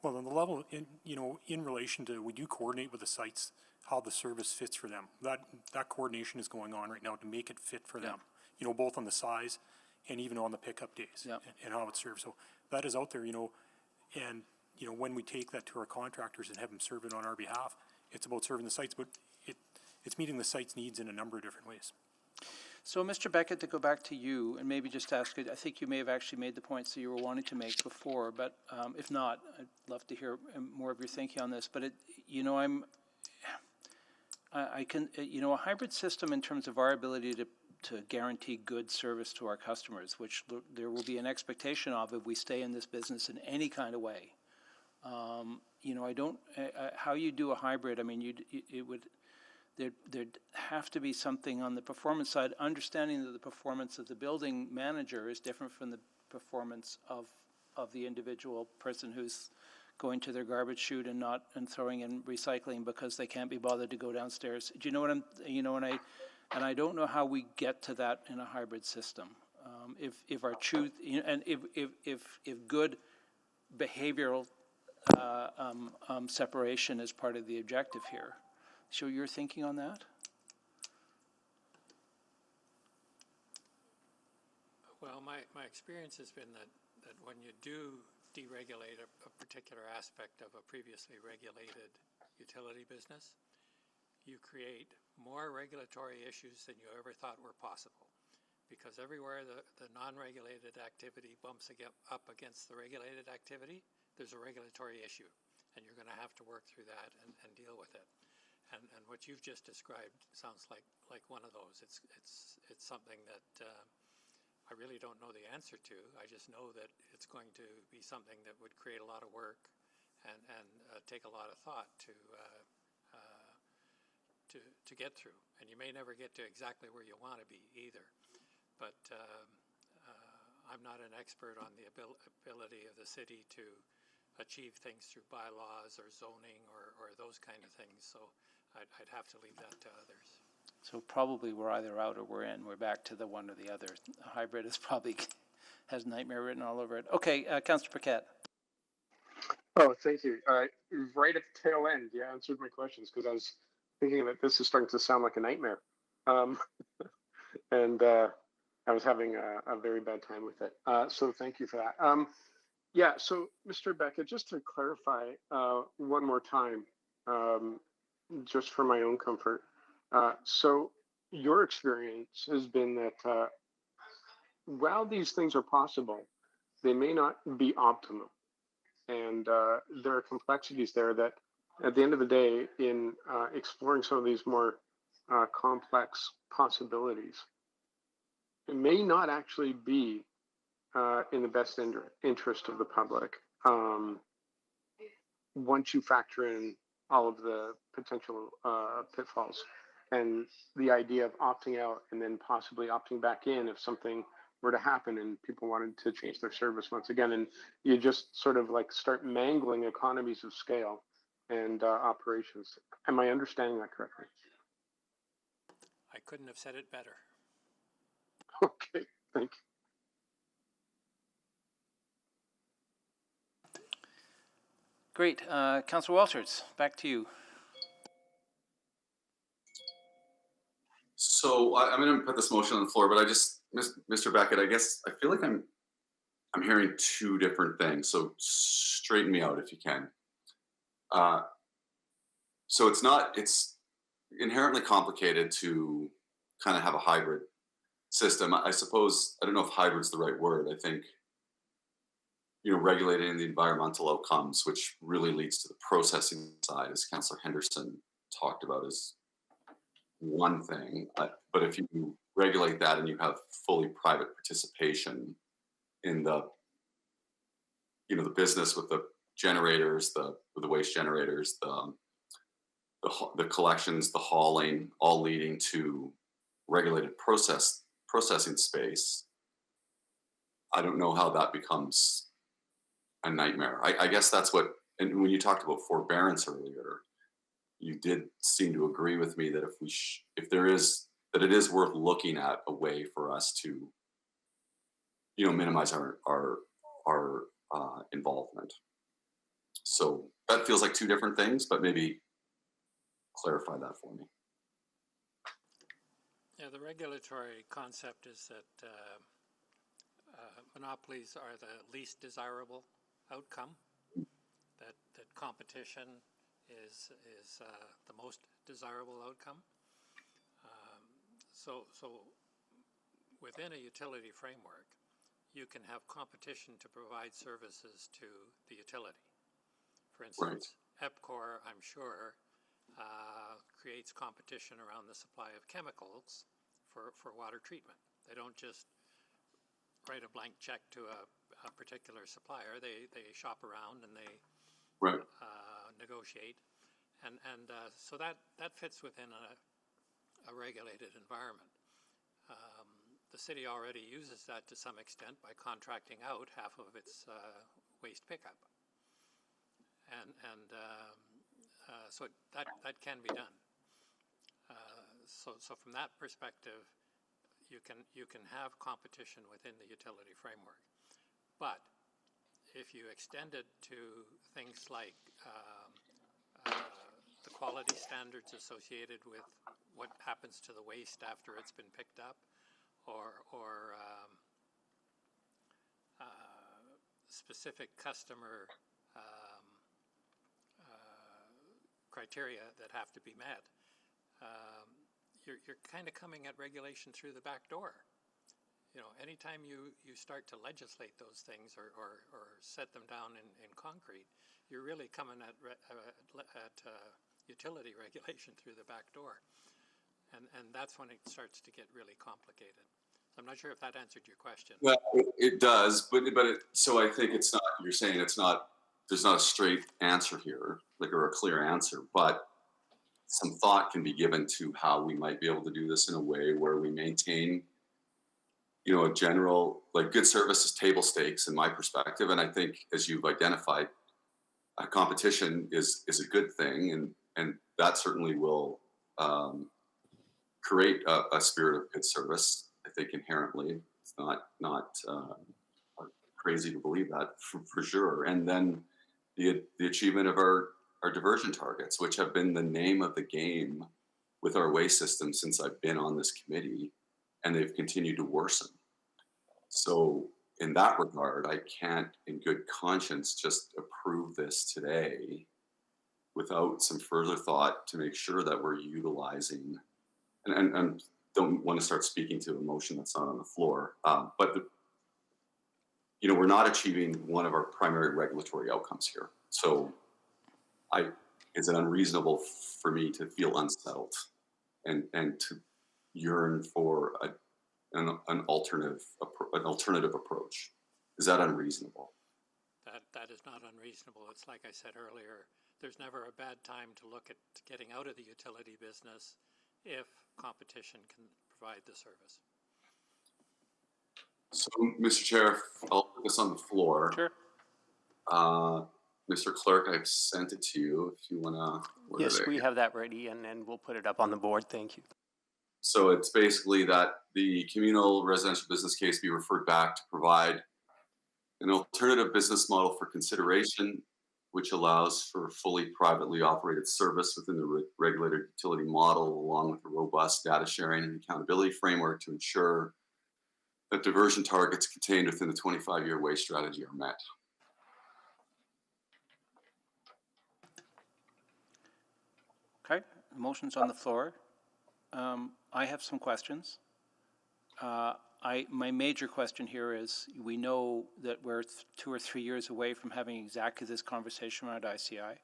Well, on the level, in relation to, we do coordinate with the sites how the service fits for them. That coordination is going on right now to make it fit for them. Both on the size and even on the pickup days and how it's served. So that is out there. And when we take that to our contractors and have them serve it on our behalf, it's about serving the sites, but it's meeting the site's needs in a number of different ways. So, Mr. Beckett, to go back to you and maybe just ask you, I think you may have actually made the points that you were wanting to make before, but if not, I'd love to hear more of your thinking on this. But a hybrid system in terms of our ability to guarantee good service to our customers, which there will be an expectation of if we stay in this business in any kind of way. How you do a hybrid, I mean, there'd have to be something on the performance side, understanding that the performance of the building manager is different from the performance of the individual person who's going to their garbage chute and throwing in recycling because they can't be bothered to go downstairs. Do you know what and I don't know how we get to that in a hybrid system. If our truth, and if good behavioral separation is part of the objective here. So your thinking on that? Well, my experience has been that when you do deregulate a particular aspect of a previously regulated utility business, you create more regulatory issues than you ever thought were possible. Because everywhere the non-regulated activity bumps up against the regulated activity, there's a regulatory issue. And you're going to have to work through that and deal with it. And what you've just described sounds like one of those. It's something that I really don't know the answer to. I just know that it's going to be something that would create a lot of work and take a lot of thought to get through. And you may never get to exactly where you want to be either. But I'm not an expert on the ability of the city to achieve things through bylaws or zoning or those kind of things. So I'd have to leave that to others. So probably we're either out or we're in. We're back to the one or the other. A hybrid is probably has nightmare written all over it. Okay, Councillor Paquette. Oh, thank you. Right at the tail end, you answered my questions because I was thinking that this is starting to sound like a nightmare. And I was having a very bad time with it. So thank you for that. Yeah, so Mr. Beckett, just to clarify one more time, just for my own comfort. So your experience has been that while these things are possible, they may not be optimal. And there are complexities there that at the end of the day, in exploring some of these more complex possibilities, it may not actually be in the best interest of the public once you factor in all of the potential pitfalls and the idea of opting out and then possibly opting back in if something were to happen and people wanted to change their service once again. And you just sort of like start mangling economies of scale and operations. Am I understanding that correctly? I couldn't have said it better. Okay, thank you. Great. Councillor Walters, back to you. So I'm going to put this motion on the floor, but Mr. Beckett, I guess I feel like I'm hearing two different things. So straighten me out if you can. So it's inherently complicated to kind of have a hybrid system. I suppose, I don't know if hybrid's the right word. I think, regulating the environmental outcomes, which really leads to the processing side, as Councillor Henderson talked about, is one thing. But if you regulate that and you have fully private participation in the business with the generators, with the waste generators, the collections, the hauling, all leading to regulated processing space, I don't know how that becomes a nightmare. I guess that's what, and when you talked about forbearance earlier, you did seem to agree with me that that it is worth looking at a way for us to, minimize our involvement. So that feels like two different things, but maybe clarify that for me. Yeah, the regulatory concept is that monopolies are the least desirable outcome, that competition is the most desirable outcome. So within a utility framework, you can have competition to provide services to the utility. For instance, Epcor, I'm sure, creates competition around the supply of chemicals for water treatment. They don't just write a blank check to a particular supplier. They shop around and they negotiate, and so that fits within a regulated environment. The city already uses that to some extent by contracting out half of its waste pickup, and so that can be done. So from that perspective, you can have competition within the utility framework, but if you extend it to things like the quality standards associated with what happens to the waste after it's been picked up, or specific customer criteria that have to be met, you're kind of coming at regulation through the back door. You know, anytime you start to legislate those things or set them down in concrete, you're really coming at utility regulation through the back door. And that's when it starts to get really complicated. So I'm not sure if that answered your question. Well, it does, but so I think it's not, you're saying it's not, there's not a straight answer here, like, or a clear answer, but some thought can be given to how we might be able to do this in a way where we maintain, you know, a general, like, good service is table stakes in my perspective. And I think, as you've identified, competition is a good thing, and that certainly will create a spirit of good service. I think inherently, it's not crazy to believe that for sure. And then the achievement of our diversion targets, which have been the name of the game with our waste system since I've been on this committee, and they've continued to worsen. So in that regard, I can't in good conscience just approve this today without some further thought to make sure that we're utilizing, and don't want to start speaking to a motion that's not on the floor, but you know, we're not achieving one of our primary regulatory outcomes here. So is it unreasonable for me to feel unsettled and to yearn for an alternative approach? Is that unreasonable? That is not unreasonable. It's like I said earlier, there's never a bad time to look at getting out of the utility business if competition can provide the service. So, Mr. Chair, I'll put this on the floor. Sure. Mr. Clerk, I've sent it to you if you want to. Yes, we have that ready, and we'll put it up on the board. Thank you. So it's basically that the communal residential business case be referred back to provide an alternative business model for consideration, which allows for fully privately operated service within the regulated utility model, along with a robust data sharing and accountability framework to ensure that diversion targets contained within the 25-year waste strategy are met. Okay, the motion's on the floor. I have some questions. My major question here is, we know that we're 2 or 3 years away from having exactly this conversation around ICI,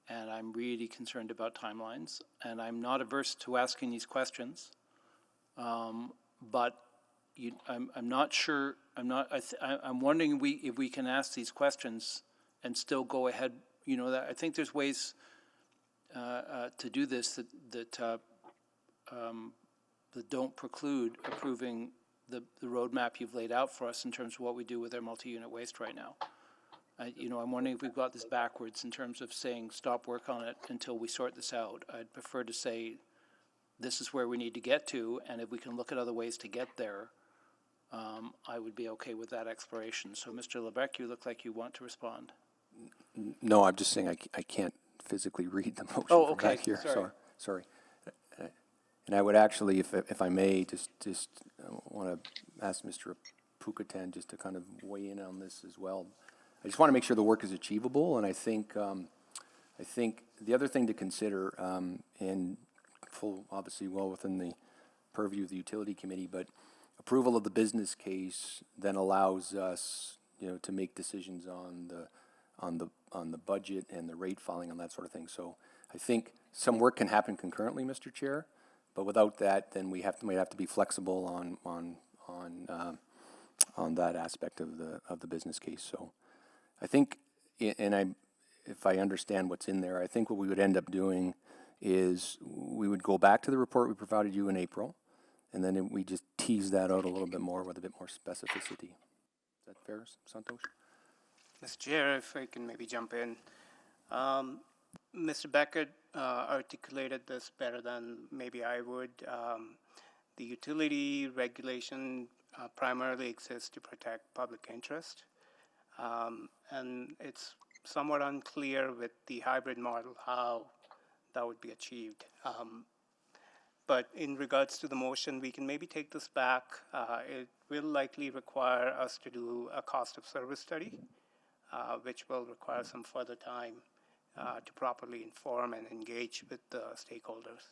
and I'm really concerned about timelines, and I'm not averse to asking these questions, but I'm not sure. I'm wondering if we can ask these questions and still go ahead. You know, that I think there's ways to do this that don't preclude approving the roadmap you've laid out for us in terms of what we do with our multi-unit waste right now. You know, I'm wondering if we've got this backwards in terms of saying stop work on it until we sort this out. I'd prefer to say this is where we need to get to, and if we can look at other ways to get there, I would be okay with that exploration. So, Mr. Lebec, you look like you want to respond. No, I'm just saying I can't physically read the motion Oh, from okay, back here. sorry. Sorry. And I would actually, if I may, just want to ask Mr. Pucatan just to kind of weigh in on this as well. I just want to make sure the work is achievable, and I think the other thing to consider, and full, obviously well within the purview of the utility committee, but approval of the business case then allows us, to make decisions on the budget and the rate filing and that sort of thing. So I think some work can happen concurrently, Mr. Chair, but without that, then we might have to be flexible on that aspect of the business case. So I think, if I understand what's in there, I think what we would end up doing is we would go back to the report we provided you in April, and then we just tease that out a little bit more with a bit more specificity. Is that fair, Santosh? Mr. Chair, if I can maybe jump in. Mr. Beckett articulated this better than maybe I would. The utility regulation primarily exists to protect public interest. And it's somewhat unclear with the hybrid model how that would be achieved. But in regards to the motion, we can maybe take this back. It will likely require us to do a cost of service study, which will require some further time to properly inform and engage with the stakeholders.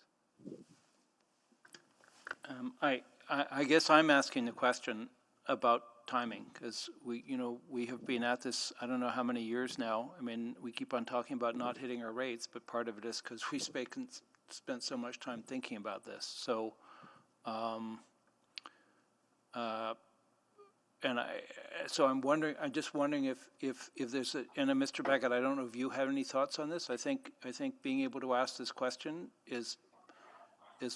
I guess I'm asking the question about timing, because we have been at this, I don't know how many years now. I mean, we keep on talking about not hitting our rates, but part of it is because we spent so much time thinking about this. So, I'm just wondering if there's and Mr. Beckett, I don't know if you have any thoughts on this. I think being able to ask this question is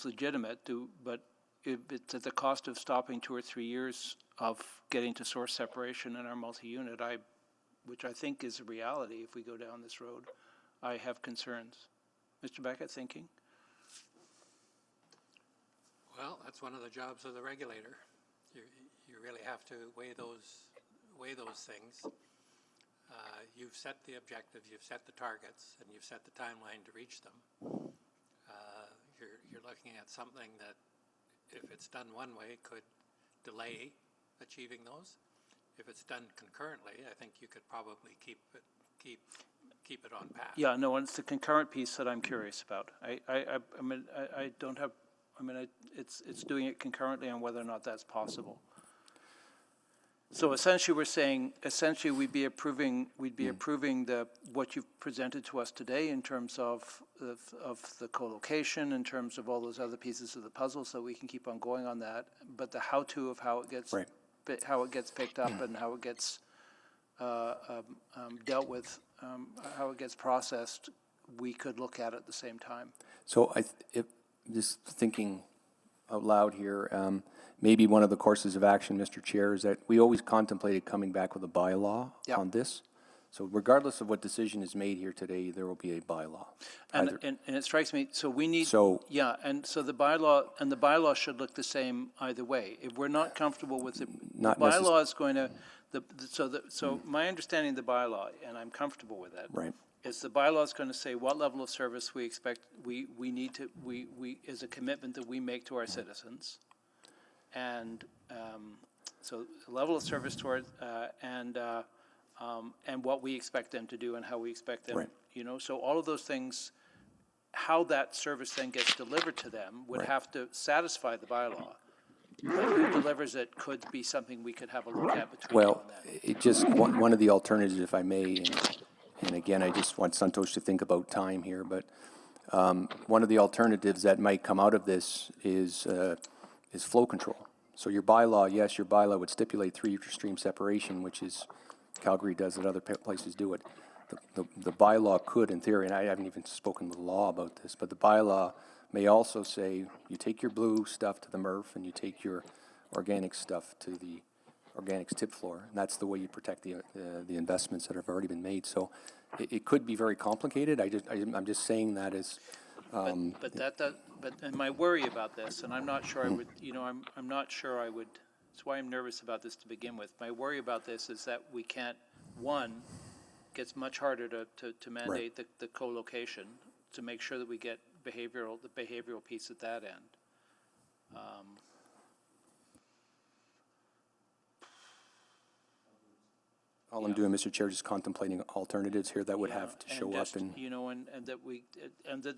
legitimate, but if it's at the cost of stopping 2 or 3 years of getting to source separation in our multi-unit, which I think is a reality if we go down this road, I have concerns. Mr. Beckett, thinking? Well, that's one of the jobs of the regulator. You really have to weigh those things. You've set the objectives, you've set the targets, and you've set the timeline to reach them. You're looking at something that, if it's done one way, could delay achieving those. If it's done concurrently, I think you could probably keep it on path. Yeah, no, and it's the concurrent piece that I'm curious about. It's doing it concurrently on whether or not that's possible. So essentially, we're saying, we'd be approving what you've presented to us today in terms of the co-location, in terms of all those other pieces of the puzzle, so we can keep on going on that. But the how-to of how it gets picked up and how it gets dealt with, how it gets processed, we could look at at the same time. So just thinking out loud here, maybe one of the courses of action, Mr. Chair, is that we always contemplated coming back with a bylaw on this. So regardless of what decision is made here today, there will be a bylaw. And it strikes me, so we need, the bylaw should look the same either way. If we're not comfortable with it, the bylaw is going to, so my understanding of the bylaw, and I'm comfortable with that, right, is the bylaw is going to say what level of service we expect, we need to, is a commitment that we make to our citizens. And so level of service toward, and what we expect them to do and how we expect them, so all of those things, how that service then gets delivered to them would have to satisfy the bylaw. But who delivers it could be something we could have a look at between now and then. It just, one of the alternatives, if I may, and again, I just want Santosh to think about time here, but one of the alternatives that might come out of this is flow control. So your bylaw would stipulate 3-stream separation, which is Calgary does it, other places do it. The bylaw could, in theory, and I haven't even spoken with the law about this, but the bylaw may also say you take your blue stuff to the MRF and you take your organic stuff to the organics tip floor, and that's the way you protect the investments that have already been made. So it could be very complicated. I'm just saying that as. But my worry about this, and I'm not sure I would, I'm not sure I would. That's why I'm nervous about this to begin with. My worry about this is that we can't, one, gets much harder to mandate the co-location, to make sure that we get the behavioral piece at that end. All I'm doing, Mr. Chair, just contemplating alternatives here that would have to show up and. You know, and that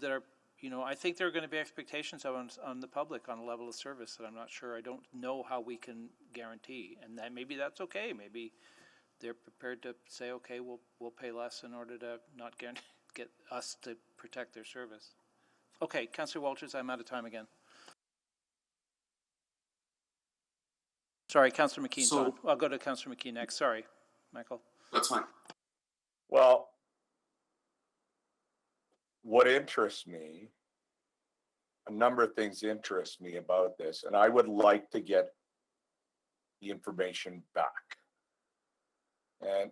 are, you know, I think there are going to be expectations on the public on a level of service that I'm not sure, I don't know how we can guarantee. And that maybe that's okay. Maybe they're prepared to say, okay, we'll pay less in order to not get us to protect their service. Okay, Councillor Walters, I'm out of time again. Sorry, Councillor McKean's on. I'll go to Councillor McKean next. Sorry, Michael. That's fine. Well, what interests me, a number of things interest me about this, and I would like to get the information back.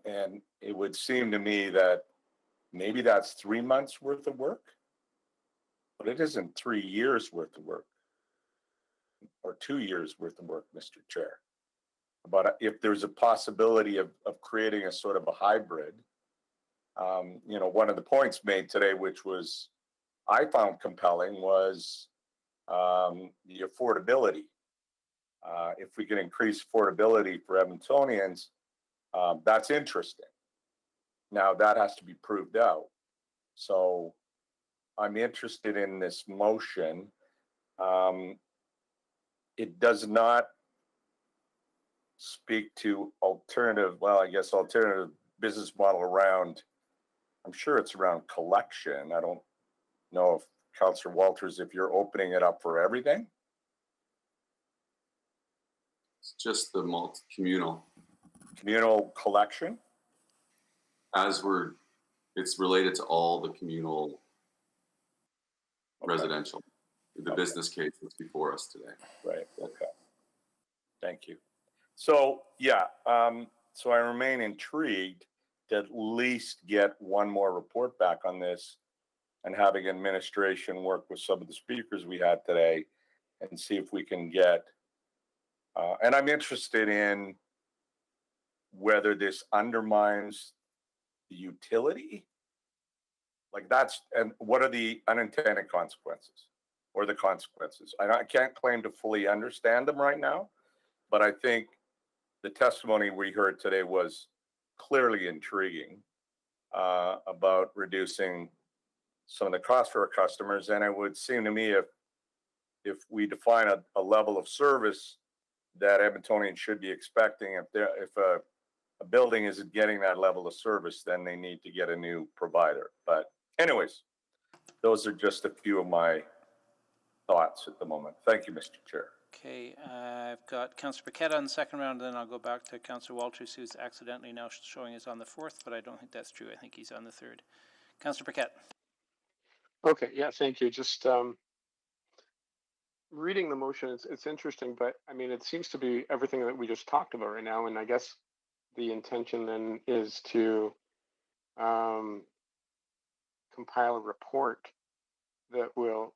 And it would seem to me that maybe that's 3 months worth of work, but it isn't 3 years worth of work or 2 years worth of work, Mr. Chair. But if there's a possibility of creating a sort of a hybrid, you know, one of the points made today, which was I found compelling, was the affordability. If we can increase affordability for Edmontonians, that's interesting. Now that has to be proved out. So I'm interested in this motion. It does not speak to alternative business model around, I'm sure it's around collection. I don't know if Councillor Walters, if you're opening it up for everything. It's just the communal collection. It's related to all the communal residential, the business case that's before us today. Right. Okay. Thank you. So yeah, so I remain intrigued to at least get one more report back on this, and having administration work with some of the speakers we had today and see if we can get, and I'm interested in whether this undermines the utility. Like and what are the unintended consequences or the consequences? I can't claim to fully understand them right now, but I think the testimony we heard today was clearly intriguing about reducing some of the costs for our customers. And it would seem to me if we define a level of service that Edmontonians should be expecting, if a building isn't getting that level of service, then they need to get a new provider. But anyways, those are just a few of my thoughts at the moment. Thank you, Mr. Chair. Okay, I've got Councillor Paquette on the second round, then I'll go back to Councillor Walters, who's accidentally now showing is on the fourth, but I don't think that's true. I think he's on the third. Councillor Paquette. Okay, yeah, thank you. Just reading the motion, it's interesting, but I mean, it seems to be everything that we just talked about right now, and I guess the intention then is to compile a report that will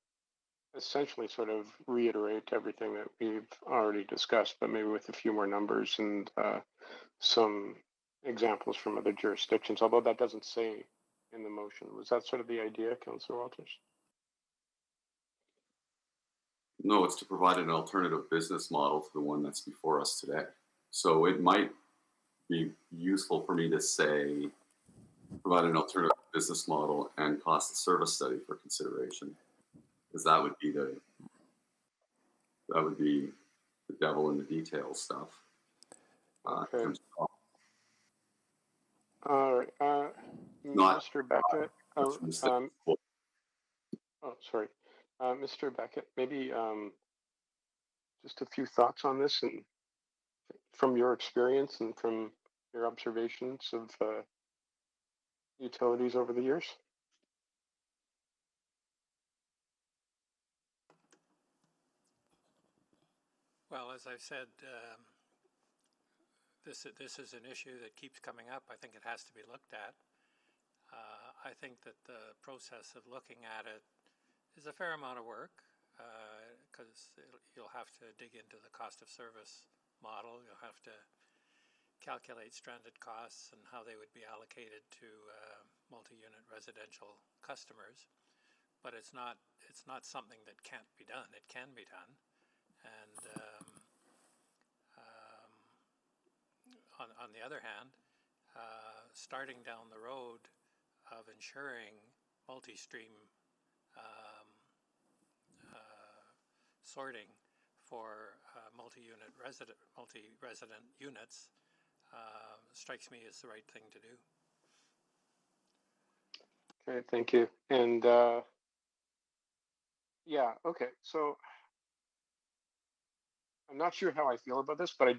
essentially sort of reiterate everything that we've already discussed, but maybe with a few more numbers and some examples from other jurisdictions, although that doesn't say in the motion. Was that sort of the idea, Councillor Walters? No, it's to provide an alternative business model to the one that's before us today. So it might be useful for me to say, provide an alternative business model and cost of service study for consideration, because that would be the devil in the details stuff. Okay. All right, Mr. Beckett. Sorry, Mr. Beckett. Maybe just a few thoughts on this, and from your experience and from your observations of utilities over the years. Well, as I've said, this is an issue that keeps coming up. I think it has to be looked at. I think that the process of looking at it is a fair amount of work, because you'll have to dig into the cost of service model. You'll have to calculate stranded costs and how they would be allocated to multi-unit residential customers. But it's not something that can't be done. It can be done. And on the other hand, starting down the road of ensuring multi-stream sorting for multi-resident units strikes me as the right thing to do. Okay, thank you. And yeah, okay. So I'm not sure how I feel about this, but I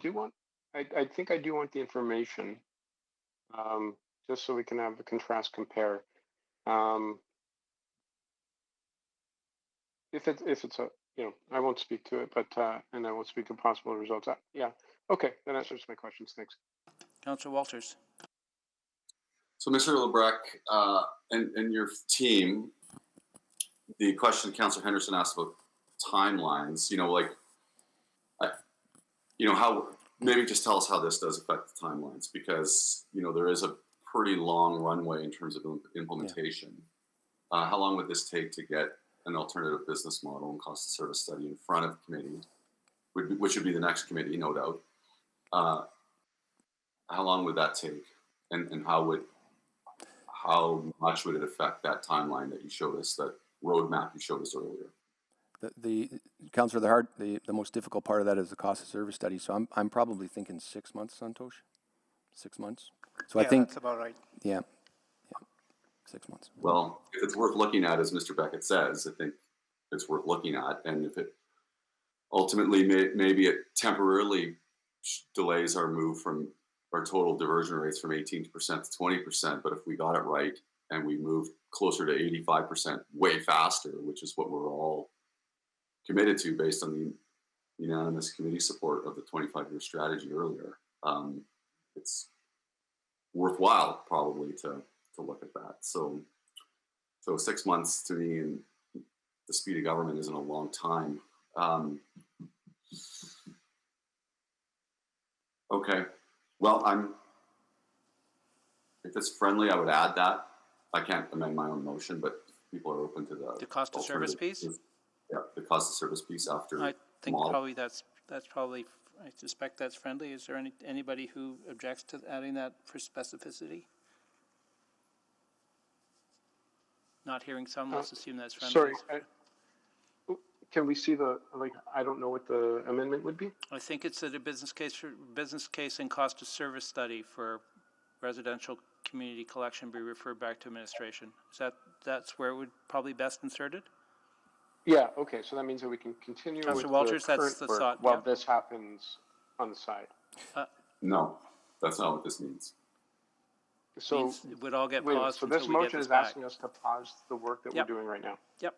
think I do want the information, just so we can have the contrast compare. If it's a, I won't speak to it, but and I won't speak to possible results. Yeah, okay, that answers my questions. Thanks. Councillor Walters. So, Mr. Lebrecq, and your team, the question Councillor Henderson asked about timelines, how, maybe just tell us how this does affect the timelines, because, there is a pretty long runway in terms of implementation. Yeah. How long would this take to get an alternative business model and cost of service study in front of committee, which would be the next committee, no doubt? How long would that take? And how much would it affect that timeline that you showed us, that roadmap you showed us earlier? The Councillor, the most difficult part of that is the cost of service study. So I'm probably thinking 6 months, Santosh. 6 months. So yeah, I think that's about right. Yeah, 6 months. Well, if it's worth looking at, as Mr. Beckett says, I think it's worth looking at. And if it ultimately maybe it temporarily delays our move from our total diversion rates from 18% to 20%, but if we got it right and we moved closer to 85% way faster, which is what we're all committed to based on the unanimous committee support of the 25-year strategy earlier, it's worthwhile probably to look at that. So 6 months to me and the speed of government isn't a long time. Okay. Well, if it's friendly, I would add that. I can't amend my own motion, but people are open to the cost of service piece. Yeah, the cost of service piece after. I think probably that's probably. I suspect that's friendly. Is there anybody who objects to adding that for specificity? Not hearing some. Let's assume that's friendly. Sorry. Can we see I don't know what the amendment would be? I think it's a business case and cost of service study for residential community collection be referred back to administration. That's where it would probably best inserted? Yeah, okay, so that means that we can continue with Walters, the current that's the work thought, while this happens on the side. No, that's not what this means. So it would all get paused. So this motion is asking us to pause the work that we're doing right now. Yep.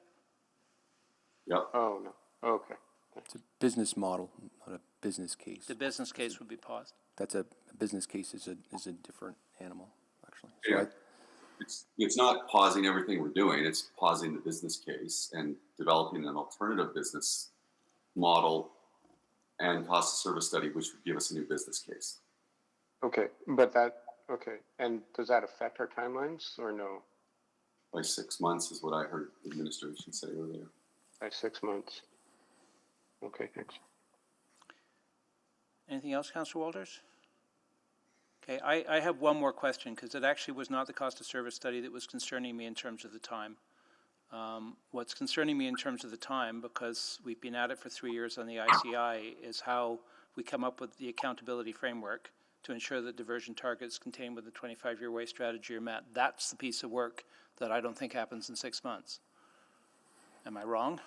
Yep. Oh, no. Okay. It's a business model, not a business case. The business case would be paused. That's a business case is a different animal, actually. So yeah. It's not pausing everything we're doing. It's pausing the business case and developing an alternative business model and cost of service study, which would give us a new business case. Okay, but okay. And does that affect our timelines or no? By 6 months is what I heard the administration say earlier. By 6 months. Okay, thanks. Anything else, Councillor Walters? Okay, I have one more question, because it actually was not the cost of service study that was concerning me in terms of the time. What's concerning me in terms of the time, because we've been at it for 3 years on the ICI, is how we come up with the accountability framework to ensure that diversion targets contained with the 25-year waste strategy are met. That's the piece of work that I don't think happens in 6 months. Am I wrong?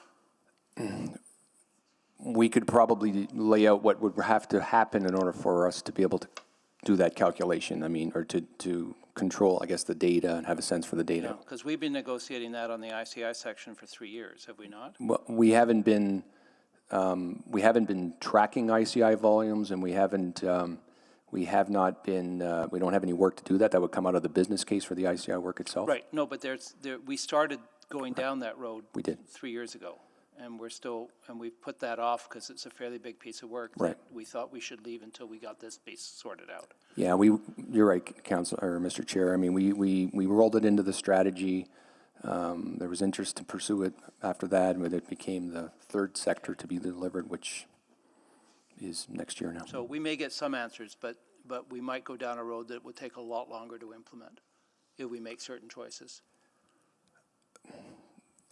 We could probably lay out what would have to happen in order for us to be able to do that calculation. I mean, or to control, I guess, the data and have a sense for the data. Because we've been negotiating that on the ICI section for 3 years, have we not? Well, we haven't been tracking ICI volumes, and we have not been. We don't have any work to do that. That would come out of the business case for the ICI work itself. Right. No, but we started going down that road. We did 3 years ago. And we've put that off because it's a fairly big piece of work Right. that we thought we should leave until we got this piece sorted out. Yeah, you're right, Council, or Mr. Chair. I mean, we rolled it into the strategy. There was interest to pursue it after that, but it became the third sector to be delivered, which is next year now. So we may get some answers, but we might go down a road that would take a lot longer to implement if we make certain choices.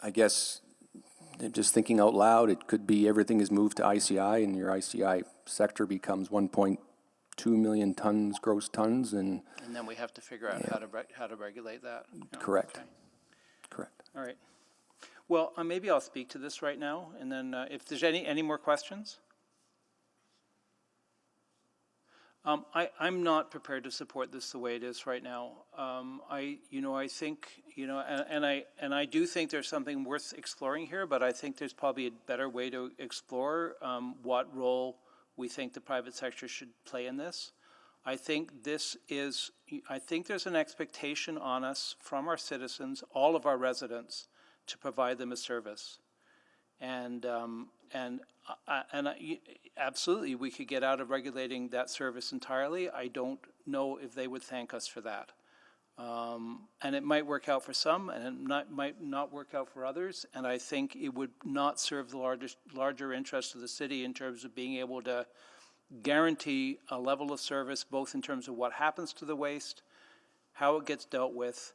I guess, just thinking out loud, it could be everything is moved to ICI and your ICI sector becomes 1.2 million tons, gross tons, and then we have to figure out how to regulate that. correct. Okay. Correct. All right. Well, maybe I'll speak to this right now, and then if there's any more questions. I'm not prepared to support this the way it is right now. I think, and I do think there's something worth exploring here, but I think there's probably a better way to explore what role we think the private sector should play in this. I think there's an expectation on us from our citizens, all of our residents, to provide them a service. And absolutely, we could get out of regulating that service entirely. I don't know if they would thank us for that. And it might work out for some, and it might not work out for others. And I think it would not serve the larger interest of the city in terms of being able to guarantee a level of service, both in terms of what happens to the waste, how it gets dealt with,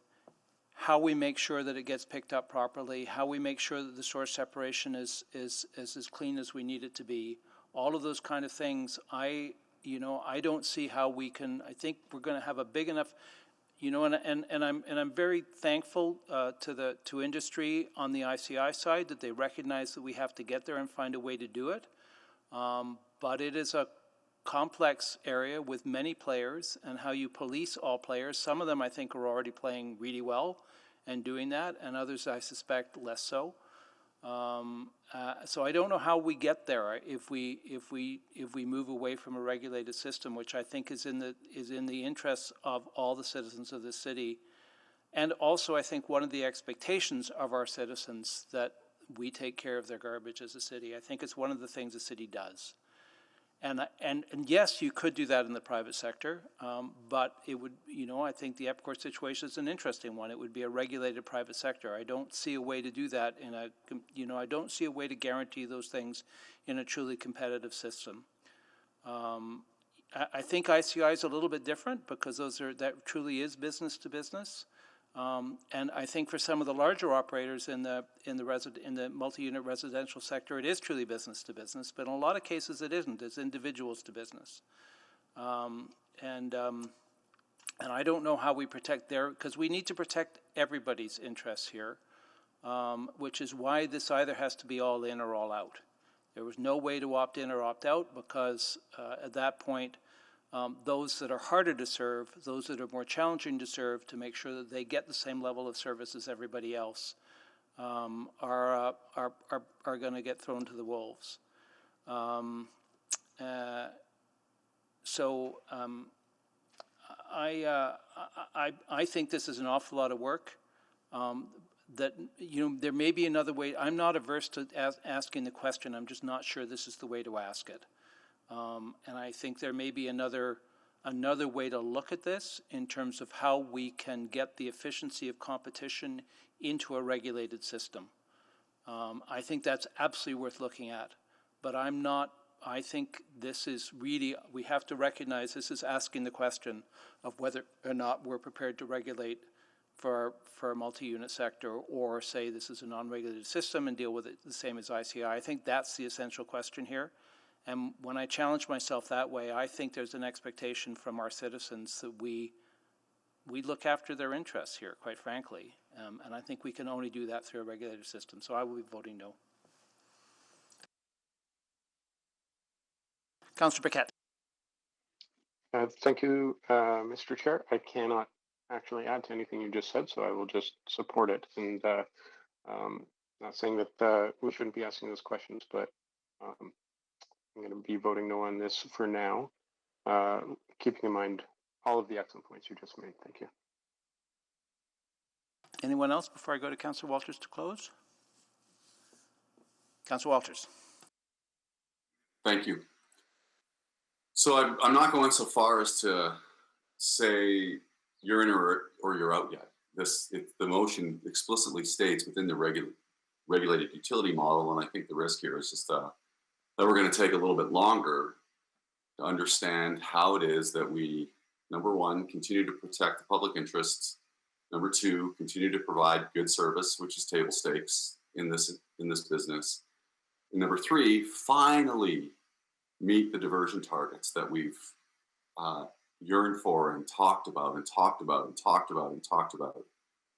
how we make sure that it gets picked up properly, how we make sure that the source separation is as clean as we need it to be. All of those kind of things, I don't see how we can. I think we're going to have a big enough, and I'm very thankful to industry on the ICI side that they recognize that we have to get there and find a way to do it. But it is a complex area with many players, and how you police all players. Some of them I think are already playing really well and doing that, and others I suspect less so. So I don't know how we get there if we move away from a regulated system, which I think is in the interests of all the citizens of the city, and also I think one of the expectations of our citizens that we take care of their garbage as a city. I think it's one of the things the city does. And yes, you could do that in the private sector, but it would, I think the Epcor situation is an interesting one. It would be a regulated private sector. I don't see a way to do that I don't see a way to guarantee those things in a truly competitive system. I think ICI is a little bit different because that truly is business to business. And I think for some of the larger operators in the multi-unit residential sector, it is truly business to business. But in a lot of cases, it isn't. It's individuals to business. And I don't know how we protect because we need to protect everybody's interests here, which is why this either has to be all in or all out. There was no way to opt in or opt out because at that point, those that are harder to serve, those that are more challenging to serve, to make sure that they get the same level of service as everybody else, are going to get thrown to the wolves. I think this is an awful lot of work. That there may be another way. I'm not averse to asking the question. I'm just not sure this is the way to ask it. And I think there may be another way to look at this in terms of how we can get the efficiency of competition into a regulated system. I think that's absolutely worth looking at, but I think this is really, we have to recognize this is asking the question of whether or not we're prepared to regulate for a multi-unit sector, or say this is a non-regulated system and deal with it the same as ICI. I think that's the essential question here. And when I challenge myself that way, I think there's an expectation from our citizens that we look after their interests here, quite frankly. And I think we can only do that through a regulated system. So I will be voting no. Councillor Paquette. Thank you, Mr. Chair. I cannot actually add to anything you just said, so I will just support it. And not saying that we shouldn't be asking those questions, but I'm going to be voting no on this for now, keeping in mind all of the excellent points you just made. Thank you. Anyone else before I go to Councillor Walters to close? Councillor Walters. Thank you. So I'm not going so far as to say you're in or you're out yet. The motion explicitly states within the regulated utility model, and I think the risk here is just that we're going to take a little bit longer to understand how it is that we, number one, continue to protect the public interests. Number two, continue to provide good service, which is table stakes in this business. And number three, finally meet the diversion targets that we've yearned for and talked about and talked about and talked about and talked about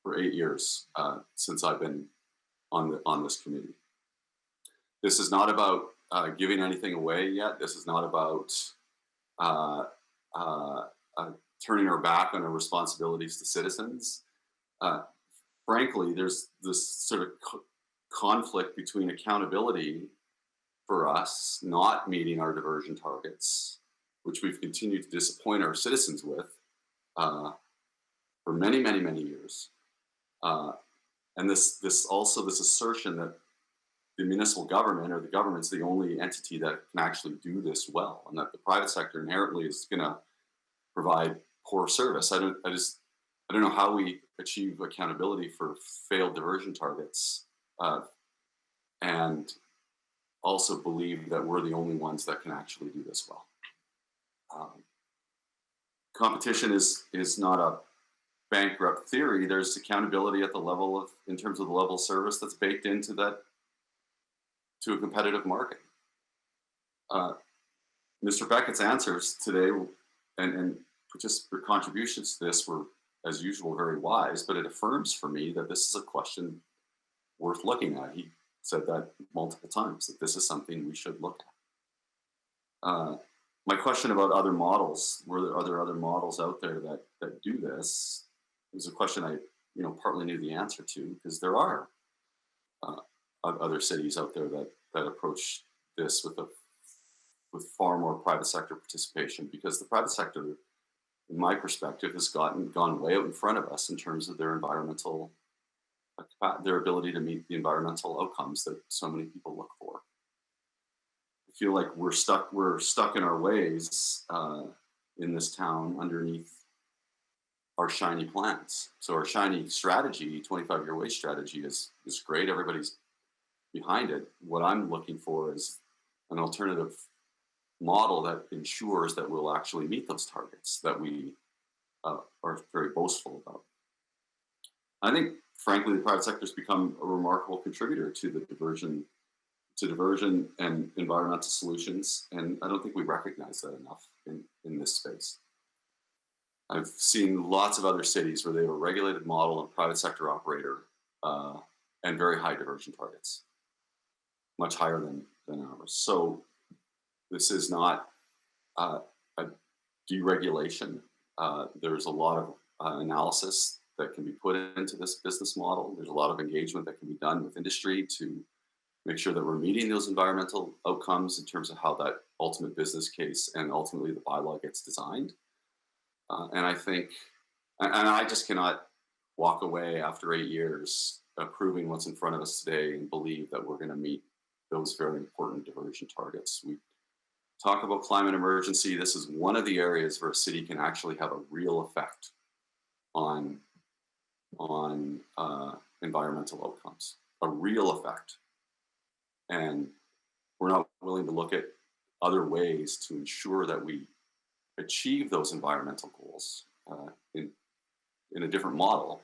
for 8 years since I've been on this committee. This is not about giving anything away yet. This is not about turning our back on our responsibilities to citizens. Frankly, there's this sort of conflict between accountability for us not meeting our diversion targets, which we've continued to disappoint our citizens with for many, many, many years. And this assertion that the municipal government or the government's the only entity that can actually do this well, and that the private sector inherently is going to provide poor service. I don't know how we achieve accountability for failed diversion targets, and also believe that we're the only ones that can actually do this well. Competition is not a bankrupt theory. There's accountability at the level of, in terms of the level of service that's baked into that, to a competitive market. Mr. Beckett's answers today and just your contributions to this were, as usual, very wise, but it affirms for me that this is a question worth looking at. He said that multiple times, that this is something we should look at. My question about other models, are there other models out there that do this, is a question I partly knew the answer to, because there are other cities out there that approach this with far more private sector participation, because the private sector, in my perspective, has gone way out in front of us in terms of their environmental, their ability to meet the environmental outcomes that so many people look for. I feel like we're stuck in our ways in this town underneath our shiny plans. So our shiny strategy, 25-year waste strategy, is great. Everybody's behind it. What I'm looking for is an alternative model that ensures that we'll actually meet those targets that we are very boastful about. I think, frankly, the private sector has become a remarkable contributor to the diversion and environmental solutions, and I don't think we recognize that enough in this space. I've seen lots of other cities where they have a regulated model and private sector operator and very high diversion targets, much higher than ours. So this is not a deregulation. There's a lot of analysis that can be put into this business model. There's a lot of engagement that can be done with industry to make sure that we're meeting those environmental outcomes in terms of how that ultimate business case and ultimately the bylaw gets designed. And I think, and I just cannot walk away after 8 years approving what's in front of us today and believe that we're going to meet those very important diversion targets. We talk about climate emergency. This is one of the areas where a city can actually have a real effect on environmental outcomes, a real effect. And we're not willing to look at other ways to ensure that we achieve those environmental goals in a different model.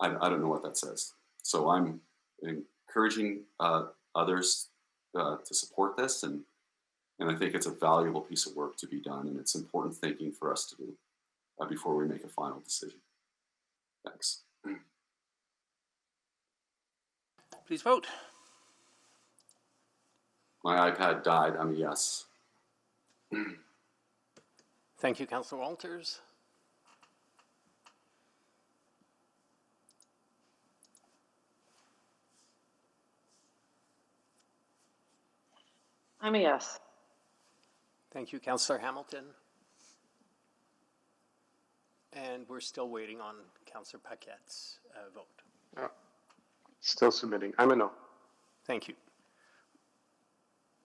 I don't know what that says. So I'm encouraging others to support this, and I think it's a valuable piece of work to be done, and it's important thinking for us to do before we make a final decision. Thanks. Please vote. My iPad died. I'm a yes. Thank you, Councillor Walters. I'm a yes. Thank you, Councillor Hamilton. And we're still waiting on Councillor Paquette's vote. Still submitting. I'm a no. Thank you.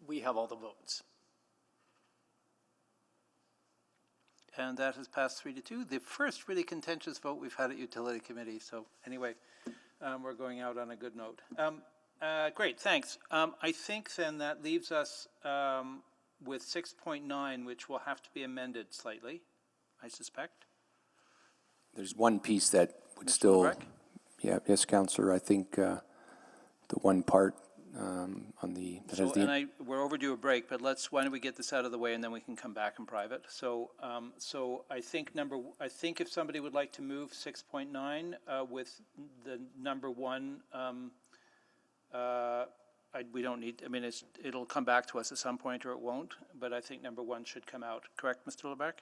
we have all the votes. And that has passed 3-2. The first really contentious vote we've had at Utility Committee. So anyway, we're going out on a good note. Great, thanks. I think then that leaves us with 6.9, which will have to be amended slightly, I suspect. There's one piece that would Mr. still, Lebrecht? yeah, yes, Councillor, I think the one part on the, that has So, the, and we're overdue a break, but why don't we get this out of the way and then we can come back in private. So, I think if somebody would like to move 6.9 with the number one, we don't need, I mean, it'll come back to us at some point or it won't, but I think number one should come out. Correct, Mr. Lebrecht?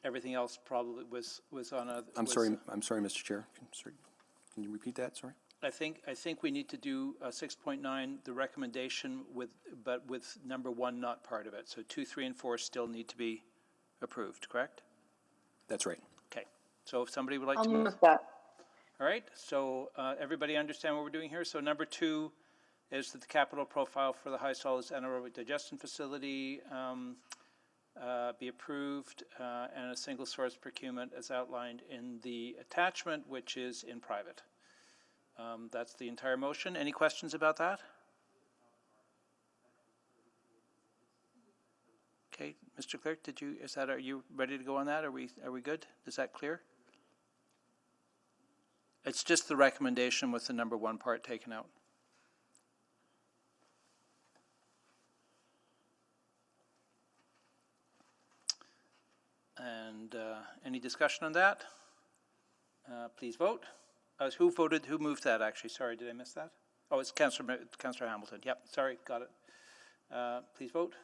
Everything else probably was on a. I'm sorry, Mr. Chair. Can you repeat that? Sorry. I think we need to do 6.9, the recommendation but with number one not part of it. So 2, 3, and 4 still need to be approved, correct? That's right. Okay. So if somebody would like I'll to move. move that. All right. So everybody understand what we're doing here? So number 2 is that the capital profile for the high solids anaerobic digestion facility be approved and a single source procurement as outlined in the attachment, which is in private. That's the entire motion. Any questions about that? Okay, Mr. Clerk, are you ready to go on that? Are we good? Is that clear? It's just the recommendation with the number one part taken out. And any discussion on that? Please vote. Who moved that, actually? Sorry, did I miss that? Oh, it's Councillor Hamilton. Yep, sorry, got it. Please vote.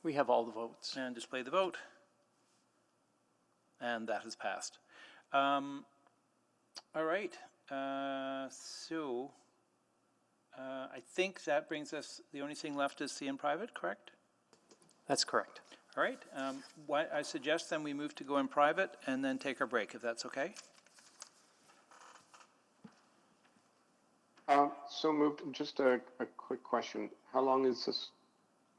We have all the votes. And display the vote. And that has passed. All right. I think that brings us, the only thing left is the in private, correct? That's correct. All right. I suggest then we move to go in private and then take our break, if that's okay. So moved. Just a quick question. How long is this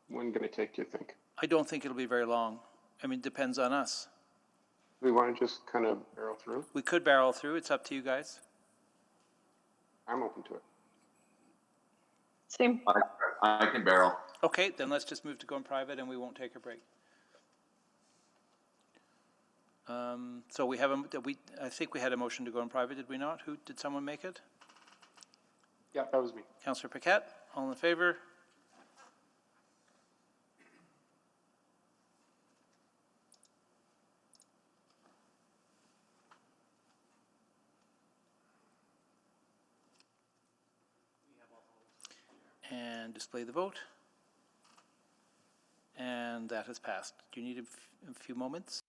one going to take, do you think? I don't think it'll be very long. I mean, it depends on us. We want to just kind of barrel through? We could barrel through. It's up to you guys. I'm open to it. Same. I can barrel. Okay, then let's just move to go in private and we won't take a break. So we have I think we had a motion to go in private, did we not? Did someone make it? Yeah, that was me. Councillor Paquette, all in favor? And display the vote. And that has passed. Do you need a few moments?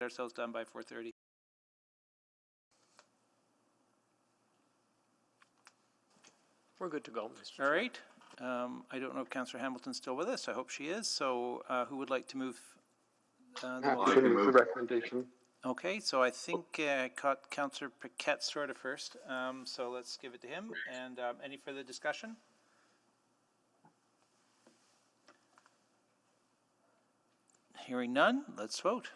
ourselves done by 4:30. We're good to go, Mr. Chair. All right. I don't know if Councillor Hamilton's still with us. I hope she is. So who would like to move the motion? Move the recommendation. Okay, so I think I caught Councillor Paquette sort of first. So let's give it to him. And any further discussion? Hearing none, let's vote.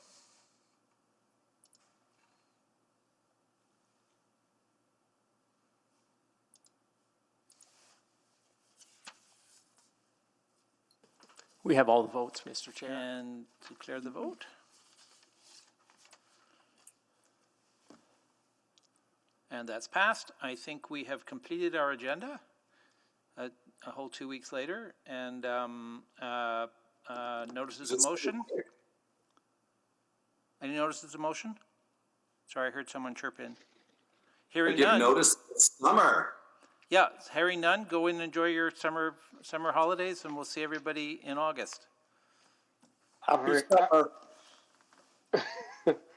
We have all the votes, Mr. Chair. And declare the vote. And that's passed. I think we have completed our agenda a whole 2 weeks later. And notices of motion. Any notices of motion? Sorry, I heard someone chirp in. Hearing none. Notice summer. Yeah, hearing none. Go in and enjoy your summer holidays, and we'll see everybody in August.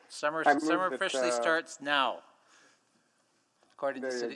Summer officially starts now, according to city.